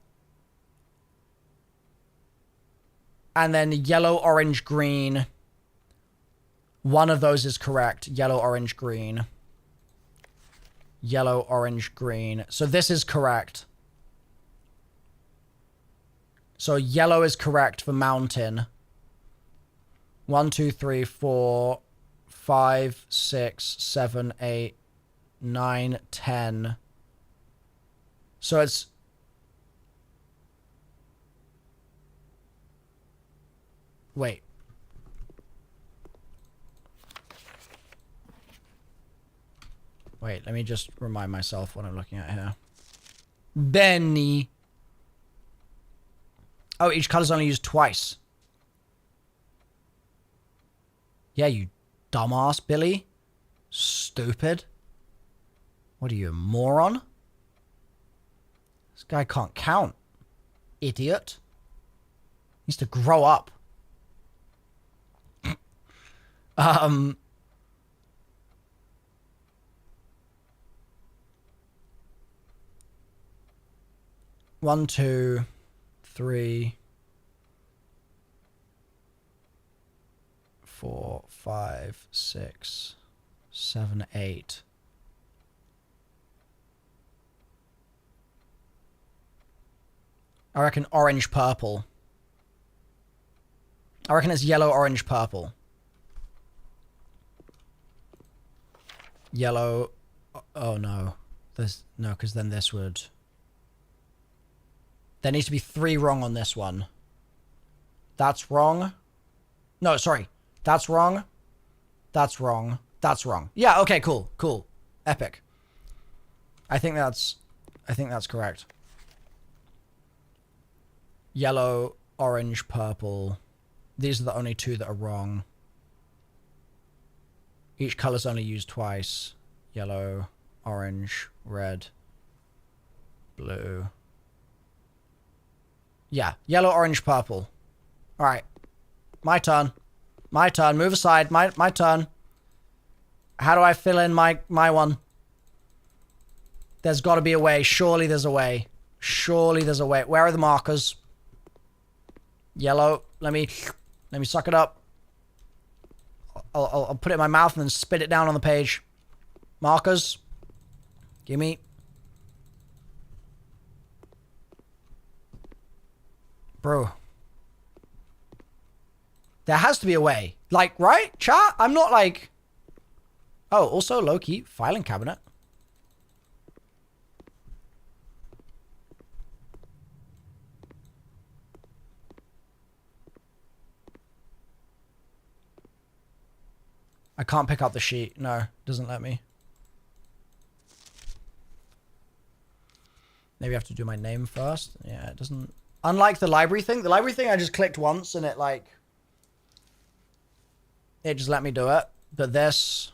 Speaker 1: And then yellow, orange, green. One of those is correct. Yellow, orange, green. Yellow, orange, green. So this is correct. So yellow is correct for mountain. 1, 2, 3, 4, 5, 6, 7, 8, 9, 10. So it's... Wait. Wait, let me just remind myself what I'm looking at here. Benny. Oh, each color's only used twice. Yeah, you dumbass, Billy. Stupid. What are you, a moron? This guy can't count. Idiot. He needs to grow up. 1, 2, 3, 4, 5, 6, 7, 8. I reckon orange, purple. I reckon it's yellow, orange, purple. Yellow. Oh no. There's no, because then this would... There needs to be 3 wrong on this one. That's wrong. No, sorry. That's wrong. That's wrong. That's wrong. Yeah, okay, cool. Cool. Epic. I think that's correct. Yellow, orange, purple. These are the only 2 that are wrong. Each color's only used twice. Yellow, orange, red, blue. Yeah, yellow, orange, purple. All right. My turn. My turn. Move aside. My turn. How do I fill in my one? There's got to be a way. Surely there's a way. Surely there's a way. Where are the markers? Yellow. Let me suck it up. I'll put it in my mouth and then spit it down on the page. Markers. Gimme. Bro. There has to be a way. Like, right? Chat? I'm not like... Oh, also low-key filing cabinet. I can't pick up the sheet. No, it doesn't let me. Maybe I have to do my name first. Yeah, it doesn't... Unlike the library thing. The library thing I just clicked once and it like... It just let me do it. But this...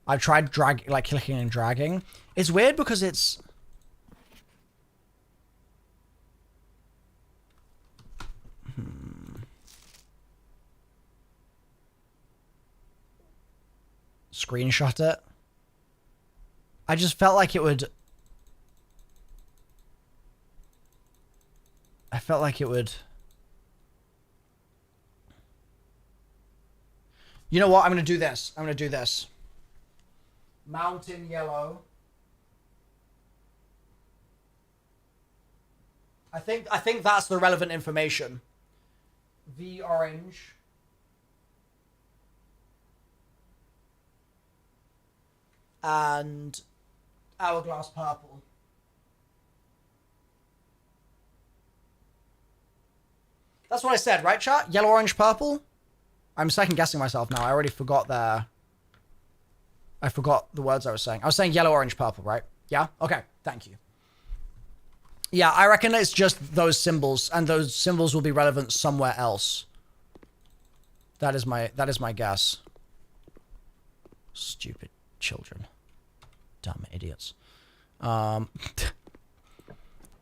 Speaker 1: I tried clicking and dragging. It's weird because it's... Screenshot it. I just felt like it would... I felt like it would... You know what? I'm going to do this. I'm going to do this. Mountain yellow. I think that's the relevant information. V orange. And hourglass purple. That's what I said, right, chat? Yellow, orange, purple? I'm second guessing myself now. I already forgot I forgot the words I was saying. I was saying yellow, orange, purple, right? Yeah? Okay. Thank you. Yeah, I reckon it's just those symbols, and those symbols will be relevant somewhere else. That is my guess. Stupid children. Dumb idiots.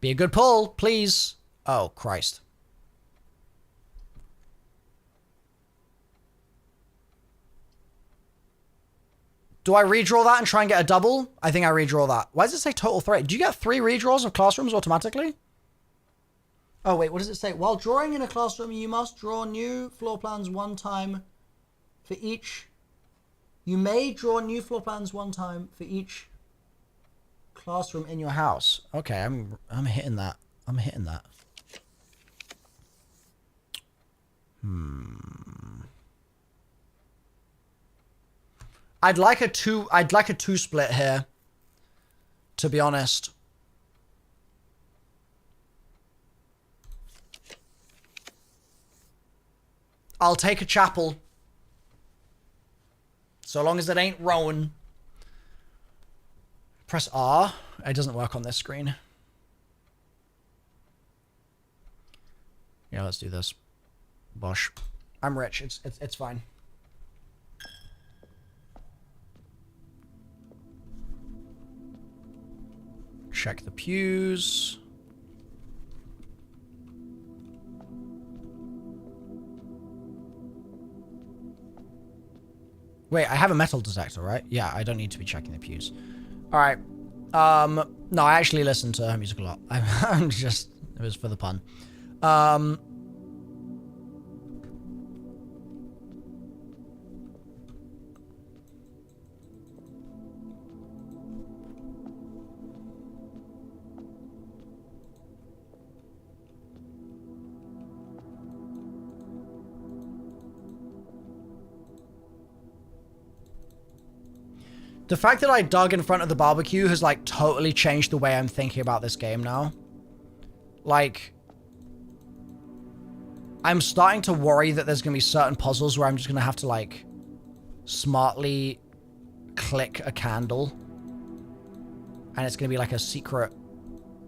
Speaker 1: Be a good pull, please. Oh, Christ. Do I redraw that and try and get a double? I think I redraw that. Why does it say total threat? Do you get 3 redraws of classrooms automatically? Oh, wait, what does it say? While drawing in a classroom, you must draw new floor plans one time for each. You may draw new floor plans one time for each classroom in your house. Okay, I'm hitting that. I'm hitting that. I'd like a two split here, to be honest. I'll take a chapel. So long as it ain't Rowan. Press R. It doesn't work on this screen. Yeah, let's do this. Bosh. I'm rich. It's fine. Check the pews. Wait, I have a metal detector, right? Yeah, I don't need to be checking the pews. All right. No, I actually listened to her music a lot. I'm just, it was for the pun. The fact that I dug in front of the barbecue has, like, totally changed the way I'm thinking about this game now. Like, I'm starting to worry that there's going to be certain puzzles where I'm just going to have to, like, smartly click a candle. And it's going to be, like, a secret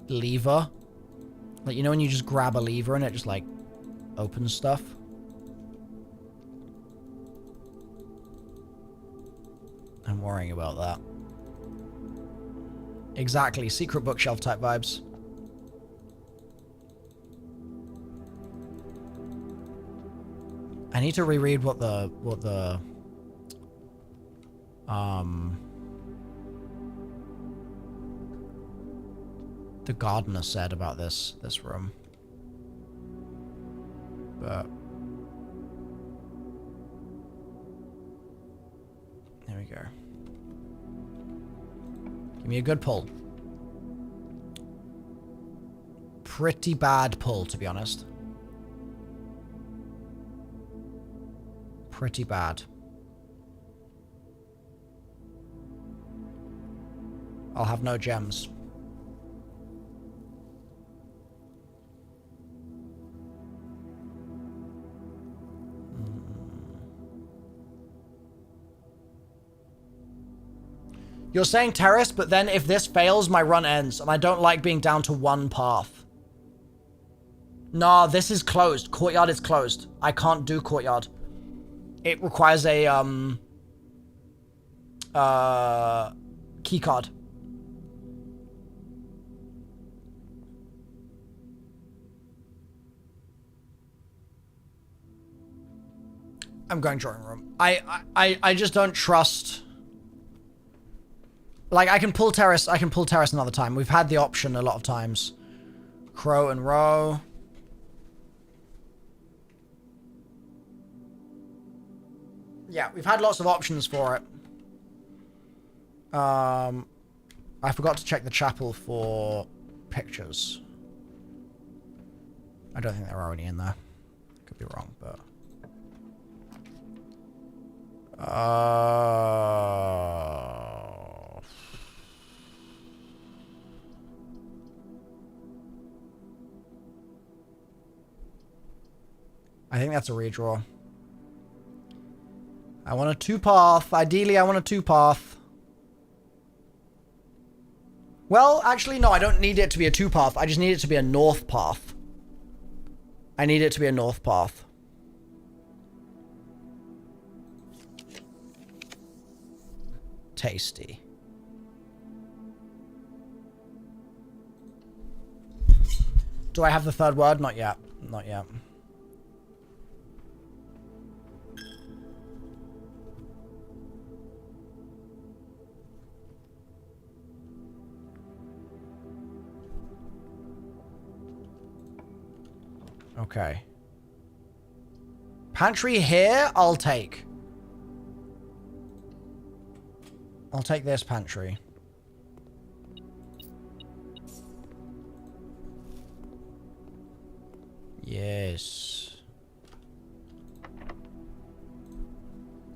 Speaker 1: lever. Like, you know when you just grab a lever and it just, like, opens stuff? I'm worrying about that. Exactly, secret bookshelf type vibes. I need to reread what the gardener said about this room. But there we go. Give me a good pull. Pretty bad pull, to be honest. Pretty bad. I'll have no gems. You're saying terrace, but then if this fails, my run ends, and I don't like being down to one path. Nah, this is closed. Courtyard is closed. I can't do courtyard. It requires a, key card. I'm going drawing room. I just don't trust. Like, I can pull terrace another time. We've had the option a lot of times. Crow and row. Yeah, we've had lots of options for it. I forgot to check the chapel for pictures. I don't think there are any in there. Could be wrong, but... I think that's a redraw. I want a 2-path. Ideally, I want a 2-path. Well, actually, no, I don't need it to be a 2-path. I just need it to be a north path. I need it to be a north path. tasty. Do I have the third word? Not yet. Not yet. Okay. Pantry here, I'll take. I'll take this pantry. Yes.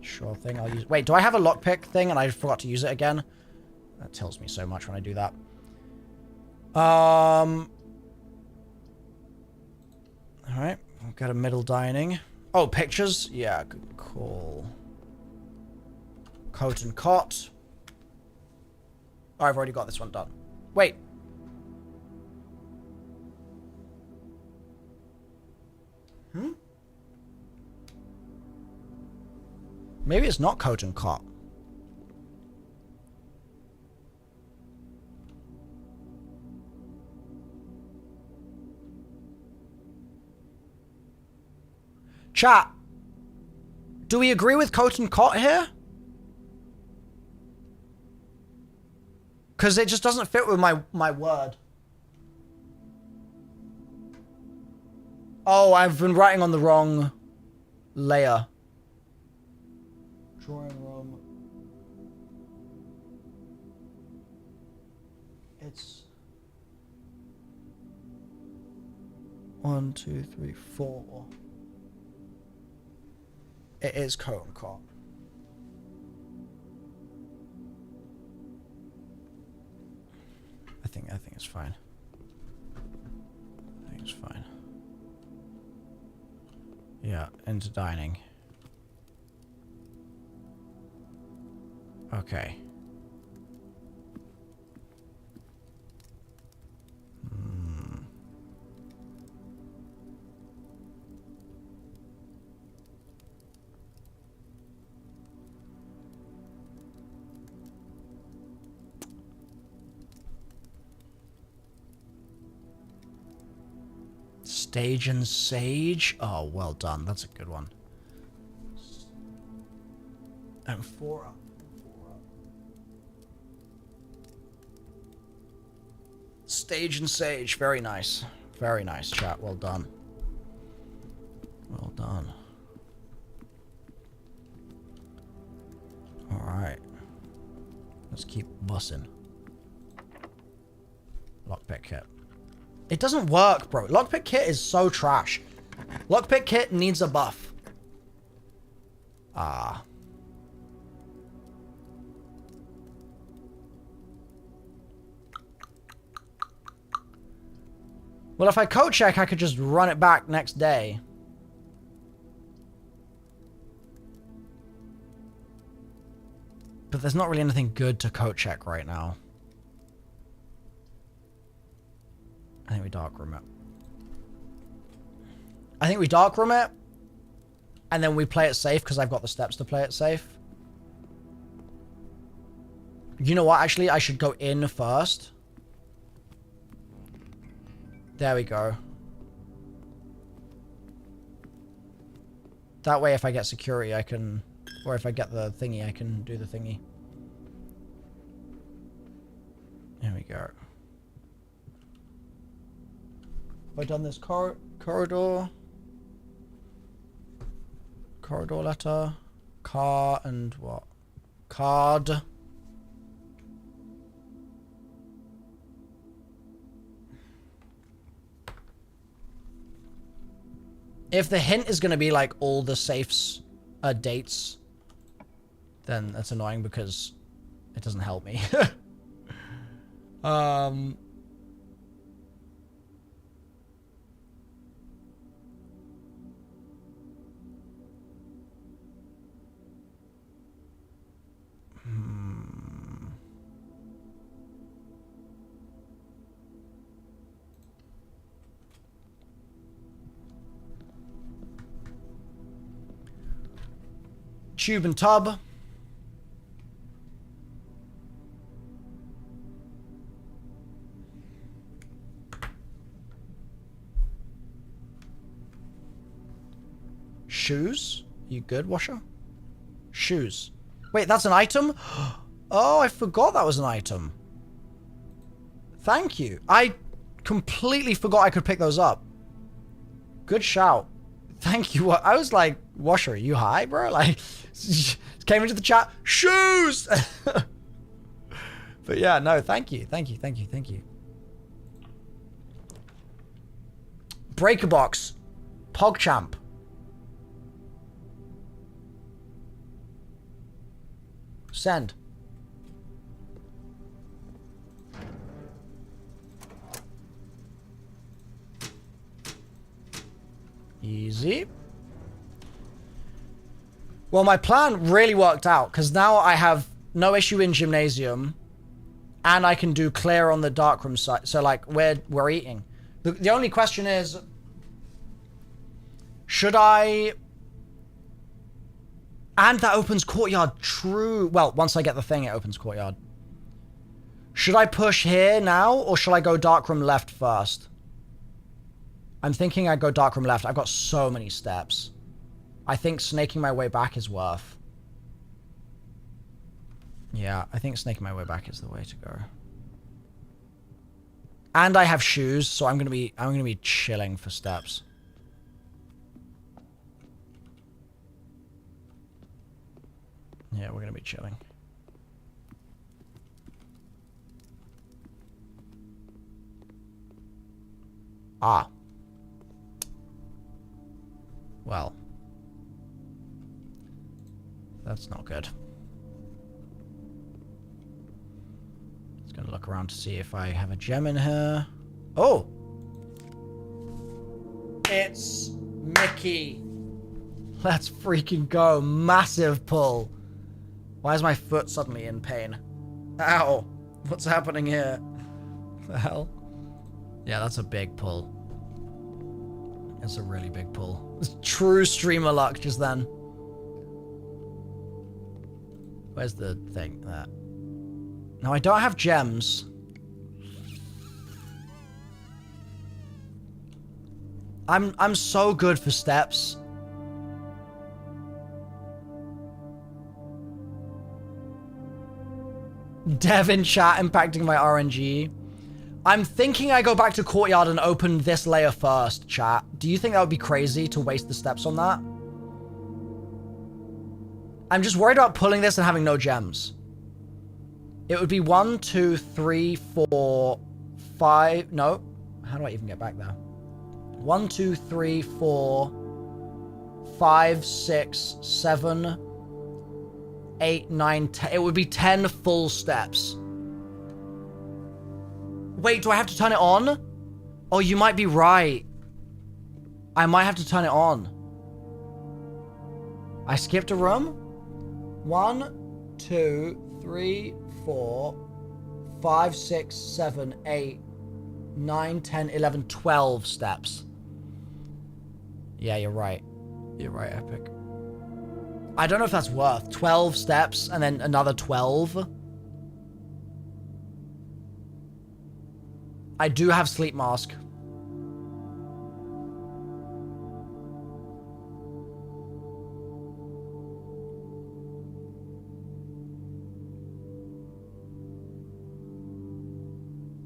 Speaker 1: Sure thing, I'll use... Wait, do I have a lockpick thing and I forgot to use it again? That tells me so much when I do that. Alright, we've got a middle dining. Oh, pictures? Yeah, good call. Coat and cot. Oh, I've already got this one done. Wait. Maybe it's not coat and cot. Chat. Do we agree with coat and cot here? Because it just doesn't fit with my word. Oh, I've been writing on the wrong layer. Drawing room. It's 1, 2, 3, 4. It is coat and cot. I think it's fine. I think it's fine. Yeah, into dining. Okay. Stage and Sage. Oh, well done. That's a good one. And 4 up. Stage and Sage. Very nice. Very nice, chat. Well done. Well done. Alright. Let's keep bussing. Lockpick kit. It doesn't work, bro. Lockpick kit is so trash. Lockpick kit needs a buff. Ah. Well, if I code check, I could just run it back next day. But there's not really anything good to code check right now. I think we darkroom it. I think we darkroom it. And then we play it safe because I've got the steps to play it safe. You know what? Actually, I should go in first. There we go. That way, if I get security, I can... Or if I get the thingy, I can do the thingy. There we go. Have I done this corridor? Corridor letter. Car and what? Card. If the hint is going to be like all the safes are dates, then that's annoying because it doesn't help me. Tube and tub. Shoes? You good, Washer? Shoes. Wait, that's an item? Oh, I forgot that was an item. Thank you. I completely forgot I could pick those up. Good shout. Thank you. I was like, Washer, are you high, bro? Like, came into the chat, shoes! But yeah, no, thank you. Thank you, thank you, thank you. Breaker box. PogChamp. Send. Easy. Well, my plan really worked out because now I have no issue in gymnasium and I can do clear on the darkroom side. So like we're eating. The only question is, should I... And that opens courtyard. True. Well, once I get the thing, it opens courtyard. Should I push here now or should I go darkroom left first? I'm thinking I go darkroom left. I've got so many steps. I think snaking my way back is worth. Yeah, I think snaking my way back is the way to go. And I have shoes, so I'm gonna be chilling for steps. Yeah, we're gonna be chilling. Ah. Well. That's not good. Just gonna look around to see if I have a gem in here. Oh! It's Mickey. Let's freaking go. Massive pull. Why is my foot suddenly in pain? Ow. What's happening here? What the hell? Yeah, that's a big pull. It's a really big pull. It's true streamer luck just then. Where's the thing? There. Now I don't have gems. I'm so good for steps. Dev in chat impacting my RNG. I'm thinking I go back to courtyard and open this layer first, chat. Do you think that would be crazy to waste the steps on that? I'm just worried about pulling this and having no gems. It would be 1, 2, 3, 4, 5. No. How do I even get back there? 1, 2, 3, 4, 5, 6, 7, 8, 9, 10. It would be 10 full steps. Wait, do I have to turn it on? Oh, you might be right. I might have to turn it on. I skipped a room? 1, 2, 3, 4, 5, 6, 7, 8, 9, 10, 11, 12 steps. Yeah, you're right. You're right, Epic. I don't know if that's worth 12 steps and then another 12. I do have sleep mask.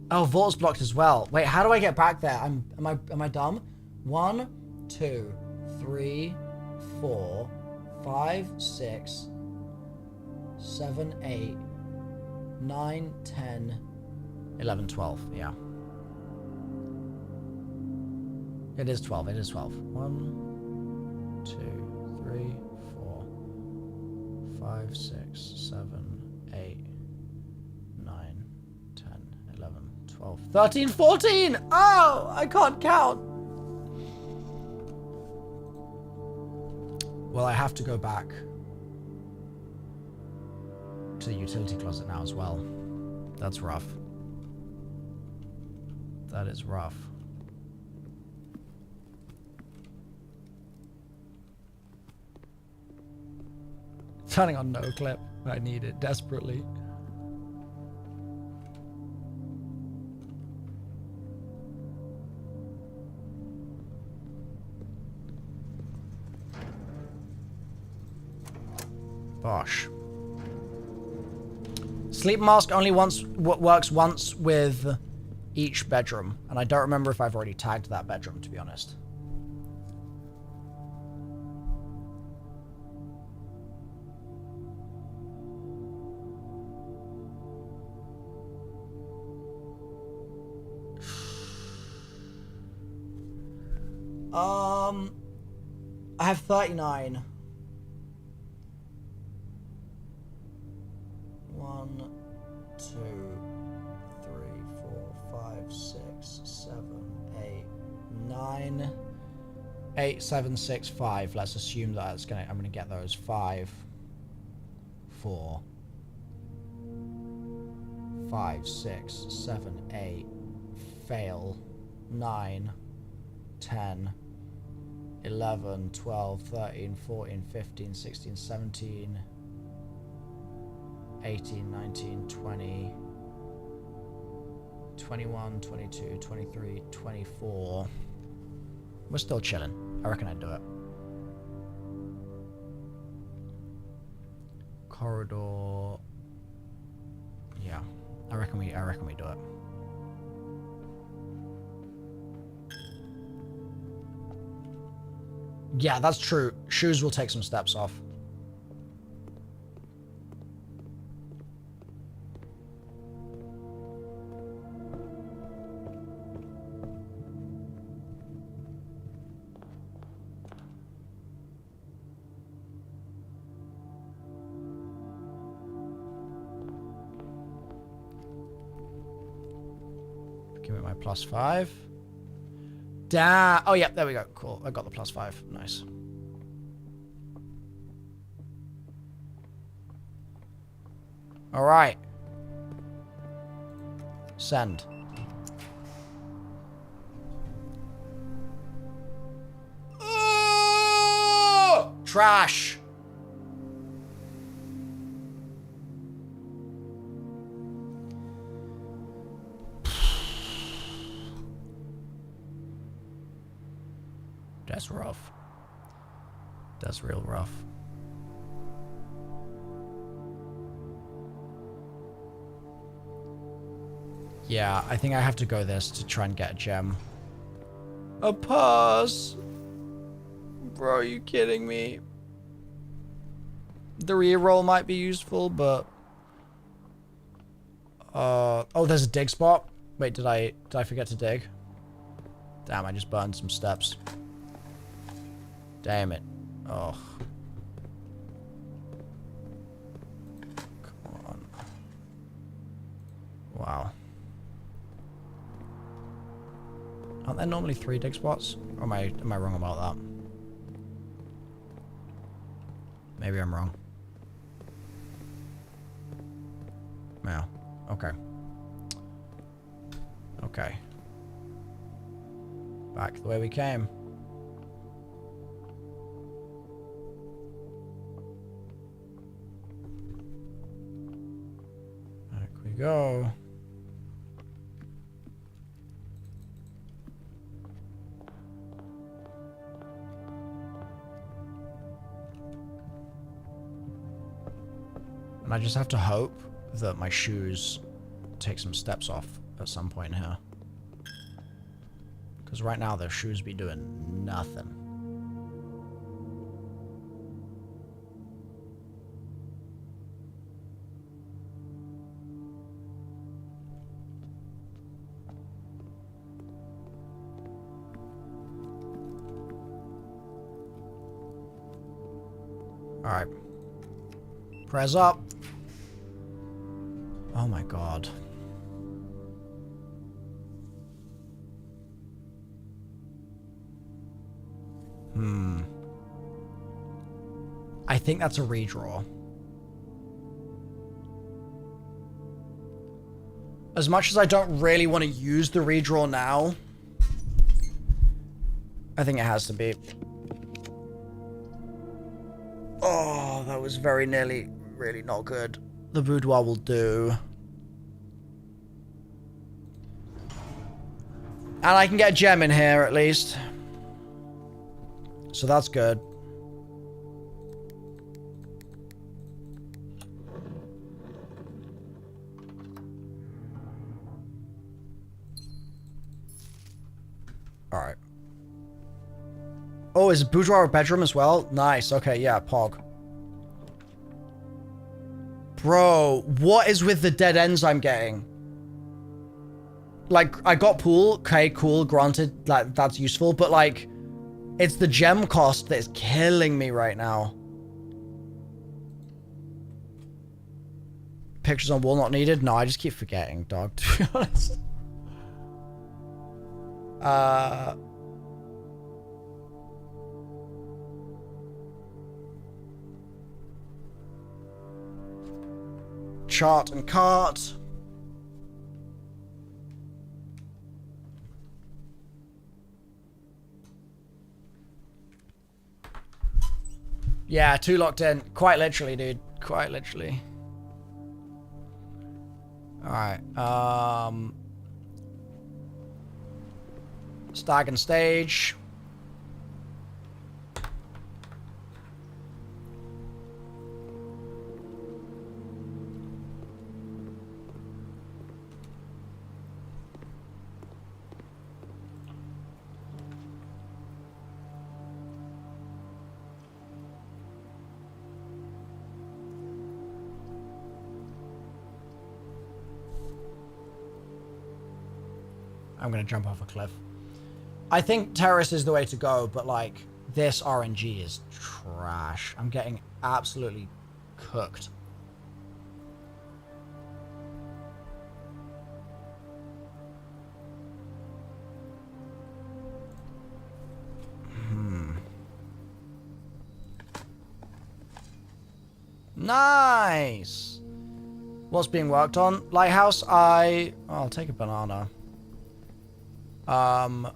Speaker 1: Oh, vault's blocked as well. Wait, how do I get back there? Am I dumb? 1, 2, 3, 4, 5, 6, 7, 8, 9, 10, 11, 12. Yeah. It is 12. It is 12. 1, 2, 3, 4, 5, 6, 7, 8, 9, 10, 11, 12, 13, 14! Oh! I can't count! Well, I have to go back to the utility closet now as well. That's rough. That is rough. Turning on no clip. I need it desperately. Bosh. Sleep mask only works once with each bedroom. And I don't remember if I've already tagged that bedroom, to be honest. I have 39. 1, 2, 3, 4, 5, 6, 7, 8, 9. 8, 7, 6, 5. Let's assume that I'm gonna get those. 5, 4, 5, 6, 7, 8. Fail. 9, 10. 11, 12, 13, 14, 15, 16, 17, 18, 19, 20, 21, 22, 23, 24. We're still chilling. I reckon I'd do it. Corridor. Yeah. I reckon we do it. Yeah, that's true. Shoes will take some steps off. Give me my +5. Damn. Oh, yeah, there we go. Cool. I got the +5. Nice. All right. Send. Oh! Trash. That's rough. That's real rough. Yeah, I think I have to go this to try and get a gem. A pass? Bro, are you kidding me? The reroll might be useful, but... oh, there's a dig spot. Wait, did I forget to dig? Damn, I just burned some steps. Damn it. Oh. Come on. Wow. Aren't there normally 3 dig spots? Or am I wrong about that? Maybe I'm wrong. Yeah. Okay. Okay. Back the way we came. Back we go. And I just have to hope that my shoes take some steps off at some point here. Because right now their shoes be doing nothing. Alright. Press up. Oh my god. I think that's a redraw. As much as I don't really want to use the redraw now, I think it has to be. Oh, that was very nearly really not good. The boudoir will do. And I can get a gem in here at least. So that's good. Oh, is boudoir a bedroom as well? Nice. Okay, yeah, Pog. Bro, what is with the dead ends I'm getting? Like, I got pool. Okay, cool. Granted, like, that's useful. But, like, it's the gem cost that is killing me right now. Pictures on wall not needed? No, I just keep forgetting, dog, to be honest. Chart and cart. Yeah, 2 locked in. Quite literally, dude. Quite literally. Alright, stag and stage. I'm gonna jump off a cliff. I think terrace is the way to go, but like this RNG is trash. I'm getting absolutely cooked. Nice. What's being worked on? Lighthouse. I'll take a banana. I'm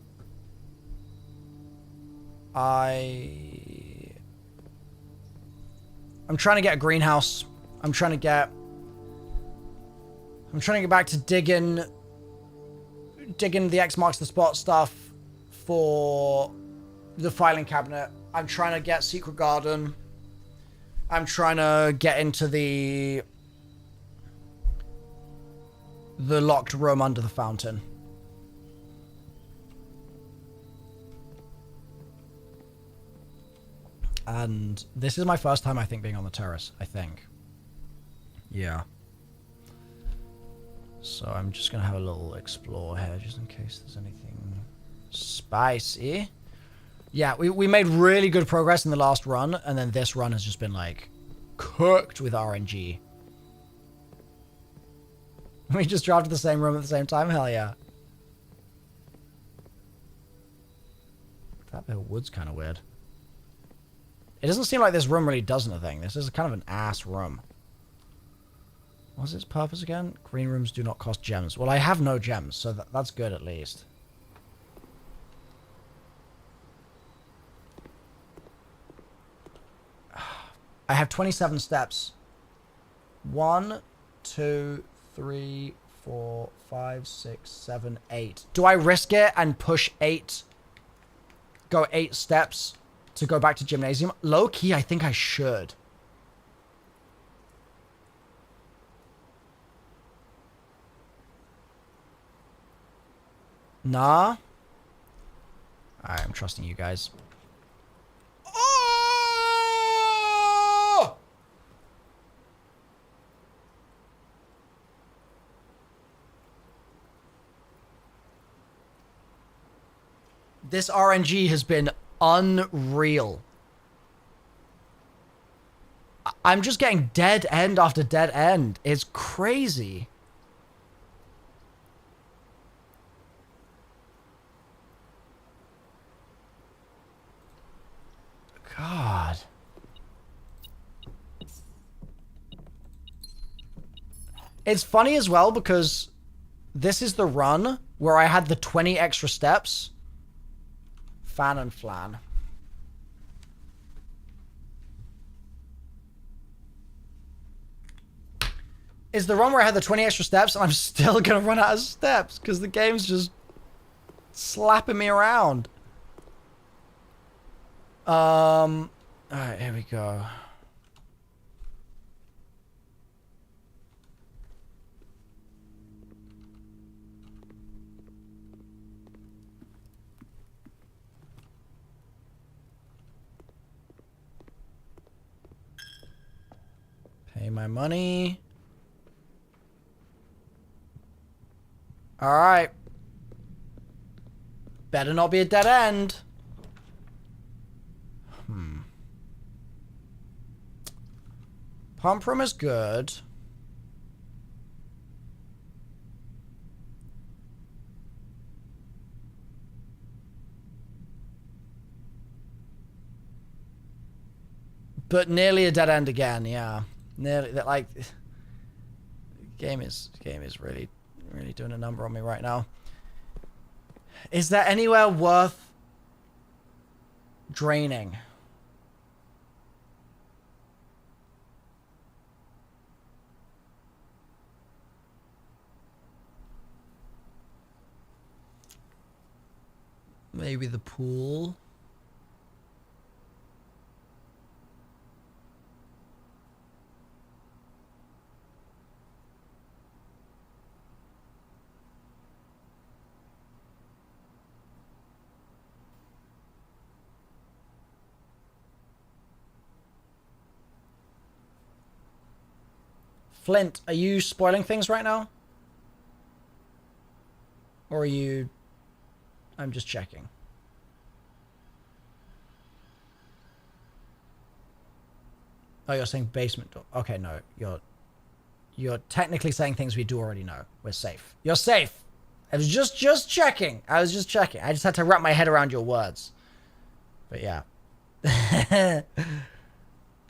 Speaker 1: trying to get a greenhouse. I'm trying to get back to digging the X marks the spot stuff for the filing cabinet. I'm trying to get secret garden. I'm trying to get into the locked room under the fountain. And this is my first time, I think, being on the terrace, I think. Yeah. So I'm just going to have a little explore here, just in case there's anything spicy. Yeah, we made really good progress in the last run, and then this run has just been, like, cooked with RNG. We just dropped to the same room at the same time? Hell yeah. That bit of wood's kind of weird. It doesn't seem like this room really does anything. This is kind of an ass room. What's its purpose again? Green rooms do not cost gems. Well, I have no gems, so that's good at least. I have 27 steps. 1, 2, 3, 4, 5, 6, 7, 8. Do I risk it and push 8? Go 8 steps to go back to gymnasium? Low key, I think I should. Nah. Alright, I'm trusting you guys. Oh! This RNG has been unreal. I'm just getting dead end after dead end. It's crazy. God. It's funny as well because this is the run where I had the 20 extra steps. Fan and flan. Is the run where I had the 20 extra steps and I'm still gonna run out of steps because the game's just slapping me around. Alright, here we go. my money. Alright. Better not be a dead end. Pump room is good. But nearly a dead end again, yeah. Nearly, like, game is really doing a number on me right now. Is there anywhere worth draining? Maybe the pool. Flint, are you spoiling things right now? Or are you... I'm just checking. Oh, you're saying basement door. Okay, no. You're technically saying things we do already know. We're safe. You're safe. I was just checking. I was just checking. I just had to wrap my head around your words. But yeah.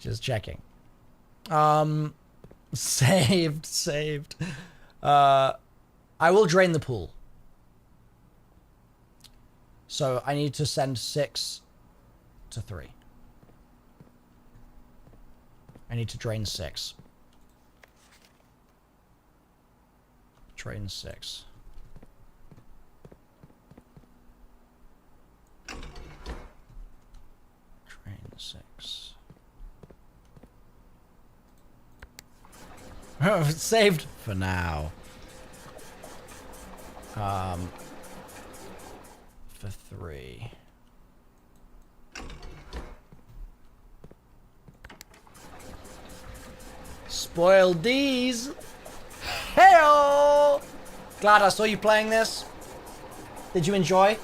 Speaker 1: Just checking. Saved. I will drain the pool. So I need to send 6 to 3. I need to drain 6. Drain 6. Drain 6. Saved for now. For 3. Spoiled D's. Hey-o! Glad I saw you playing this. Did you enjoy?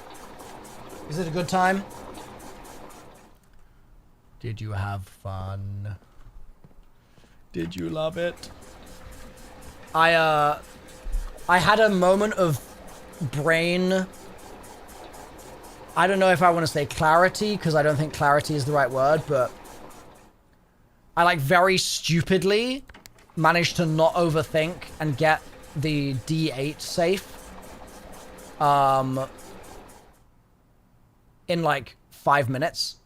Speaker 1: Is it a good time? Did you have fun? Did you love it? I had a moment of brain... I don't know if I want to say clarity, because I don't think clarity is the right word, but... I, like, very stupidly managed to not overthink and get the D8 safe. In, like, 5 minutes.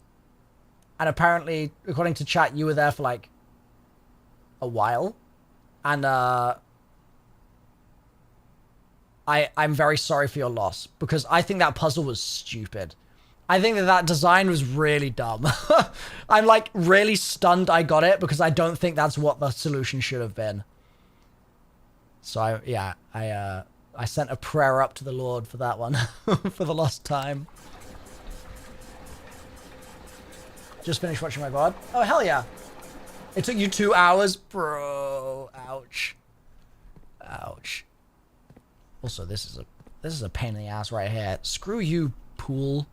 Speaker 1: And apparently, according to chat, you were there for, like, a while. And, I'm very sorry for your loss, because I think that puzzle was stupid. I think that design was really dumb. I'm like really stunned I got it, because I don't think that's what the solution should have been. So I sent a prayer up to the Lord for that one, for the lost time. Just finished watching my VOD. Oh hell yeah! It took you 2 hours, bro. Ouch. Ouch. Also, this is a pain in the ass right here. Screw you, pool.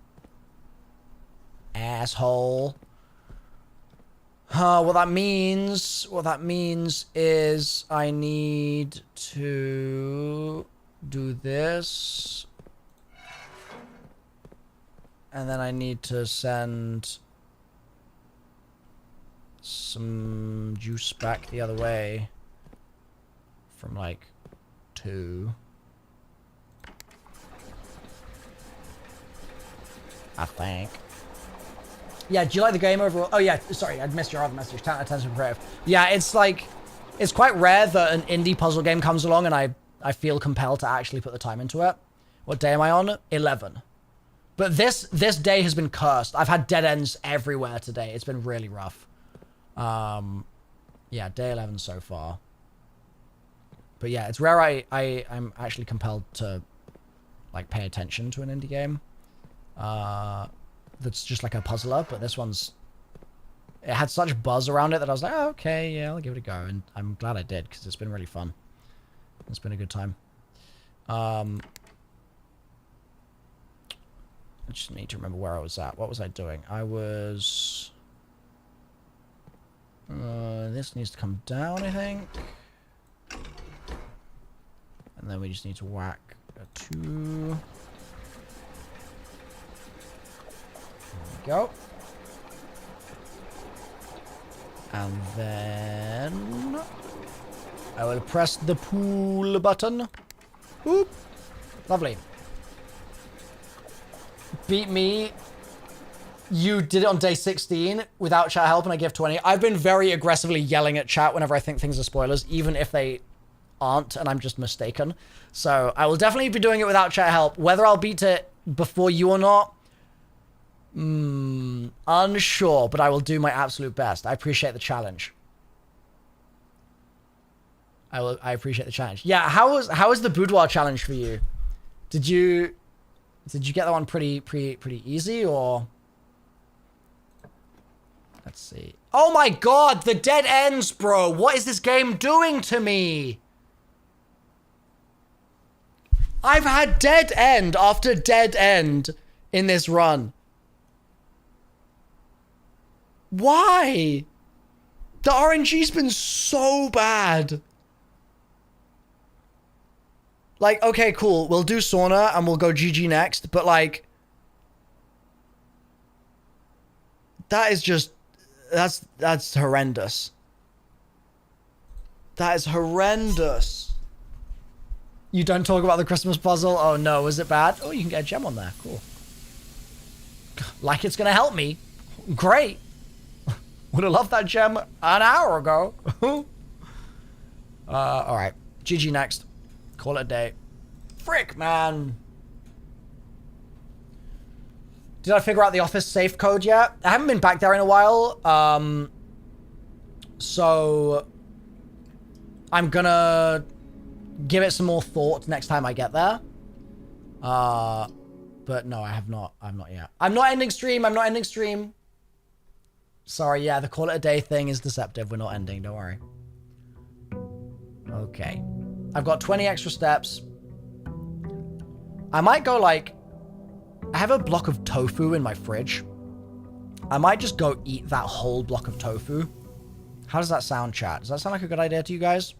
Speaker 1: Asshole. What that means is I need to do this. And then I need to send some juice back the other way from like 2. I think. Yeah, do you like the game overall? Oh yeah, sorry, I missed your other message. Attention creative. Yeah, it's like, it's quite rare that an indie puzzle game comes along and I feel compelled to actually put the time into it. What day am I on? 11. But this day has been cursed. I've had dead ends everywhere today. It's been really rough. Yeah, day 11 so far. But yeah, it's rare I'm actually compelled to like pay attention to an indie game. That's just like a puzzler, but this one's it had such buzz around it that I was like, oh, okay, yeah, I'll give it a go. And I'm glad I did, because it's been really fun. It's been a good time. I just need to remember where I was at. What was I doing? I was... this needs to come down, I think. And then we just need to whack a 2. There we go. And then I will press the pool button. Boop. Lovely. Beat me. You did it on day 16 without chat help and I give 20. I've been very aggressively yelling at chat whenever I think things are spoilers, even if they aren't and I'm just mistaken. So I will definitely be doing it without chat help. Whether I'll beat it before you or not, unsure, but I will do my absolute best. I appreciate the challenge. I appreciate the challenge. Yeah, how was the boudoir challenge for you? Did you get that one pretty easy, or? Let's see. Oh my god, the dead ends, bro. What is this game doing to me? I've had dead end after dead end in this run. Why? The RNG's been so bad. Like, okay, cool. We'll do sauna and we'll go GG next. But like, that is just, that's horrendous. That is horrendous. You don't talk about the Christmas puzzle? Oh no, was it bad? Oh, you can get a gem on there. Cool. Like it's gonna help me. Great. Would have loved that gem an hour ago. Alright. GG next. Call it a day. Frick, man. Did I figure out the office safe code yet? I haven't been back there in a while. So I'm gonna give it some more thought next time I get there. But no, I have not. I'm not yet. I'm not ending stream. I'm not ending stream. Sorry, yeah, the call it a day thing is deceptive. We're not ending, don't worry. Okay. I've got 20 extra steps. I might go like... I have a block of tofu in my fridge. I might just go eat that whole block of tofu. How does that sound, chat? Does that sound like a good idea to you guys?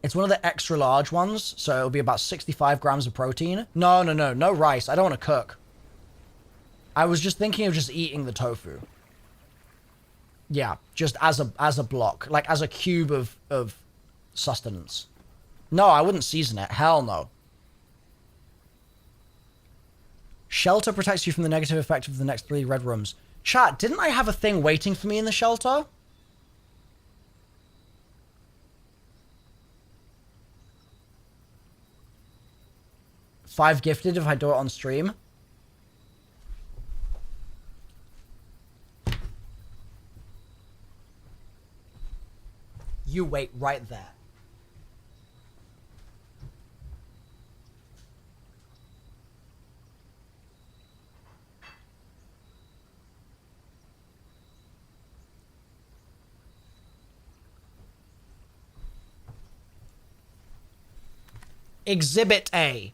Speaker 1: It's one of the extra large ones, so it'll be about 65 grams of protein. No rice. I don't want to cook. I was just thinking of just eating the tofu. Yeah, just as a block, like as a cube of sustenance. No, I wouldn't season it. Hell no. Shelter protects you from the negative effect of the next 3 red rooms. Chat, didn't I have a thing waiting for me in the shelter? $5 gifted if I do it on stream. You wait right there. Exhibit A.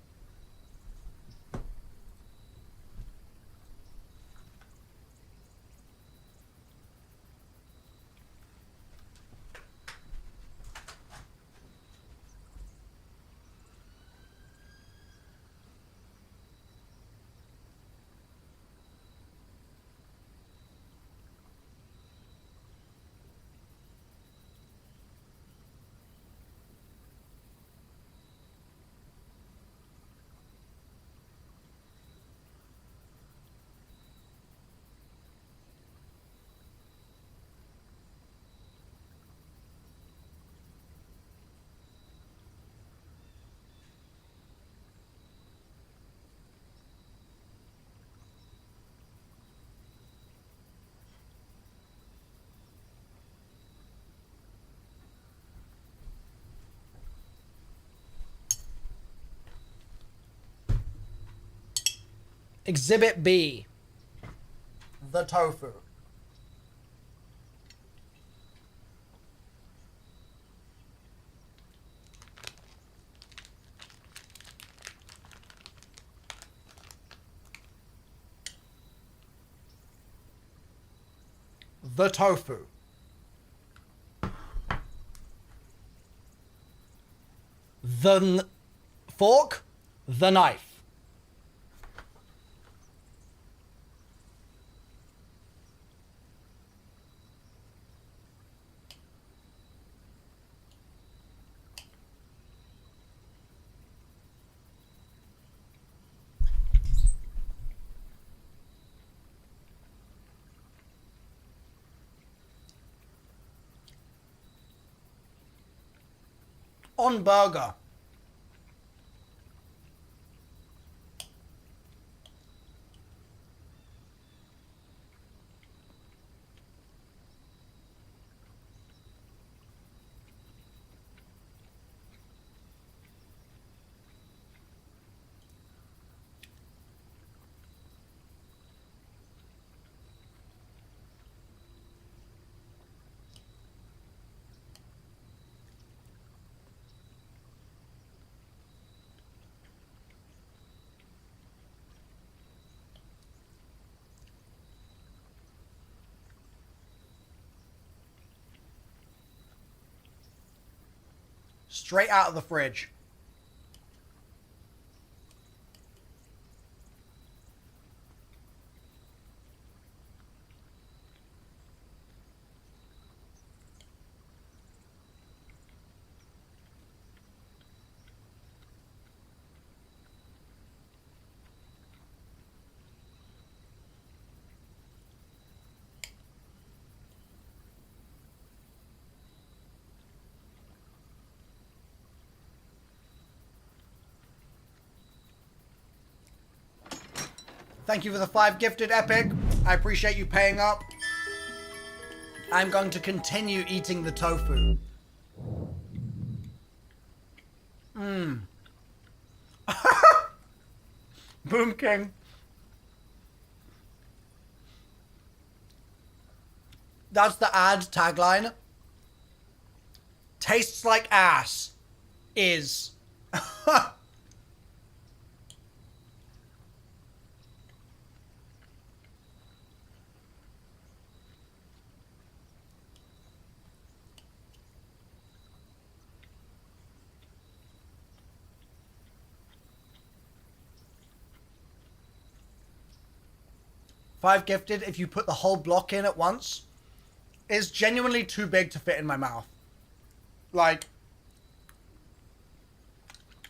Speaker 1: Exhibit B. the tofu. The tofu. The fork, the knife. On burger. Straight out of the fridge. Thank you for the 5 gifted, Epic. I appreciate you paying up. I'm going to continue eating the tofu. Mmm. Boom King. That's the ad tagline. Tastes like ass. Is. 5 gifted if you put the whole block in at once. It's genuinely too big to fit in my mouth. Like,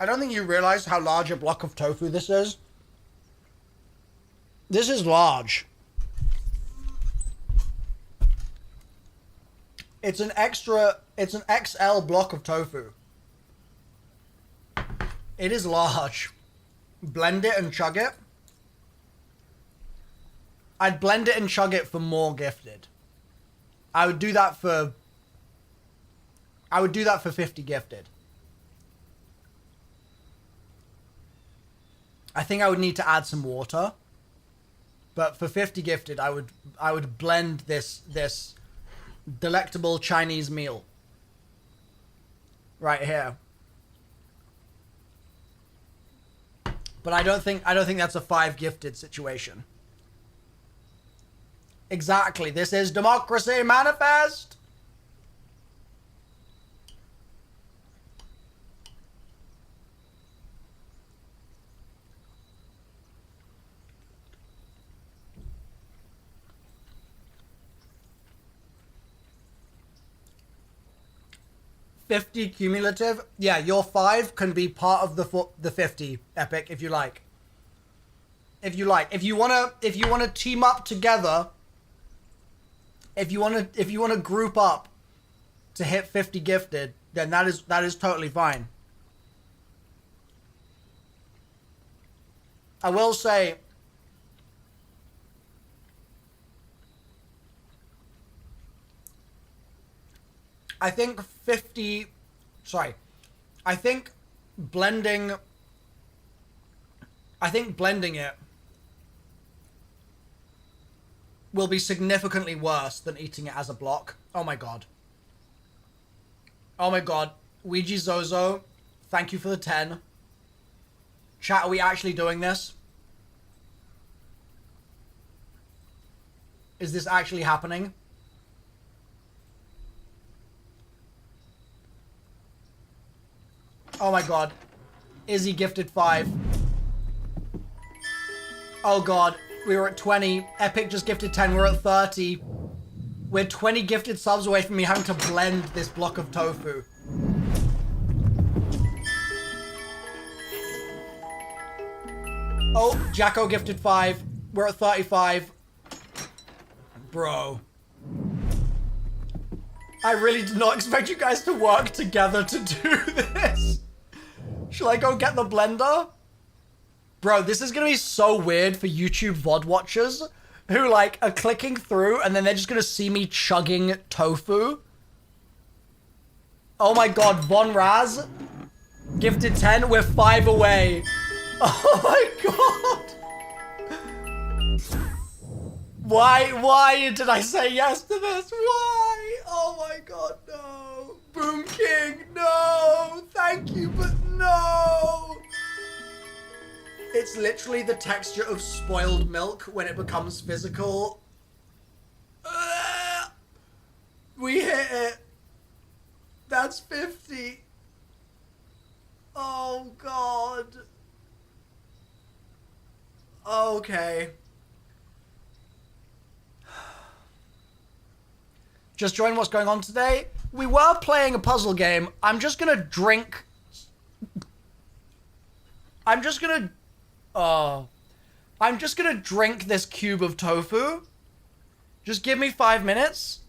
Speaker 1: I don't think you realize how large a block of tofu this is. This is large. It's an XL block of tofu. It is large. Blend it and chug it. I'd blend it and chug it for more gifted. I would do that for 50 gifted. I think I would need to add some water. But for 50 gifted, I would blend this delectable Chinese meal right here. But I don't think that's a 5 gifted situation. Exactly. This is democracy manifest. $50 cumulative. Yeah, your 5 can be part of the 50 Epic if you like. If you wanna team up together. If you wanna group up to hit 50 gifted, then that is totally fine. I will say, I think blending it will be significantly worse than eating it as a block. Oh my god. Oh my god. Ouija Zozo, thank you for the 10. Chat, are we actually doing this? Is this actually happening? Oh my god. Izzy gifted 5. Oh god. We were at 20. Epic just gifted 10. We're at 30. We're 20 gifted subs away from me having to blend this block of tofu. Oh, Jacko gifted 5. We're at 35. Bro. I really did not expect you guys to work together to do this. Shall I go get the blender? Bro, this is gonna be so weird for YouTube VOD watchers who like are clicking through and then they're just gonna see me chugging tofu. Oh my god, Von Raz gifted 10. We're 5 away. Oh my god. Why did I say yes to this? Why? Oh my god, no. Boom King, no. Thank you, but no. It's literally the texture of spoiled milk when it becomes physical. We hit it. That's 50. Oh god. Okay. Just join what's going on today. We were playing a puzzle game. I'm just gonna drink. I'm just gonna drink this cube of tofu. Just give me 5 minutes.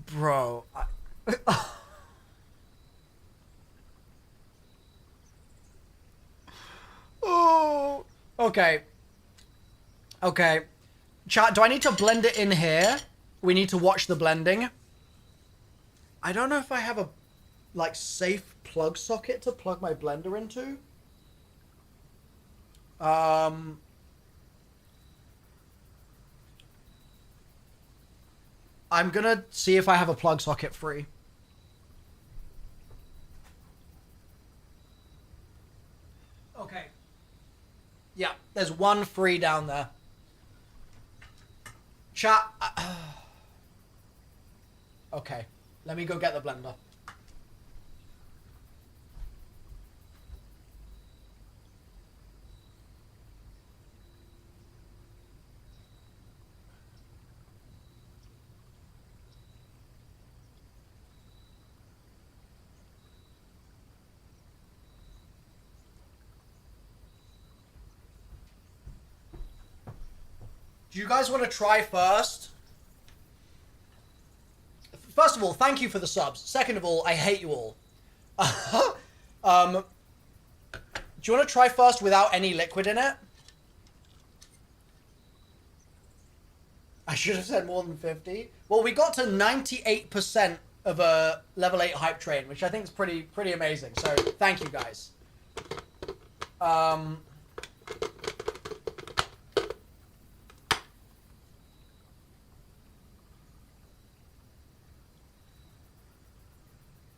Speaker 1: Bro. Oh. Okay. Okay. Chat, do I need to blend it in here? We need to watch the blending. I don't know if I have a, like, safe plug socket to plug my blender into. I'm gonna see if I have a plug socket free. Okay. Yeah, there's one free down there. Chat. Okay, let me go get the blender. Do you guys want to try first? First of all, thank you for the subs. Second of all, I hate you all. Do you want to try first without any liquid in it? I should have said more than 50. Well, we got to 98% of a level 8 hype train, which I think is pretty amazing. So, thank you guys.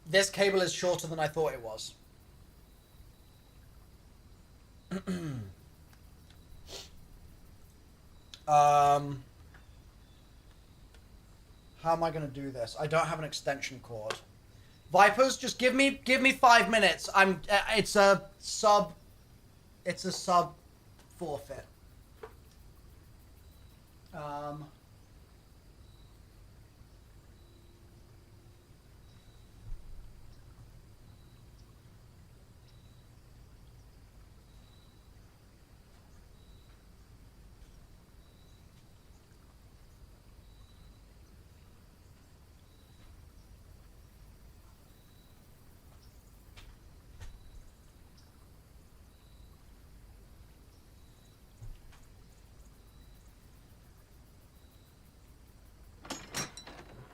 Speaker 1: This cable is shorter than I thought it was. How am I going to do this? I don't have an extension cord. Vipers, just give me 5 minutes. It's a sub forfeit.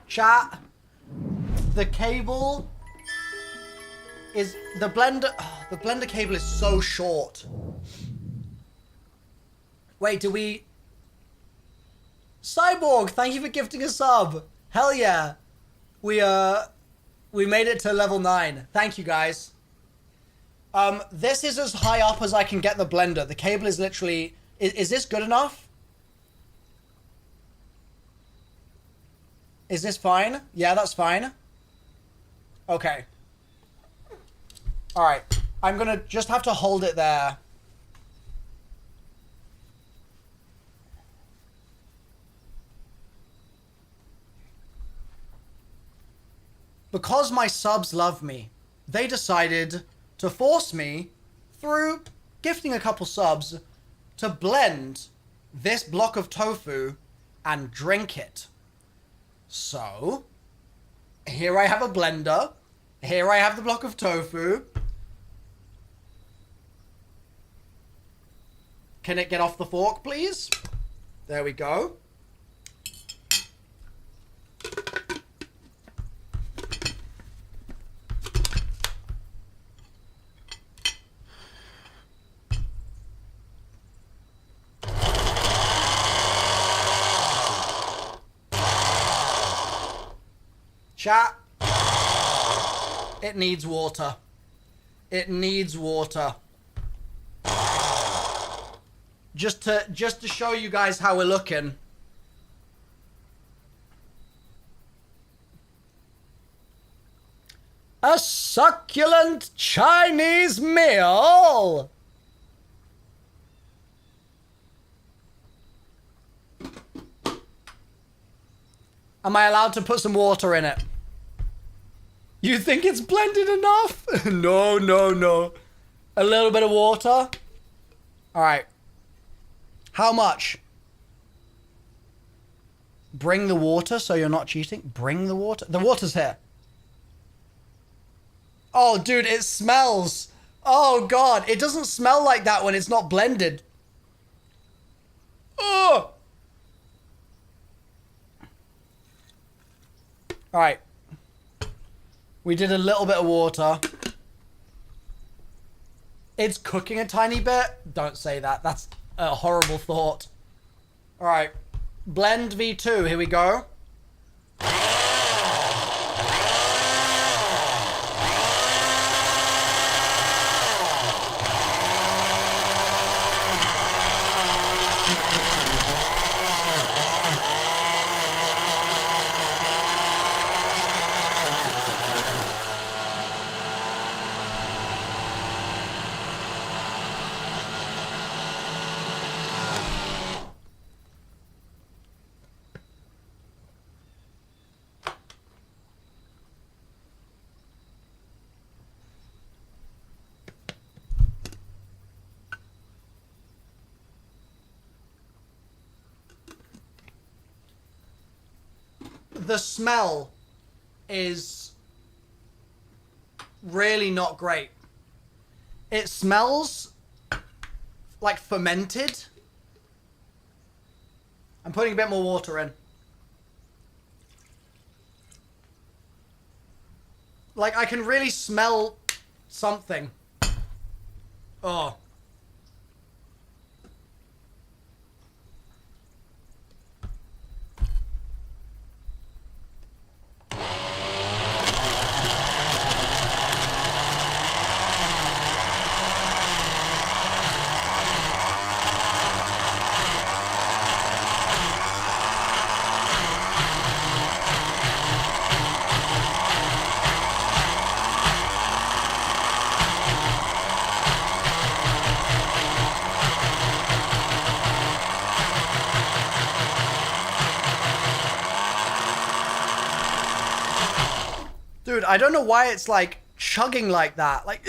Speaker 1: Chat, the cable is the blender. Oh, the blender cable is so short. Wait, do we... Cyborg, thank you for gifting a sub. Hell yeah. We made it to level 9. Thank you, guys. This is as high up as I can get the blender. The cable is literally... Is this good enough? Is this fine? Yeah, that's fine. Okay. Alright. I'm gonna just have to hold it there. Because my subs love me, they decided to force me, through gifting a couple subs, to blend this block of tofu and drink it. So, here I have a blender. Here I have the block of tofu. Can it get off the fork, please? There we go. Chat. It needs water. It needs water. Just to show you guys how we're looking. A succulent Chinese meal. Am I allowed to put some water in it? You think it's blended enough? No, no, no. A little bit of water. All right. How much? Bring the water so you're not cheating. Bring the water. The water's here. Oh, dude, it smells. Oh, God. It doesn't smell like that when it's not blended. Oh! All right. We did a little bit of water. It's cooking a tiny bit. Don't say that. That's a horrible thought. All right. Blend V2. Here we go. The smell is really not great. It smells like fermented. I'm putting a bit more water in. Like, I can really smell something. Oh. Dude, I don't know why it's like chugging like that. Like.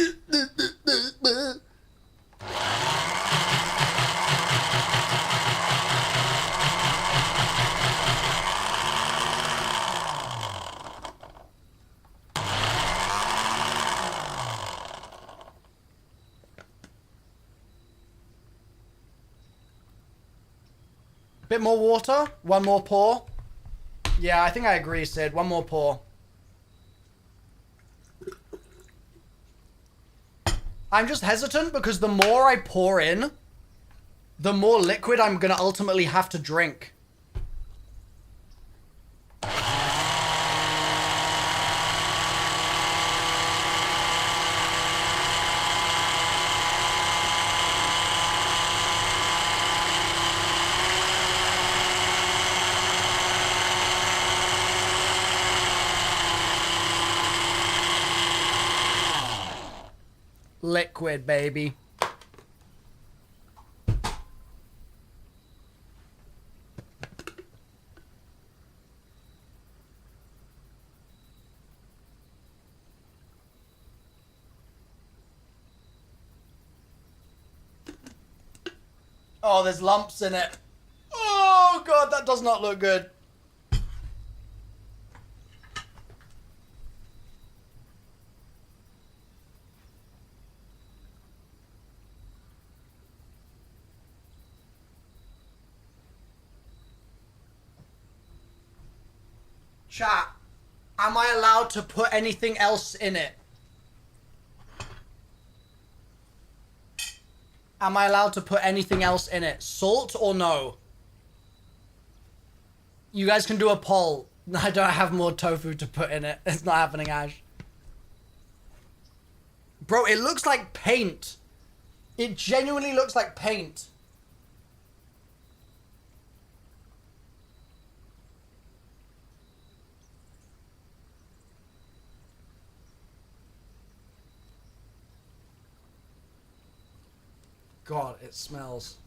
Speaker 1: Bit more water. One more pour. Yeah, I think I agree, Sid. One more pour. I'm just hesitant because the more I pour in, the more liquid I'm gonna ultimately have to drink. Liquid, baby. Oh, there's lumps in it. Oh, God, that does not look good. Chat, am I allowed to put anything else in it? Am I allowed to put anything else in it? Salt or no? You guys can do a poll. I don't have more tofu to put in it. It's not happening, Ash. Bro, it looks like paint. It genuinely looks like paint. God, it smells.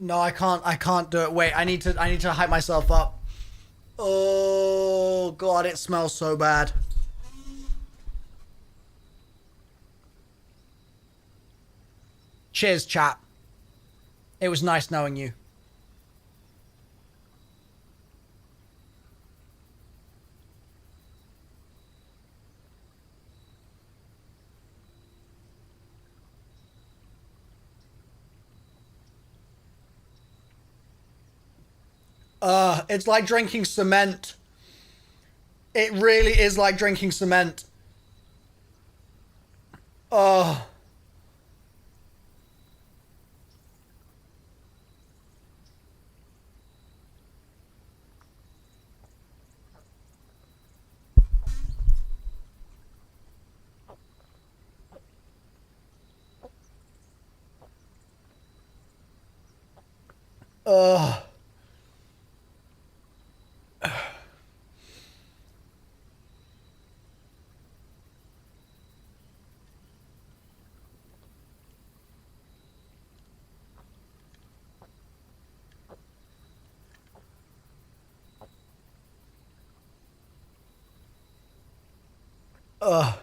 Speaker 1: No, I can't. I can't do it. Wait, I need to hype myself up. Oh God, it smells so bad. Cheers, chat. It was nice knowing you. It's like drinking cement. It really is like drinking cement. Oh. Ugh. Ugh.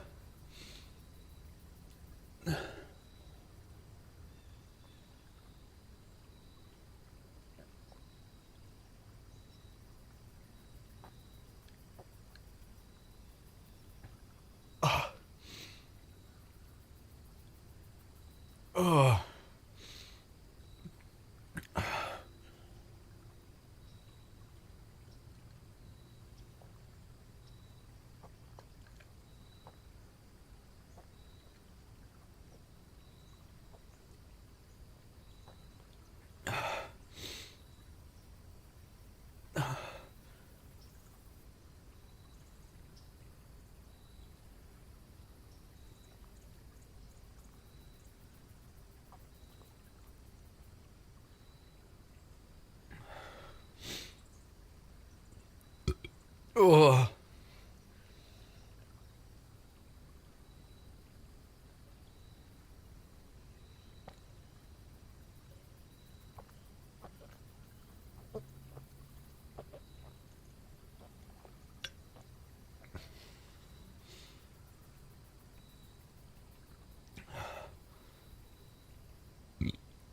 Speaker 1: Ugh. Ugh.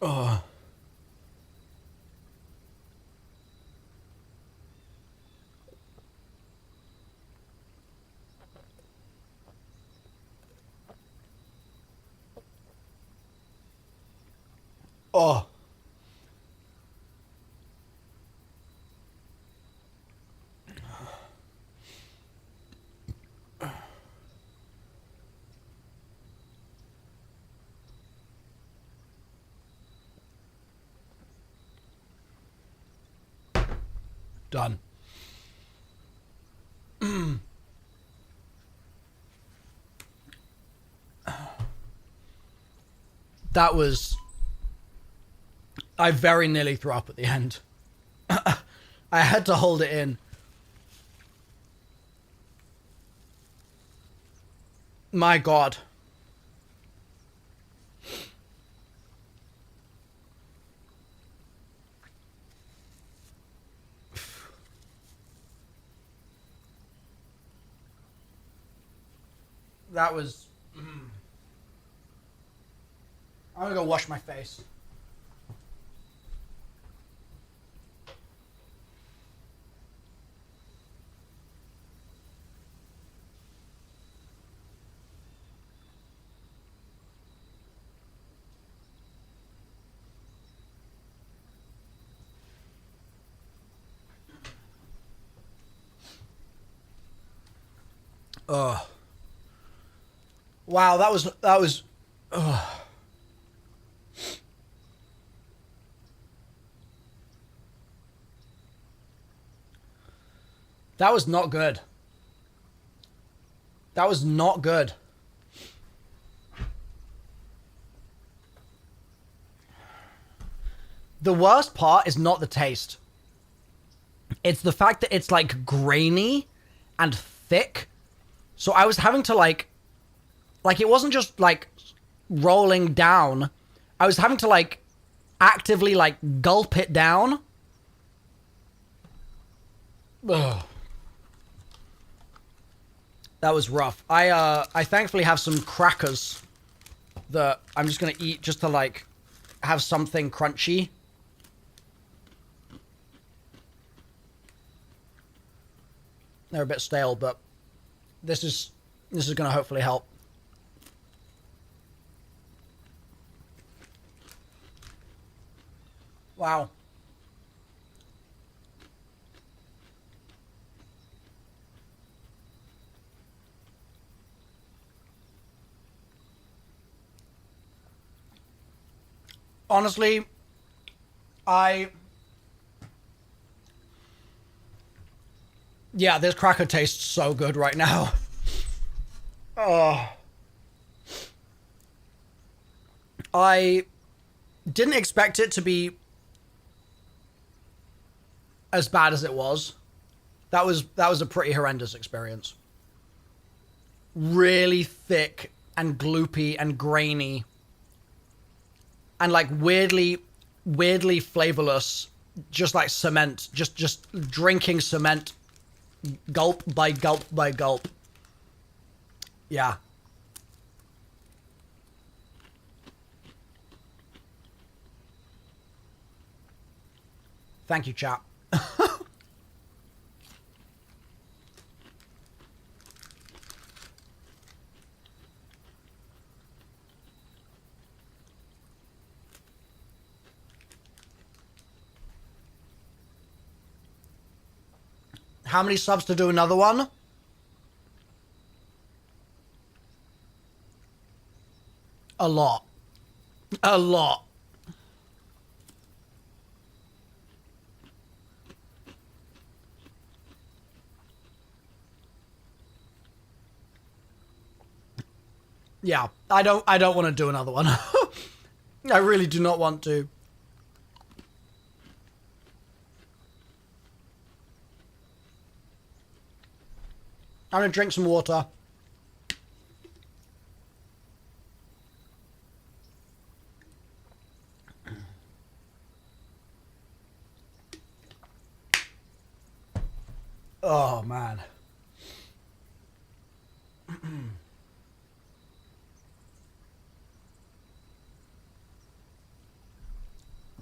Speaker 1: Ugh. Oh. Done. That was... I very nearly threw up at the end. I had to hold it in. My God. That was... I'm gonna go wash my face. Ugh. Wow, that was... Ugh. That was not good. That was not good. The worst part is not the taste. It's the fact that it's like grainy and thick. So I was having to like it wasn't just like rolling down. I was having to like actively like gulp it down. Ugh. That was rough. I thankfully have some crackers that I'm just gonna eat just to like have something crunchy. They're a bit stale, but this is gonna hopefully help. Wow. Honestly, yeah, this cracker tastes so good right now. Oh. I didn't expect it to be as bad as it was. That was a pretty horrendous experience. Really thick and gloopy and grainy. And like weirdly flavorless, just like cement, just drinking cement, gulp by gulp by gulp. Yeah. Thank you, chat. How many subs to do another one? A lot. A lot. Yeah, I don't want to do another one. I really do not want to. I'm gonna drink some water. Oh man.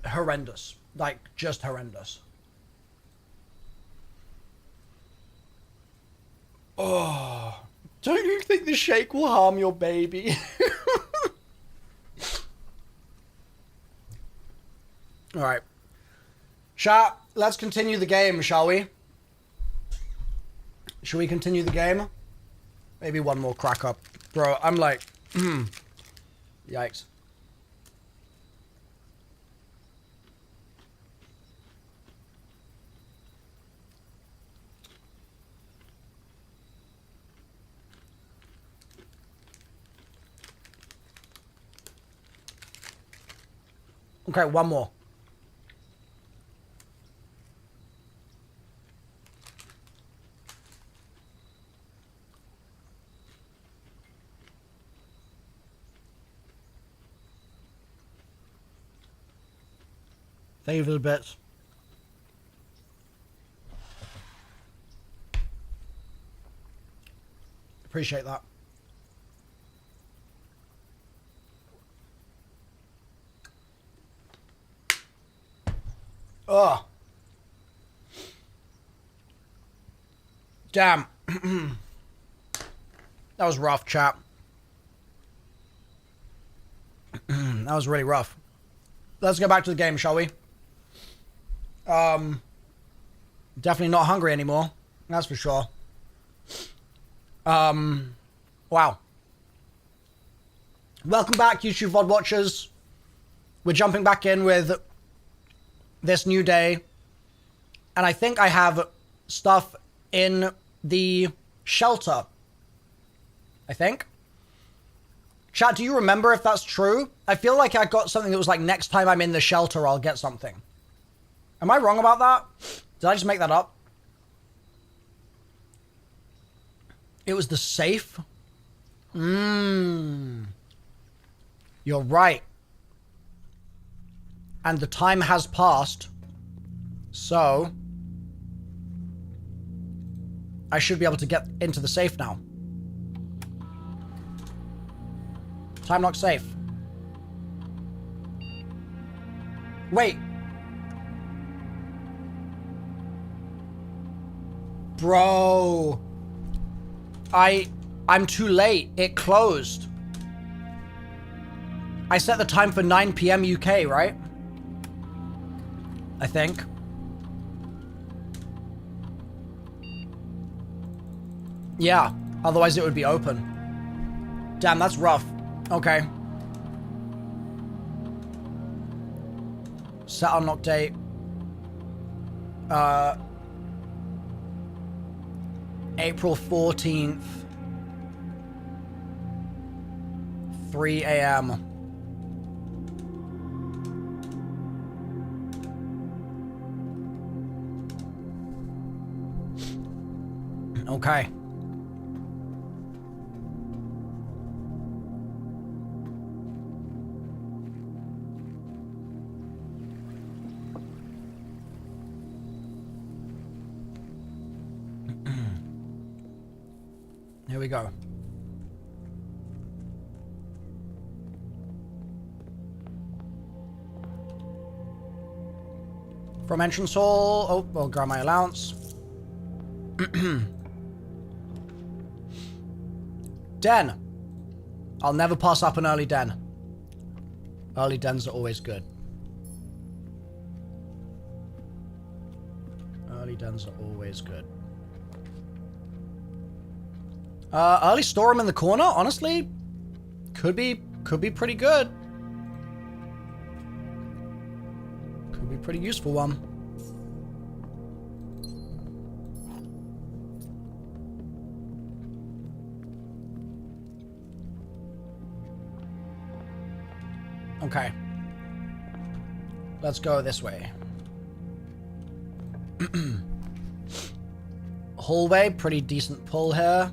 Speaker 1: Horrendous. Like, just horrendous. Oh. Don't you think the shake will harm your baby? Alright. Chat, let's continue the game, shall we? Shall we continue the game? Maybe one more crack up. Bro, I'm like... Yikes. Okay, one more. Thank you for the bits. Appreciate that. Oh. Damn. That was rough, chap. That was really rough. Let's go back to the game, shall we? Definitely not hungry anymore. That's for sure. Wow. Welcome back, YouTube VOD watchers. We're jumping back in with this new day. And I think I have stuff in the shelter. I think. Chat, do you remember if that's true? I feel like I got something that was like, next time I'm in the shelter, I'll get something. Am I wrong about that? Did I just make that up? It was the safe? You're right. And the time has passed. So I should be able to get into the safe now. Time lock safe. Wait. Bro. I'm too late. It closed. I set the time for 9 PM UK, right? I think. Yeah. Otherwise it would be open. Damn, that's rough. Okay. Set unlock date. April 14th. 3 AM. Okay. Here we go. From entrance hall. Oh, well, grab my allowance. Den. I'll never pass up an early den. Early dens are always good. Early dens are always good. Early storeroom in the corner, honestly, could be pretty good. Could be a pretty useful one. Okay. Let's go this way. Hallway, pretty decent pull here.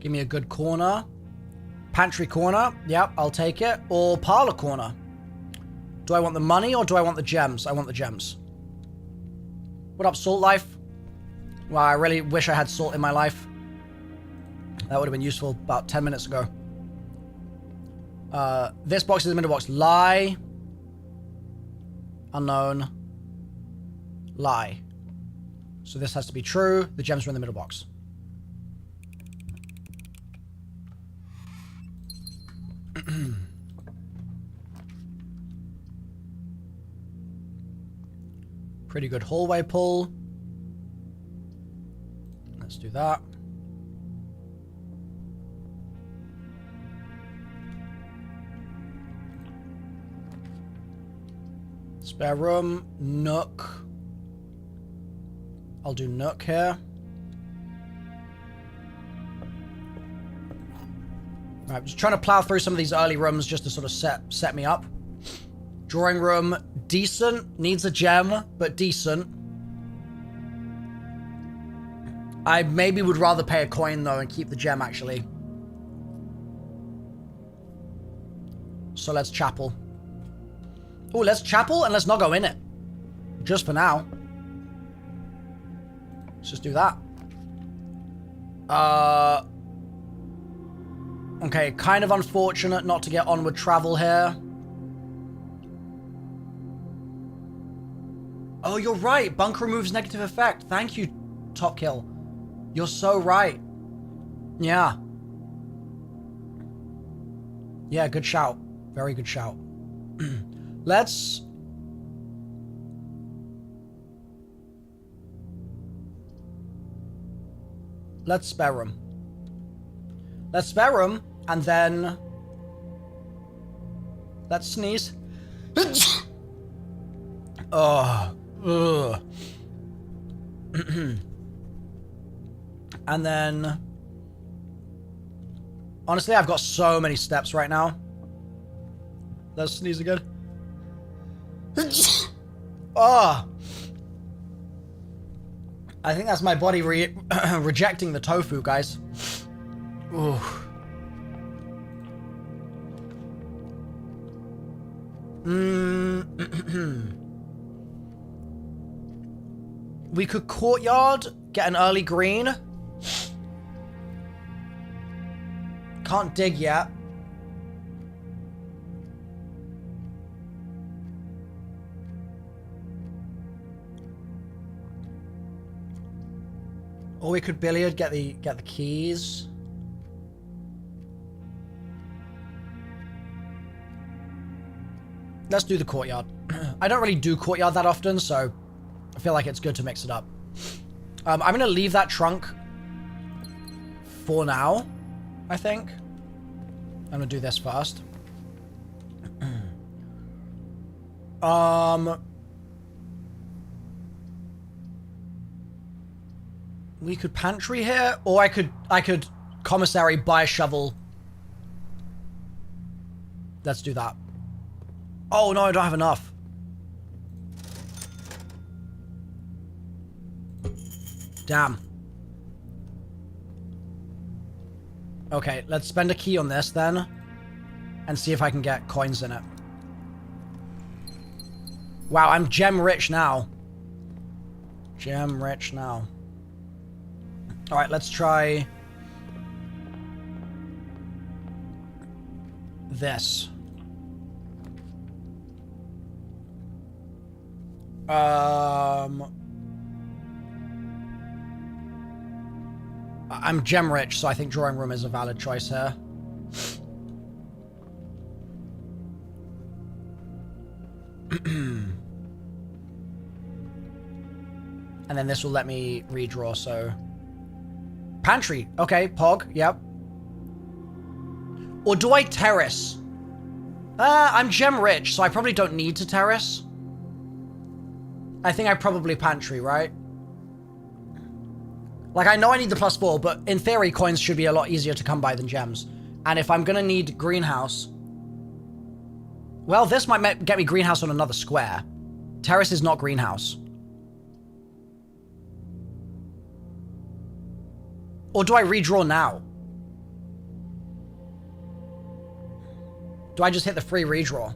Speaker 1: Give me a good corner. Pantry corner. Yep, I'll take it. Or parlor corner. Do I want the money or do I want the gems? I want the gems. What up, Salt Life? Wow, I really wish I had salt in my life. That would have been useful about 10 minutes ago. This box is the middle box. Lie. Unknown. Lie. So this has to be true. The gems are in the middle box. Pretty good hallway pull. Let's do that. Spare room, nook. I'll do nook here. Right, I'm just trying to plow through some of these early rooms just to sort of set me up. Drawing room, decent. Needs a gem, but decent. I maybe would rather pay a coin though and keep the gem actually. So let's chapel. Oh, let's chapel and let's not go in it. Just for now. Let's just do that. Okay, kind of unfortunate not to get onward travel here. Oh, you're right. Bunker removes negative effect. Thank you, Top Kill. You're so right. Yeah. Yeah, good shout. Very good shout. Let's spare room. Let's spare room, and then let's sneeze. Oh, ugh. And then, honestly, I've got so many steps right now. Let's sneeze again. Oh, I think that's my body rejecting the tofu, guys. Ooh. We could courtyard, get an early green. Can't dig yet. Or we could billiard, get the keys. Let's do the courtyard. I don't really do courtyard that often, so I feel like it's good to mix it up. I'm going to leave that trunk for now, I think. I'm going to do this first. We could pantry here, or I could commissary, buy a shovel. Let's do that. Oh no, I don't have enough. Damn. Okay, let's spend a key on this then, and see if I can get coins in it. Wow, I'm gem rich now. Gem rich now. Alright, let's try this. I'm gem rich, so I think drawing room is a valid choice here. And then this will let me redraw, so... Pantry. Okay, Pog. Yep. Or do I terrace? I'm gem rich, so I probably don't need to terrace. I think I probably pantry, right? Like, I know I need the +4, but in theory, coins should be a lot easier to come by than gems. And if I'm gonna need greenhouse... Well, this might get me greenhouse on another square. Terrace is not greenhouse. Or do I redraw now? Do I just hit the free redraw?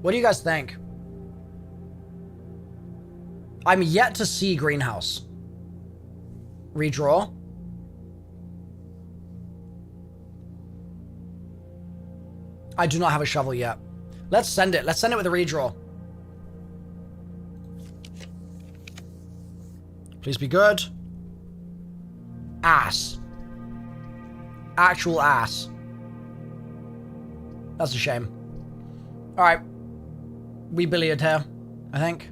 Speaker 1: What do you guys think? I'm yet to see greenhouse. Redraw. I do not have a shovel yet. Let's send it. Let's send it with a redraw. Please be good. Ass. Actual ass. That's a shame. Alright. We billiard here, I think.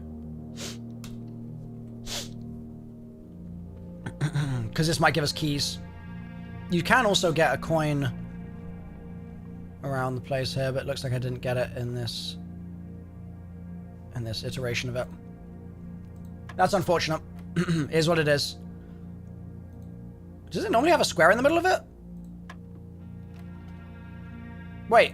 Speaker 1: Because this might give us keys. You can also get a coin around the place here, but it looks like I didn't get it in this iteration of it. That's unfortunate. Is what it is. Does it normally have a square in the middle of it? Wait.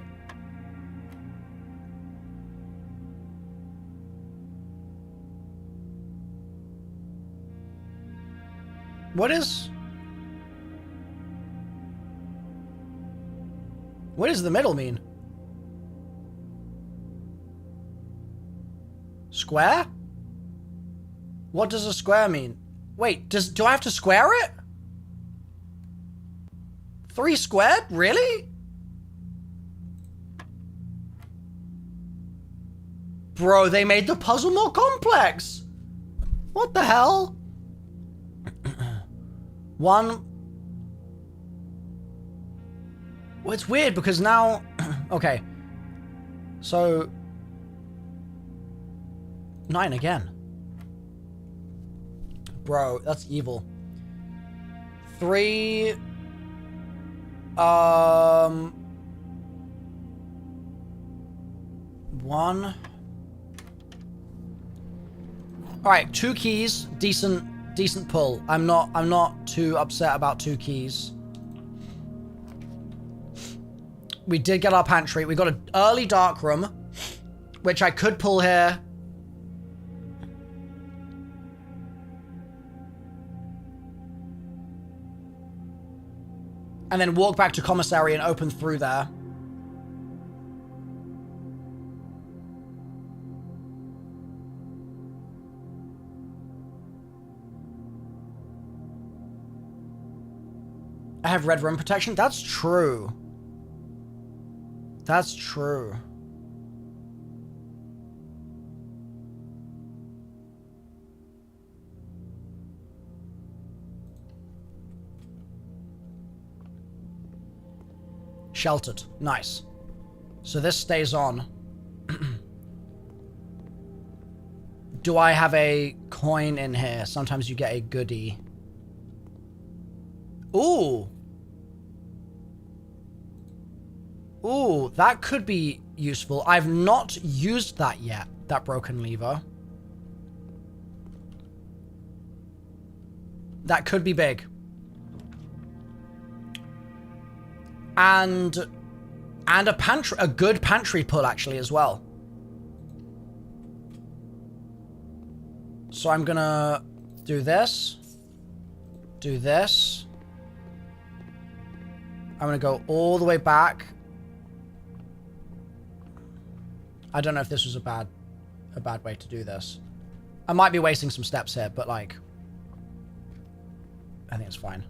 Speaker 1: What does the middle mean? Square? What does a square mean? Wait, do I have to square it? 3 squared? Really? Bro, they made the puzzle more complex. What the hell? 1. Well, it's weird because now... Okay. So... 9 again. Bro, that's evil. 3... 1... Alright, 2 keys. Decent pull. I'm not too upset about 2 keys. We did get our pantry. We got an early dark room, which I could pull here. And then walk back to commissary and open through there. I have red room protection? That's true. That's true. Sheltered. Nice. So this stays on. Do I have a coin in here? Sometimes you get a goodie. Ooh. Ooh, that could be useful. I've not used that yet, that broken lever. That could be big. And a pantry, a good pantry pull actually as well. So I'm gonna do this. Do this. I'm gonna go all the way back. I don't know if this was a bad way to do this. I might be wasting some steps here, but like, I think it's fine.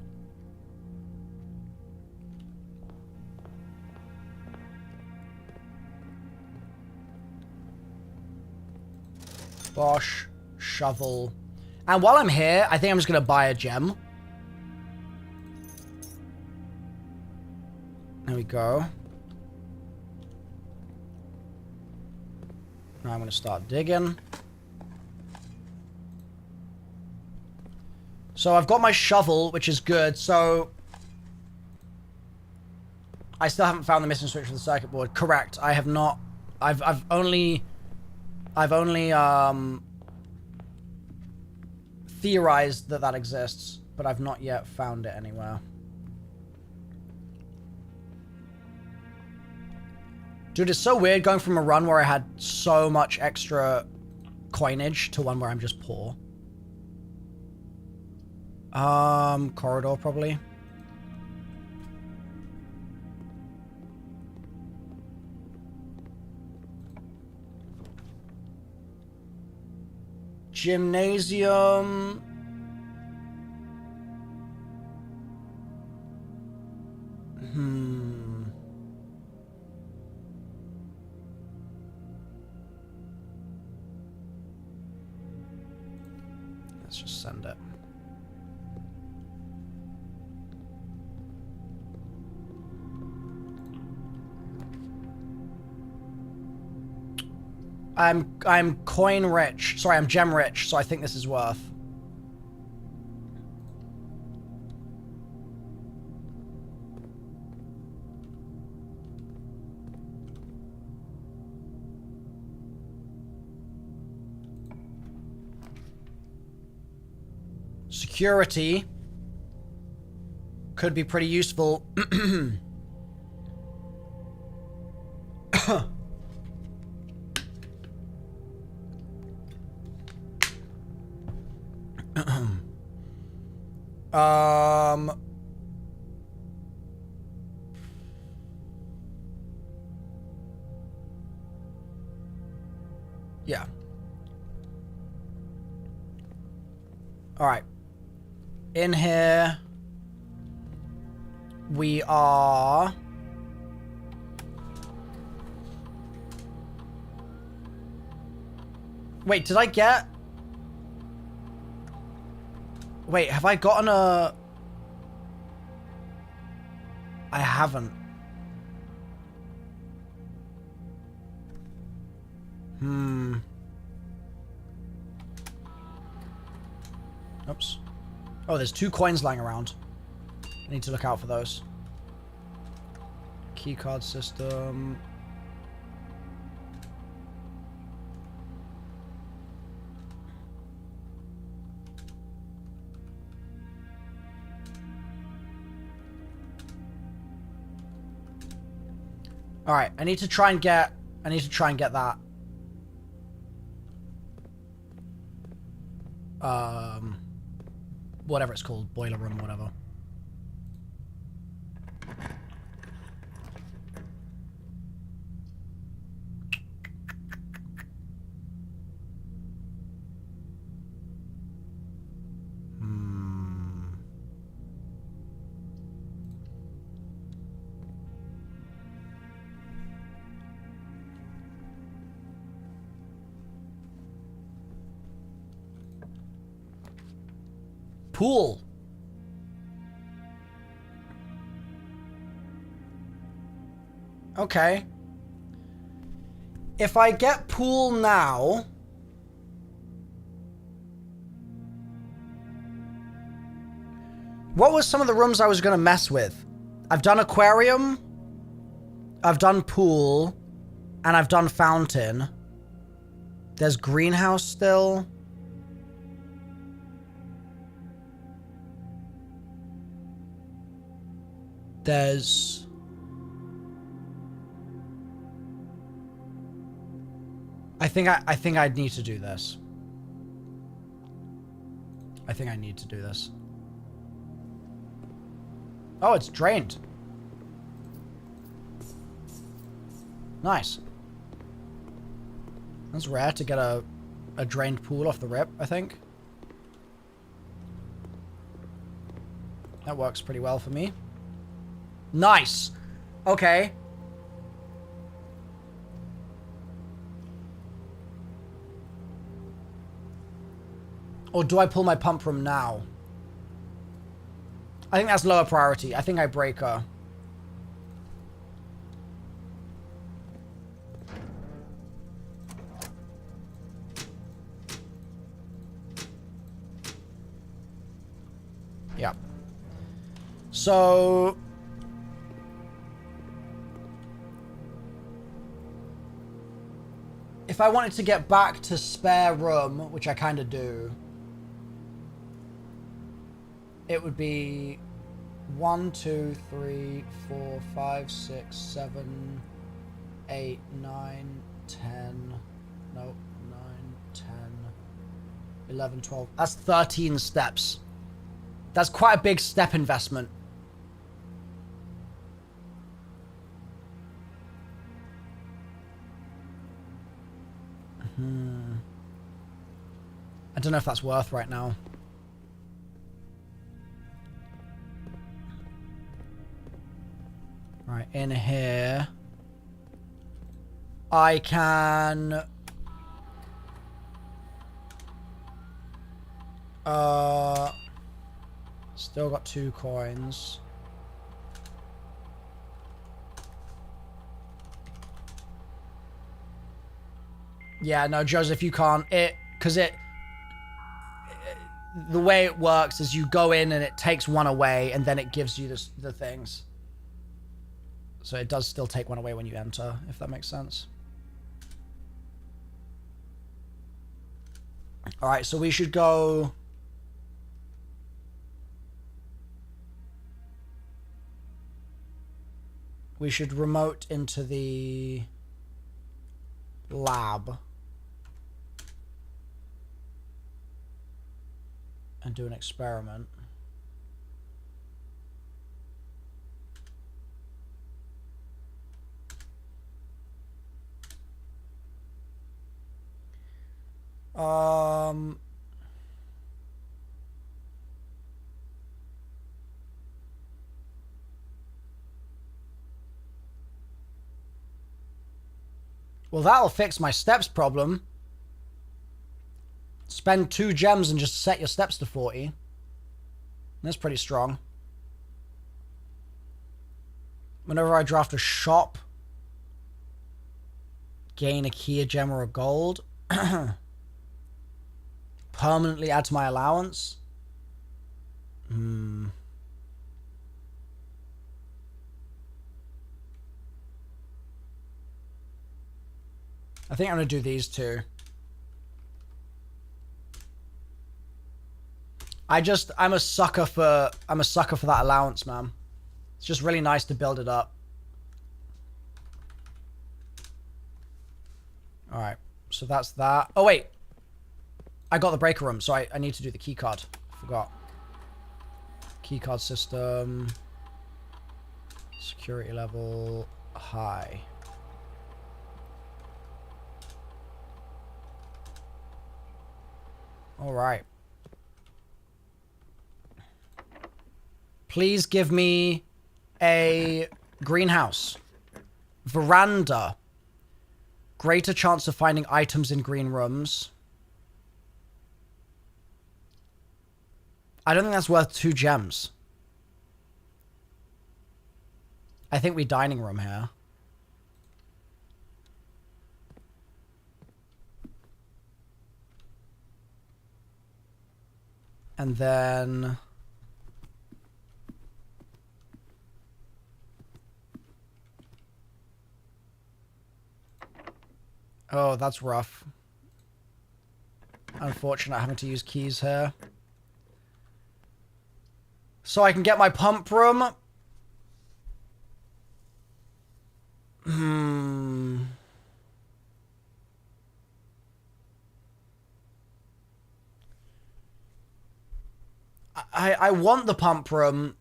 Speaker 1: Bosh, shovel. And while I'm here, I think I'm just gonna buy a gem. There we go. Now I'm going to start digging. So I've got my shovel, which is good. So I still haven't found the missing switch for the circuit board. Correct. I have not. I've only theorized that that exists, but I've not yet found it anywhere. Dude, it's so weird going from a run where I had so much extra coinage to one where I'm just poor. Corridor probably. Gymnasium. Let's just send it. I'm coin rich. Sorry, I'm gem rich, so I think this is worth. Security could be pretty useful. Yeah. All right. In here, we are... Wait, did I get... Wait, have I gotten a... I haven't. Oops. Oh, there's 2 coins lying around. I need to look out for those. Keycard system. All right, I need to try and get that. Whatever it's called, boiler room, whatever. Pool. Okay. If I get pool now... What was some of the rooms I was going to mess with? I've done aquarium. I've done pool. And I've done fountain. There's greenhouse still. There's... I think I'd need to do this. I think I need to do this. Oh, it's drained. Nice. That's rare to get a drained pool off the rip, I think. That works pretty well for me. Nice. Okay. Or do I pull my pump from now? I think that's lower priority. I think I break her. So... if I wanted to get back to spare room, which I kind of do, it would be 1, 2, 3, 4, 5, 6, 7, 8, 9, 10. No, 9, 10, 11, 12. That's 13 steps. That's quite a big step investment. I don't know if that's worth right now. Right, in here. I can... still got 2 coins. Yeah, no, Joseph, you can't. The way it works is you go in and it takes 1 away, and then it gives you the things. So it does still take 1 away when you enter, if that makes sense. Alright, so we should go... we should remote into the lab and do an experiment. Well, that'll fix my steps problem. Spend 2 gems and just set your steps to 40. That's pretty strong. Whenever I draft a shop, gain a key, a gem, or a gold. Permanently add to my allowance. I think I'm gonna do these 2. I'm a sucker for that allowance, man. It's just really nice to build it up. Alright, so that's that. Oh wait, I got the breaker room, so I need to do the key card. Forgot. Key card system. Security level high. Alright. Please give me a greenhouse. Veranda. Greater chance of finding items in green rooms. I don't think that's worth 2 gems. I think we dining room here. And then... oh, that's rough. Unfortunate having to use keys here. So I can get my pump room. I want the pump room,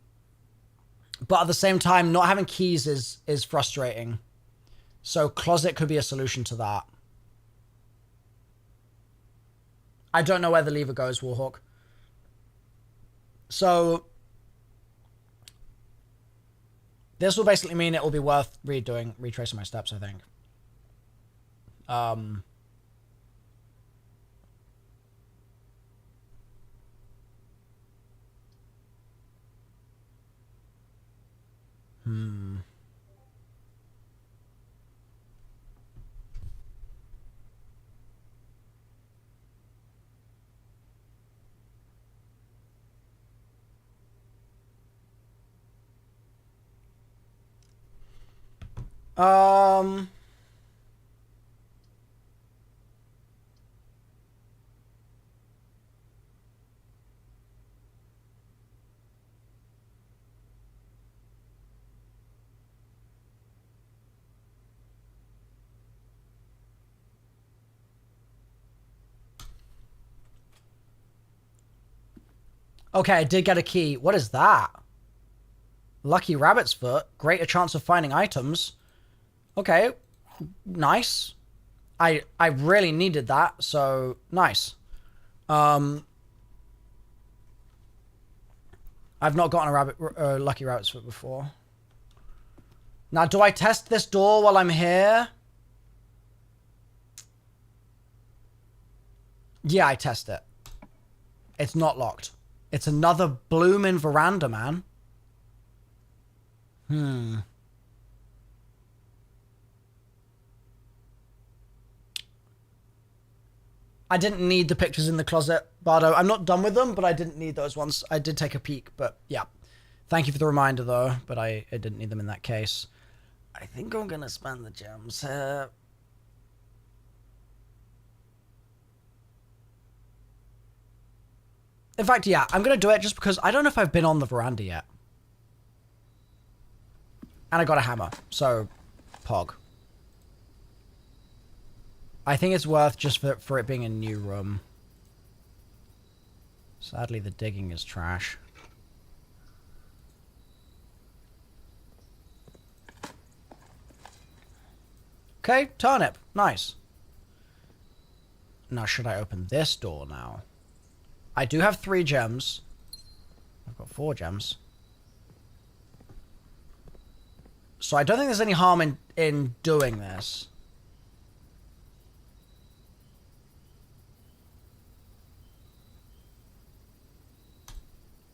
Speaker 1: but at the same time, not having keys is frustrating. So closet could be a solution to that. I don't know where the lever goes, Warhawk. So this will basically mean it will be worth retracing my steps, I think. Um... Okay, I did get a key. What is that? Lucky rabbit's foot. Greater chance of finding items. Okay, nice. I really needed that, so nice. I've not gotten a lucky rabbit's foot before. Now, do I test this door while I'm here? Yeah, I test it. It's not locked. It's another bloomin' veranda, man. I didn't need the pictures in the closet, Bardo. I'm not done with them, but I didn't need those ones. I did take a peek, but yeah. Thank you for the reminder, though, but I didn't need them in that case. I think I'm going to spend the gems here. In fact, yeah, I'm going to do it just because I don't know if I've been on the veranda yet. And I got a hammer, so pog. I think it's worth just for it being a new room. Sadly, the digging is trash. Okay, turnip. Nice. Now, should I open this door now? I do have 3 gems. I've got 4 gems. So I don't think there's any harm in doing this.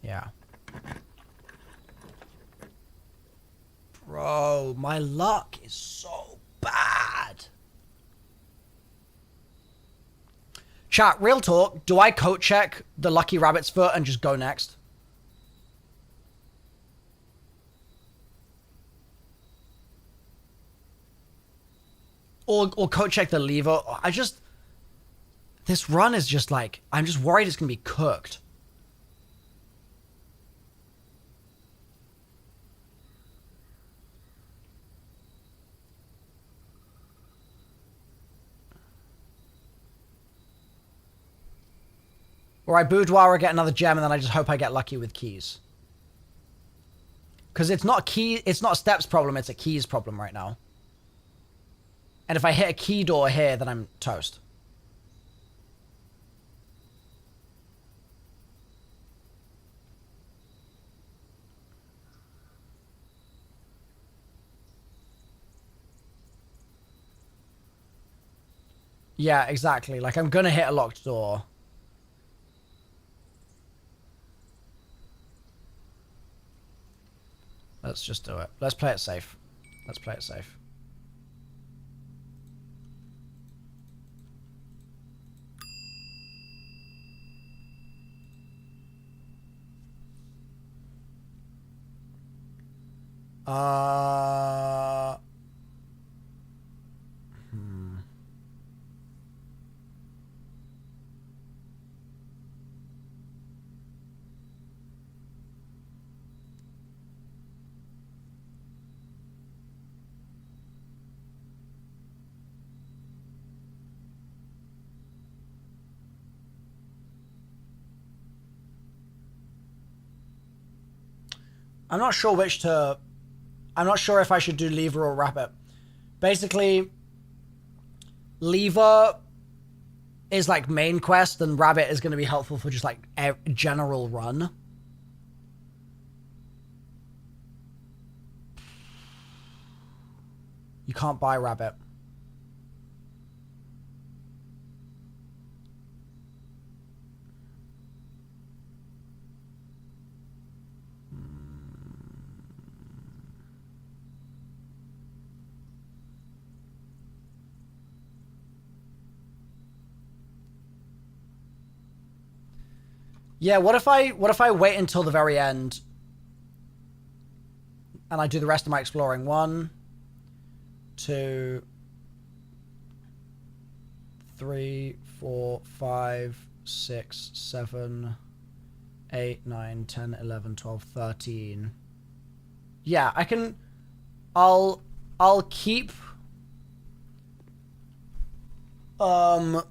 Speaker 1: Yeah. Bro, my luck is so bad. Chat, real talk, do I coat check the lucky rabbit's foot and just go next? Or coat check the lever? This run is just like, I'm just worried it's going to be cooked. Or I boudoir or get another gem and then I just hope I get lucky with keys. Because it's not a steps problem, it's a keys problem right now. And if I hit a key door here, then I'm toast. Yeah, exactly. Like, I'm gonna hit a locked door. Let's just do it. Let's play it safe. Let's play it safe. I'm not sure which to... I'm not sure if I should do lever or rabbit. Basically, lever is like main quest and rabbit is going to be helpful for just like a general run. You can't buy rabbit. Yeah, what if I wait until the very end and I do the rest of my exploring? 1, 2, 3, 4, 5, 6, 7, 8, 9, 10, 11, 12, 13. Yeah, I can... I'll keep... I'll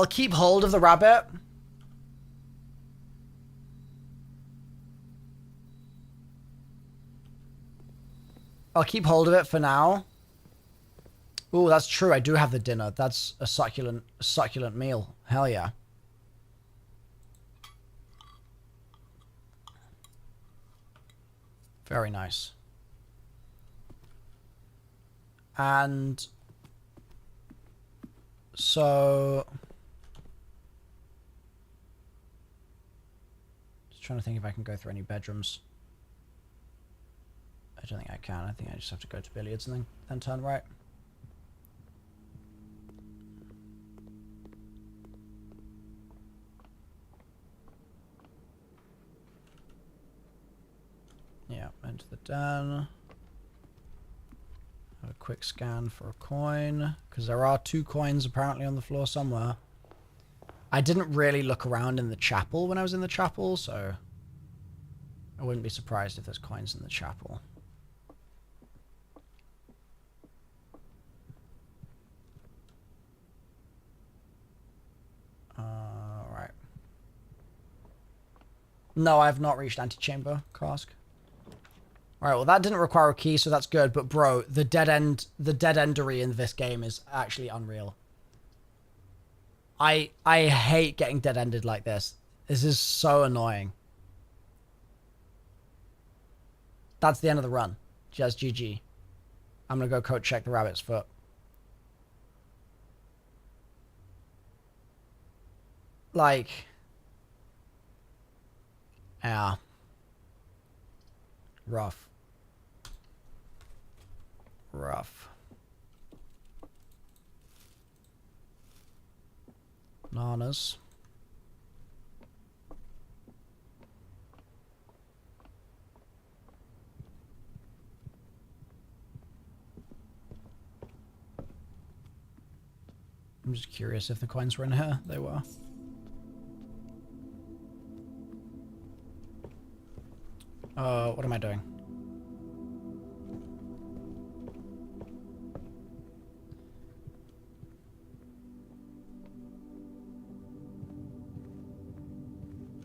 Speaker 1: keep hold of the rabbit. I'll keep hold of it for now. Ooh, that's true. I do have the dinner. That's a succulent meal. Hell yeah. Very nice. And so just trying to think if I can go through any bedrooms. I don't think I can. I think I just have to go to billiards and then turn right. Yeah, into the den. Have a quick scan for a coin, because there are 2 coins apparently on the floor somewhere. I didn't really look around in the chapel when I was in the chapel, so I wouldn't be surprised if there's coins in the chapel. Right. No, I have not reached antechamber, Cask. Alright, well that didn't require a key, so that's good, but bro, the dead-endery in this game is actually unreal. I hate getting dead-ended like this. This is so annoying. That's the end of the run. Just GG. I'm gonna go coat check the rabbit's foot. Like... yeah. Rough. Rough. Bananas. I'm just curious if the coins were in here. They were. What am I doing?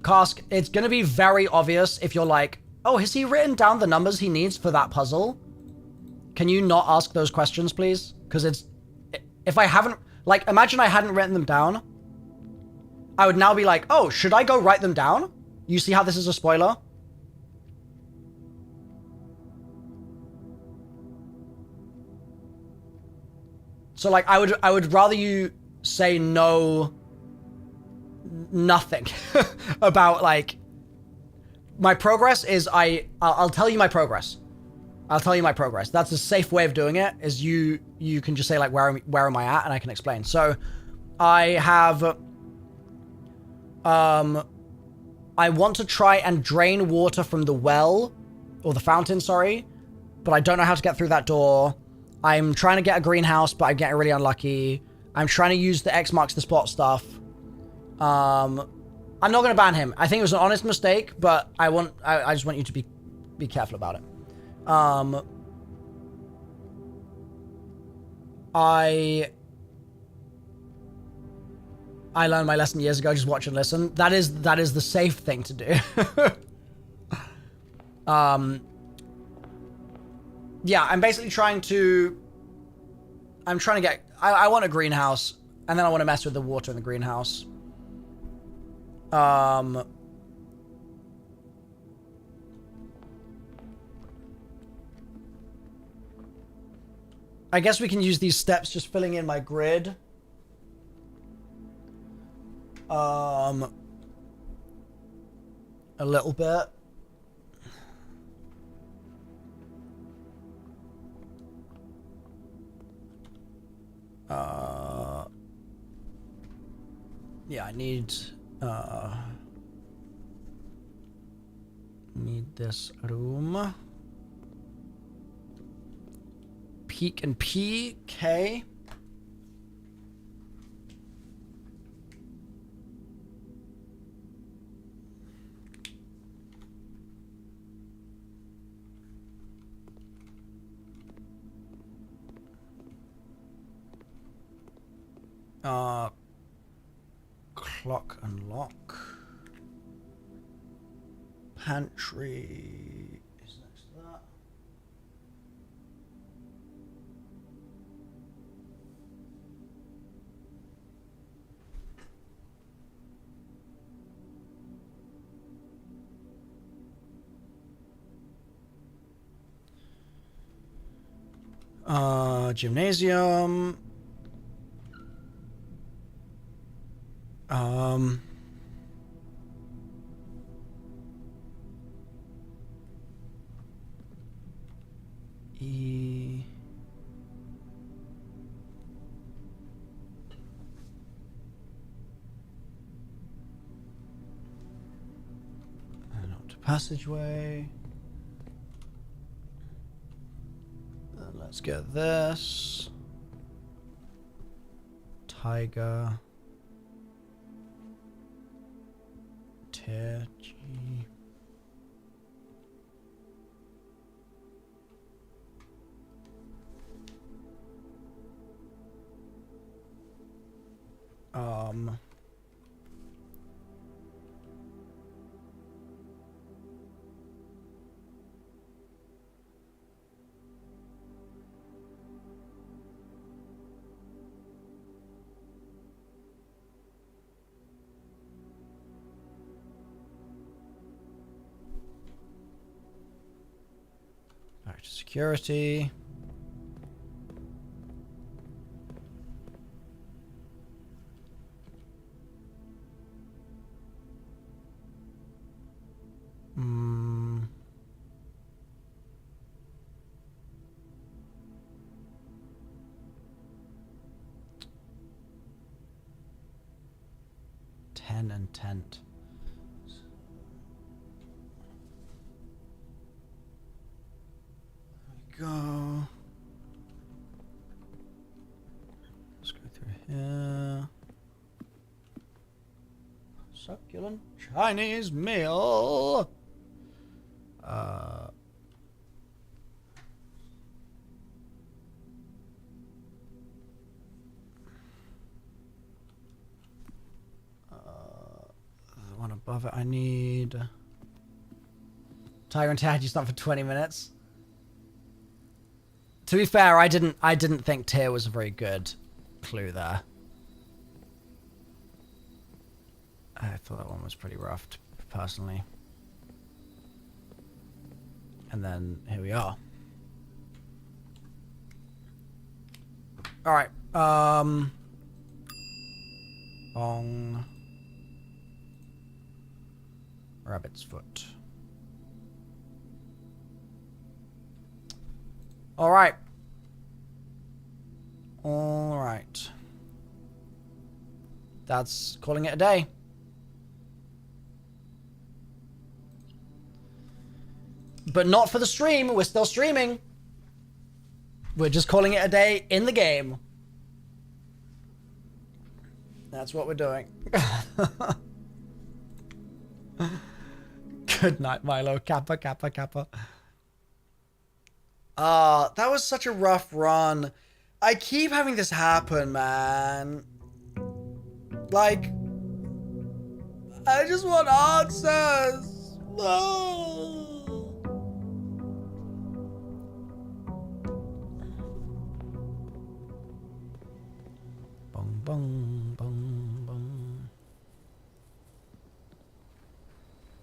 Speaker 1: Cask, it's gonna be very obvious if you're like, oh, has he written down the numbers he needs for that puzzle? Can you not ask those questions, please? Because it's... if I haven't... like, imagine I hadn't written them down. I would now be like, oh, should I go write them down? You see how this is a spoiler? So, like, I would rather you say no... nothing about, like... my progress is I'll tell you my progress. I'll tell you my progress. That's a safe way of doing it, is you can just say, like, where am I at, and I can explain. So, I have... I want to try and drain water from the well, or the fountain, sorry, but I don't know how to get through that door. I'm trying to get a greenhouse, but I'm getting really unlucky. I'm trying to use the X marks the spot stuff. I'm not going to ban him. I think it was an honest mistake, but I just want you to be careful about it. I learned my lesson years ago. Just watch and listen. That is the safe thing to do. Yeah, I'm basically trying to... get... I want a greenhouse, and then I want to mess with the water in the greenhouse. I guess we can use these steps just filling in my grid. A little bit. Yeah, I need this room. Peak and PK. Clock and lock. Pantry is next to that. Gymnasium. E. And up to passageway. And let's get this. Tiger. Tier G. Back to security. Ten and tent. There we go. Let's go through here. Succulent Chinese meal. The one above it I need. Tiger and Tad, you stop for 20 minutes. To be fair, I didn't think tier was a very good clue there. I thought that one was pretty rough, personally. And then here we are. All right. Bong. Rabbit's foot. All right. All right. That's calling it a day. But not for the stream. We're still streaming. We're just calling it a day in the game. That's what we're doing. Good night, Milo. Kappa, kappa, kappa. That was such a rough run. I keep having this happen, man. Like, I just want answers. No. Bong, bong, bong, bong.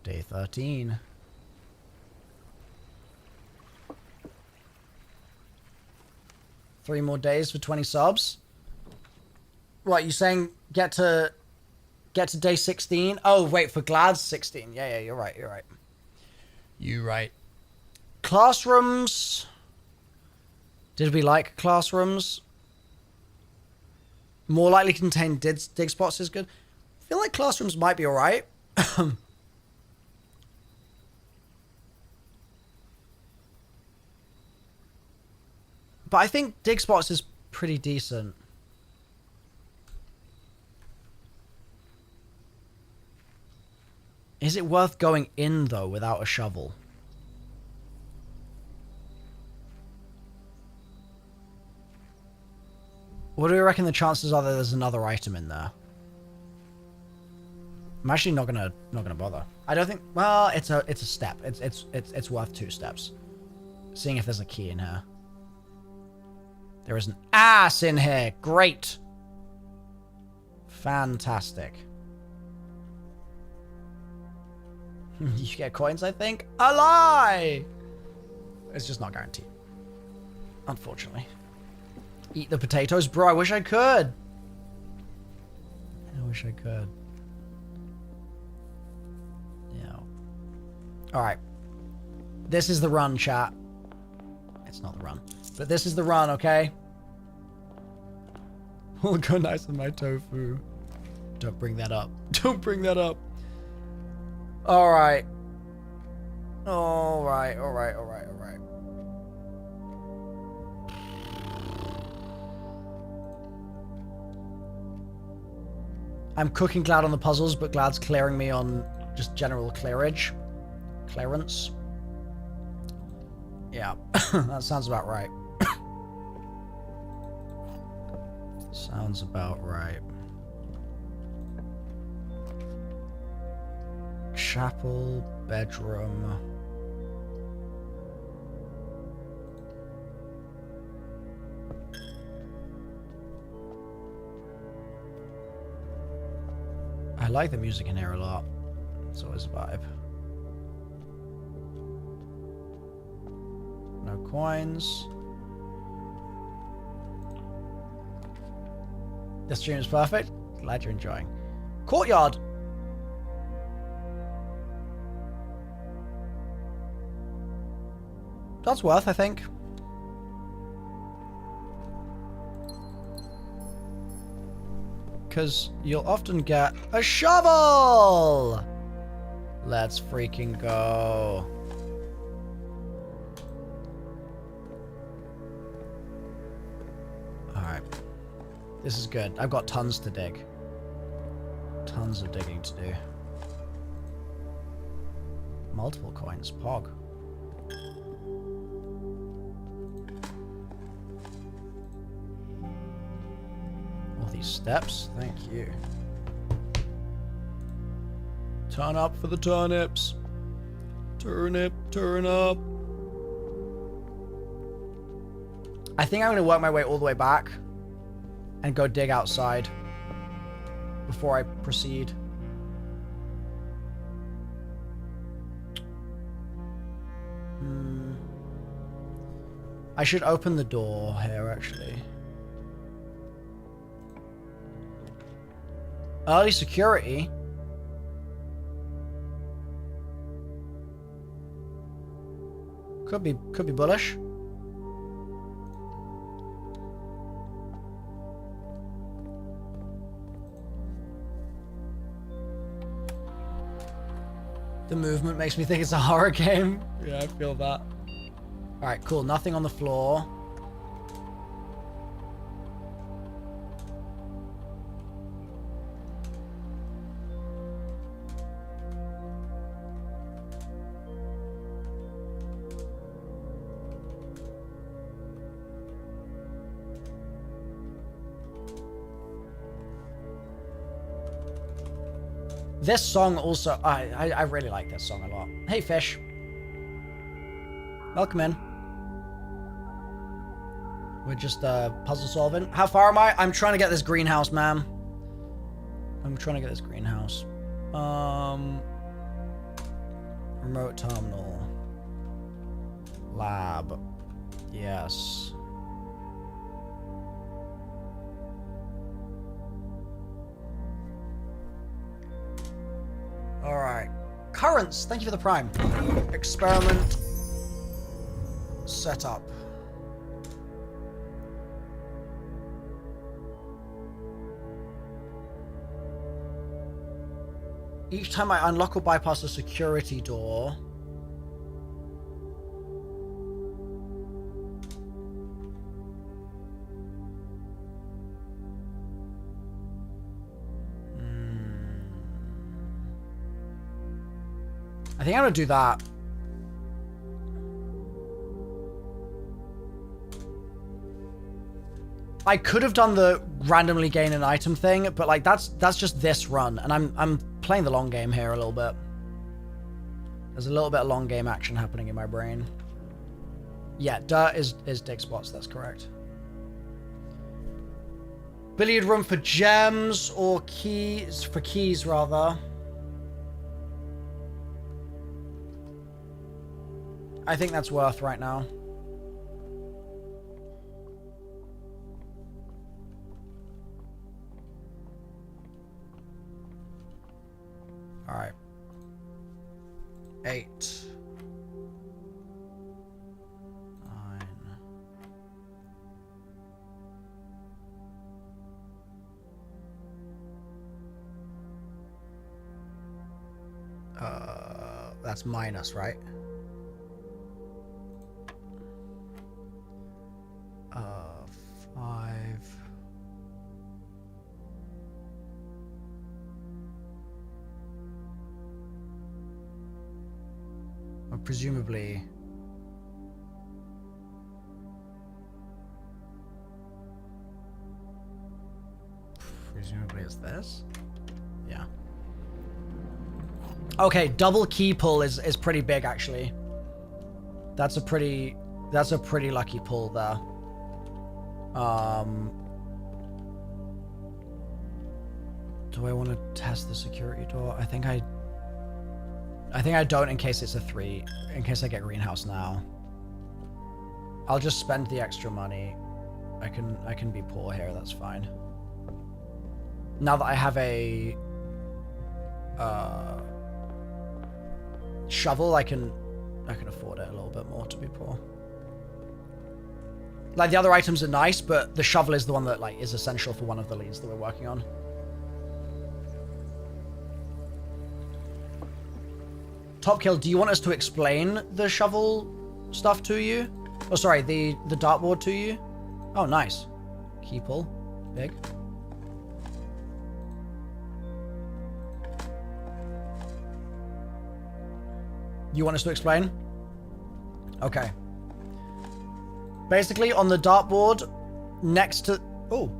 Speaker 1: Day 13. Three more days for 20 subs. Right, you saying get to day 16? Oh, wait, for Glad's 16. Yeah, you're right. You're right. Classrooms. Did we like classrooms? More likely to contain dig spots is good. I feel like classrooms might be alright. But I think dig spots is pretty decent. Is it worth going in, though, without a shovel? What do you reckon the chances are that there's another item in there? I'm actually not gonna bother. I don't think. Well, it's a step. It's worth 2 steps. Seeing if there's a key in here. There is an ass in here. Great. Fantastic. You get coins, I think. A lie. It's just not guaranteed. Unfortunately. Eat the potatoes, bro. I wish I could. I wish I could. Yeah. All right. This is the run, chat. It's not the run, but this is the run, okay? Will go nice on my tofu. Don't bring that up. Don't bring that up. All right. All right. All right. All right. All right. I'm cooking Glad on the puzzles, but Glad's clearing me on just general clearance. Yeah, that sounds about right. Sounds about right. Chapel, bedroom. I like the music in here a lot. It's always a vibe. No coins. The stream is perfect. Glad you're enjoying. Courtyard. That's worth, I think. Because you'll often get a shovel! Let's freaking go. Alright. This is good. I've got tons to dig. Tons of digging to do. Multiple coins. Pog. All these steps. Thank you. Turn up for the turnips. Turnip, turn up. I think I'm going to work my way all the way back and go dig outside before I proceed. I should open the door here, actually. Early security. Could be bullish. The movement makes me think it's a horror game. Yeah, I feel that. Alright, cool. Nothing on the floor. This song also, I really like this song a lot. Hey, fish. Welcome in. We're just puzzle solving. How far am I? I'm trying to get this greenhouse, ma'am. I'm trying to get this greenhouse. Remote terminal. Lab. Yes. Alright. Currents, thank you for the prime. Experiment. Setup. Each time I unlock or bypass a security door, I think I'm gonna do that. I could have done the randomly gain an item thing, but like that's just this run, and I'm playing the long game here a little bit. There's a little bit of long game action happening in my brain. Yeah, dirt is dig spots, that's correct. Billiard room for gems or keys, for keys rather. I think that's worth right now. All right. 8. 9. That's minus, right? 5. Well, presumably. Presumably it's this? Yeah. Okay, double key pull is pretty big actually. That's a pretty lucky pull there. Do I want to test the security door? I think I don't, in case it's a 3, in case I get greenhouse now. I'll just spend the extra money. I can be poor here, that's fine. Now that I have a shovel, I can afford it a little bit more to be poor. Like the other items are nice, but the shovel is the one that like is essential for one of the leads that we're working on. Top Kill, do you want us to explain the shovel stuff to you? Oh, sorry, the dartboard to you? Oh, nice. Key pull. Big. You want us to explain? Okay. Basically, on the dartboard, next to... Oh.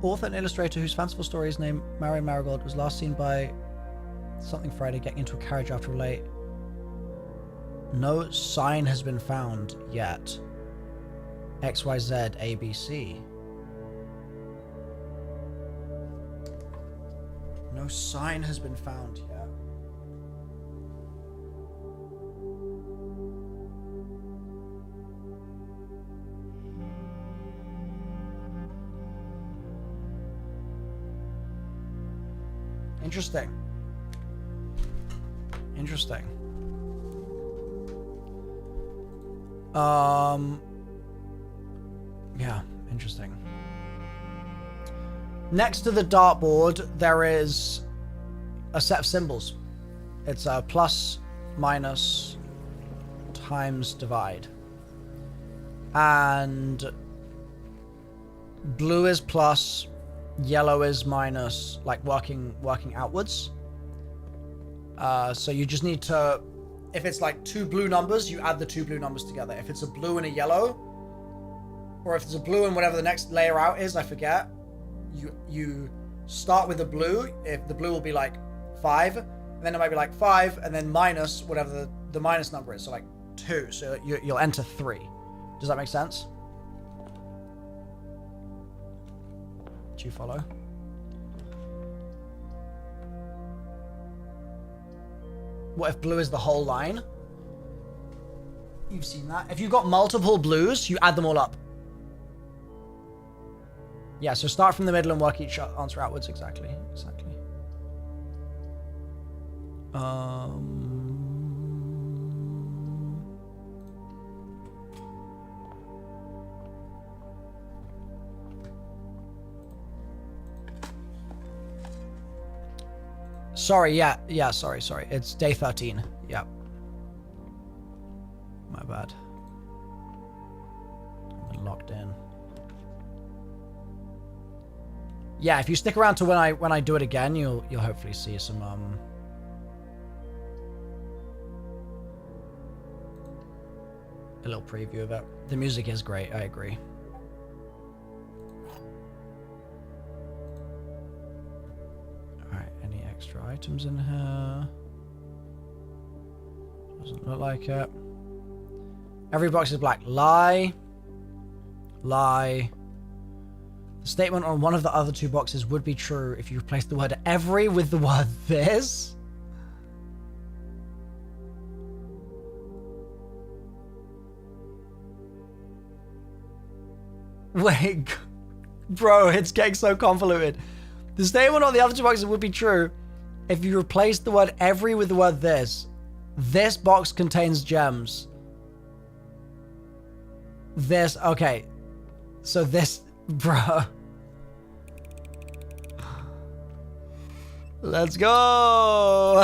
Speaker 1: Author and illustrator whose fanciful story is named Marion Marigold was last seen by something Friday getting into a carriage after late. No sign has been found yet. XYZ ABC. No sign has been found yet. Interesting. Interesting. Yeah, interesting. Next to the dartboard, there is a set of symbols. It's a plus, minus, times, divide. And blue is plus, yellow is minus, like working outwards. So you just need to, if it's like 2 blue numbers, you add the 2 blue numbers together. If it's a blue and a yellow, or if it's a blue and whatever the next layer out is, I forget, you start with the blue. If the blue will be like 5, and then it might be like 5, and then minus whatever the minus number is, so like 2. So you'll enter 3. Does that make sense? Do you follow? What if blue is the whole line? You've seen that. If you've got multiple blues, you add them all up. Yeah, so start from the middle and work each answer outwards. Exactly. Sorry, yeah, sorry. It's day 13. Yeah. My bad. I'm locked in. Yeah, if you stick around to when I do it again, you'll hopefully see some a little preview of it. The music is great, I agree. Alright, any extra items in here? Doesn't look like it. Every box is black. Lie. Lie. The statement on one of the other two boxes would be true if you replaced the word every with the word this. Wait, bro, it's getting so convoluted. The statement on the other two boxes would be true if you replaced the word every with the word this. This box contains gems. This, okay. So this, bro. Let's go.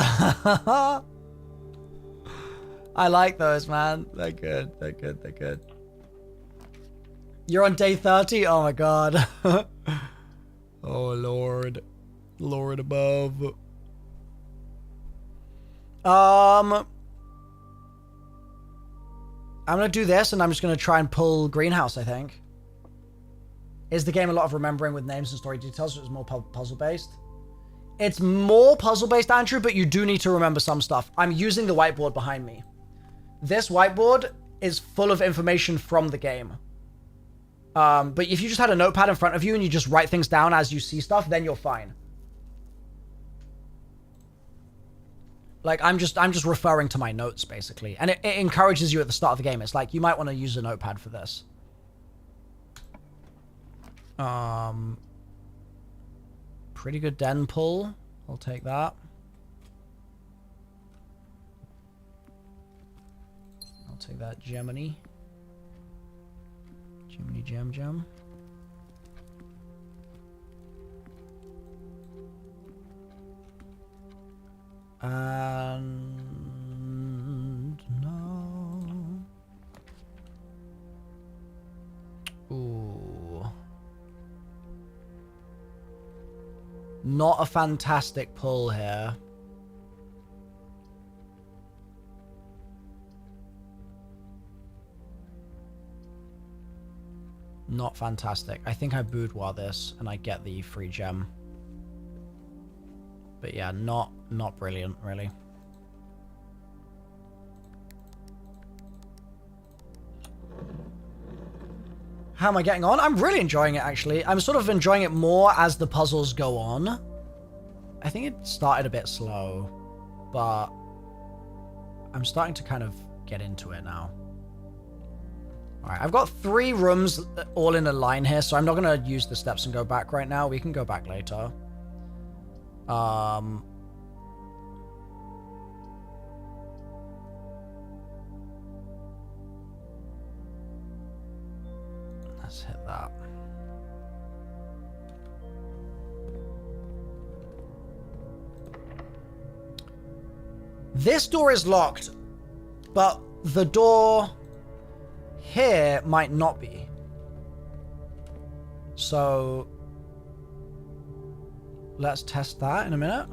Speaker 1: I like those, man. They're good. They're good. They're good. You're on day 30? Oh my god. Oh Lord. Lord above. I'm gonna do this and I'm just gonna try and pull Greenhouse, I think. Is the game a lot of remembering with names and story details, or is it more puzzle based? It's more puzzle based, Andrew, but you do need to remember some stuff. I'm using the whiteboard behind me. This whiteboard is full of information from the game. But if you just had a notepad in front of you and you just write things down as you see stuff, then you're fine. Like, I'm just referring to my notes, basically. And it encourages you at the start of the game. It's like, you might want to use a notepad for this. Pretty good den pull. I'll take that. I'll take that Gemini. Gemini Gem. And no. Ooh. Not a fantastic pull here. Not fantastic. I think I boudoir this and I get the free gem. But yeah, not brilliant, really. How am I getting on? I'm really enjoying it, actually. I'm sort of enjoying it more as the puzzles go on. I think it started a bit slow, but I'm starting to kind of get into it now. Alright, I've got 3 rooms all in a line here, so I'm not going to use the steps and go back right now. We can go back later. Let's hit that. This door is locked, but the door here might not be. So let's test that in a minute.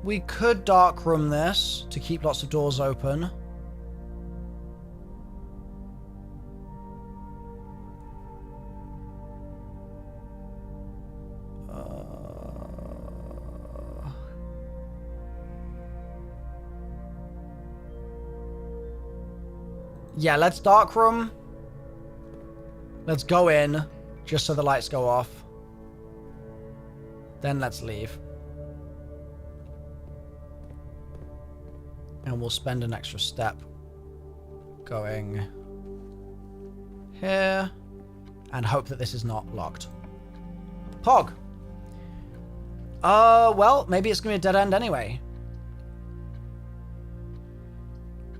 Speaker 1: We could darkroom this to keep lots of doors open. Yeah, let's darkroom. Let's go in, just so the lights go off. Then let's leave. And we'll spend an extra step going here and hope that this is not locked. Pog. Well, maybe it's gonna be a dead end anyway.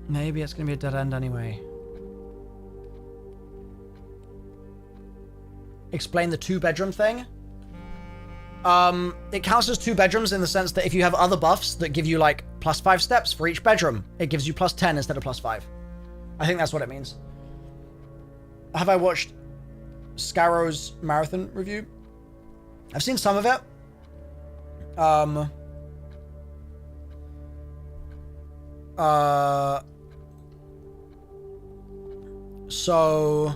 Speaker 1: Maybe it's gonna be a dead end anyway. Explain the 2-bedroom thing. It counts as 2 bedrooms in the sense that if you have other buffs that give you like +5 steps for each bedroom, it gives you +10 instead of +5. I think that's what it means. Have I watched Scarrow's marathon review? I've seen some of it. Um. So.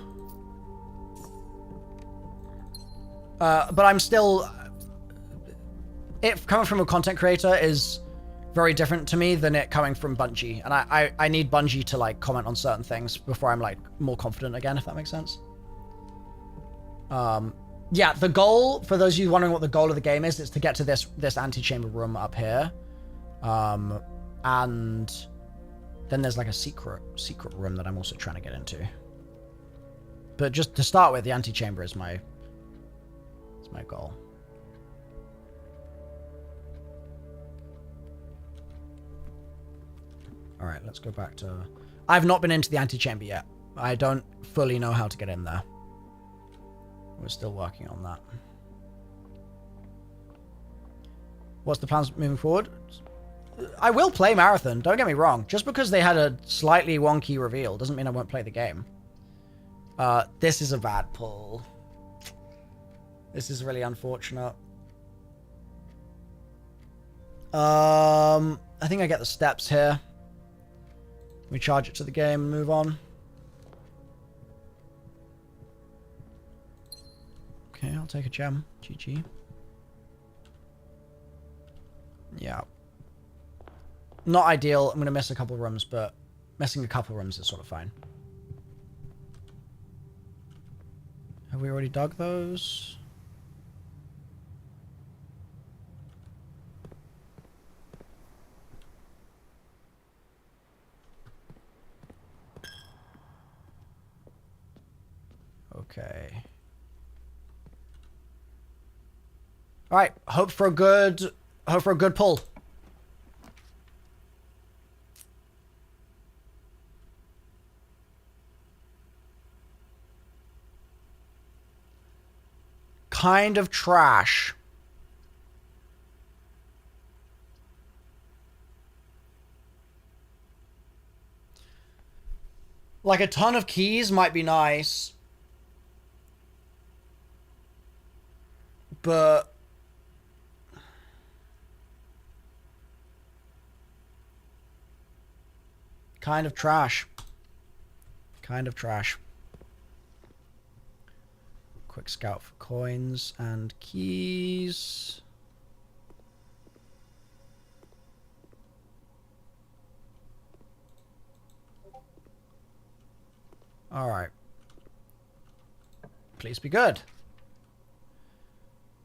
Speaker 1: But I'm still. It coming from a content creator is very different to me than it coming from Bungie, and I need Bungie to like comment on certain things before I'm like more confident again, if that makes sense. Yeah, the goal, for those of you wondering what the goal of the game is to get to this antechamber room up here, and then there's like a secret room that I'm also trying to get into. But just to start with, the antechamber is my goal. All right, let's go back to... I've not been into the antechamber yet. I don't fully know how to get in there. We're still working on that. What's the plans moving forward? I will play Marathon, don't get me wrong. Just because they had a slightly wonky reveal doesn't mean I won't play the game. This is a bad pull. This is really unfortunate. I think I get the steps here. We charge it to the game and move on. Okay, I'll take a gem. GG. Yeah. Not ideal. I'm going to miss a couple rooms, but missing a couple rooms is sort of fine. Have we already dug those? Okay. All right. Hope for a good pull. Kind of trash. Like a ton of keys might be nice. But kind of trash. Kind of trash. Quick scout for coins and keys. All right. Please be good.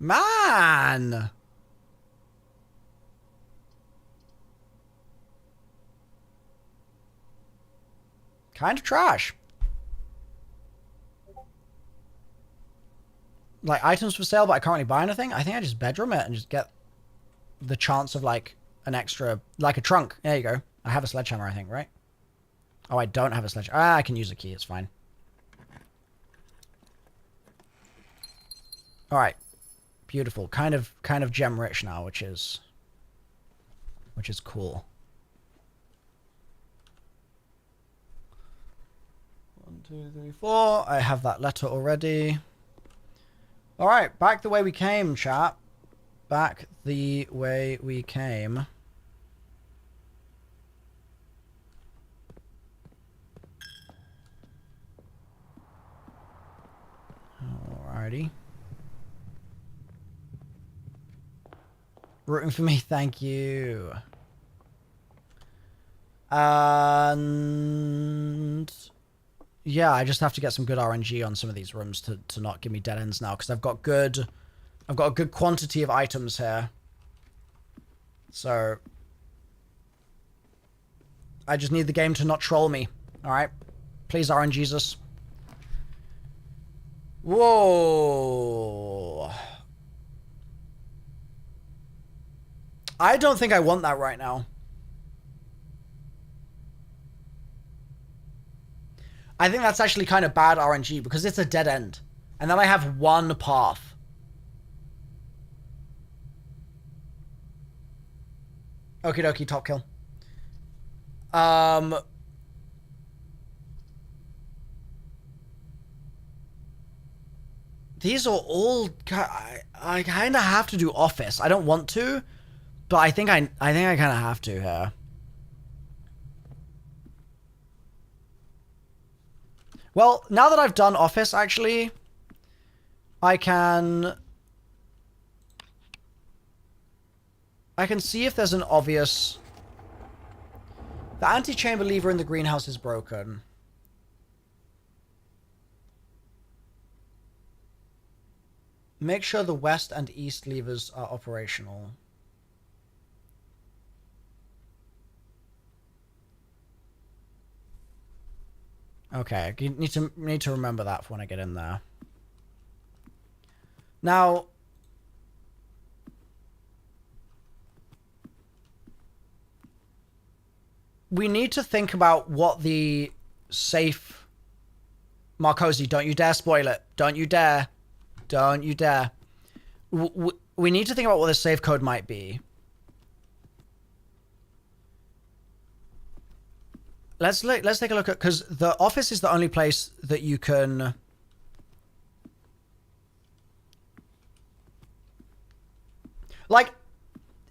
Speaker 1: Man! Kind of trash. Like, items for sale, but I can't really buy anything. I think I just bedroom it and just get the chance of, like, an extra... Like a trunk. There you go. I have a sledgehammer, I think, right? Oh, I don't have a sledgehammer. Ah, I can use a key. It's fine. All right. Beautiful. Kind of gem rich now, which is cool. 1, 2, 3, 4. I have that letter already. All right, back the way we came, chat. Back the way we came. Alrighty. Rooting for me, thank you. And yeah, I just have to get some good RNG on some of these rooms to not give me dead ends now, because I've got a good quantity of items here. So I just need the game to not troll me. All right, please RNG Jesus. Whoa. I don't think I want that right now. I think that's actually kind of bad RNG because it's a dead end. And then I have one path. Okie dokie, top kill. These are all... I kind of have to do office. I don't want to, but I think I kind of have to here. Well, now that I've done office, actually, I can see if there's an obvious... The anti-chamber lever in the greenhouse is broken. Make sure the west and east levers are operational. Okay, you need to remember that for when I get in there. Now, we need to think about what the safe... Marcosi, don't you dare spoil it. Don't you dare. Don't you dare. We need to think about what the safe code might be. Let's take a look at... Because the office is the only place that you can... Like,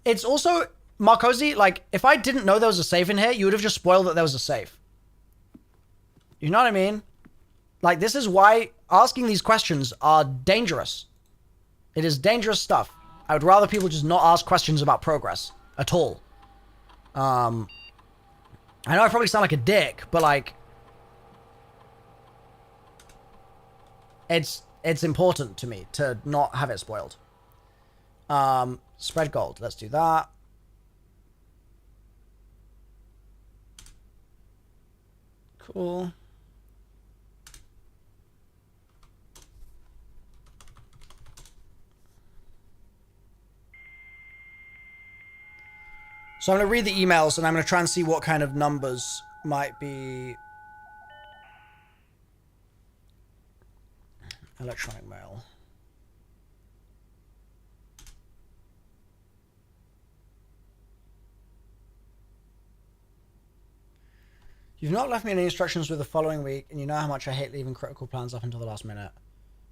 Speaker 1: it's also... Marcosi, like, if I didn't know there was a safe in here, you would have just spoiled that there was a safe. You know what I mean? Like, this is why asking these questions are dangerous. It is dangerous stuff. I would rather people just not ask questions about progress at all. I know I probably sound like a dick, but like, it's important to me to not have it spoiled. Spread gold. Let's do that. Cool. So I'm going to read the emails and I'm going to try and see what kind of numbers might be electronic mail. You've not left me any instructions for the following week, and you know how much I hate leaving critical plans up until the last minute.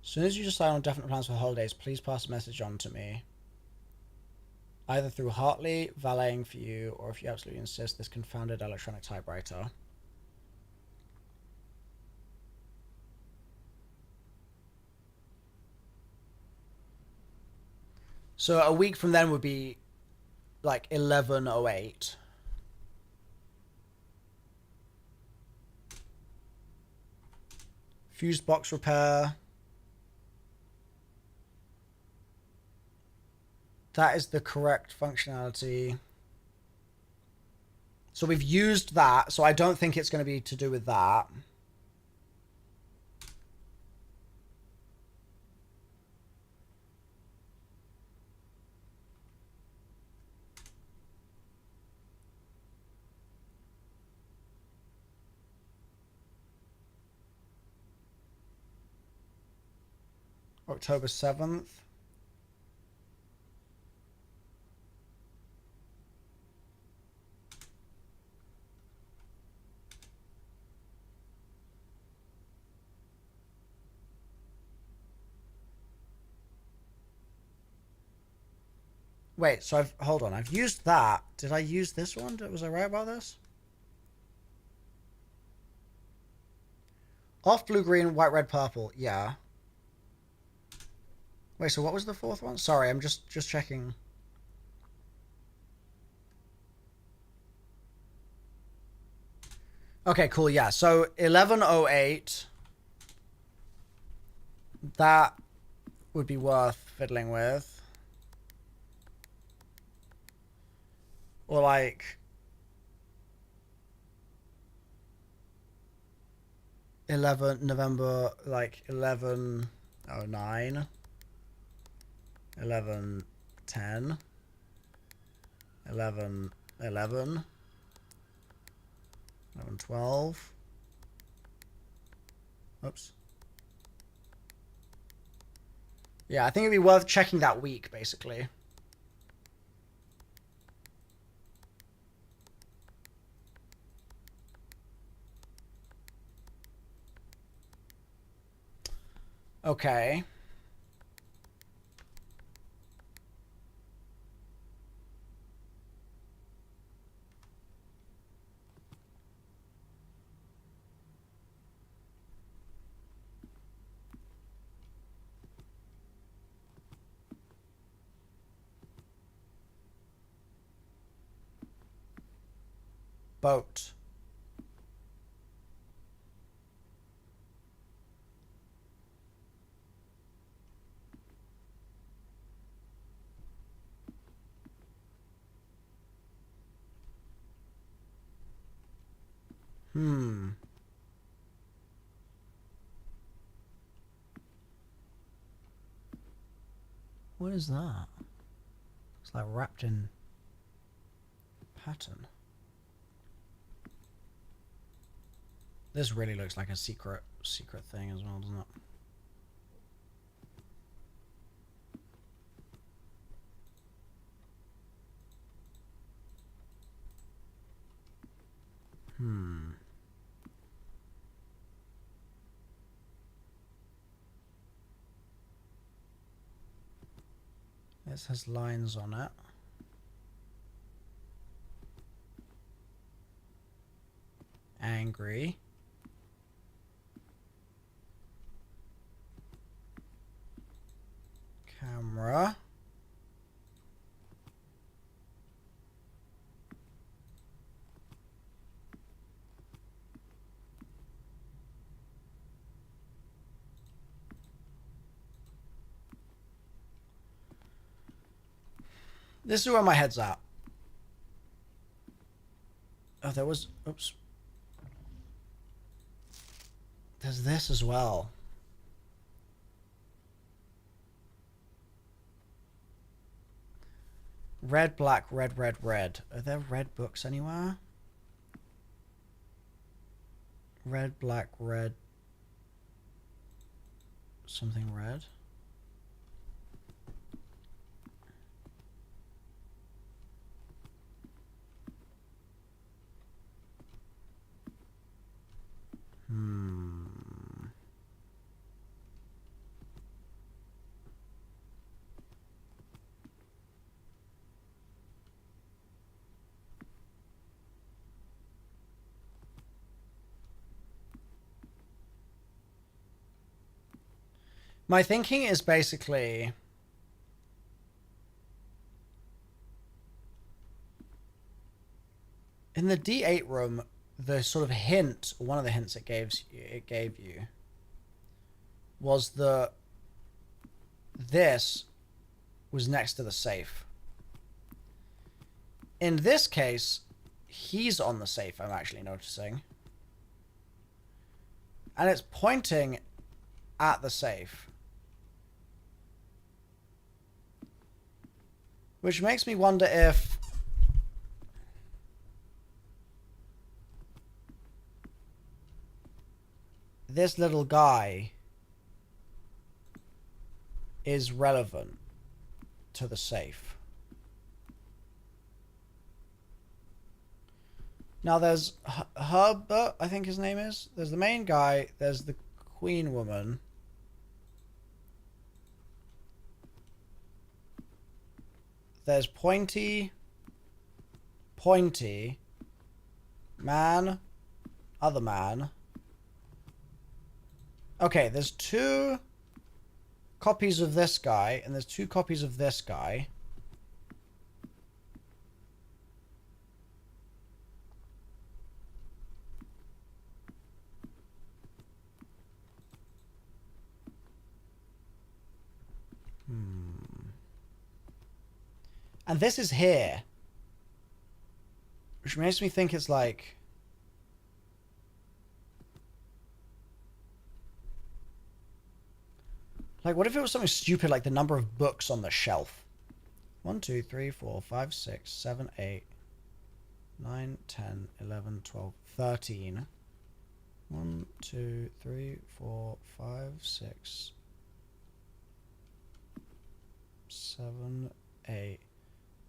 Speaker 1: As soon as you decide on definite plans for the holidays, please pass a message on to me. Either through Hartley, valeting for you, or if you absolutely insist, this confounded electronic typewriter. So a week from then would be like 11:08. Fused box repair. That is the correct functionality. So we've used that, so I don't think it's going to be to do with that. October 7th. Wait, so hold on, I've used that. Did I use this one? Was I right about this? Off, blue, green, white, red, purple. Yeah. Wait, so what was the fourth one? Sorry, I'm just checking. Okay, cool, yeah. So 11:08. That would be worth fiddling with. Or like 11 November, like 11:09. 11:10. 11:11. 11:12. Oops. Yeah, I think it'd be worth checking that week, basically. Okay. Boat. What is that? It's like wrapped in pattern. This really looks like a secret thing as well, doesn't it? This has lines on it. Angry. Camera. This is where my head's at. Oh, there was... Oops. There's this as well. Red, black, red, red, red. Are there red books anywhere? Red, black, red. Something red. My thinking is basically... in the D8 room, the sort of hint, one of the hints it gave you, was that this was next to the safe. In this case, he's on the safe, I'm actually noticing. And it's pointing at the safe. Which makes me wonder if... this little guy is relevant to the safe. Now there's Herbert, I think his name is. There's the main guy, there's the queen woman. There's Pointy, man, other man. Okay, there's 2 copies of this guy, and there's 2 copies of this guy. And this is here. Which makes me think it's like... like, what if it was something stupid like the number of books on the shelf? 1, 2, 3, 4, 5, 6, 7, 8, 9, 10, 11, 12, 13. 1, 2, 3, 4, 5, 6, 7, 8,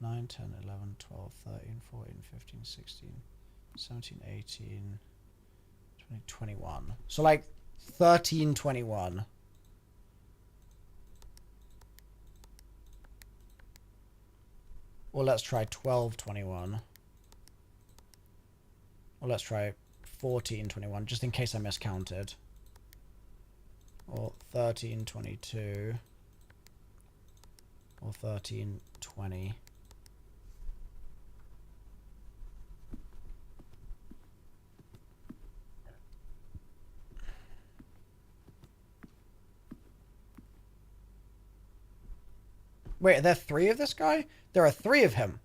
Speaker 1: 9, 10, 11, 12, 13, 14, 15, 16, 17, 18, 20, 21. So like 13, 21. Or let's try 12, 21. Or let's try 14, 21, just in case I miscounted. Or 13, 22. Or 13, 20. Wait, are there 3 of this guy? There are 3 of him.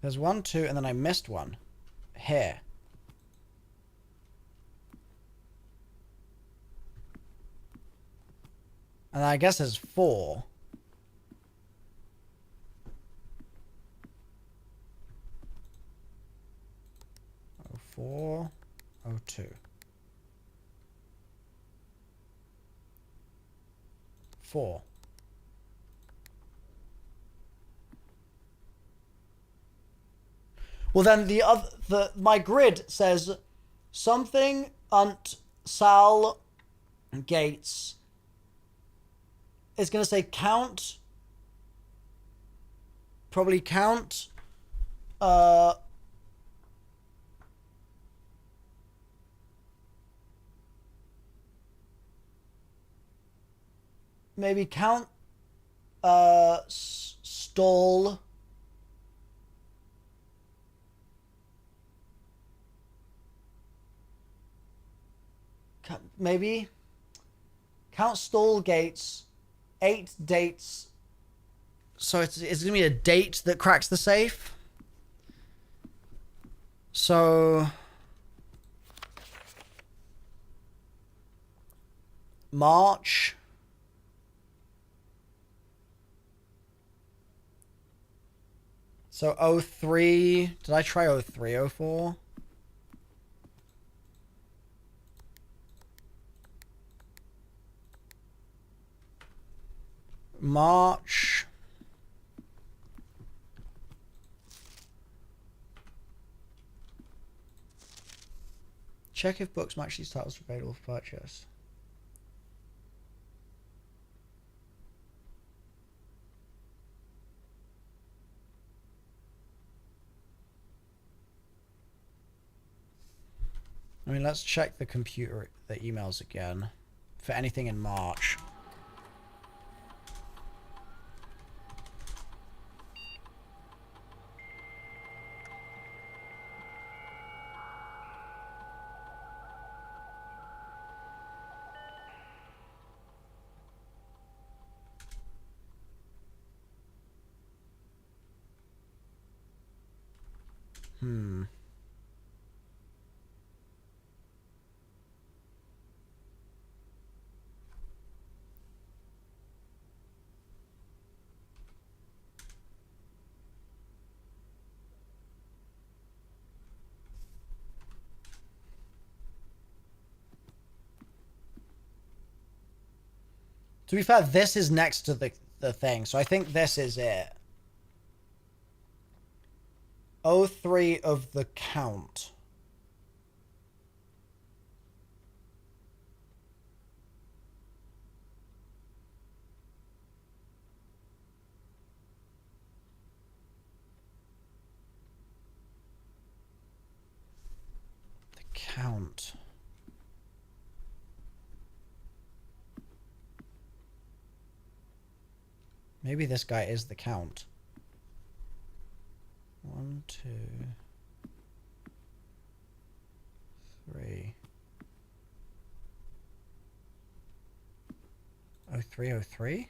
Speaker 1: There's 1, 2, and then I missed one. Here. And I guess there's 4. Oh, 4. Oh, 2. 4. Well, then my grid says something unt sal gates. It's going to say count. Probably count. Maybe count. Stall. Maybe count stall gates, 8 dates. So it's gonna be a date that cracks the safe. So March. So 03. Did I try 03, 04? March. Check if books match these titles are available for purchase. I mean, let's check the emails again for anything in March. To be fair, this is next to the thing, so I think this is it. 03 of the count. The count. Maybe this guy is the count. 1, 2, 3. 03, 03?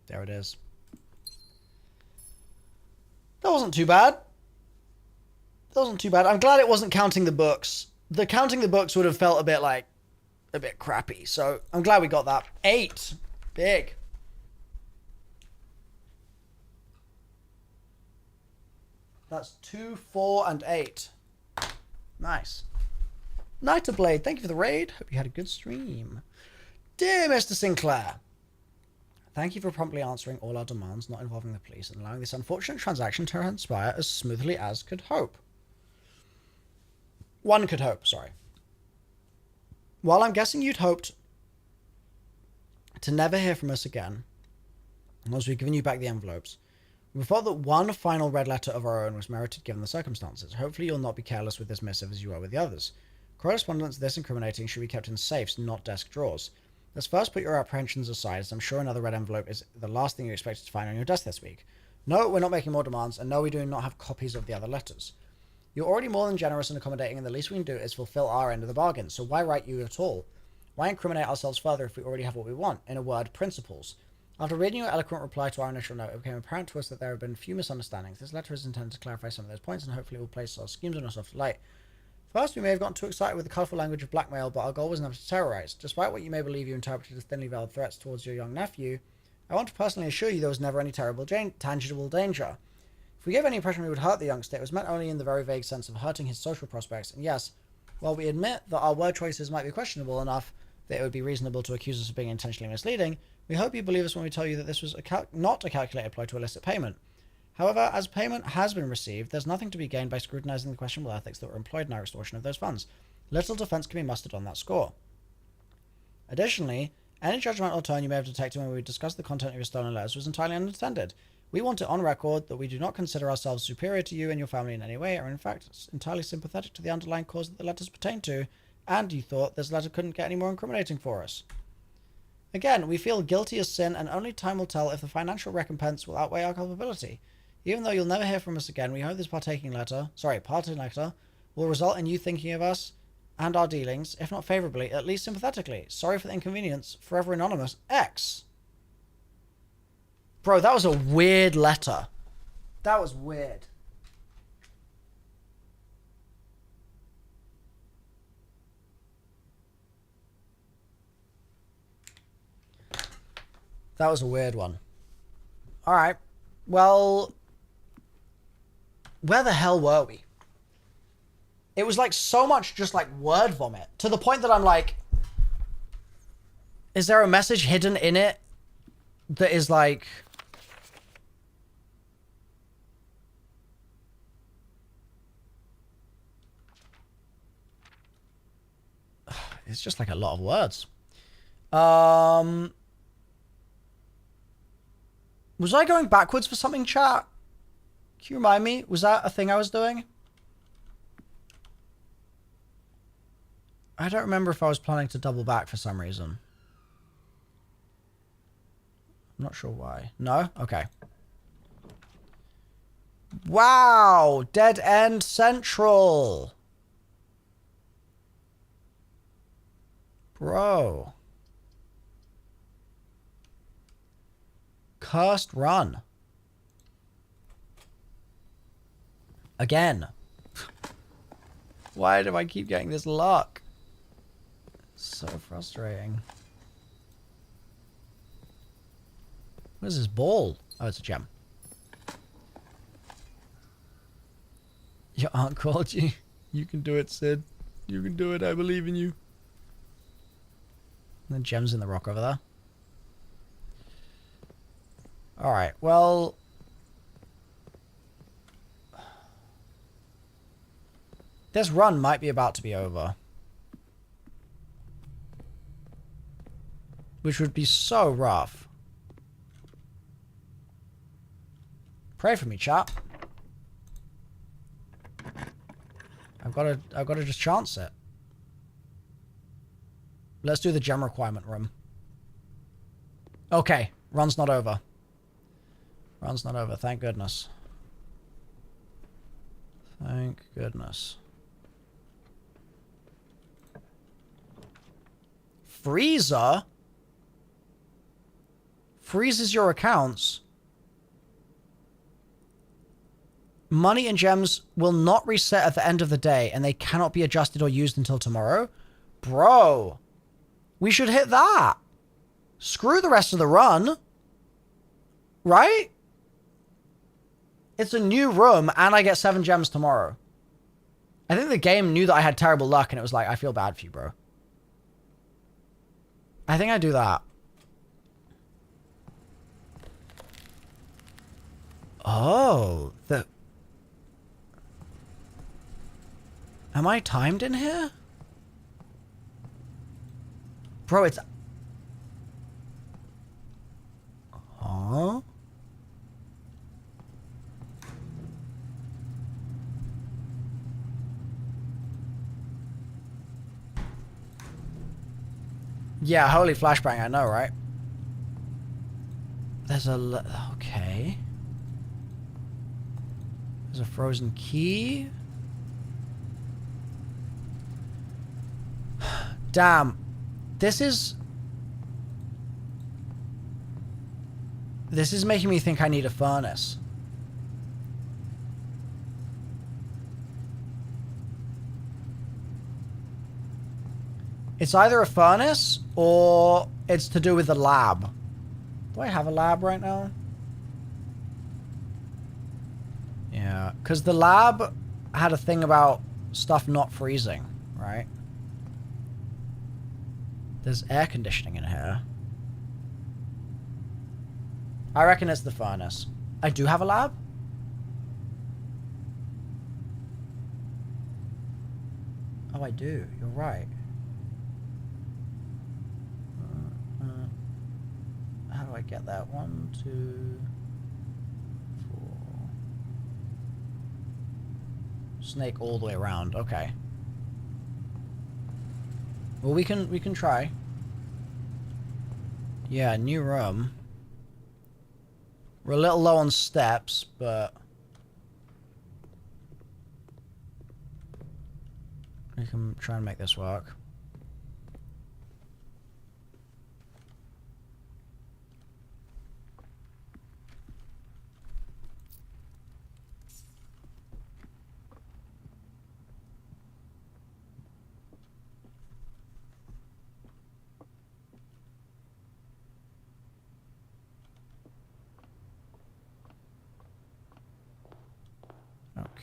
Speaker 1: There it is. That wasn't too bad. That wasn't too bad. I'm glad it wasn't counting the books. The counting the books would have felt a bit crappy. So I'm glad we got that. 8. Big. That's 2, 4, and 8. Nice. Nighter Blade, thank you for the raid. Hope you had a good stream. Dear Mr. Sinclair, thank you for promptly answering all our demands not involving the police and allowing this unfortunate transaction to transpire as smoothly as could hope. One could hope, sorry. While I'm guessing you'd hoped to never hear from us again, once we've given you back the envelopes, we thought that one final red letter of our own was merited given the circumstances. Hopefully you'll not be careless with this missive as you are with the others. Correspondence this incriminating should be kept in safes, not desk drawers. Let's first put your apprehensions aside, as I'm sure another red envelope is the last thing you expected to find on your desk this week. No, we're not making more demands, and no, we do not have copies of the other letters. You're already more than generous and accommodating, and the least we can do is fulfill our end of the bargain, so why write you at all? Why incriminate ourselves further if we already have what we want? In a word, principles. After reading your eloquent reply to our initial note, it became apparent to us that there have been a few misunderstandings. This letter is intended to clarify some of those points, and hopefully will place our schemes in a softer light. First, we may have gotten too excited with the colourful language of blackmail, but our goal was never to terrorise. Despite what you may believe you interpreted as thinly veiled threats towards your young nephew, I want to personally assure you there was never any tangible danger. If we gave any impression we would hurt the youngster, it was meant only in the very vague sense of hurting his social prospects, and yes, while we admit that our word choices might be questionable enough that it would be reasonable to accuse us of being intentionally misleading, we hope you believe us when we tell you that this was not a calculated ploy to elicit payment. However, as payment has been received, there's nothing to be gained by scrutinizing the questionable ethics that were employed in our extortion of those funds. Little defense can be mustered on that score. Additionally, any judgmental tone you may have detected when we discussed the content of your stolen letters was entirely unintended. We want it on record that we do not consider ourselves superior to you and your family in any way, and are in fact entirely sympathetic to the underlying cause that the letters pertain to, and you thought this letter couldn't get any more incriminating for us. Again, we feel guilty as sin, and only time will tell if the financial recompense will outweigh our culpability. Even though you'll never hear from us again, we hope this parting letter will result in you thinking of us and our dealings, if not favourably, at least sympathetically. Sorry for the inconvenience. Forever Anonymous X. Bro, that was a weird letter. That was weird. That was a weird one. Alright. Well, where the hell were we? It was like so much just like word vomit, to the point that I'm like, is there a message hidden in it that is like... It's just like a lot of words. Was I going backwards for something, chat? Can you remind me? Was that a thing I was doing? I don't remember if I was planning to double back for some reason. I'm not sure why. No? Okay. Wow! Dead End Central! Bro. Cursed run. Again. Why do I keep getting this luck? So frustrating. What is this ball? Oh, it's a gem. Your aunt called you. You can do it, Sid. You can do it. I believe in you. And the gem's in the rock over there. Alright, well... this run might be about to be over. Which would be so rough. Pray for me, chap. I've got to just chance it. Let's do the gem requirement room. Okay, run's not over. Run's not over, thank goodness. Thank goodness. Freezer? Freezes your accounts. Money and gems will not reset at the end of the day, and they cannot be adjusted or used until tomorrow. Bro, we should hit that. Screw the rest of the run. Right? It's a new room, and I get 7 gems tomorrow. I think the game knew that I had terrible luck, and it was like, I feel bad for you, bro. I think I do that. Oh, the... Am I timed in here? Bro, it's... Huh? Yeah, holy flashbang, I know, right? There's a... Okay. There's a frozen key. Damn. This is making me think I need a furnace. It's either a furnace or it's to do with the lab. Do I have a lab right now? Yeah, because the lab had a thing about stuff not freezing, right? There's air conditioning in here. I reckon it's the furnace. I do have a lab? Oh, I do. You're right. How do I get that? 1, 2, 4. Snake all the way around. Okay. Well, we can try. Yeah, new room. We're a little low on steps, but we can try and make this work.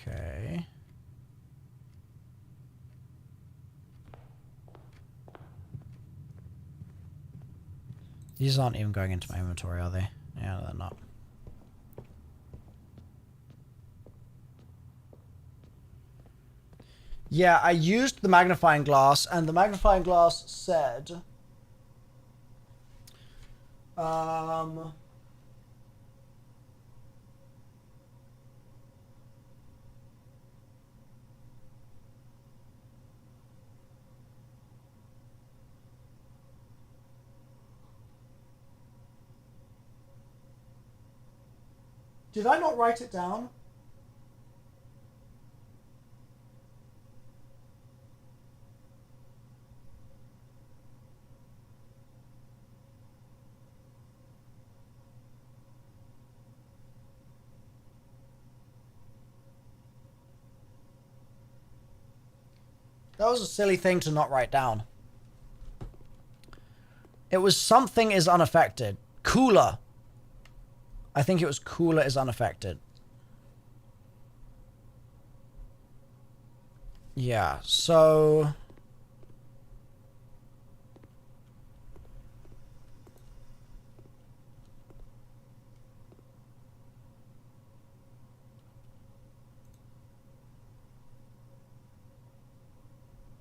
Speaker 1: Okay. These aren't even going into my inventory, are they? Yeah, they're not. Yeah, I used the magnifying glass, and the magnifying glass said... Did I not write it down? That was a silly thing to not write down. It was something is unaffected. Cooler. I think it was cooler is unaffected. Yeah, so...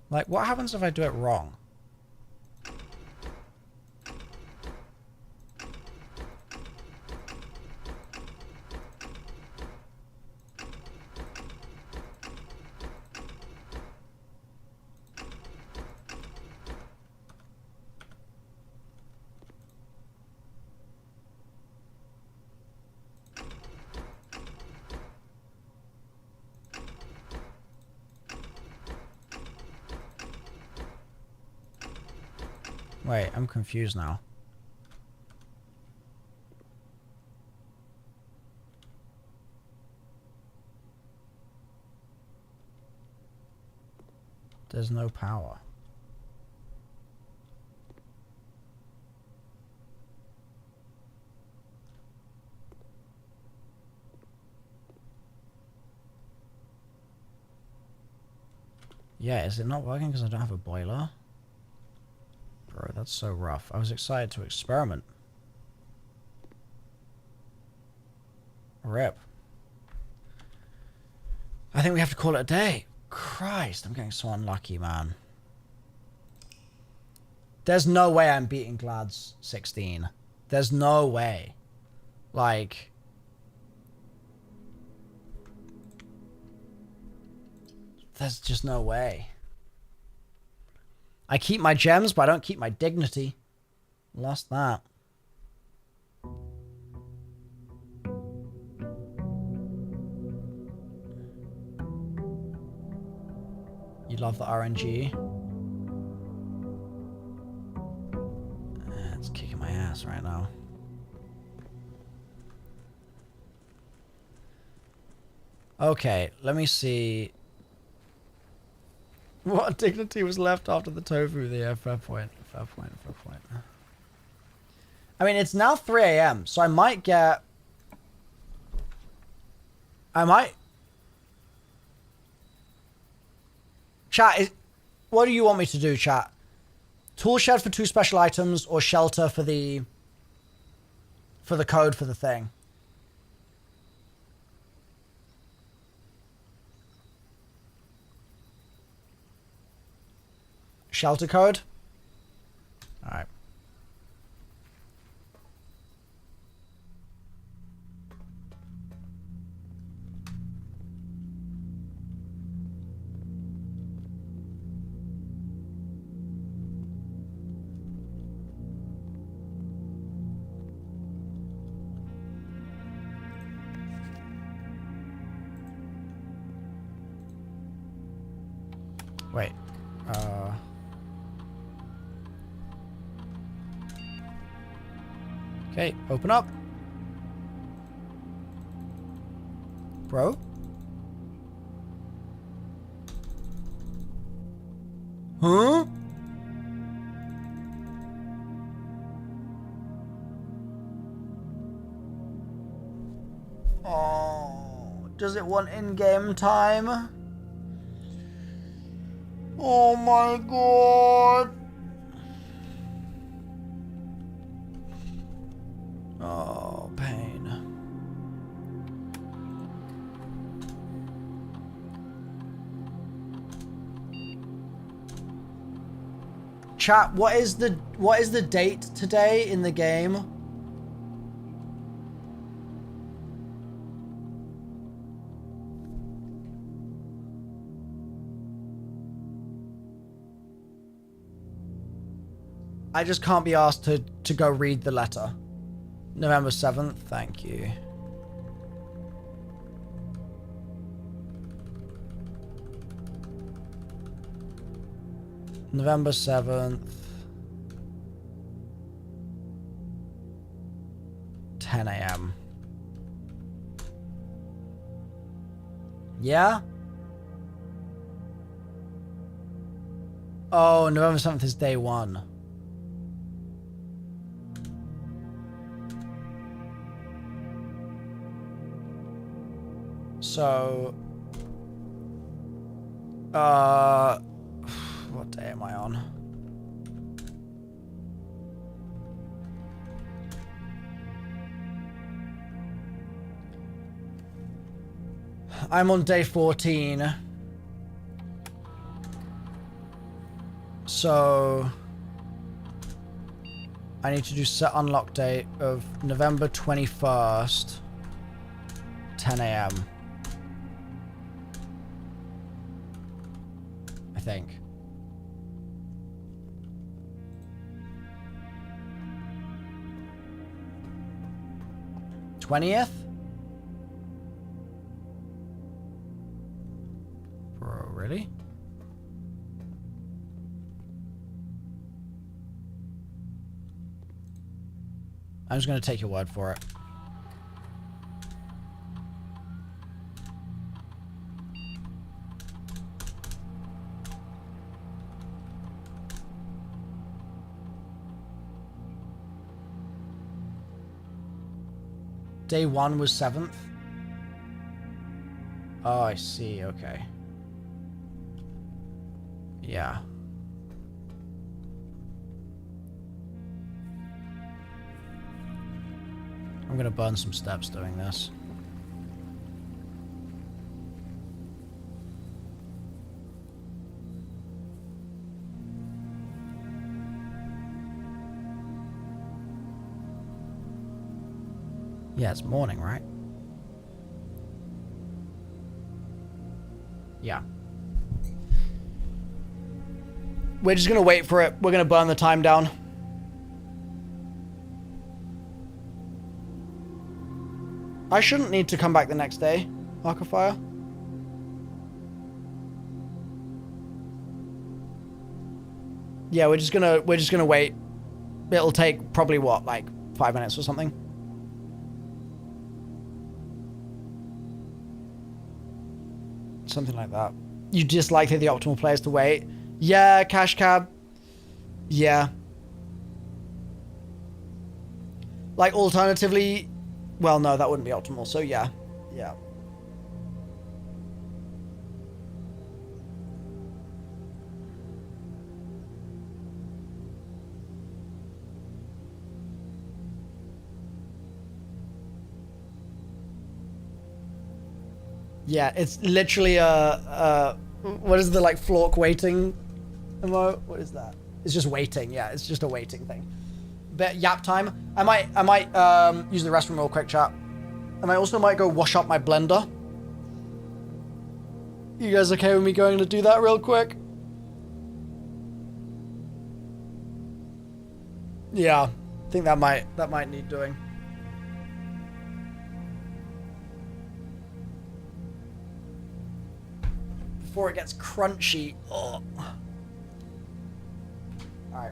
Speaker 1: Like, what happens if I do it wrong? Wait, I'm confused now. There's no power. Yeah, is it not working because I don't have a boiler? Bro, that's so rough. I was excited to experiment. Rip. I think we have to call it a day. Christ, I'm getting so unlucky, man. There's no way I'm beating Glad's 16. There's no way. Like... There's just no way. I keep my gems, but I don't keep my dignity. Lost that. You love the RNG. It's kicking my ass right now. Okay, let me see. What dignity was left after the tofu? Yeah, fair point. Fair point. Fair point. I mean, it's now 3 a.m., so I might get... Chat, what do you want me to do, chat? Tool shed for 2 special items or shelter for the... for the code for the thing? Shelter code? Alright. Wait. Okay, open up. Bro? Huh? Oh, does it want in-game time? Oh my god. Oh, pain. Chat, what is the date today in the game? I just can't be asked to go read the letter. November 7th, thank you. November 7th. 10 a.m. Yeah? Oh, November 7th is day 1. So, what day am I on? I'm on day 14. So, I need to do set unlock date of November 21st, 10 a.m. I think. '20th? Bro, really? I'm just gonna take your word for it. Day 1 was 7th. Oh, I see. Okay. Yeah. I'm gonna burn some steps doing this. Yeah, it's morning, right? Yeah. We're just going to wait for it. We're going to burn the time down. I shouldn't need to come back the next day. Arc of Fire. Yeah, we're just gonna wait. It'll take probably what, like 5 minutes or something. Something like that. You just likely the optimal players to wait. Yeah, Cash Cab. Yeah. Like alternatively, well, no, that wouldn't be optimal. So yeah, yeah. Yeah, it's literally what is the like flork waiting emote? What is that? It's just waiting. Yeah, it's just a waiting thing. But yap time. I might use the restroom real quick, chat. And I also might go wash up my blender. You guys okay with me going to do that real quick? Yeah, I think that might need doing. Before it gets crunchy. Oh. All right.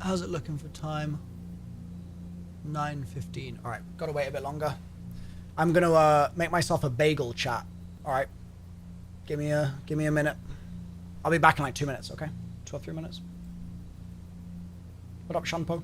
Speaker 1: How's it looking for time? 9:15. All right, gotta wait a bit longer. I'm gonna make myself a bagel, chat. All right, give me a minute. I'll be back in like 2 minutes. Okay, 2 or 3 minutes. What up, Shanpo?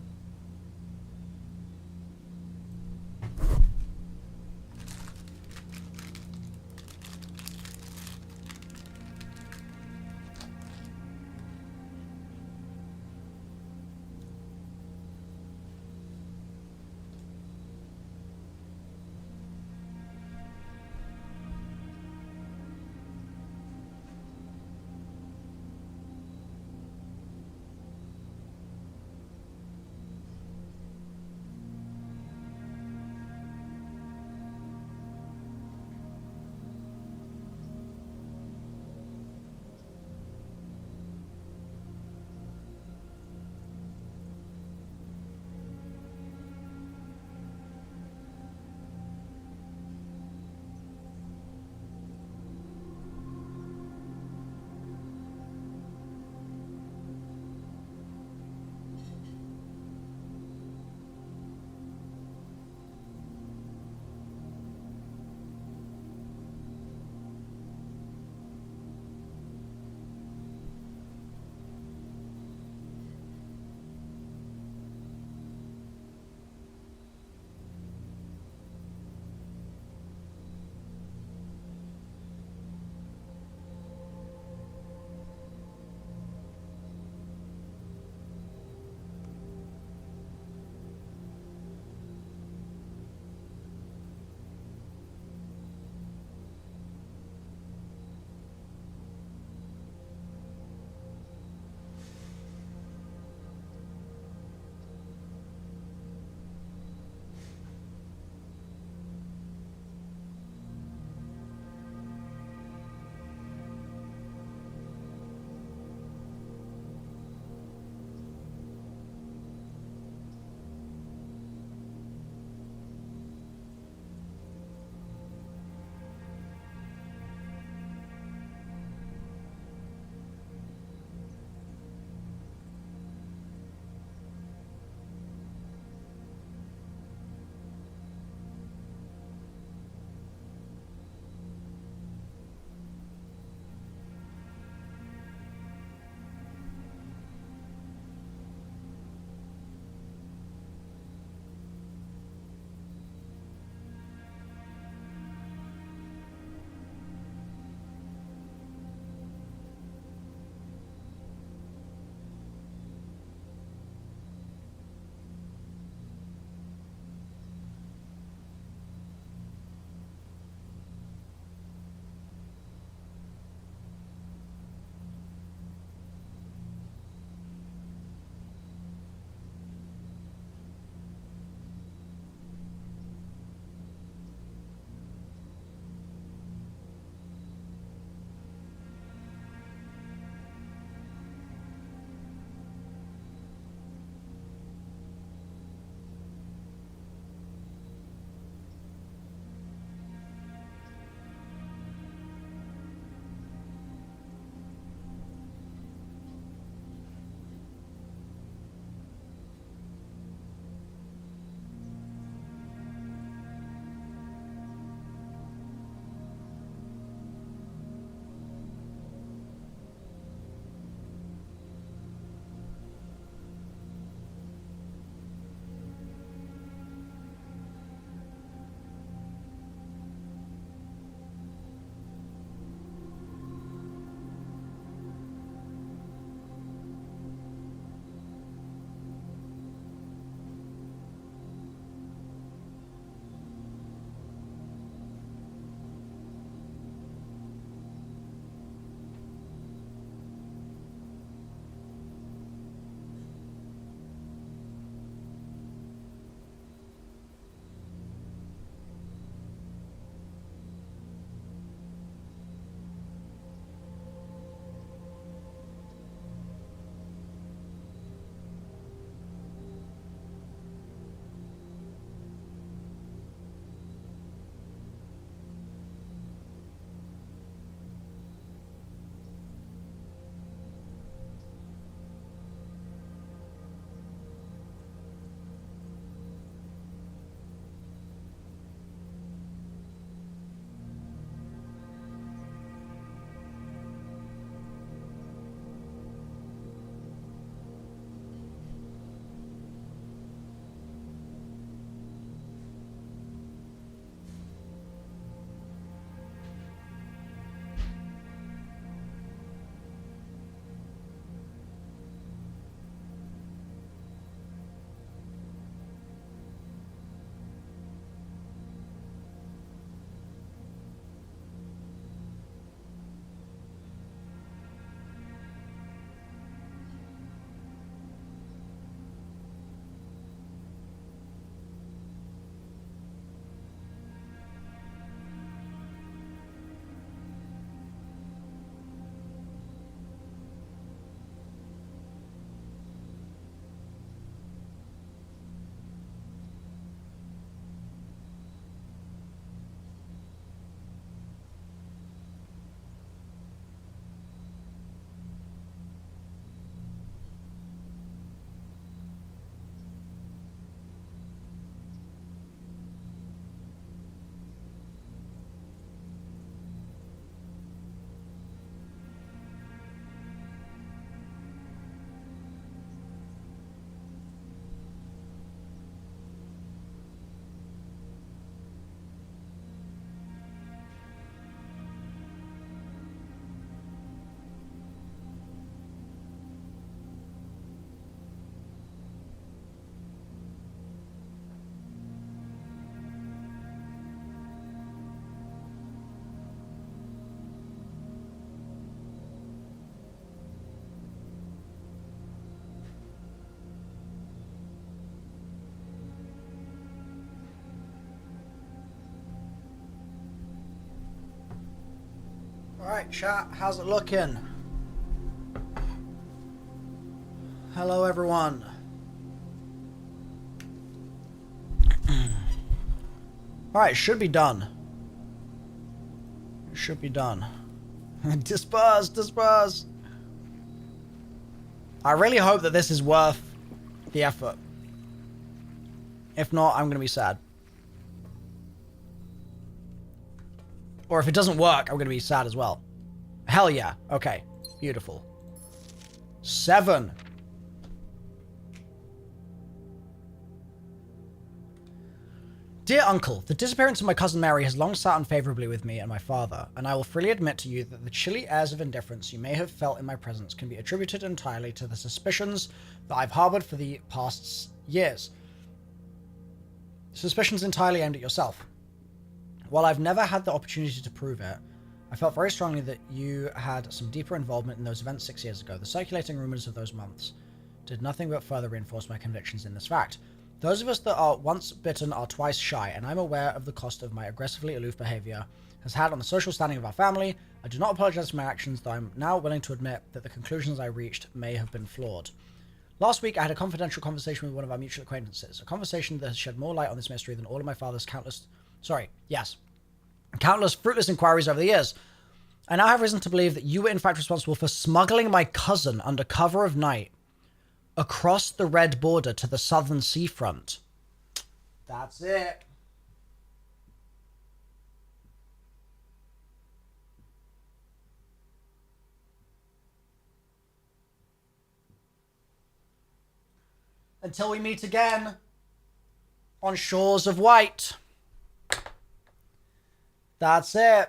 Speaker 1: Alright, chat, how's it looking? Hello, everyone. Alright, should be done. It should be done. Disperse, disperse. I really hope that this is worth the effort. If not, I'm going to be sad. Or if it doesn't work, I'm going to be sad as well. Hell yeah. Okay. Beautiful. 7. Dear Uncle, the disappearance of my cousin Mary has long sat unfavorably with me and my father, and I will freely admit to you that the chilly airs of indifference you may have felt in my presence can be attributed entirely to the suspicions that I've harbored for the past years. Suspicions entirely aimed at yourself. While I've never had the opportunity to prove it, I felt very strongly that you had some deeper involvement in those events 6 years ago. The circulating rumors of those months did nothing but further reinforce my convictions in this fact. Those of us that are once bitten are twice shy, and I'm aware of the cost of my aggressively aloof behavior has had on the social standing of our family. I do not apologize for my actions, though I'm now willing to admit that the conclusions I reached may have been flawed. Last week, I had a confidential conversation with one of our mutual acquaintances, a conversation that has shed more light on this mystery than all of my father's countless fruitless inquiries over the years. I now have reason to believe that you were in fact responsible for smuggling my cousin under cover of night across the red border to the southern seafront. That's it. Until we meet again on shores of white. That's it.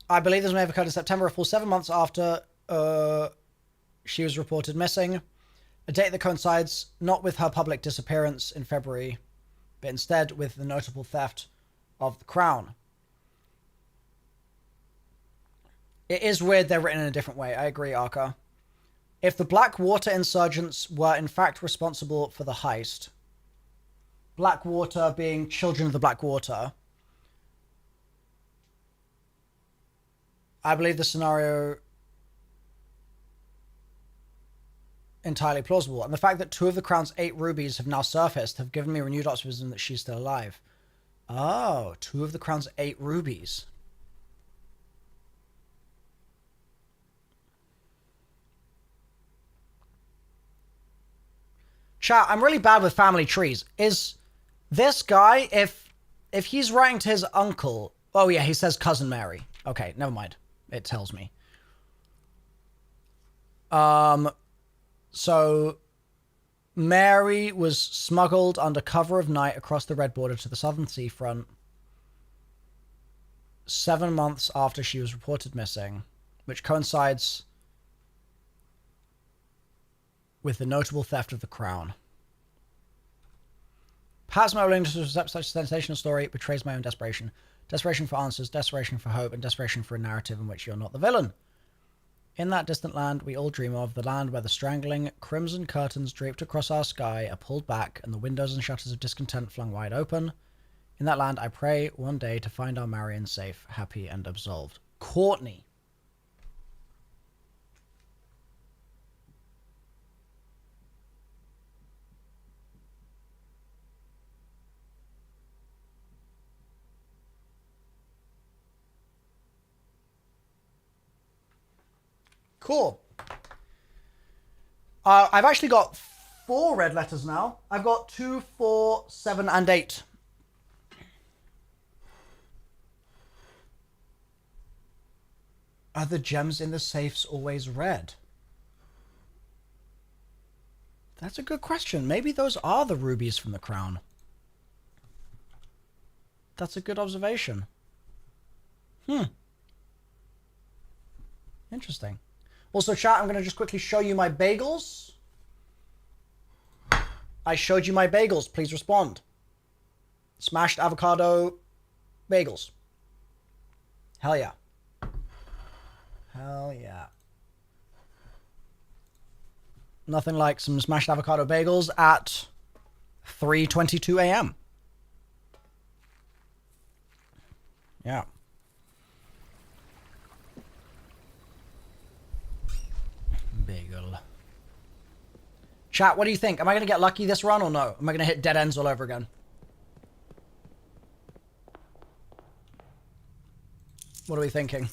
Speaker 1: I believe this may have occurred in September, a full 7 months after she was reported missing. A date that coincides not with her public disappearance in February, but instead with the notable theft of the crown. It is weird they're written in a different way. I agree, Arca. If the Blackwater insurgents were in fact responsible for the heist, Blackwater being Children of the Blackwater, I believe the scenario entirely plausible. And the fact that 2 of the crown's 8 rubies have now surfaced have given me renewed optimism that she's still alive. Oh, 2 of the crown's 8 rubies. Chat, I'm really bad with family trees. Is this guy, if he's writing to his uncle... Oh yeah, he says cousin Mary. Okay, never mind. It tells me. So Mary was smuggled under cover of night across the red border to the southern seafront 7 months after she was reported missing, which coincides with the notable theft of the crown. Perhaps my willingness to accept such a sensational story betrays my own desperation. Desperation for answers, desperation for hope, and desperation for a narrative in which you're not the villain. In that distant land we all dream of, the land where the strangling crimson curtains draped across our sky are pulled back and the windows and shutters of discontent flung wide open. In that land I pray one day to find our Marion safe, happy, and absolved. Courtney. Cool. I've actually got 4 red letters now. I've got 2, 4, 7, and 8. Are the gems in the safes always red? That's a good question. Maybe those are the rubies from the crown. That's a good observation. Interesting. Also, chat, I'm going to just quickly show you my bagels. I showed you my bagels. Please respond. Smashed avocado bagels. Hell yeah. Hell yeah. Nothing like some smashed avocado bagels at 3:22 a.m. Yeah. Bagel. Chat, what do you think? Am I going to get lucky this run or no? Am I going to hit dead ends all over again? What are we thinking?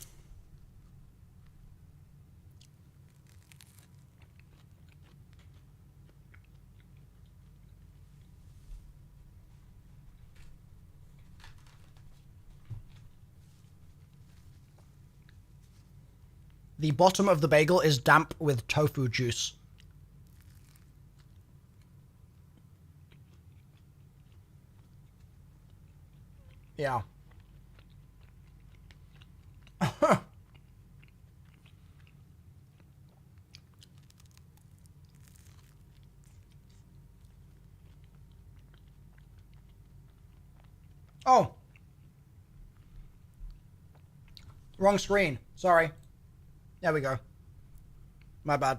Speaker 1: The bottom of the bagel is damp with tofu juice. Yeah. Oh. Wrong screen. Sorry. There we go. My bad.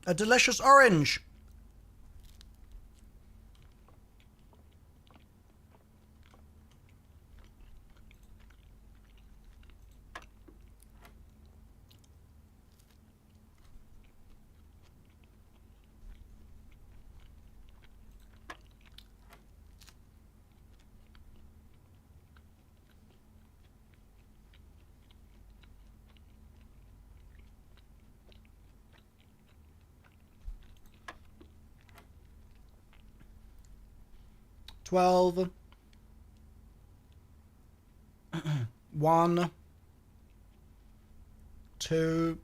Speaker 1: A delicious orange. $12. 1, 2,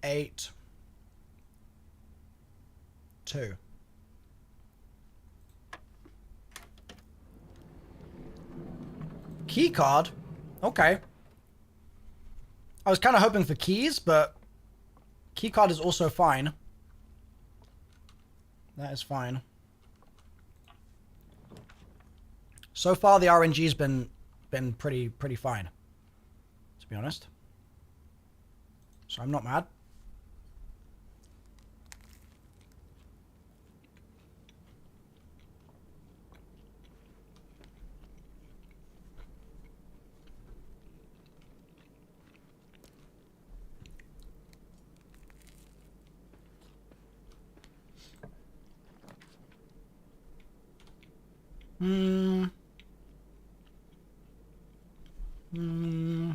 Speaker 1: 8, 2. Key card? Okay. I was kind of hoping for keys, but key card is also fine. That is fine. So far, the RNG's been pretty fine, to be honest. So I'm not mad. Hmm. Hmm.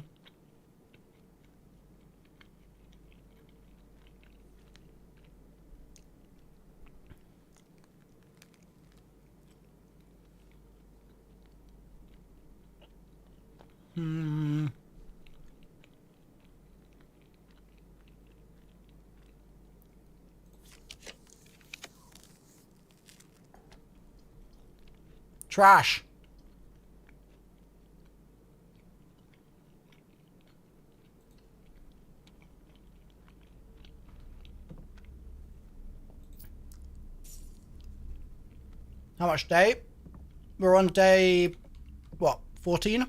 Speaker 1: Hmm. Trash. How much day? We're on day, what, 14?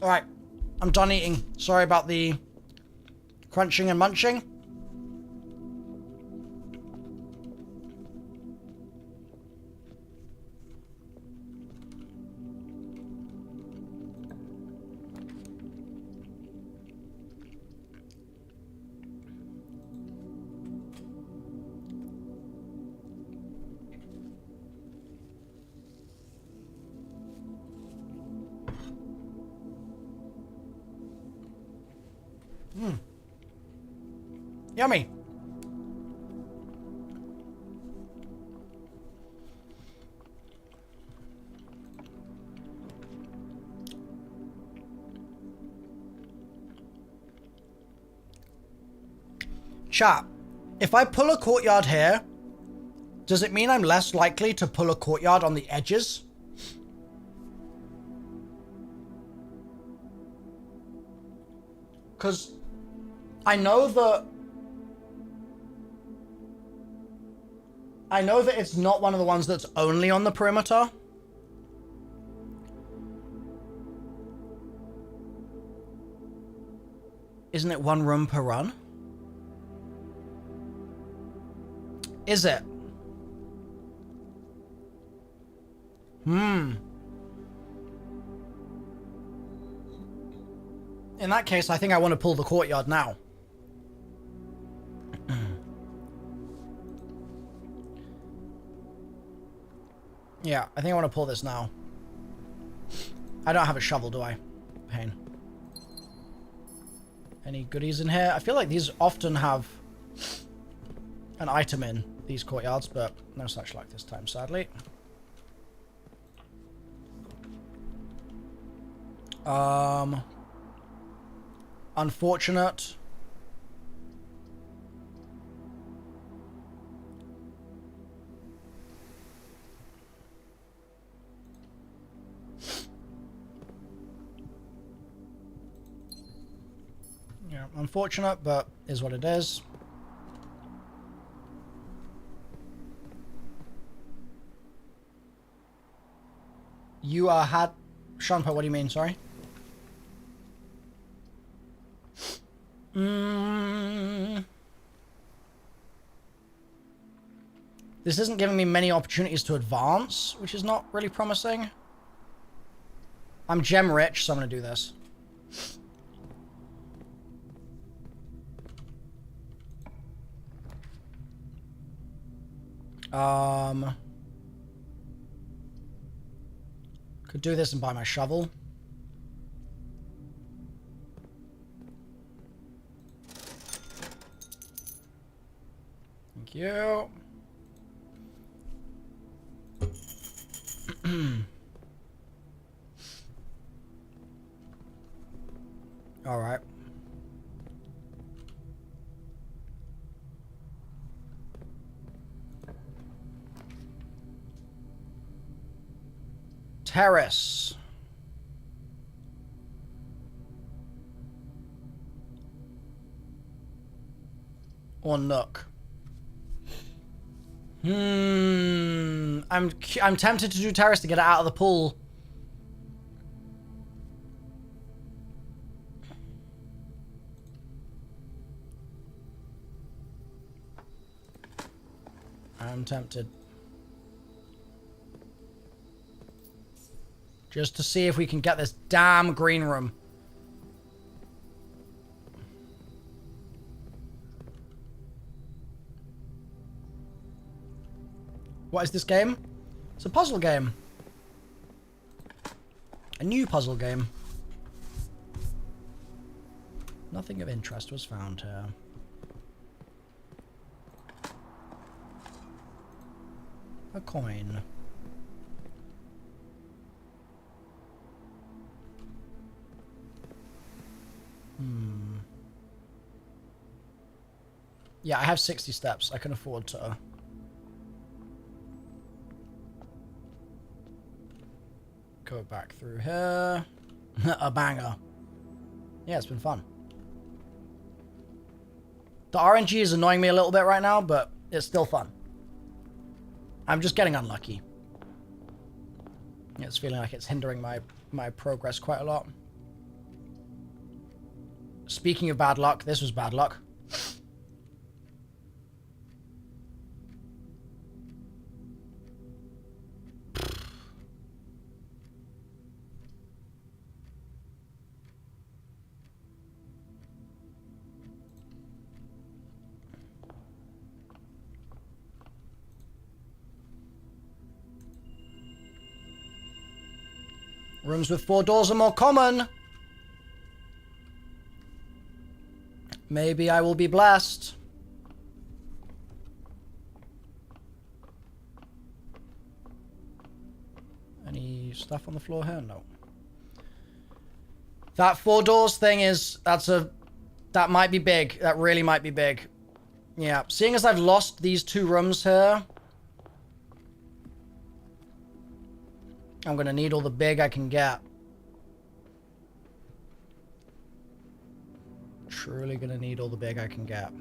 Speaker 1: Alright. I'm done eating. Sorry about the crunching and munching. Yummy. Chat, if I pull a courtyard here, does it mean I'm less likely to pull a courtyard on the edges? Because I know that it's not one of the ones that's only on the perimeter. Isn't it one room per run? Is it? In that case, I think I want to pull the courtyard now. Yeah, I think I want to pull this now. I don't have a shovel, do I? Pain. Any goodies in here? I feel like these often have an item in these courtyards, but no such luck this time, sadly. Unfortunate. Yeah, unfortunate, but is what it is. You had... Shanpa, what do you mean? Sorry? This isn't giving me many opportunities to advance, which is not really promising. I'm gem rich, so I'm going to do this. Could do this and buy my shovel. Thank you. All right. Terrace. Or nook. I'm tempted to do terrace to get it out of the pool. I'm tempted. Just to see if we can get this damn green room. What is this game? It's a puzzle game. A new puzzle game. Nothing of interest was found here. A coin. Yeah, I have 60 steps. I can afford to... go back through here. A banger. Yeah, it's been fun. The RNG is annoying me a little bit right now, but it's still fun. I'm just getting unlucky. It's feeling like it's hindering my progress quite a lot. Speaking of bad luck, this was bad luck. Rooms with 4 doors are more common. Maybe I will be blessed. Any stuff on the floor here? No. That 4 doors thing is, that might be big. That really might be big. Yeah, seeing as I've lost these 2 rooms here, I'm gonna need all the big I can get. Truly gonna need all the big I can get.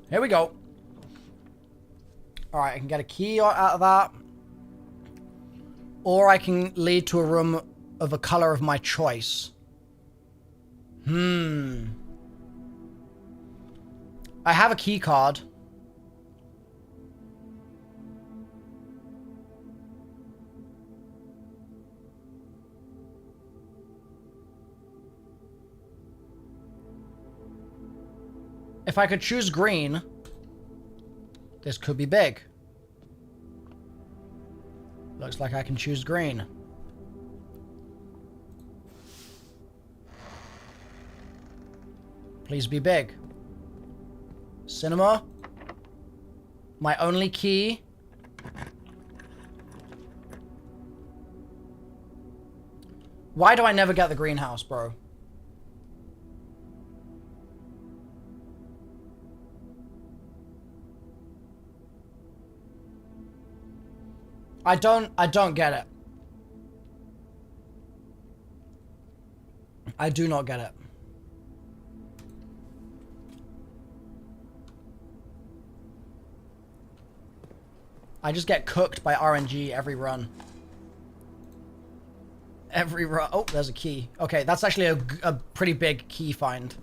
Speaker 1: Here we go. Alright, I can get a key out of that. Or I can lead to a room of a color of my choice. I have a key card. If I could choose green, this could be big. Looks like I can choose green. Please be big. Cinema. My only key. Why do I never get the greenhouse, bro? I don't get it. I do not get it. I just get cooked by RNG every run. Every run. Oh, there's a key. Okay, that's actually a pretty big key find.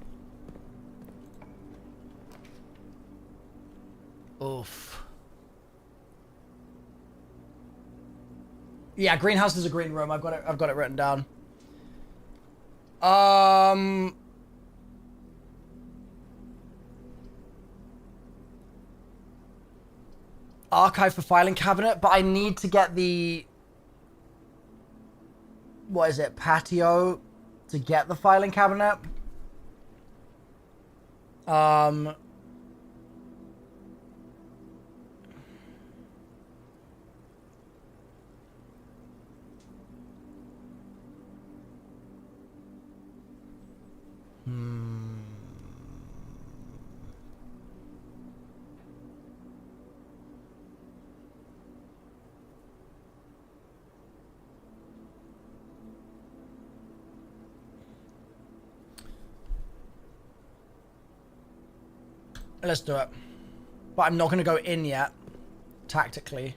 Speaker 1: Oof. Yeah, greenhouse is a green room. I've got it written down. Archive for filing cabinet, but I need to get the, what is it, patio to get the filing cabinet. Let's do it. But I'm not going to go in yet, tactically.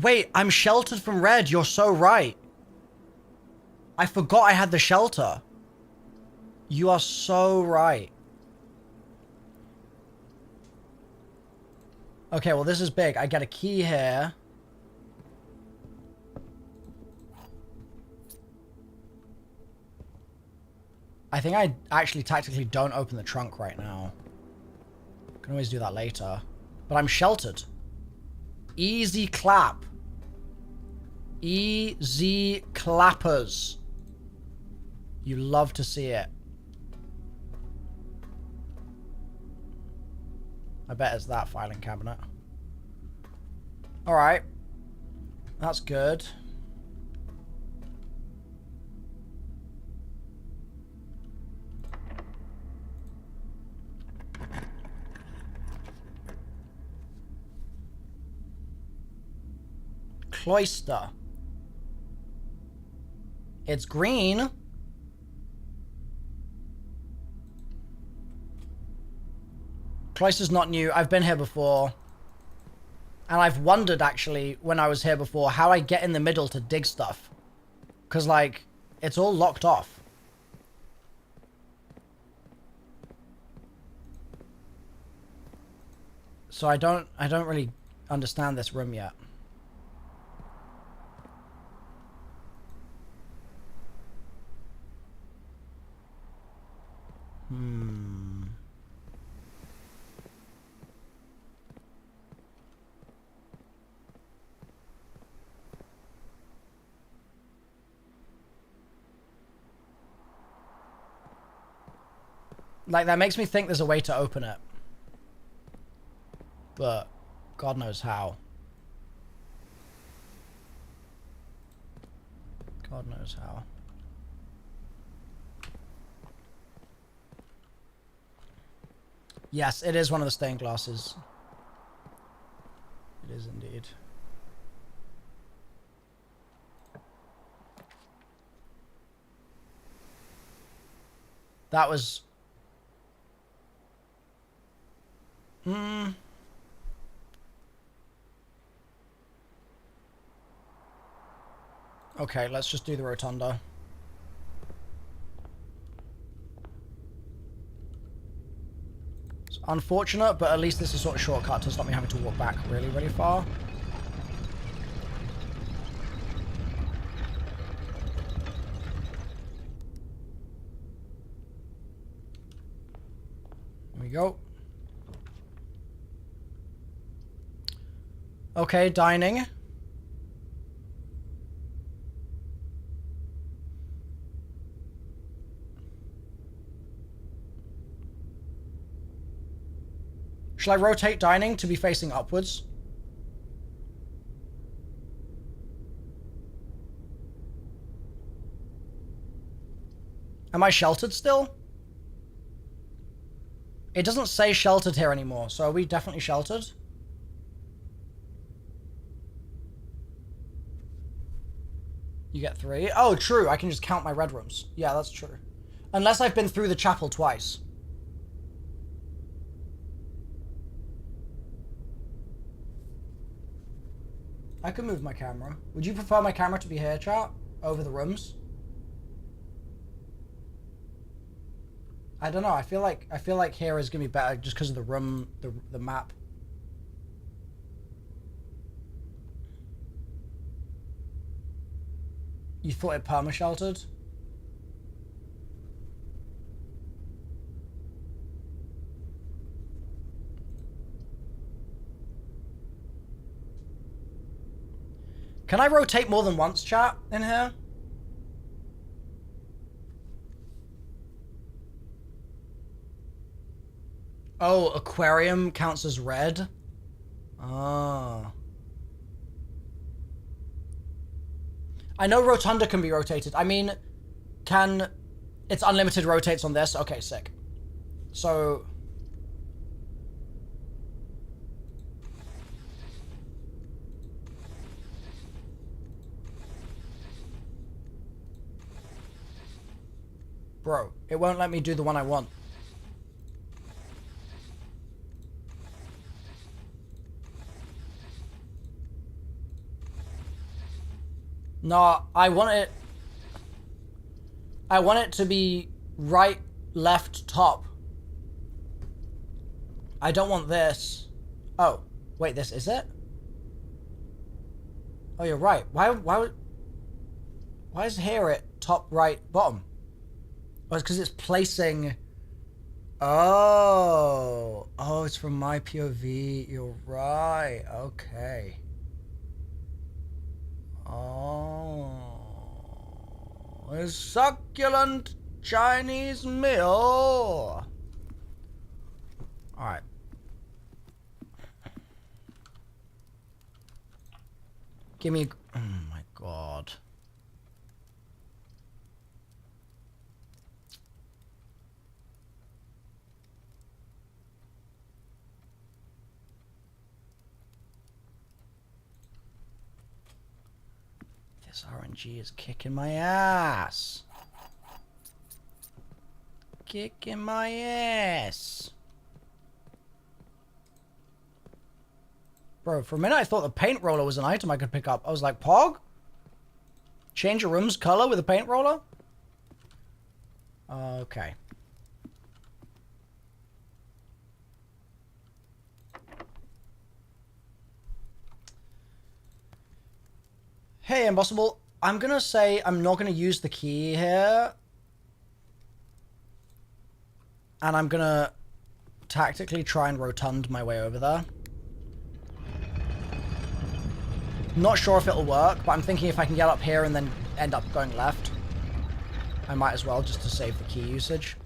Speaker 1: Wait, I'm sheltered from red. You're so right. I forgot I had the shelter. You are so right. Okay, well, this is big. I get a key here. I think I actually tactically don't open the trunk right now. Can always do that later. But I'm sheltered. Easy clap. Easy clappers. You love to see it. I bet it's that filing cabinet. Alright. That's good. Cloister. It's green. Cloister's not new. I've been here before. And I've wondered, actually, when I was here before, how I get in the middle to dig stuff. Because, like, it's all locked off. So I don't really understand this room yet. Like, that makes me think there's a way to open it. But God knows how. God knows how. Yes, it is one of the stained glasses. It is indeed. That was... Okay, let's just do the rotunda. It's unfortunate, but at least this is sort of shortcut to stop me having to walk back really, really far. There we go. Okay, dining. Shall I rotate dining to be facing upwards? Am I sheltered still? It doesn't say sheltered here anymore, so are we definitely sheltered? You get 3. Oh, true. I can just count my red rooms. Yeah, that's true. Unless I've been through the chapel twice. I could move my camera. Would you prefer my camera to be here, chat? Over the rooms? I don't know. I feel like here is gonna be better just because of the room, the map. You thought it perma-sheltered? Can I rotate more than once, chat, in here? Oh, aquarium counts as red? Oh. I know rotunda can be rotated. I mean, can... It's unlimited rotates on this? Okay, sick. So... Bro, it won't let me do the one I want. No, I want it to be right, left, top. I don't want this. Oh, wait, this is it? Oh, you're right. Why is here it top, right, bottom? Oh, it's because it's placing... Oh, it's from my POV. You're right. Okay. Oh, a succulent Chinese meal. All right. Give me... Oh my God. This RNG is kicking my ass. Kicking my ass. Bro, for a minute I thought the paint roller was an item I could pick up. I was like, Pog? Change a room's color with a paint roller? Okay. Hey, Impossible. I'm gonna say I'm not gonna use the key here. And I'm gonna tactically try and rotund my way over there. Not sure if it'll work, but I'm thinking if I can get up here and then end up going left, I might as well, just to save the key usage.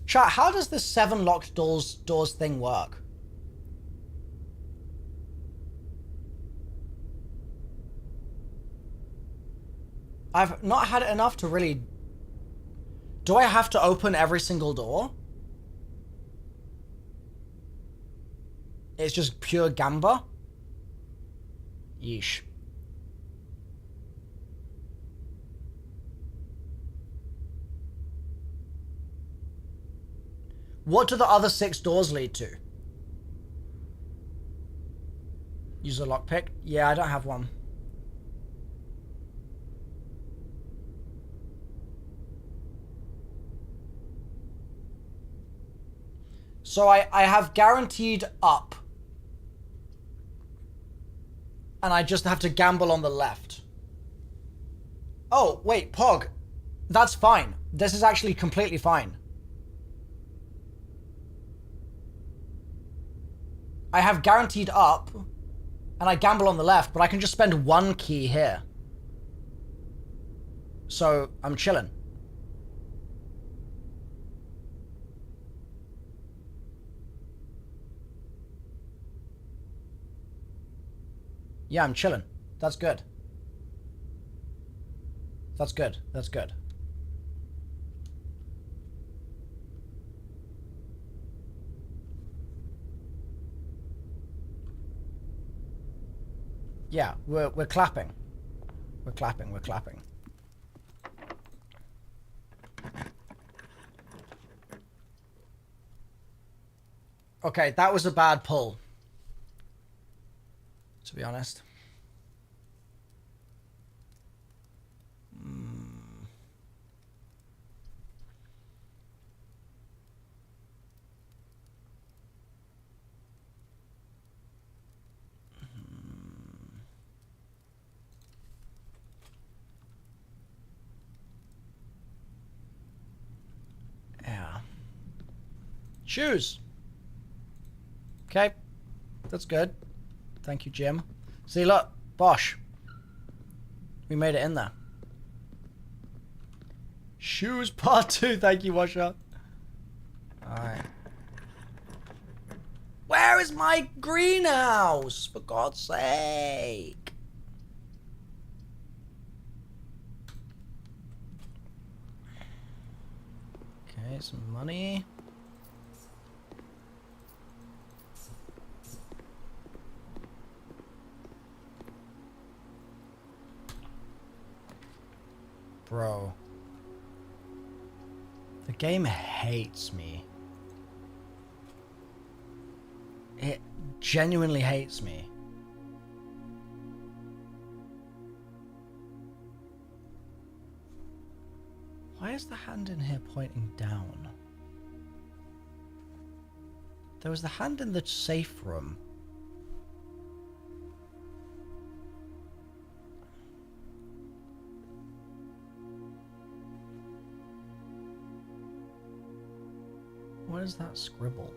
Speaker 1: Chat, how does this 7 locked doors thing work? I've not had it enough to really... Do I have to open every single door? It's just pure gamba? Yeesh. What do the other 6 doors lead to? Use a lockpick? Yeah, I don't have one. So I have guaranteed up. And I just have to gamble on the left. Oh, wait, Pog. That's fine. This is actually completely fine. I have guaranteed up, and I gamble on the left, but I can just spend 1 key here. So, I'm chilling. Yeah, I'm chilling. That's good. That's good. That's good. Yeah, we're clapping. We're clapping, we're clapping. Okay, that was a bad pull. To be honest. Yeah. Shoes. Okay. That's good. Thank you, Jim. See, look. Bosh. We made it in there. Shoes part 2. Thank you, Washer. Alright. Where is my greenhouse? For God's sake. Okay, some money. Bro. The game hates me. It genuinely hates me. Why is the hand in here pointing down? There was the hand in the safe room. What is that scribble?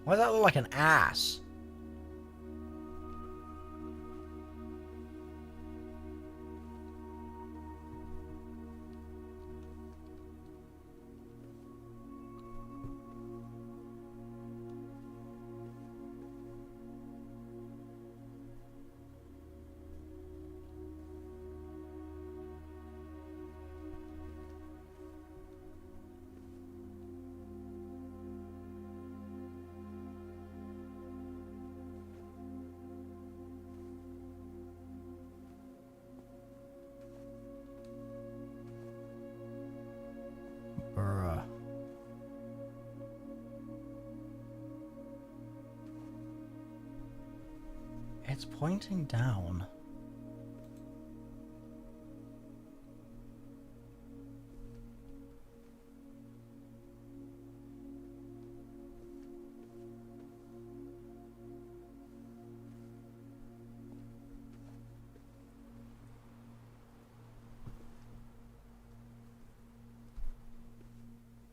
Speaker 1: Why does that look like an ass? It's pointing down.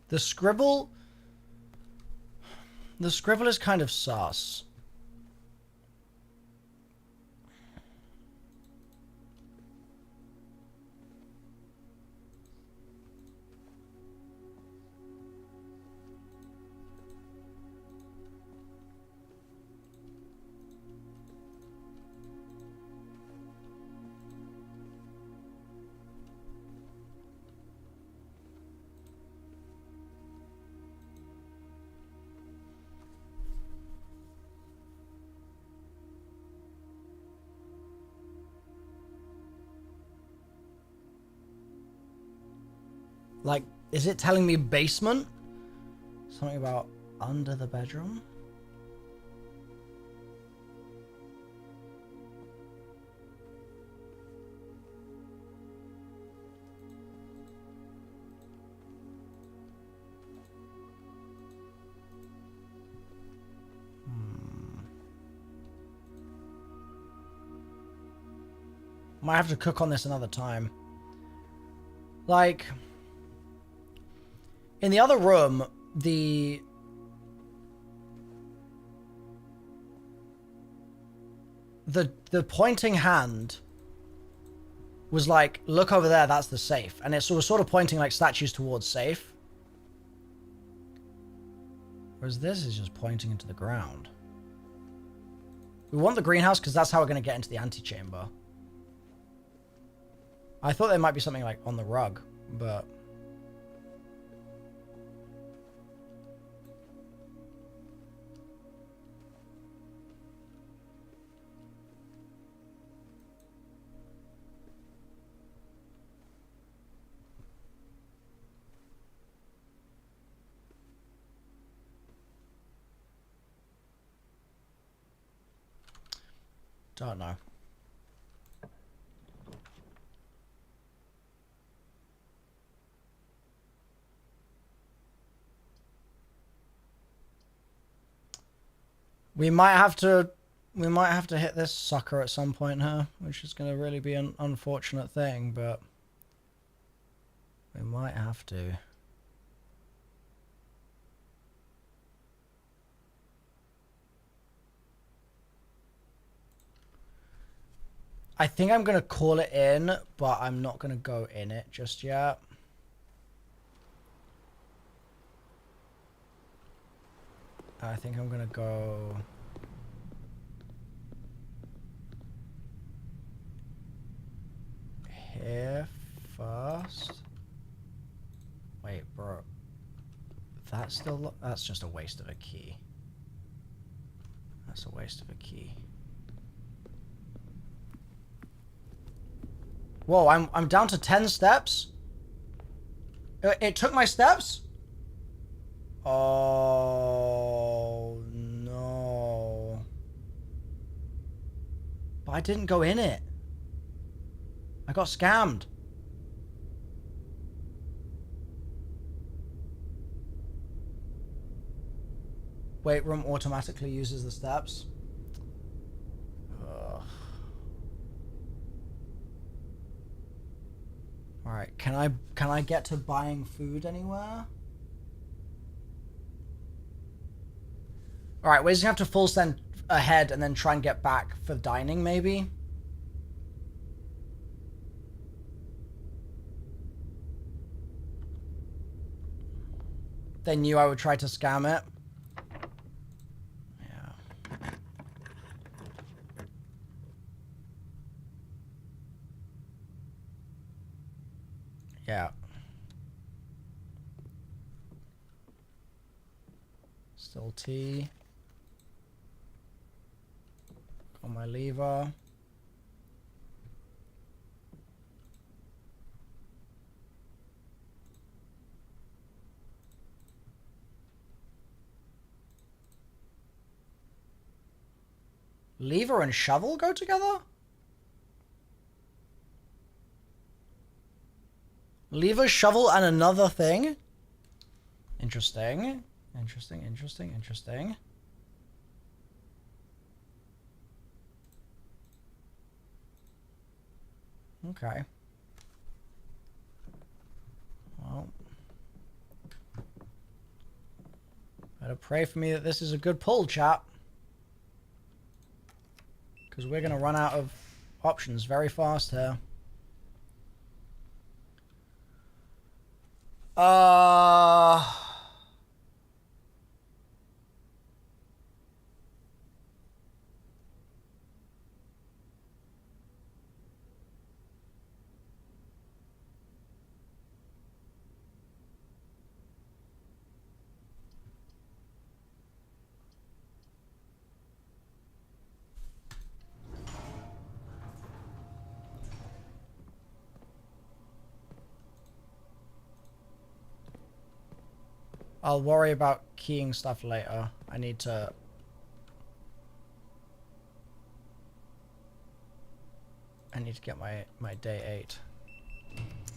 Speaker 1: The scribble is kind of sus. Like, is it telling me basement? Something about under the bedroom? Might have to cook on this another time. Like, in the other room, the pointing hand was like, look over there, that's the safe. And it was sort of pointing like statues towards safe. Whereas this is just pointing into the ground. We want the greenhouse because that's how we're going to get into the antechamber. I thought there might be something like on the rug, but... Don't know. We might have to hit this sucker at some point here, which is going to really be an unfortunate thing, but we might have to. I think I'm going to call it in, but I'm not going to go in it just yet. I think I'm going to go... here first. Wait, bro. That's just a waste of a key. That's a waste of a key. Whoa, I'm down to 10 steps? It took my steps? Oh, no. But I didn't go in it. I got scammed. Wait room automatically uses the steps. Ugh. All right, can I get to buying food anywhere? All right, we're just gonna have to full send ahead and then try and get back for dining, maybe. They knew I would try to scam it. Yeah. Yeah. Still tea. Got my lever. Lever and shovel go together? Lever, shovel, and another thing? Interesting. Interesting, interesting, interesting. Okay. Well. Better pray for me that this is a good pull, chat. Because we're going to run out of options very fast here. I'll worry about keying stuff later. I need to... get my day 8.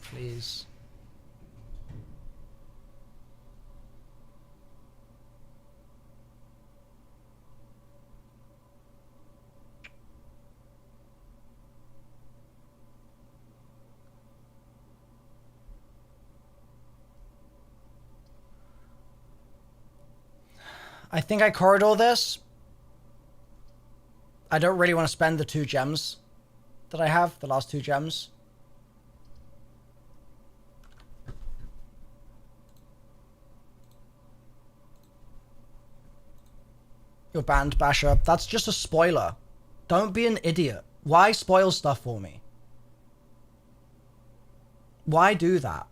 Speaker 1: Please. I think I corridor this. I don't really want to spend the 2 gems that I have, the last 2 gems. You're banned, Basher. That's just a spoiler. Don't be an idiot. Why spoil stuff for me? Why do that?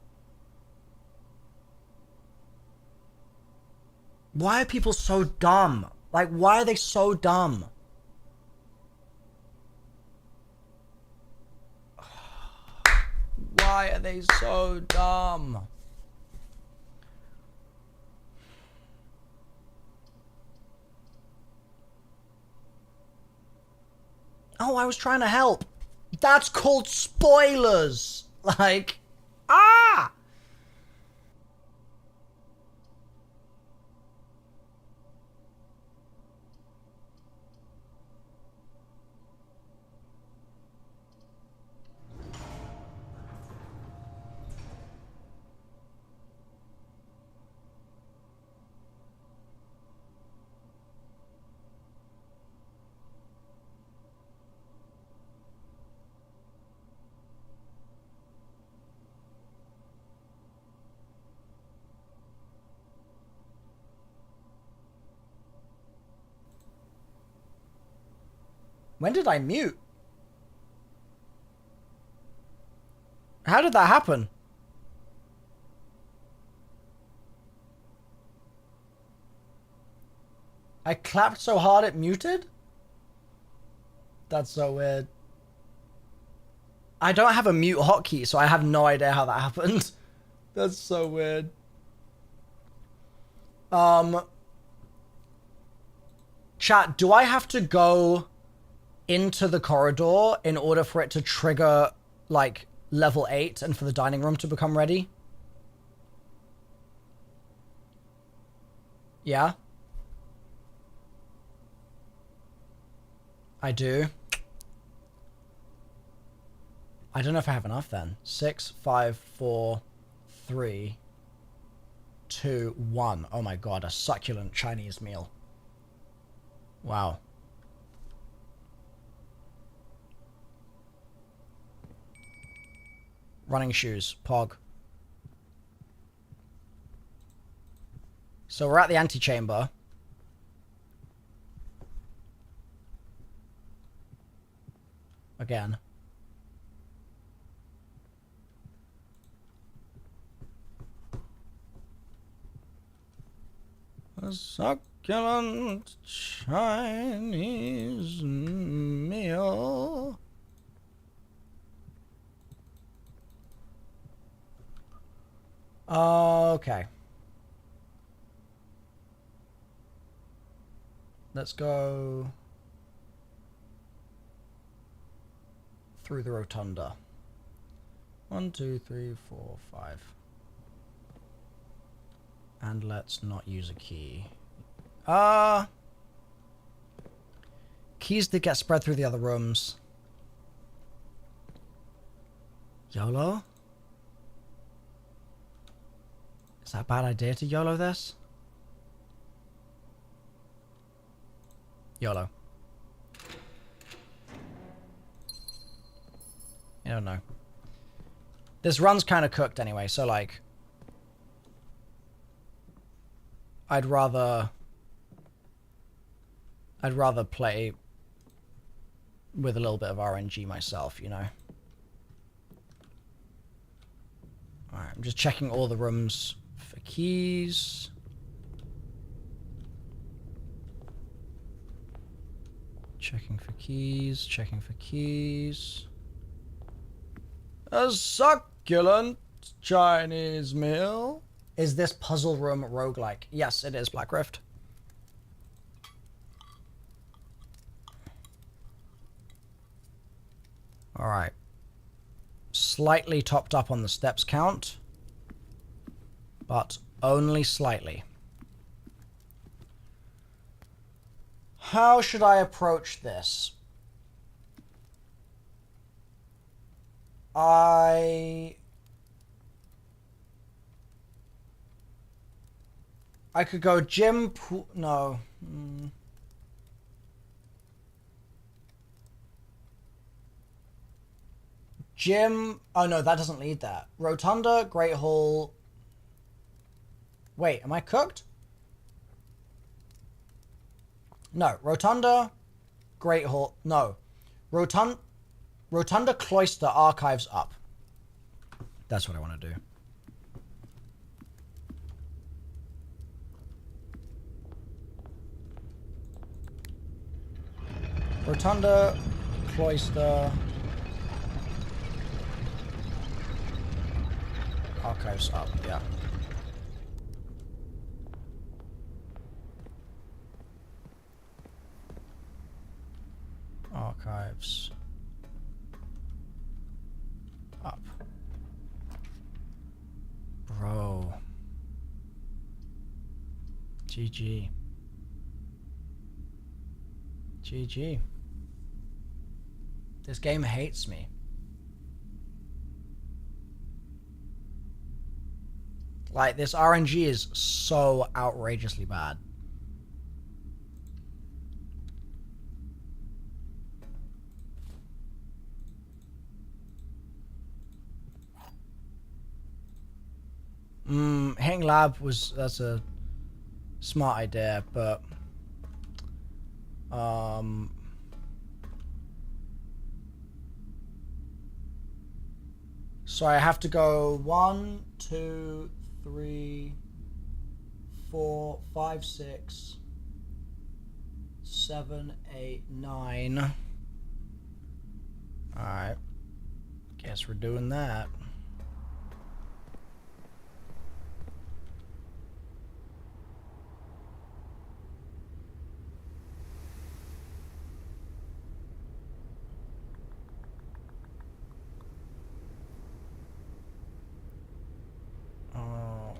Speaker 1: Why are people so dumb? Like, why are they so dumb? Why are they so dumb? Oh, I was trying to help. That's called spoilers. Like, ah! When did I mute? How did that happen? I clapped so hard it muted? That's so weird. I don't have a mute hotkey, so I have no idea how that happened. That's so weird. Chat, do I have to go into the corridor in order for it to trigger, like, level 8 and for the dining room to become ready? Yeah? I do. I don't know if I have enough then. 6, 5, 4, 3, 2, 1. Oh my god, a succulent Chinese meal. Wow. Running shoes. Pog. So we're at the antechamber. Again. A succulent Chinese meal. Okay. Let's go through the rotunda. 1, 2, 3, 4, 5. And let's not use a key. Keys that get spread through the other rooms. YOLO? Is that a bad idea to YOLO this? YOLO. I don't know. This run's kind of cooked anyway, so like... I'd rather play with a little bit of RNG myself, you know? Alright, I'm just checking all the rooms for keys. Checking for keys, checking for keys. A succulent Chinese meal. Is this puzzle room roguelike? Yes, it is, Black Rift. Alright. Slightly topped up on the steps count, but only slightly. How should I approach this? I could go gym, pool, no. Gym, oh no, that doesn't lead that. Rotunda, Great Hall. Wait, am I cooked? No, Rotunda, Great Hall, no. Rotunda, Cloister, Archives up. That's what I want to do. Rotunda, Cloister, Archives up, yeah. Archives up. Bro. GG. GG. This game hates me. Like, this RNG is so outrageously bad. Hitting lab that's a smart idea, but so I have to go 1, 2, 3, 4, 5, 6, 7, 8, 9. Alright. Guess we're doing that.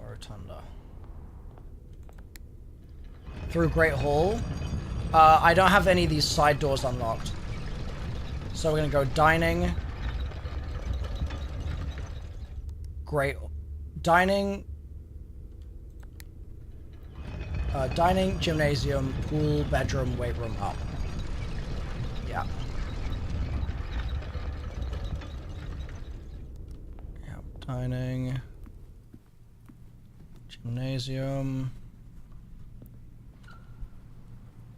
Speaker 1: Rotunda. Through Great Hall. I don't have any of these side doors unlocked. So we're going to go dining. Dining. Dining, gymnasium, pool, bedroom, weight room, up. Yeah. Yep, dining. Gymnasium.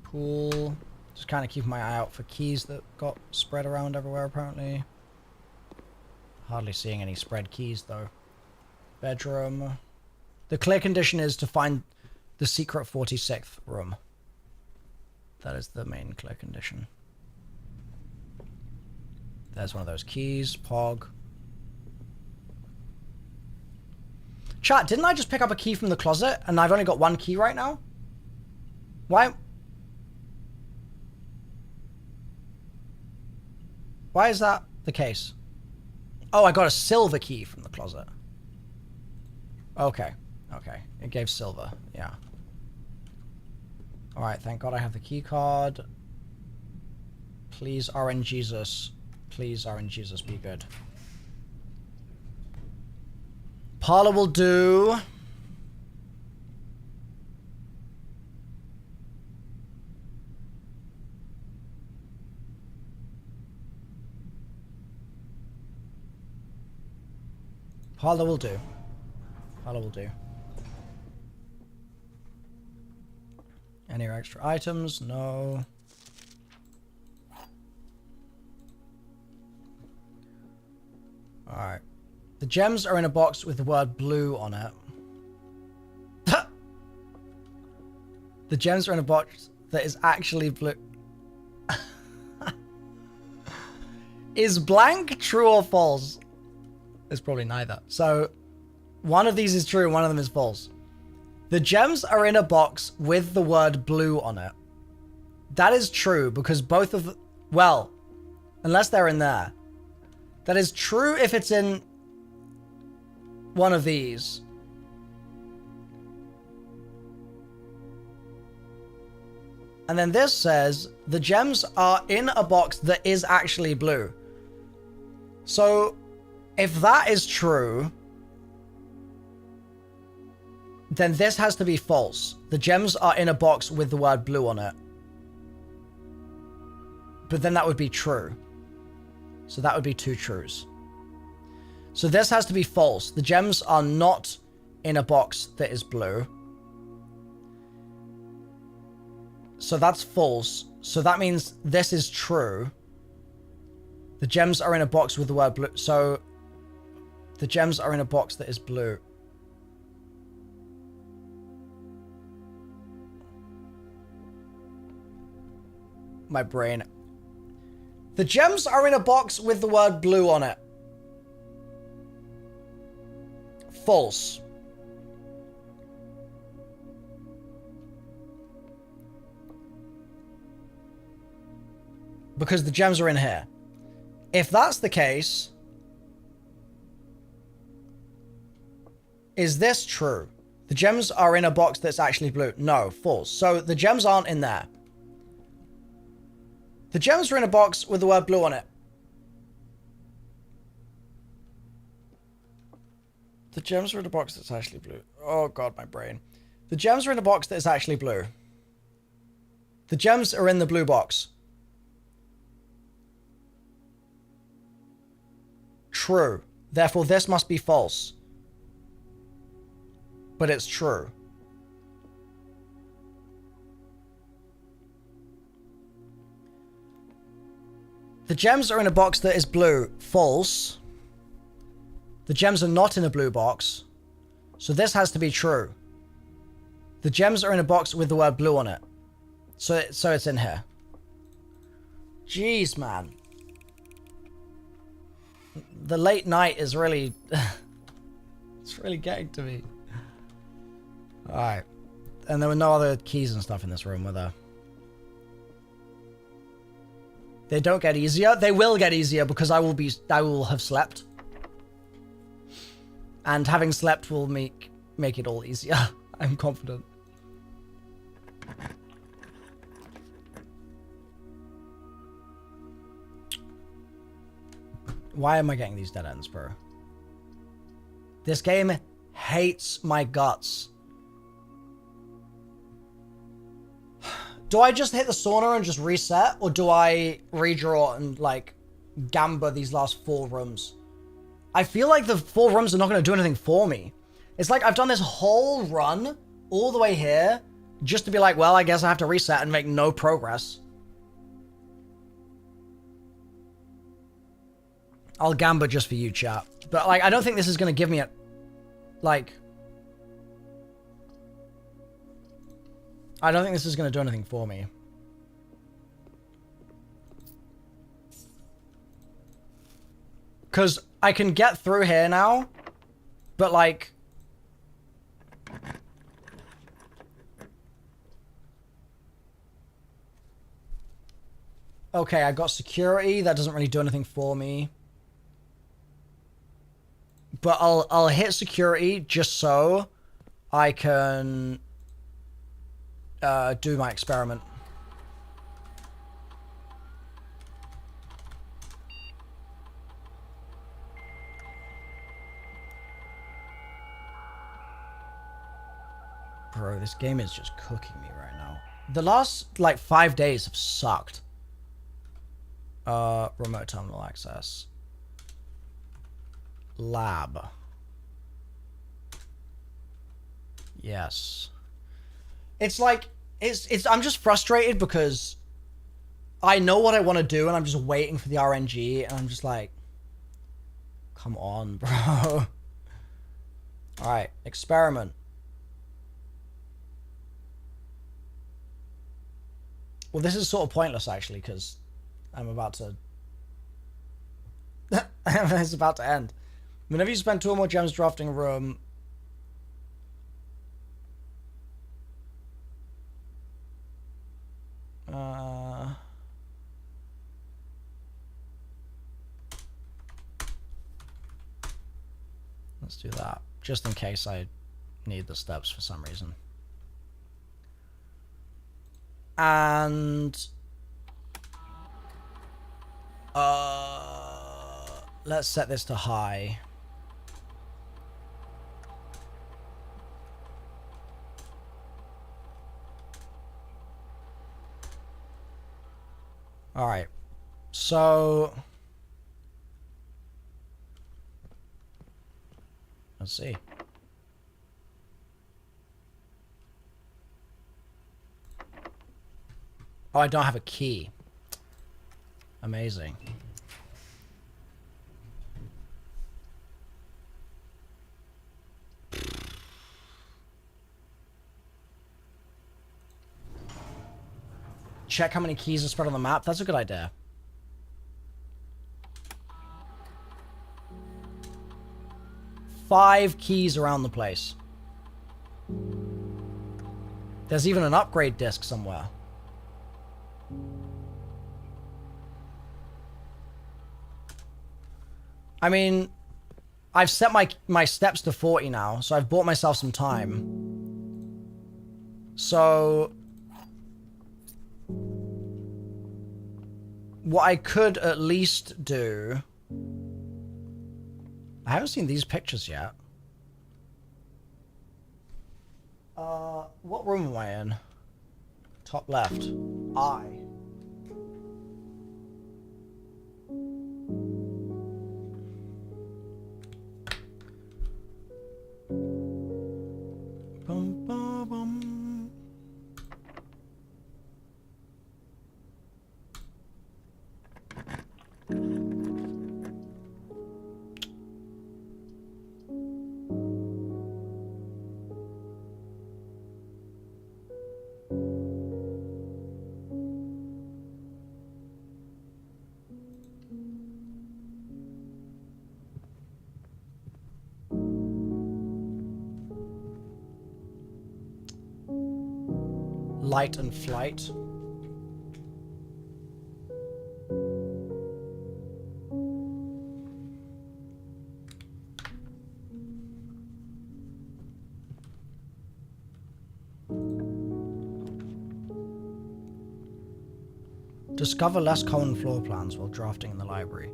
Speaker 1: Pool. Just kind of keep my eye out for keys that got spread around everywhere, apparently. Hardly seeing any spread keys, though. Bedroom. The clear condition is to find the secret 46th room. That is the main clear condition. There's one of those keys. Pog. Chat, didn't I just pick up a key from the closet and I've only got one key right now? Why is that? the case? Oh, I got a silver key from the closet. Okay. Okay. It gave silver. Yeah. Alright, thank God I have the key card. Please, RNGesus. Please, RNGesus, be good. Parlor will do. Parlor will do. Parlor will do. Any extra items? No. Alright. The gems are in a box with the word blue on it. The gems are in a box that is actually blue. Is blank true or false? It's probably neither. So, one of these is true, one of them is false. The gems are in a box with the word blue on it. That is true because both of... Well, unless they're in there. That is true if it's in one of these. And then this says, the gems are in a box that is actually blue. So, if that is true, then this has to be false. The gems are in a box with the word blue on it. But then that would be true. So that would be two trues. So this has to be false. The gems are not in a box that is blue. So that's false. So that means this is true. The gems are in a box with the word blue. So the gems are in a box that is blue. My brain. The gems are in a box with the word blue on it. False. Because the gems are in here. If that's the case, is this true? The gems are in a box that's actually blue. No, false. So the gems aren't in there. The gems are in a box with the word blue on it. The gems are in a box that's actually blue. Oh god, my brain. The gems are in a box that is actually blue. The gems are in the blue box. True. Therefore, this must be false. But it's true. The gems are in a box that is blue. False. The gems are not in a blue box. So this has to be true. The gems are in a box with the word blue on it. So it's in here. Jeez, man. The late night is really... it's really getting to me. Alright. And there were no other keys and stuff in this room, were there? They don't get easier. They will get easier because I will have slept. And having slept will make it all easier. I'm confident. Why am I getting these dead ends, bro? This game hates my guts. Do I just hit the sauna and just reset? Or do I redraw and, like, gamba these last 4 rooms? I feel like the 4 rooms are not going to do anything for me. It's like I've done this whole run all the way here just to be like, well, I guess I have to reset and make no progress. I'll gamba just for you, chat. But, like, I don't think this is going to give me a... Like... I don't think this is going to do anything for me. Because I can get through here now, but like... Okay, I got security. That doesn't really do anything for me. But I'll hit security just so I can do my experiment. Bro, this game is just cooking me right now. The last, like, 5 days have sucked. Remote terminal access. Lab. Yes. It's like, I'm just frustrated because I know what I want to do and I'm just waiting for the RNG and I'm just like, come on, bro. Alright, experiment. Well, this is sort of pointless actually because I'm about to... it's about to end. Whenever you spend 2 or more gems drafting a room... let's do that. Just in case I need the steps for some reason. And... let's set this to high. Alright. So... let's see. Oh, I don't have a key. Amazing. Check how many keys are spread on the map. That's a good idea. Five keys around the place. There's even an upgrade disc somewhere. I mean, I've set my steps to 40 now, so I've bought myself some time. So... what I could at least do... I haven't seen these pictures yet. What room am I in? Top left. I. Bum, bum, bum. Light and flight. Discover less common floor plans while drafting in the library.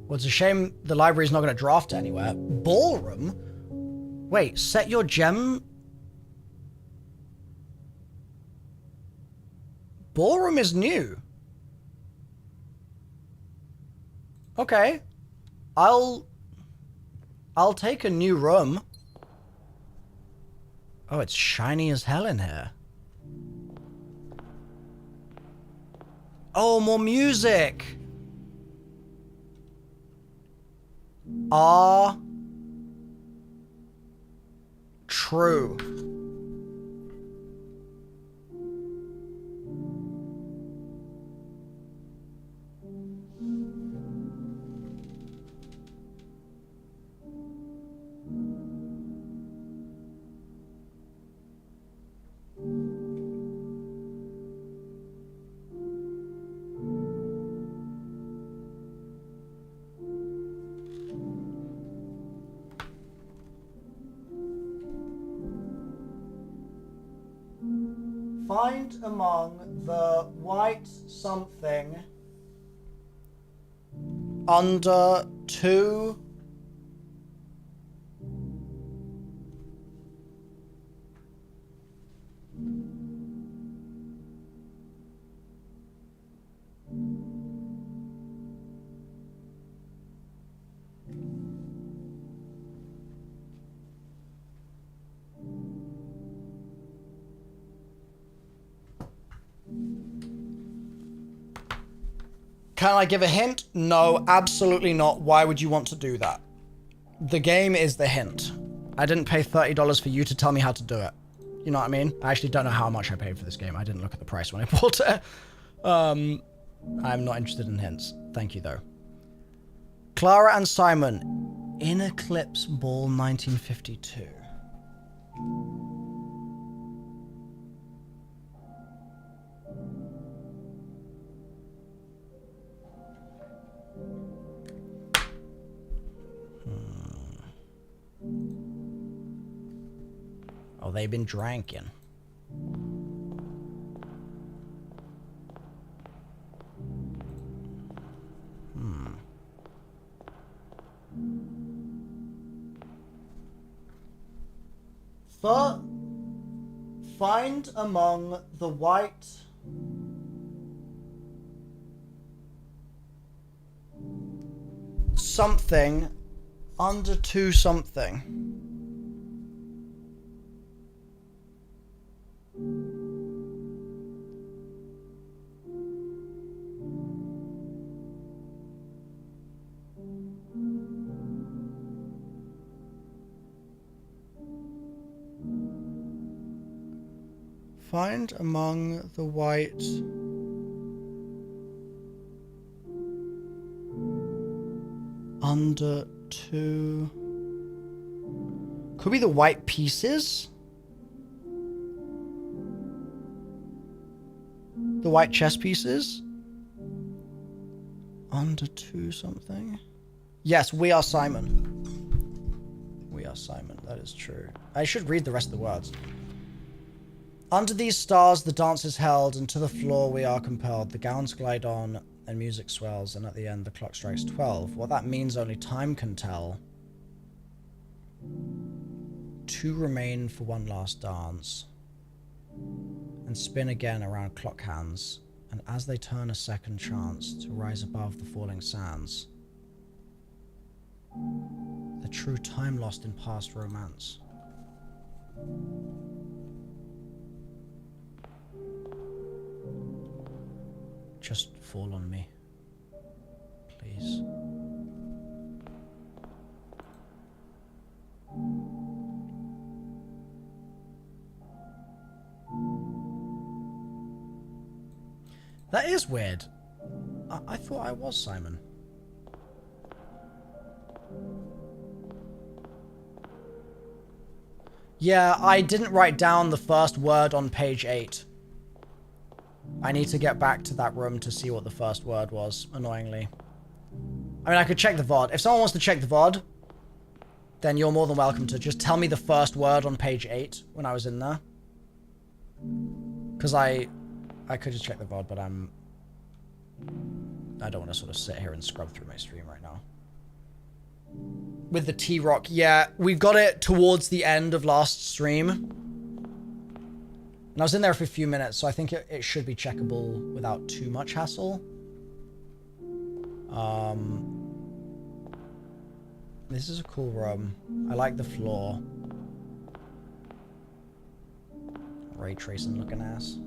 Speaker 1: Well, it's a shame the library's not going to draft anywhere. Ballroom? Wait, set your gem... Ballroom is new. Okay. I'll take a new room. Oh, it's shiny as hell in here. Oh, more music. Ah. True. Find among the white something under 2 Can I give a hint? No, absolutely not. Why would you want to do that? The game is the hint. I didn't pay $30 for you to tell me how to do it. You know what I mean? I actually don't know how much I paid for this game. I didn't look at the price when I bought it. I'm not interested in hints. Thank you, though. Clara and Simon, in Eclipse Ball 1952. Oh, they've been drinking. Find among the white something under 2 something. Find among the white under 2. Could be the white pieces. The white chess pieces. Under 2 something. Yes, we are Simon. We are Simon. That is true. I should read the rest of the words. Under these stars the dance is held, and to the floor we are compelled. The gowns glide on, and music swells, and at the end the clock strikes 12. What that means only time can tell. 2 remain for one last dance, and spin again around clock hands, and as they turn a second chance to rise above the falling sands, the true time lost in past romance. Just fall on me, please. That is weird. I thought I was Simon. Yeah, I didn't write down the first word on page 8. I need to get back to that room to see what the first word was, annoyingly. I mean, I could check the VOD. If someone wants to check the VOD, then you're more than welcome to just tell me the first word on page 8 when I was in there. Because I could just check the VOD, but I don't want to sort of sit here and scrub through my stream right now. With the T-Rock, yeah, we got it towards the end of last stream. And I was in there for a few minutes, so I think it should be checkable without too much hassle. This is a cool room. I like the floor. Ray tracing looking ass.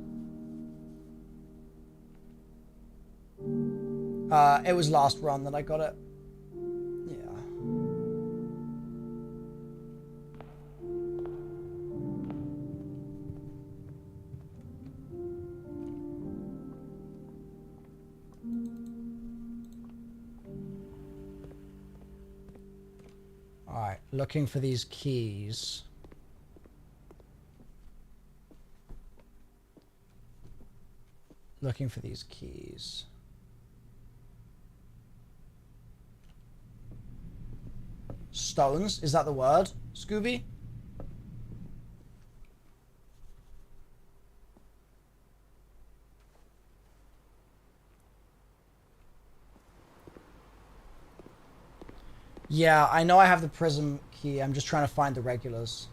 Speaker 1: It was last run that I got it. Yeah. Alright, looking for these keys. Looking for these keys. Stones? Is that the word, Scooby? Yeah, I know I have the prism key. I'm just trying to find the regulars.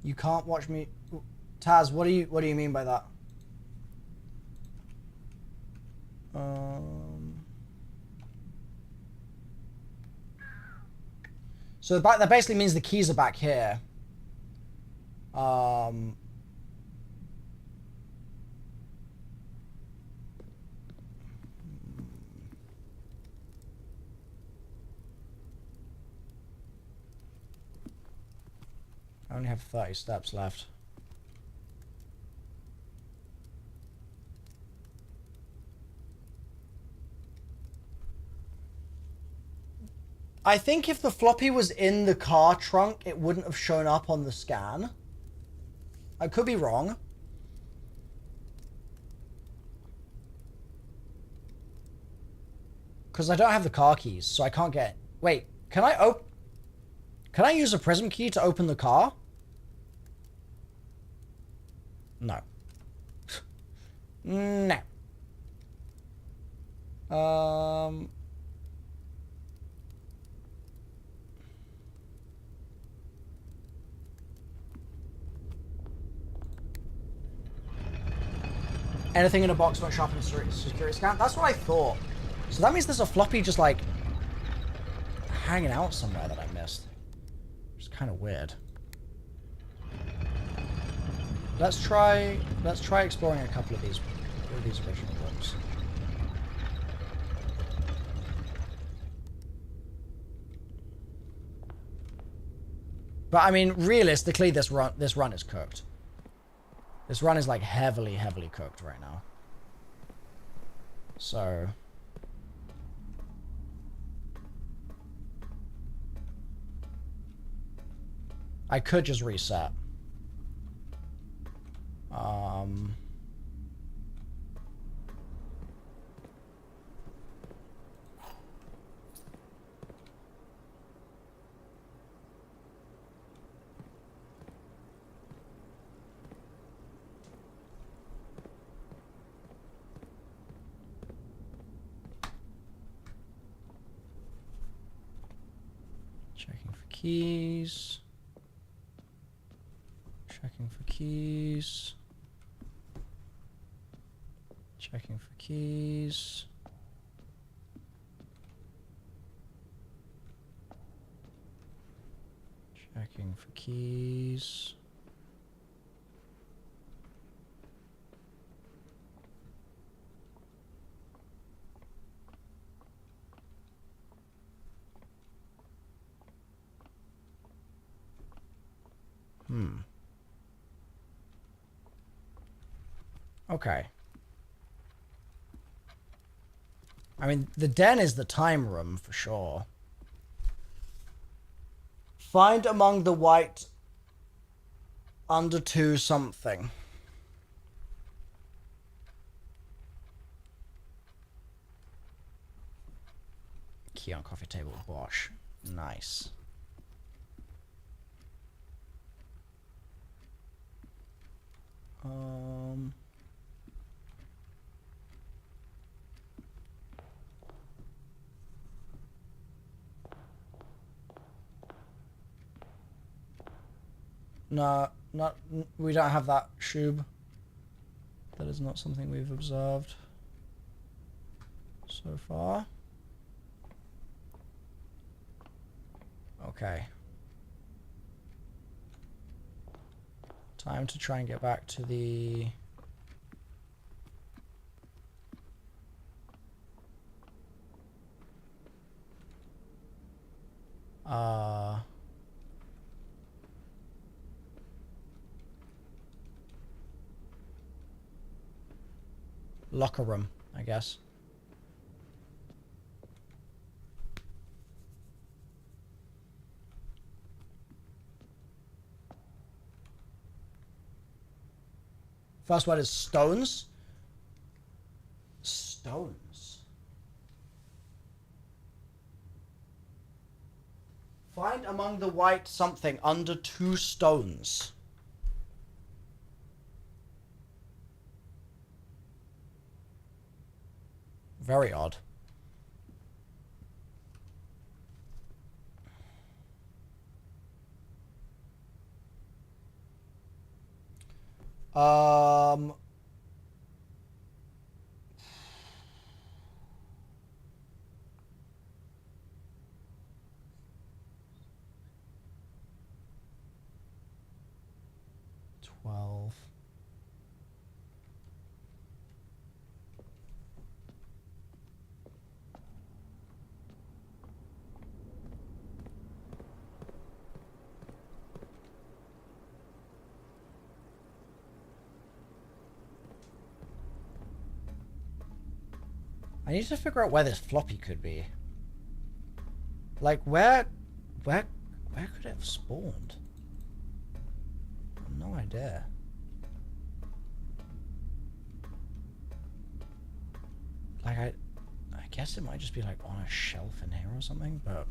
Speaker 1: You can't watch me. Taz, what do you mean by that? So that basically means the keys are back here. I only have 30 steps left. I think if the floppy was in the car trunk, it wouldn't have shown up on the scan. I could be wrong. Because I don't have the car keys, so I can't get... Wait, can I use a prism key to open the car? No. No. Anything in a box won't sharpen a security scan? That's what I thought. So that means there's a floppy just like hanging out somewhere that I missed. Which is kind of weird. Let's try exploring a couple of these original rooms. But I mean, realistically, this run is cooked. This run is like heavily cooked right now. So I could just reset. Checking for keys. Checking for keys. Checking for keys. Checking for keys. Okay. I mean, the den is the time room for sure. Find among the white under 2 something. Key on coffee table, Bosch. Nice. No, we don't have that shub. That is not something we've observed so far. Okay. Time to try and get back to the... locker room, I guess. First word is stones. Stones. Find among the white something under 2 stones. Very odd. Um... 12. I need to figure out where this floppy could be. Like, where could it have spawned? No idea. Like, I guess it might just be like on a shelf in here or something, but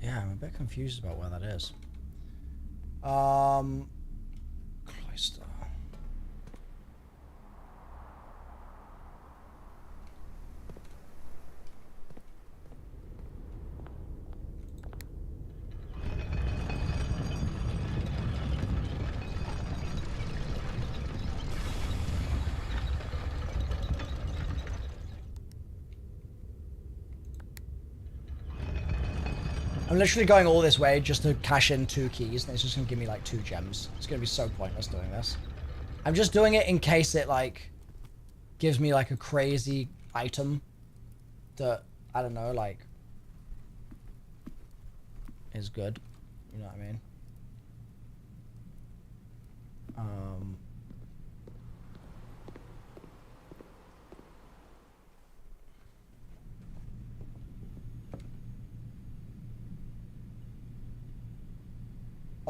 Speaker 1: yeah, I'm a bit confused about where that is. Cloister. I'm literally going all this way just to cash in 2 keys, and it's just gonna give me like 2 gems. It's gonna be so pointless doing this. I'm just doing it in case it like gives me like a crazy item that, I don't know, like is good. You know what I mean?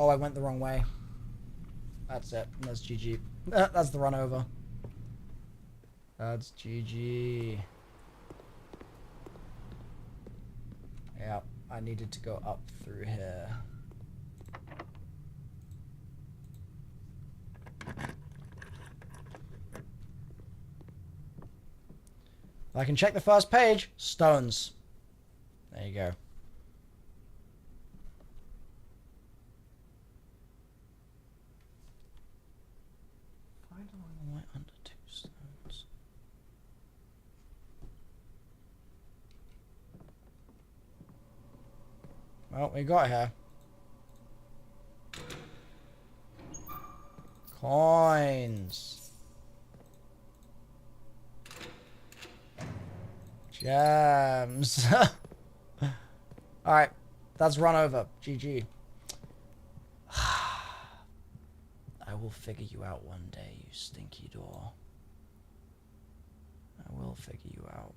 Speaker 1: Oh, I went the wrong way. That's it. That's GG. That's the run over. That's GG. Yeah, I needed to go up through here. I can check the first page. Stones. There you go. Find along the way under 2 stones. Well, we got here. Coins. Gems. Alright. That's run over. GG. I will figure you out one day, you stinky door. I will figure you out.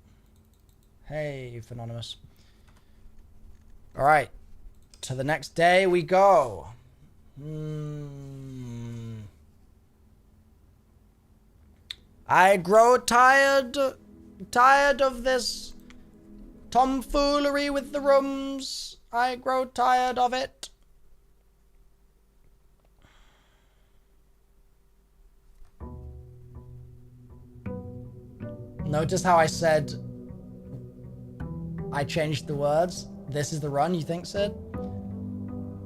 Speaker 1: Hey, Phenonymous. Alright. To the next day we go. I grow tired of this tomfoolery with the rooms. I grow tired of it. Notice how I said I changed the words? This is the run, you think, Sid?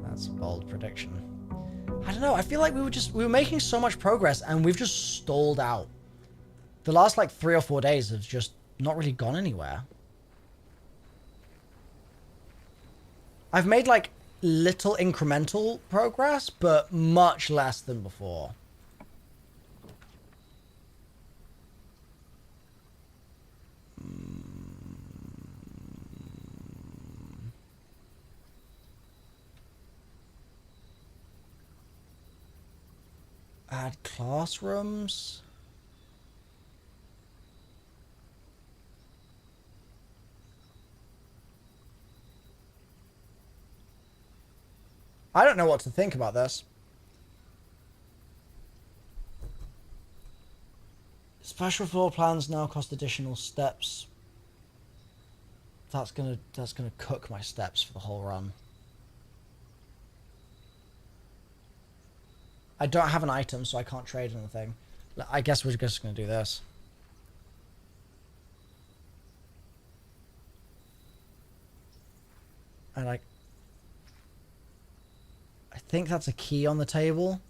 Speaker 1: That's a bold prediction. I don't know, I feel like we were making so much progress and we've just stalled out. The last like 3 or 4 days have just not really gone anywhere. I've made like little incremental progress, but much less than before. Add classrooms. I don't know what to think about this. Special floor plans now cost additional steps. That's gonna cook my steps for the whole run. I don't have an item, so I can't trade anything. I guess we're just gonna do this. And I think that's a key on the table.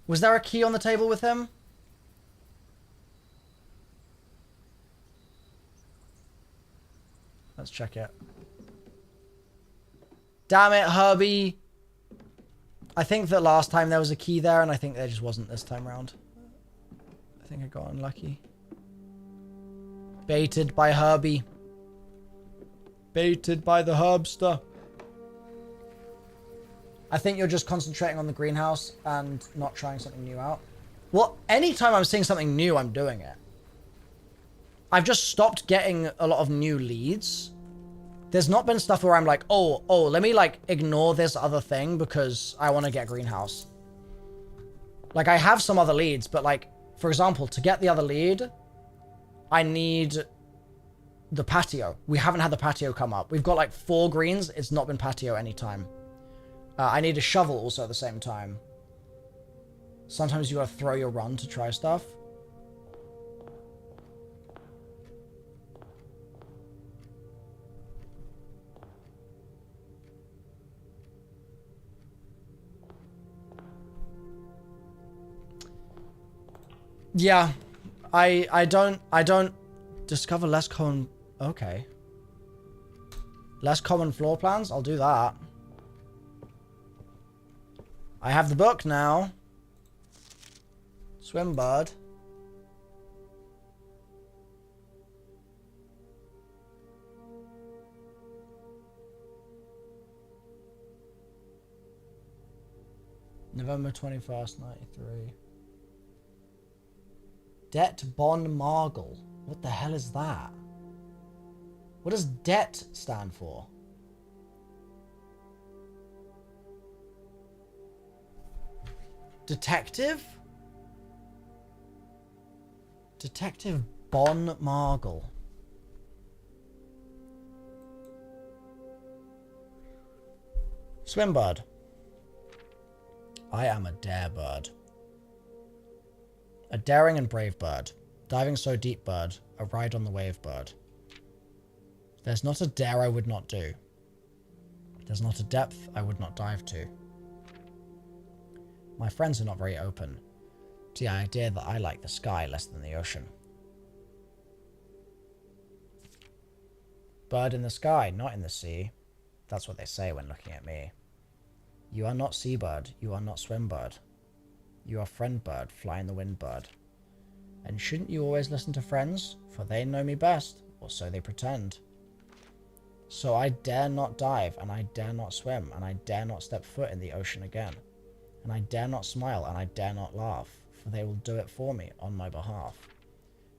Speaker 1: Was there a key on the table with him? Let's check it. Damn it, Herbie. I think that last time there was a key there, and I think there just wasn't this time around. I think I got unlucky. Baited by Herbie. Baited by the Herbster. I think you're just concentrating on the greenhouse and not trying something new out. Well, anytime I'm seeing something new, I'm doing it. I've just stopped getting a lot of new leads. There's not been stuff where I'm like, oh, let me like ignore this other thing because I want to get greenhouse. Like I have some other leads, but like, for example, to get the other lead, I need the patio. We haven't had the patio come up. We've got like 4 greens. It's not been patio anytime. I need a shovel also at the same time. Sometimes you gotta throw your run to try stuff. Yeah, I don't discover less common. Okay. Less common floor plans. I'll do that. I have the book now. Swim bird. November 21st, 93. Debt Bon Margle. What the hell is that? What does debt stand for? Detective? Detective Bon Margle. Swimbird. I am a dare bird. A daring and brave bird. Diving so deep bird. A ride on the wave bird. There's not a dare I would not do. There's not a depth I would not dive to. My friends are not very open to the idea that I like the sky less than the ocean. Bird in the sky, not in the sea. That's what they say when looking at me. You are not seabird, you are not swimbird. You are friend bird, fly in the wind bird. And shouldn't you always listen to friends? For they know me best, or so they pretend. So I dare not dive, and I dare not swim, and I dare not step foot in the ocean again. And I dare not smile, and I dare not laugh, for they will do it for me on my behalf.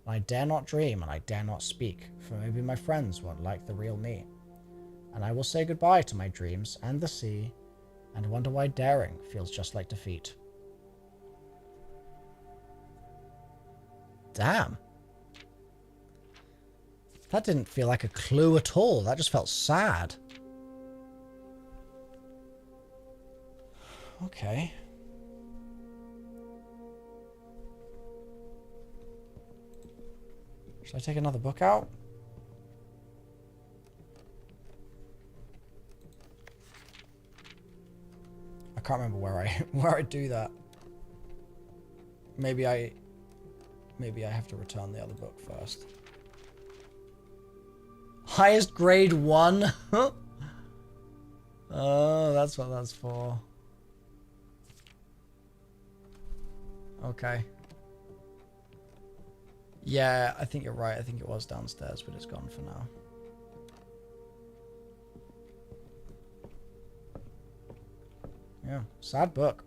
Speaker 1: And I dare not dream, and I dare not speak, for maybe my friends won't like the real me. And I will say goodbye to my dreams and the sea, and wonder why daring feels just like defeat. Damn. That didn't feel like a clue at all. That just felt sad. Okay. Should I take another book out? I can't remember where I do that. Maybe I have to return the other book first. Highest grade 1? Oh, that's what that's for. Okay. Yeah, I think you're right. I think it was downstairs, but it's gone for now. Yeah, sad book.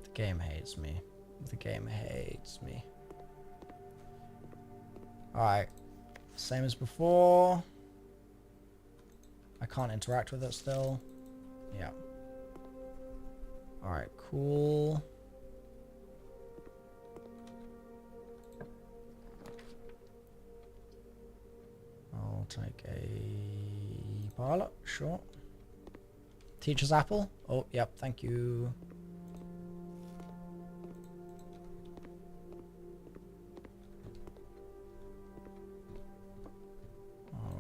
Speaker 1: The game hates me. The game hates me. Alright. Same as before. I can't interact with it still. Yeah. Alright, cool. I'll take a parlor, sure. Teacher's apple? Oh, yep, thank you.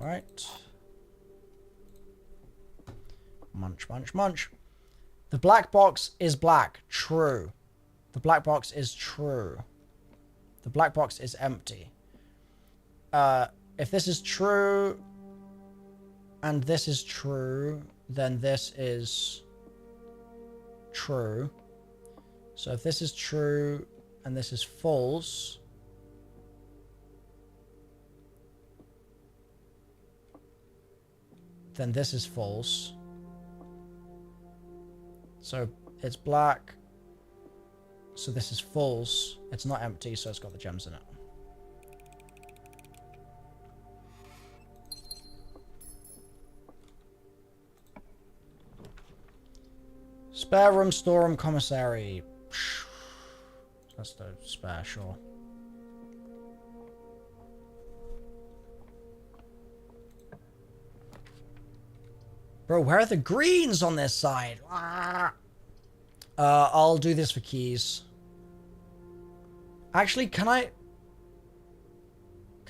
Speaker 1: Alright. Munch, munch, munch. The black box is black. True. The black box is true. The black box is empty. If this is true and this is true, then this is true. So if this is true and this is false, then this is false. So it's black. So this is false. It's not empty, so it's got the gems in it. Spare room, storeroom, commissary. That's the spare, sure. Bro, where are the greens on this side? I'll do this for keys. Actually, can I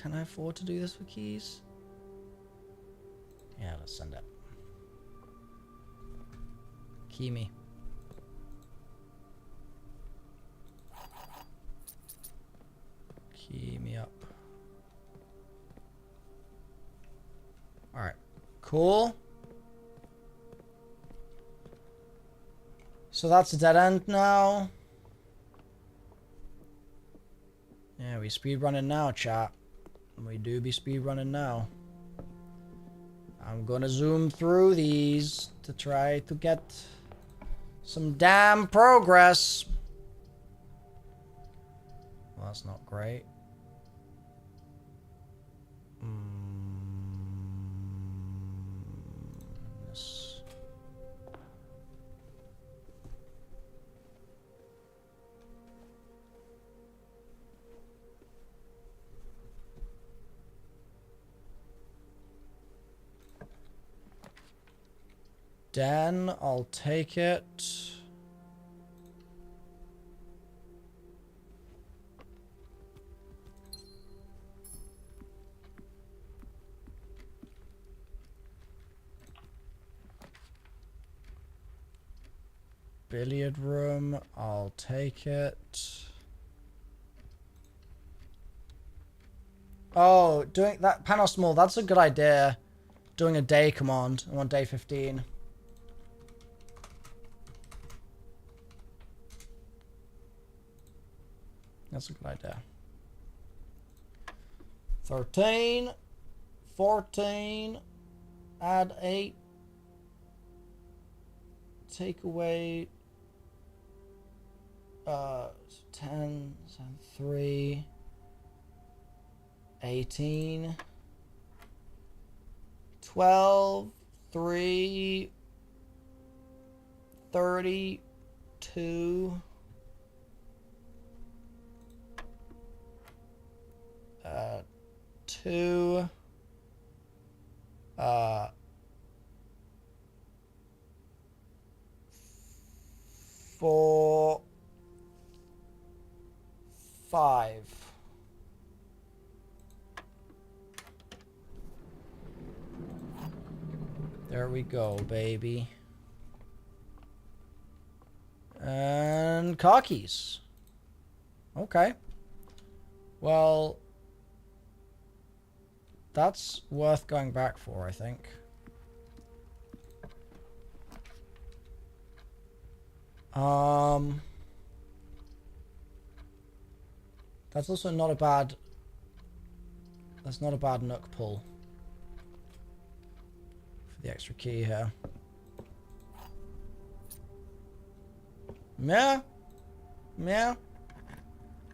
Speaker 1: afford to do this for keys? Yeah, let's send it. Key me. Key me up. Alright. Cool. So that's a dead end now. Yeah, we speedrunning now, chat. We do be speedrunning now. I'm gonna zoom through these to try to get some damn progress. Well, that's not great. This. Den, I'll take it. Billiard room, I'll take it. Oh, doing that panel small, that's a good idea. Doing a day command. I want day 15. That's a good idea. 13, 14, add 8, take away 10, 3, 18, 12, 3, 32, 2, 4, 5. There we go, baby. And car keys. Okay. Well, that's worth going back for, I think. That's also not a bad... That's not a bad nook pull. For the extra key here. Yeah. Yeah.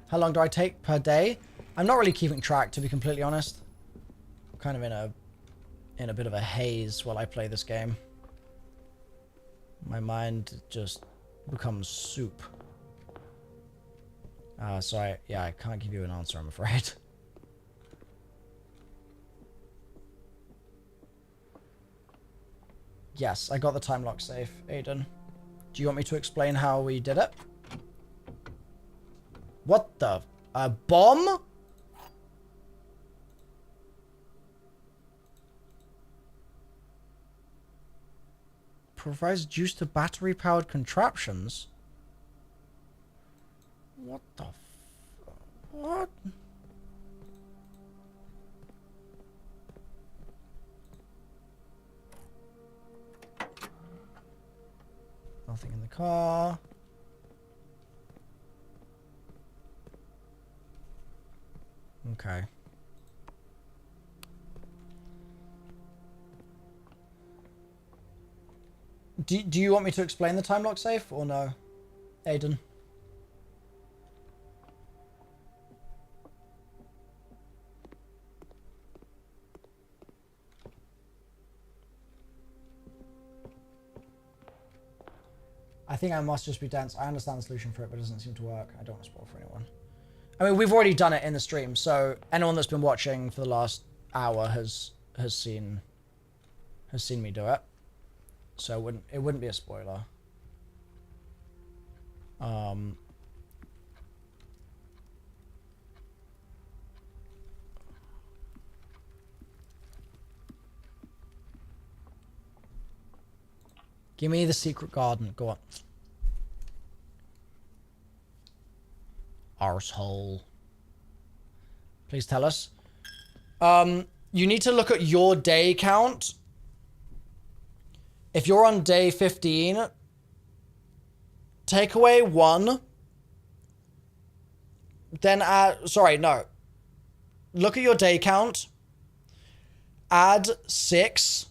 Speaker 1: How long do I take per day? I'm not really keeping track, to be completely honest. kind of in a bit of a haze while I play this game. My mind just becomes soup. So I can't give you an answer, I'm afraid. Yes, I got the time lock safe, Aiden. Do you want me to explain how we did it? What the? A bomb? Provides juice to battery-powered contraptions? What the what? Nothing in the car. Okay. Do you want me to explain the time lock safe or no, Aiden? I think I must just be dense. I understand the solution for it, but it doesn't seem to work. I don't want to spoil for anyone. I mean, we've already done it in the stream, so anyone that's been watching for the last hour has seen me do it. So it wouldn't be a spoiler. Give me the secret garden. Go on. Arsehole. Please tell us. You need to look at your day count. If you're on day 15, take away 1. Then add... Sorry, no. Look at your day count. Add 6.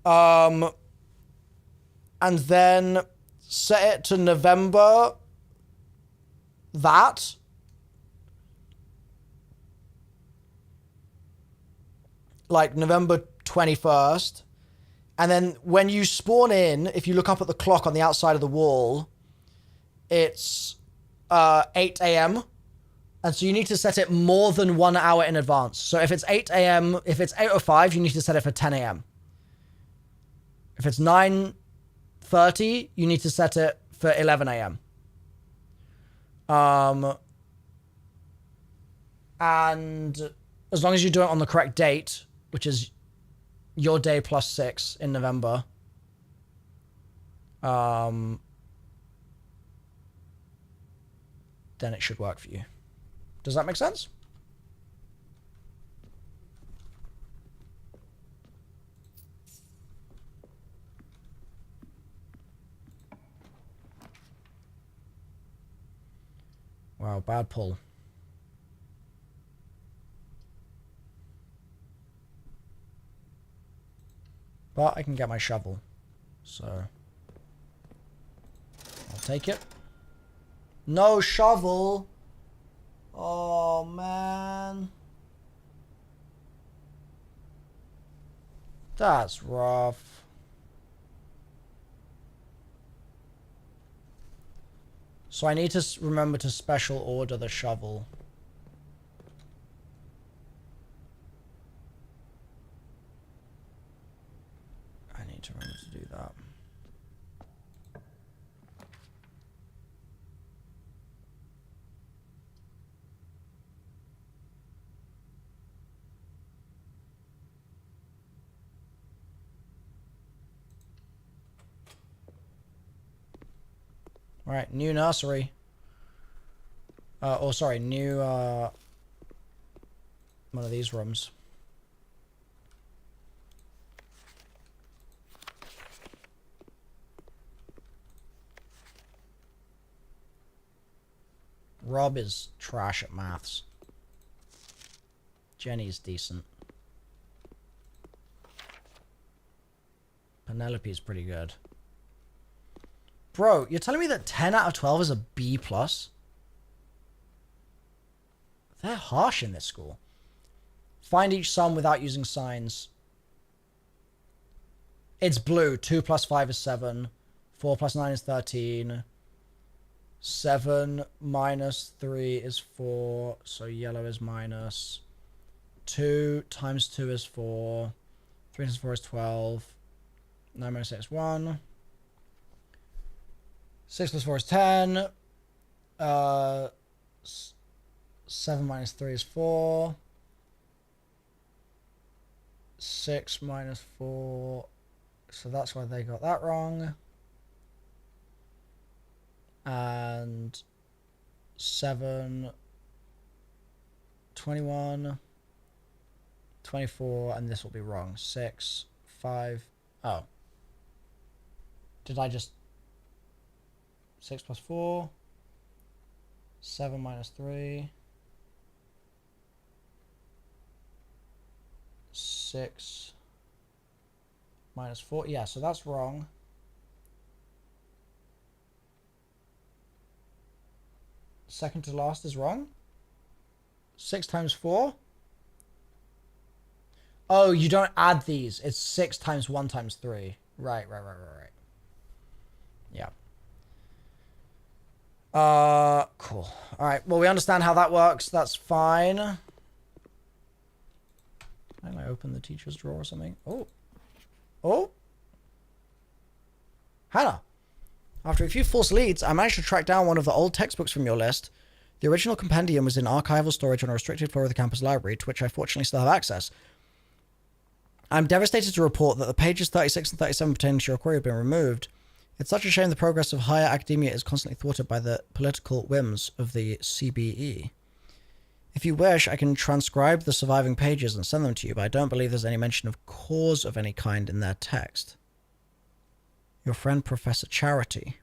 Speaker 1: And then set it to November that. Like November 21st. And then when you spawn in, if you look up at the clock on the outside of the wall, it's 8 a.m. And so you need to set it more than 1 hour in advance. So if it's 8 a.m., if it's 8:05, you need to set it for 10 a.m. If it's 9:30, you need to set it for 11 a.m. And as long as you do it on the correct date, which is your day plus 6 in November, then it should work for you. Does that make sense? Wow, bad pull. But I can get my shovel. So I'll take it. No shovel. Oh, man. That's rough. So I need to remember to special order the shovel. I need to remember to do that. All right, new nursery. Sorry, new one of these rooms. Rob is trash at maths. Jenny's decent. Penelope's pretty good. Bro, you're telling me that 10 out of 12 is a B+? They're harsh in this school. Find each sum without using signs. It's blue. 2 plus 5 is 7. 4 plus 9 is 13. 7 minus 3 is 4. So yellow is minus. 2 times 2 is 4. 3 times 4 is 12. 9 minus 6 is 1. 6 plus 4 is 10. 7 minus 3 is 4. 6 minus 4. So that's why they got that wrong. And 7, 21, 24, and this will be wrong. 6, 5. Oh. Did I just... 6 plus 4. 7 minus 3. 6 minus 4. Yeah, so that's wrong. Second to last is wrong. 6 times 4. Oh, you don't add these. It's 6 times 1 times 3. Right. Yeah. Cool. All right. Well, we understand how that works. That's fine. Can I open the teacher's drawer or something? Oh. Hannah. After a few false leads, I managed to track down one of the old textbooks from your list. The original compendium was in archival storage on a restricted floor of the campus library, to which I fortunately still have access. I'm devastated to report that the pages 36 and 37 pertaining to your query have been removed. It's such a shame the progress of higher academia is constantly thwarted by the political whims of the CBE. If you wish, I can transcribe the surviving pages and send them to you, but I don't believe there's any mention of cause of any kind in their text. Your friend Professor Charity.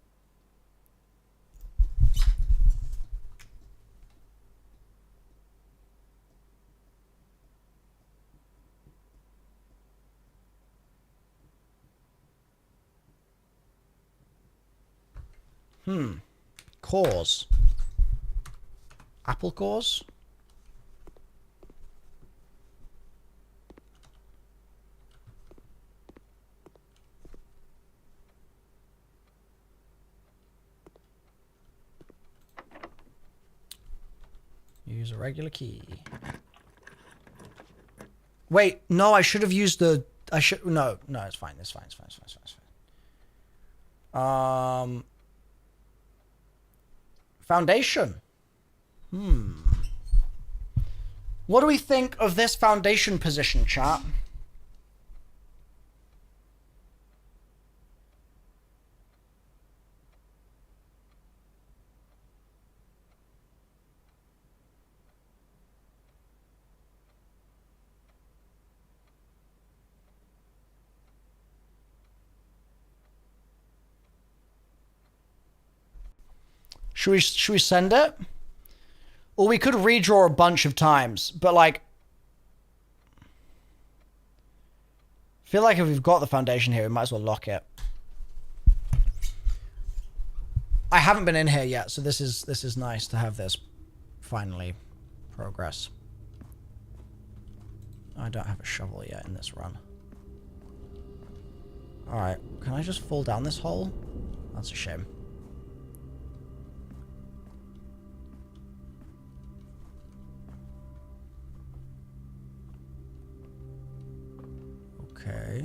Speaker 1: Cause. Apple cause? Use a regular key. Wait, no, I should have used the... No, it's fine. It's fine. Foundation. What do we think of this foundation position, chat? Should we send it? Or we could redraw a bunch of times, but like... I feel like if we've got the foundation here, we might as well lock it. I haven't been in here yet, so this is nice to have this finally progress. I don't have a shovel yet in this run. Alright, can I just fall down this hole? That's a shame. Okay.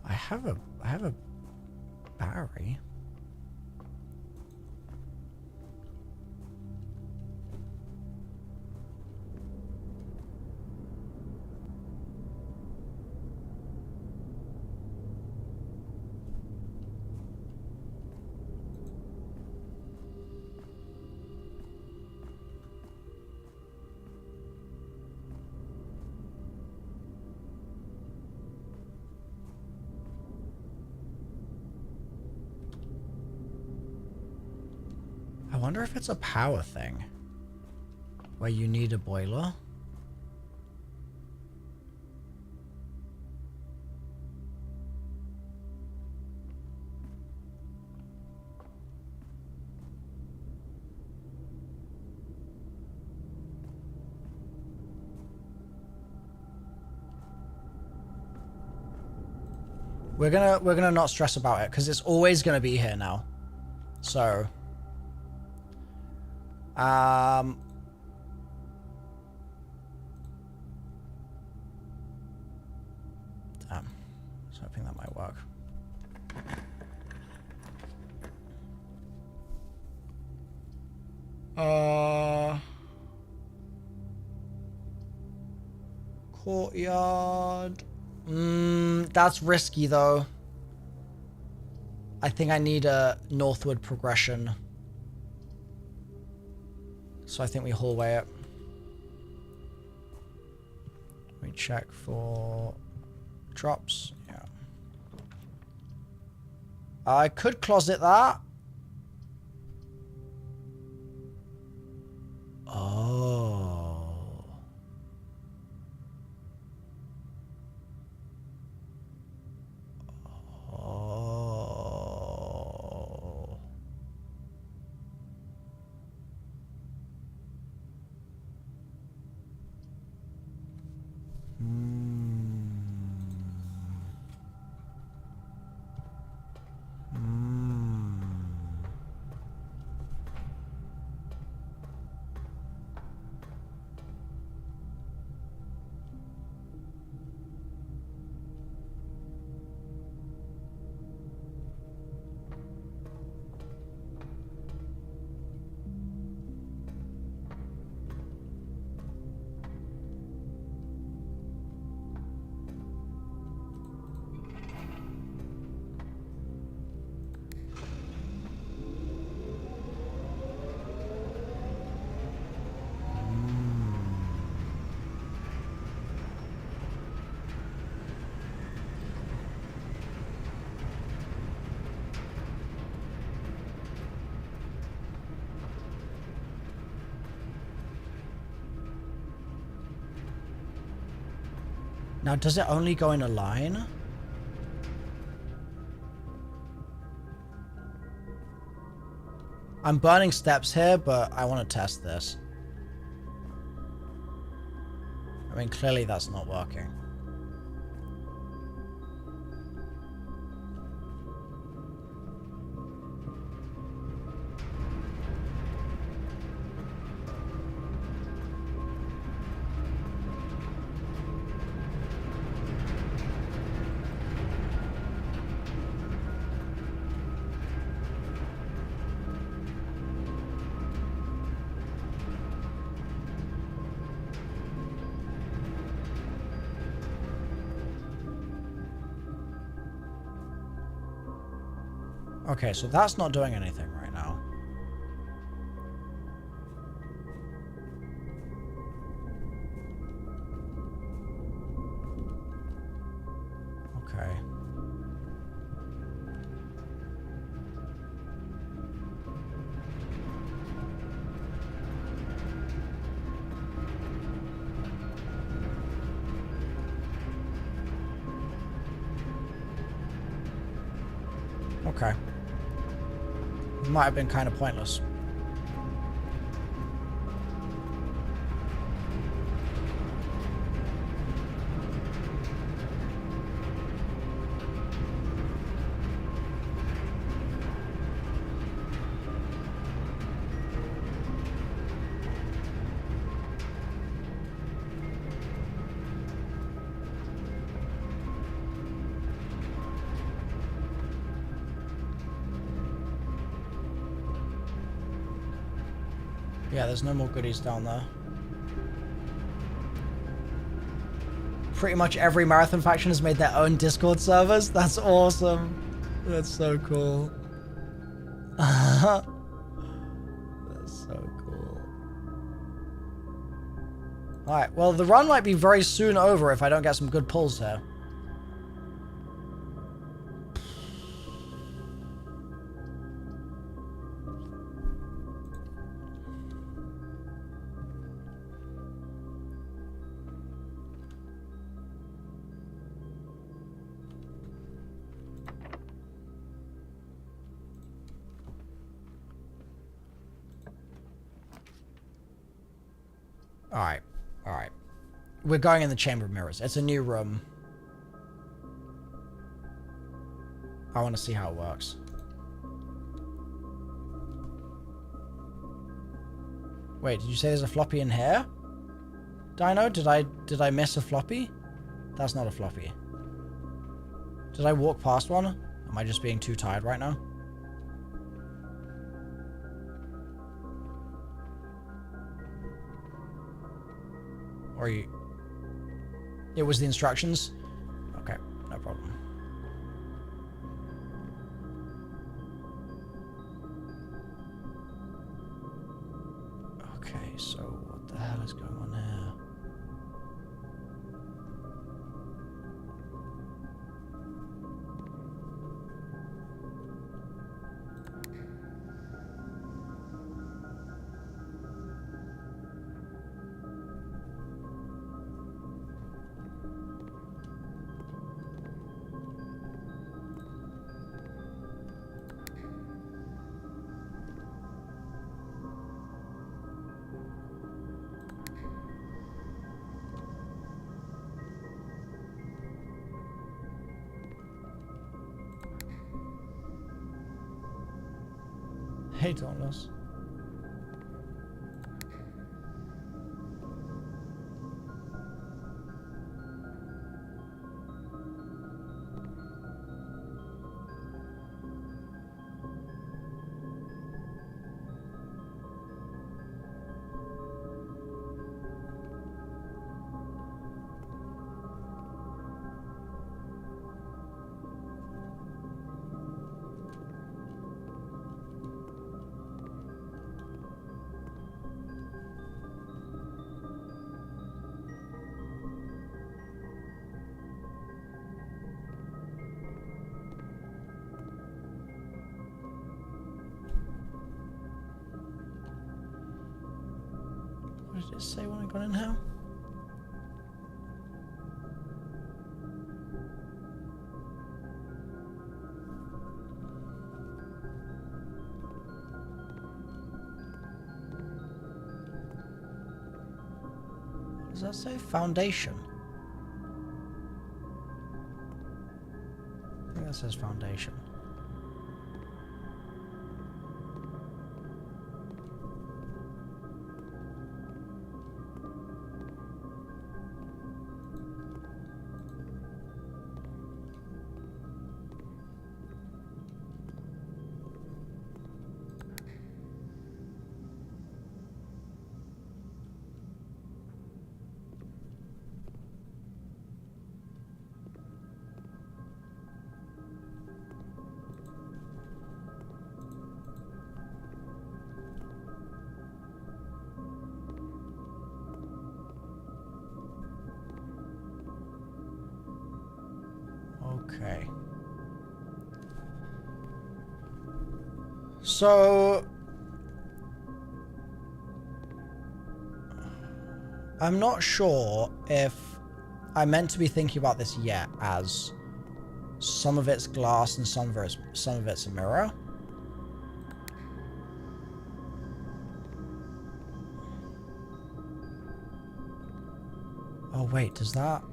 Speaker 1: I have a battery. wonder if it's a power thing. Where you need a boiler. We're gonna not stress about it because it's always gonna be here now. So, damn, I was hoping that might work. Courtyard. That's risky though. I think I need a northward progression. So I think we hallway it. We check for drops. Yeah. I could closet that. Oh. Now, does it only go in a line? I'm burning steps here, but I want to test this. I mean, clearly that's not working. Okay, so that's not doing anything right now. Okay. Okay. Might have been kind of pointless. Yeah, there's no more goodies down there. Pretty much every Marathon faction has made their own Discord servers. That's awesome. That's so cool. That's so cool. Alright, well, the run might be very soon over if I don't get some good pulls here. Alright. Alright. We're going in the Chamber of Mirrors. It's a new room. I want to see how it works. Wait, did you say there's a floppy in here? Dino, did I miss a floppy? That's not a floppy. Did I walk past one? Am I just being too tired right now? Or you... It was the instructions? Okay, no problem. Okay, so what the hell is going on here? Hey, Thomas. What did it say when I got in here? What does that say? Foundation. I think that says foundation. Okay. So I'm not sure if I'm meant to be thinking about this yet as some of it's glass and some of it's a mirror. Oh wait, does that...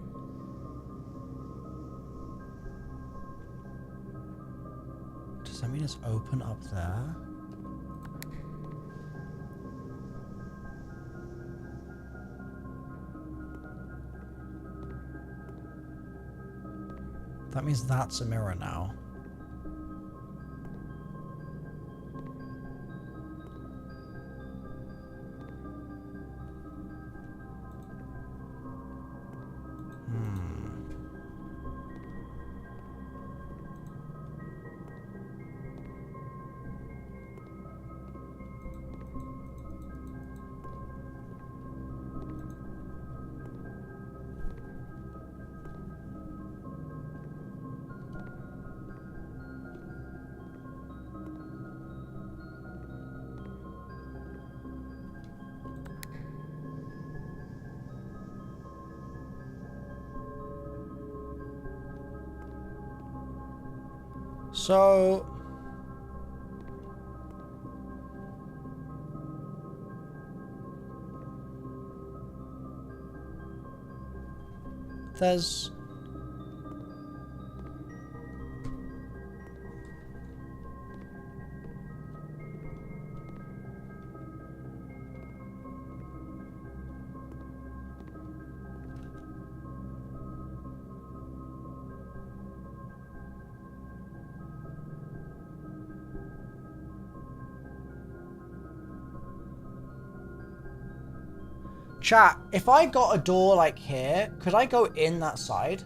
Speaker 1: Does that mean it's open up there? That means that's a mirror now. So there's... Chat, if I got a door like here, could I go in that side?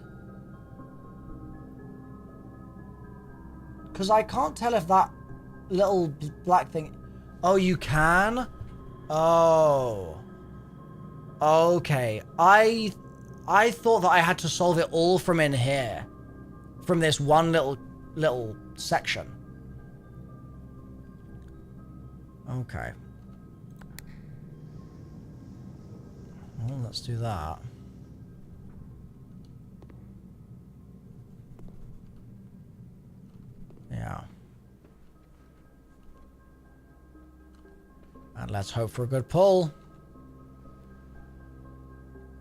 Speaker 1: Because I can't tell if that little black thing... Oh, you can? Oh. Okay. I thought that I had to solve it all from in here. From this one little section. Okay. Well, let's do that. Yeah. And let's hope for a good pull.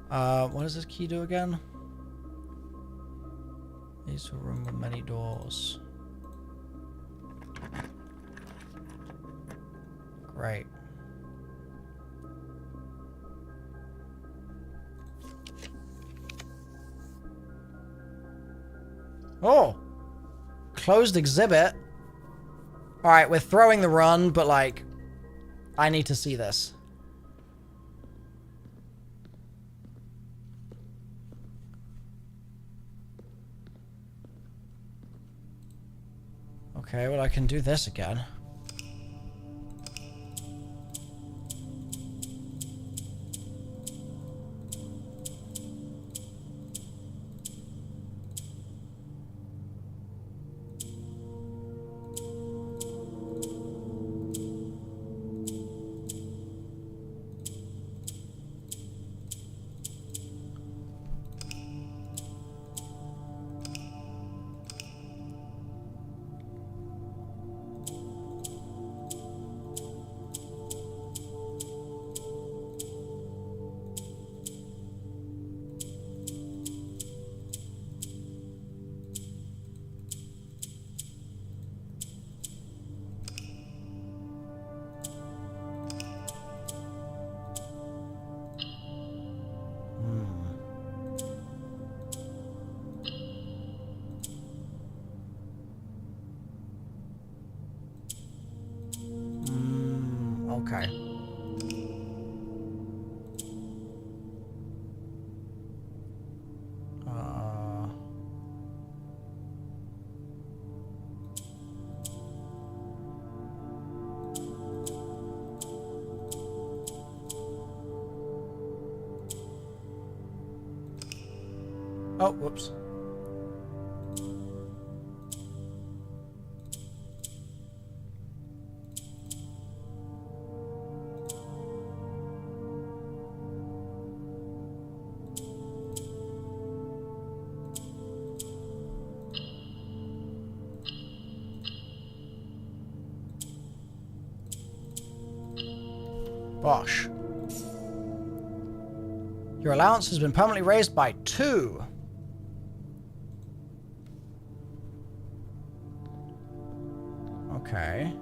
Speaker 1: What does this key do again? Leads to a room with many doors. Great. Oh! Closed exhibit. Alright, we're throwing the run, but like, I need to see this. Okay, well I can do this again. Okay. Oh, whoops. Bosh. Your allowance has been permanently raised by 2. Okay.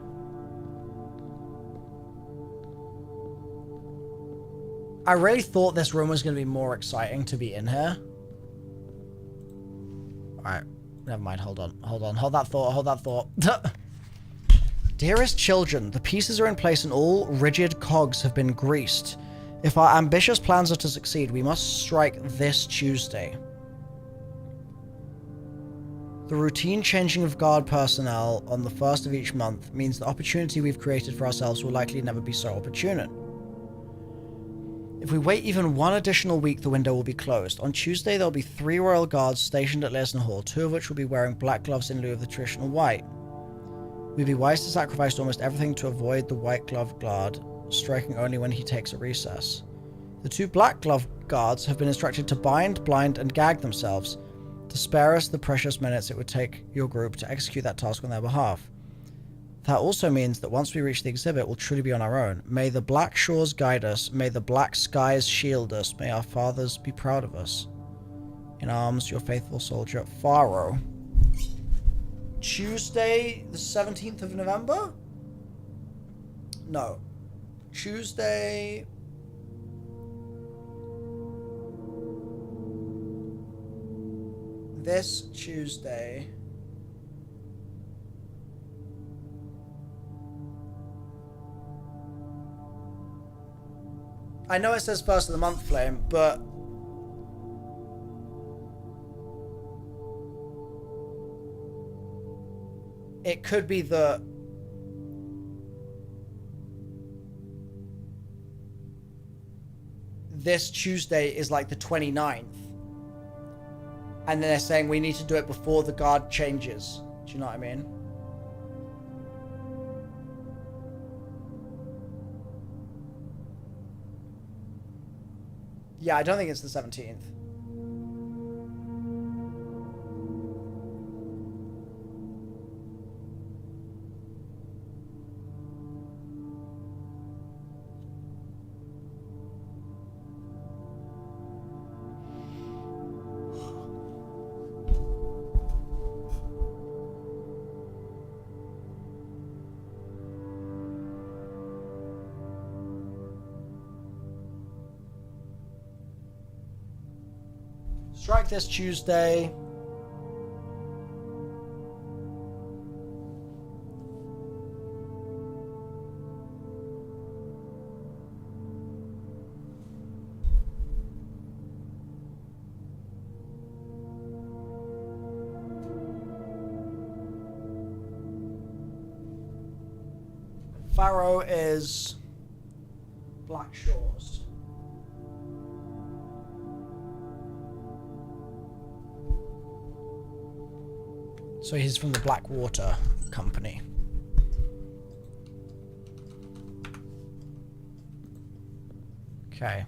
Speaker 1: I really thought this room was going to be more exciting to be in here. Alright. Never mind. Hold on. Hold on. Hold that thought. Hold that thought. Dearest children, the pieces are in place and all rigid cogs have been greased. If our ambitious plans are to succeed, we must strike this Tuesday. The routine changing of guard personnel on the first of each month means the opportunity we've created for ourselves will likely never be so opportune. If we wait even one additional week, the window will be closed. On Tuesday, there'll be 3 royal guards stationed at Learson Hall, 2 of which will be wearing black gloves in lieu of the traditional white. We'd be wise to sacrifice almost everything to avoid the white glove guard, striking only when he takes a recess. The 2 black glove guards have been instructed to bind, blind, and gag themselves, to spare us the precious minutes it would take your group to execute that task on their behalf. That also means that once we reach the exhibit, we'll truly be on our own. May the black shores guide us, may the black skies shield us, may our fathers be proud of us. In arms, your faithful soldier, Pharaoh. Tuesday, the 17th of November? No. Tuesday... This Tuesday... I know it says first of the month, Flame, but... It could be that... This Tuesday is like the 29th. And then they're saying we need to do it before the guard changes. Do you know what I mean? Yeah, I don't think it's the 17th. Strike this Tuesday. Pharaoh is Black Shores. So he's from the Blackwater Company. Okay.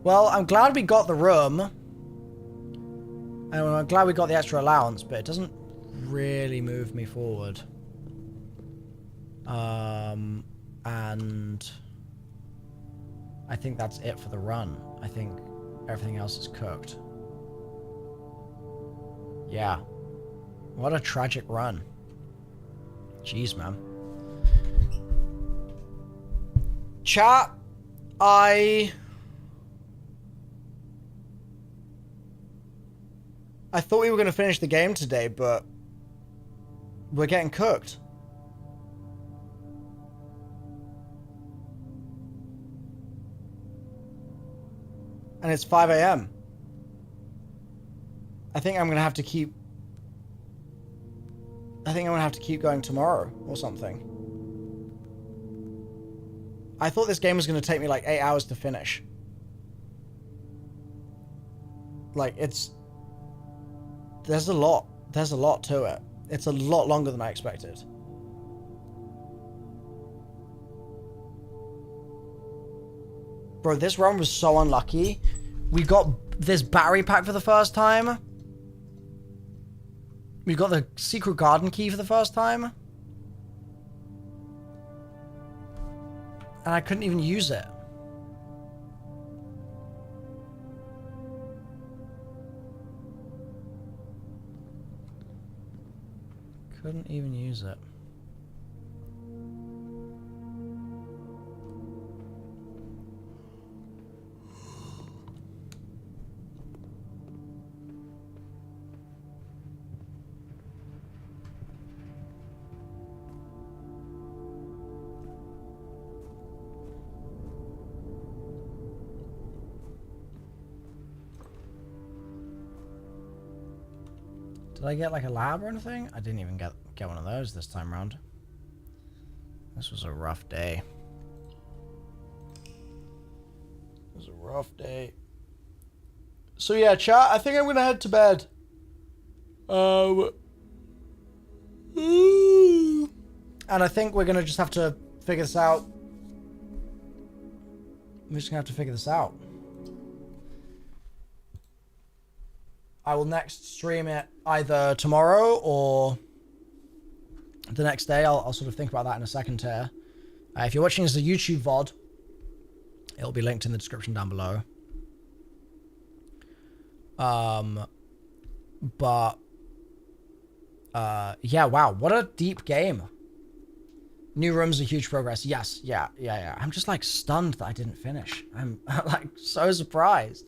Speaker 1: Well, I'm glad we got the room. And I'm glad we got the extra allowance, but it doesn't really move me forward. And I think that's it for the run. I think everything else is cooked. Yeah. What a tragic run. Jeez, man. Chat, I thought we were going to finish the game today, but we're getting cooked. And it's 5 a.m. I think I'm going to have to keep going tomorrow or something. I thought this game was going to take me like 8 hours to finish. Like, there's a lot to it. It's a lot longer than I expected. Bro, this run was so unlucky. We got this battery pack for the first time. We got the secret garden key for the first time. And I couldn't even use it. Couldn't even use it. Did I get like a lab or anything? I didn't even get one of those this time around. This was a rough day. It was a rough day. So yeah, chat, I think I'm gonna head to bed. And I think we're gonna just have to figure this out. We're just gonna have to figure this out. I will next stream it either tomorrow or the next day. I'll sort of think about that in a second here. If you're watching as a YouTube VOD, it'll be linked in the description down below. Yeah, wow, what a deep game. New rooms are huge progress. Yes, yeah. I'm just like stunned that I didn't finish. I'm like so surprised.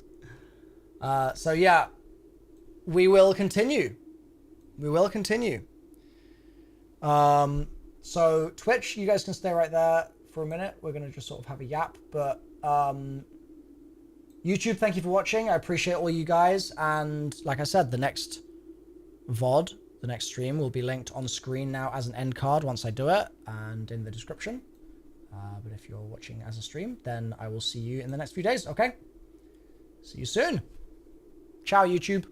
Speaker 1: So yeah, we will continue. So Twitch, you guys can stay right there for a minute. We're gonna just sort of have a yap, but YouTube, thank you for watching. I appreciate all you guys, and like I said, the next VOD, the next stream will be linked on screen now as an end card once I do it, and in the description. But if you're watching as a stream, then I will see you in the next few days, okay? See you soon. Ciao, YouTube.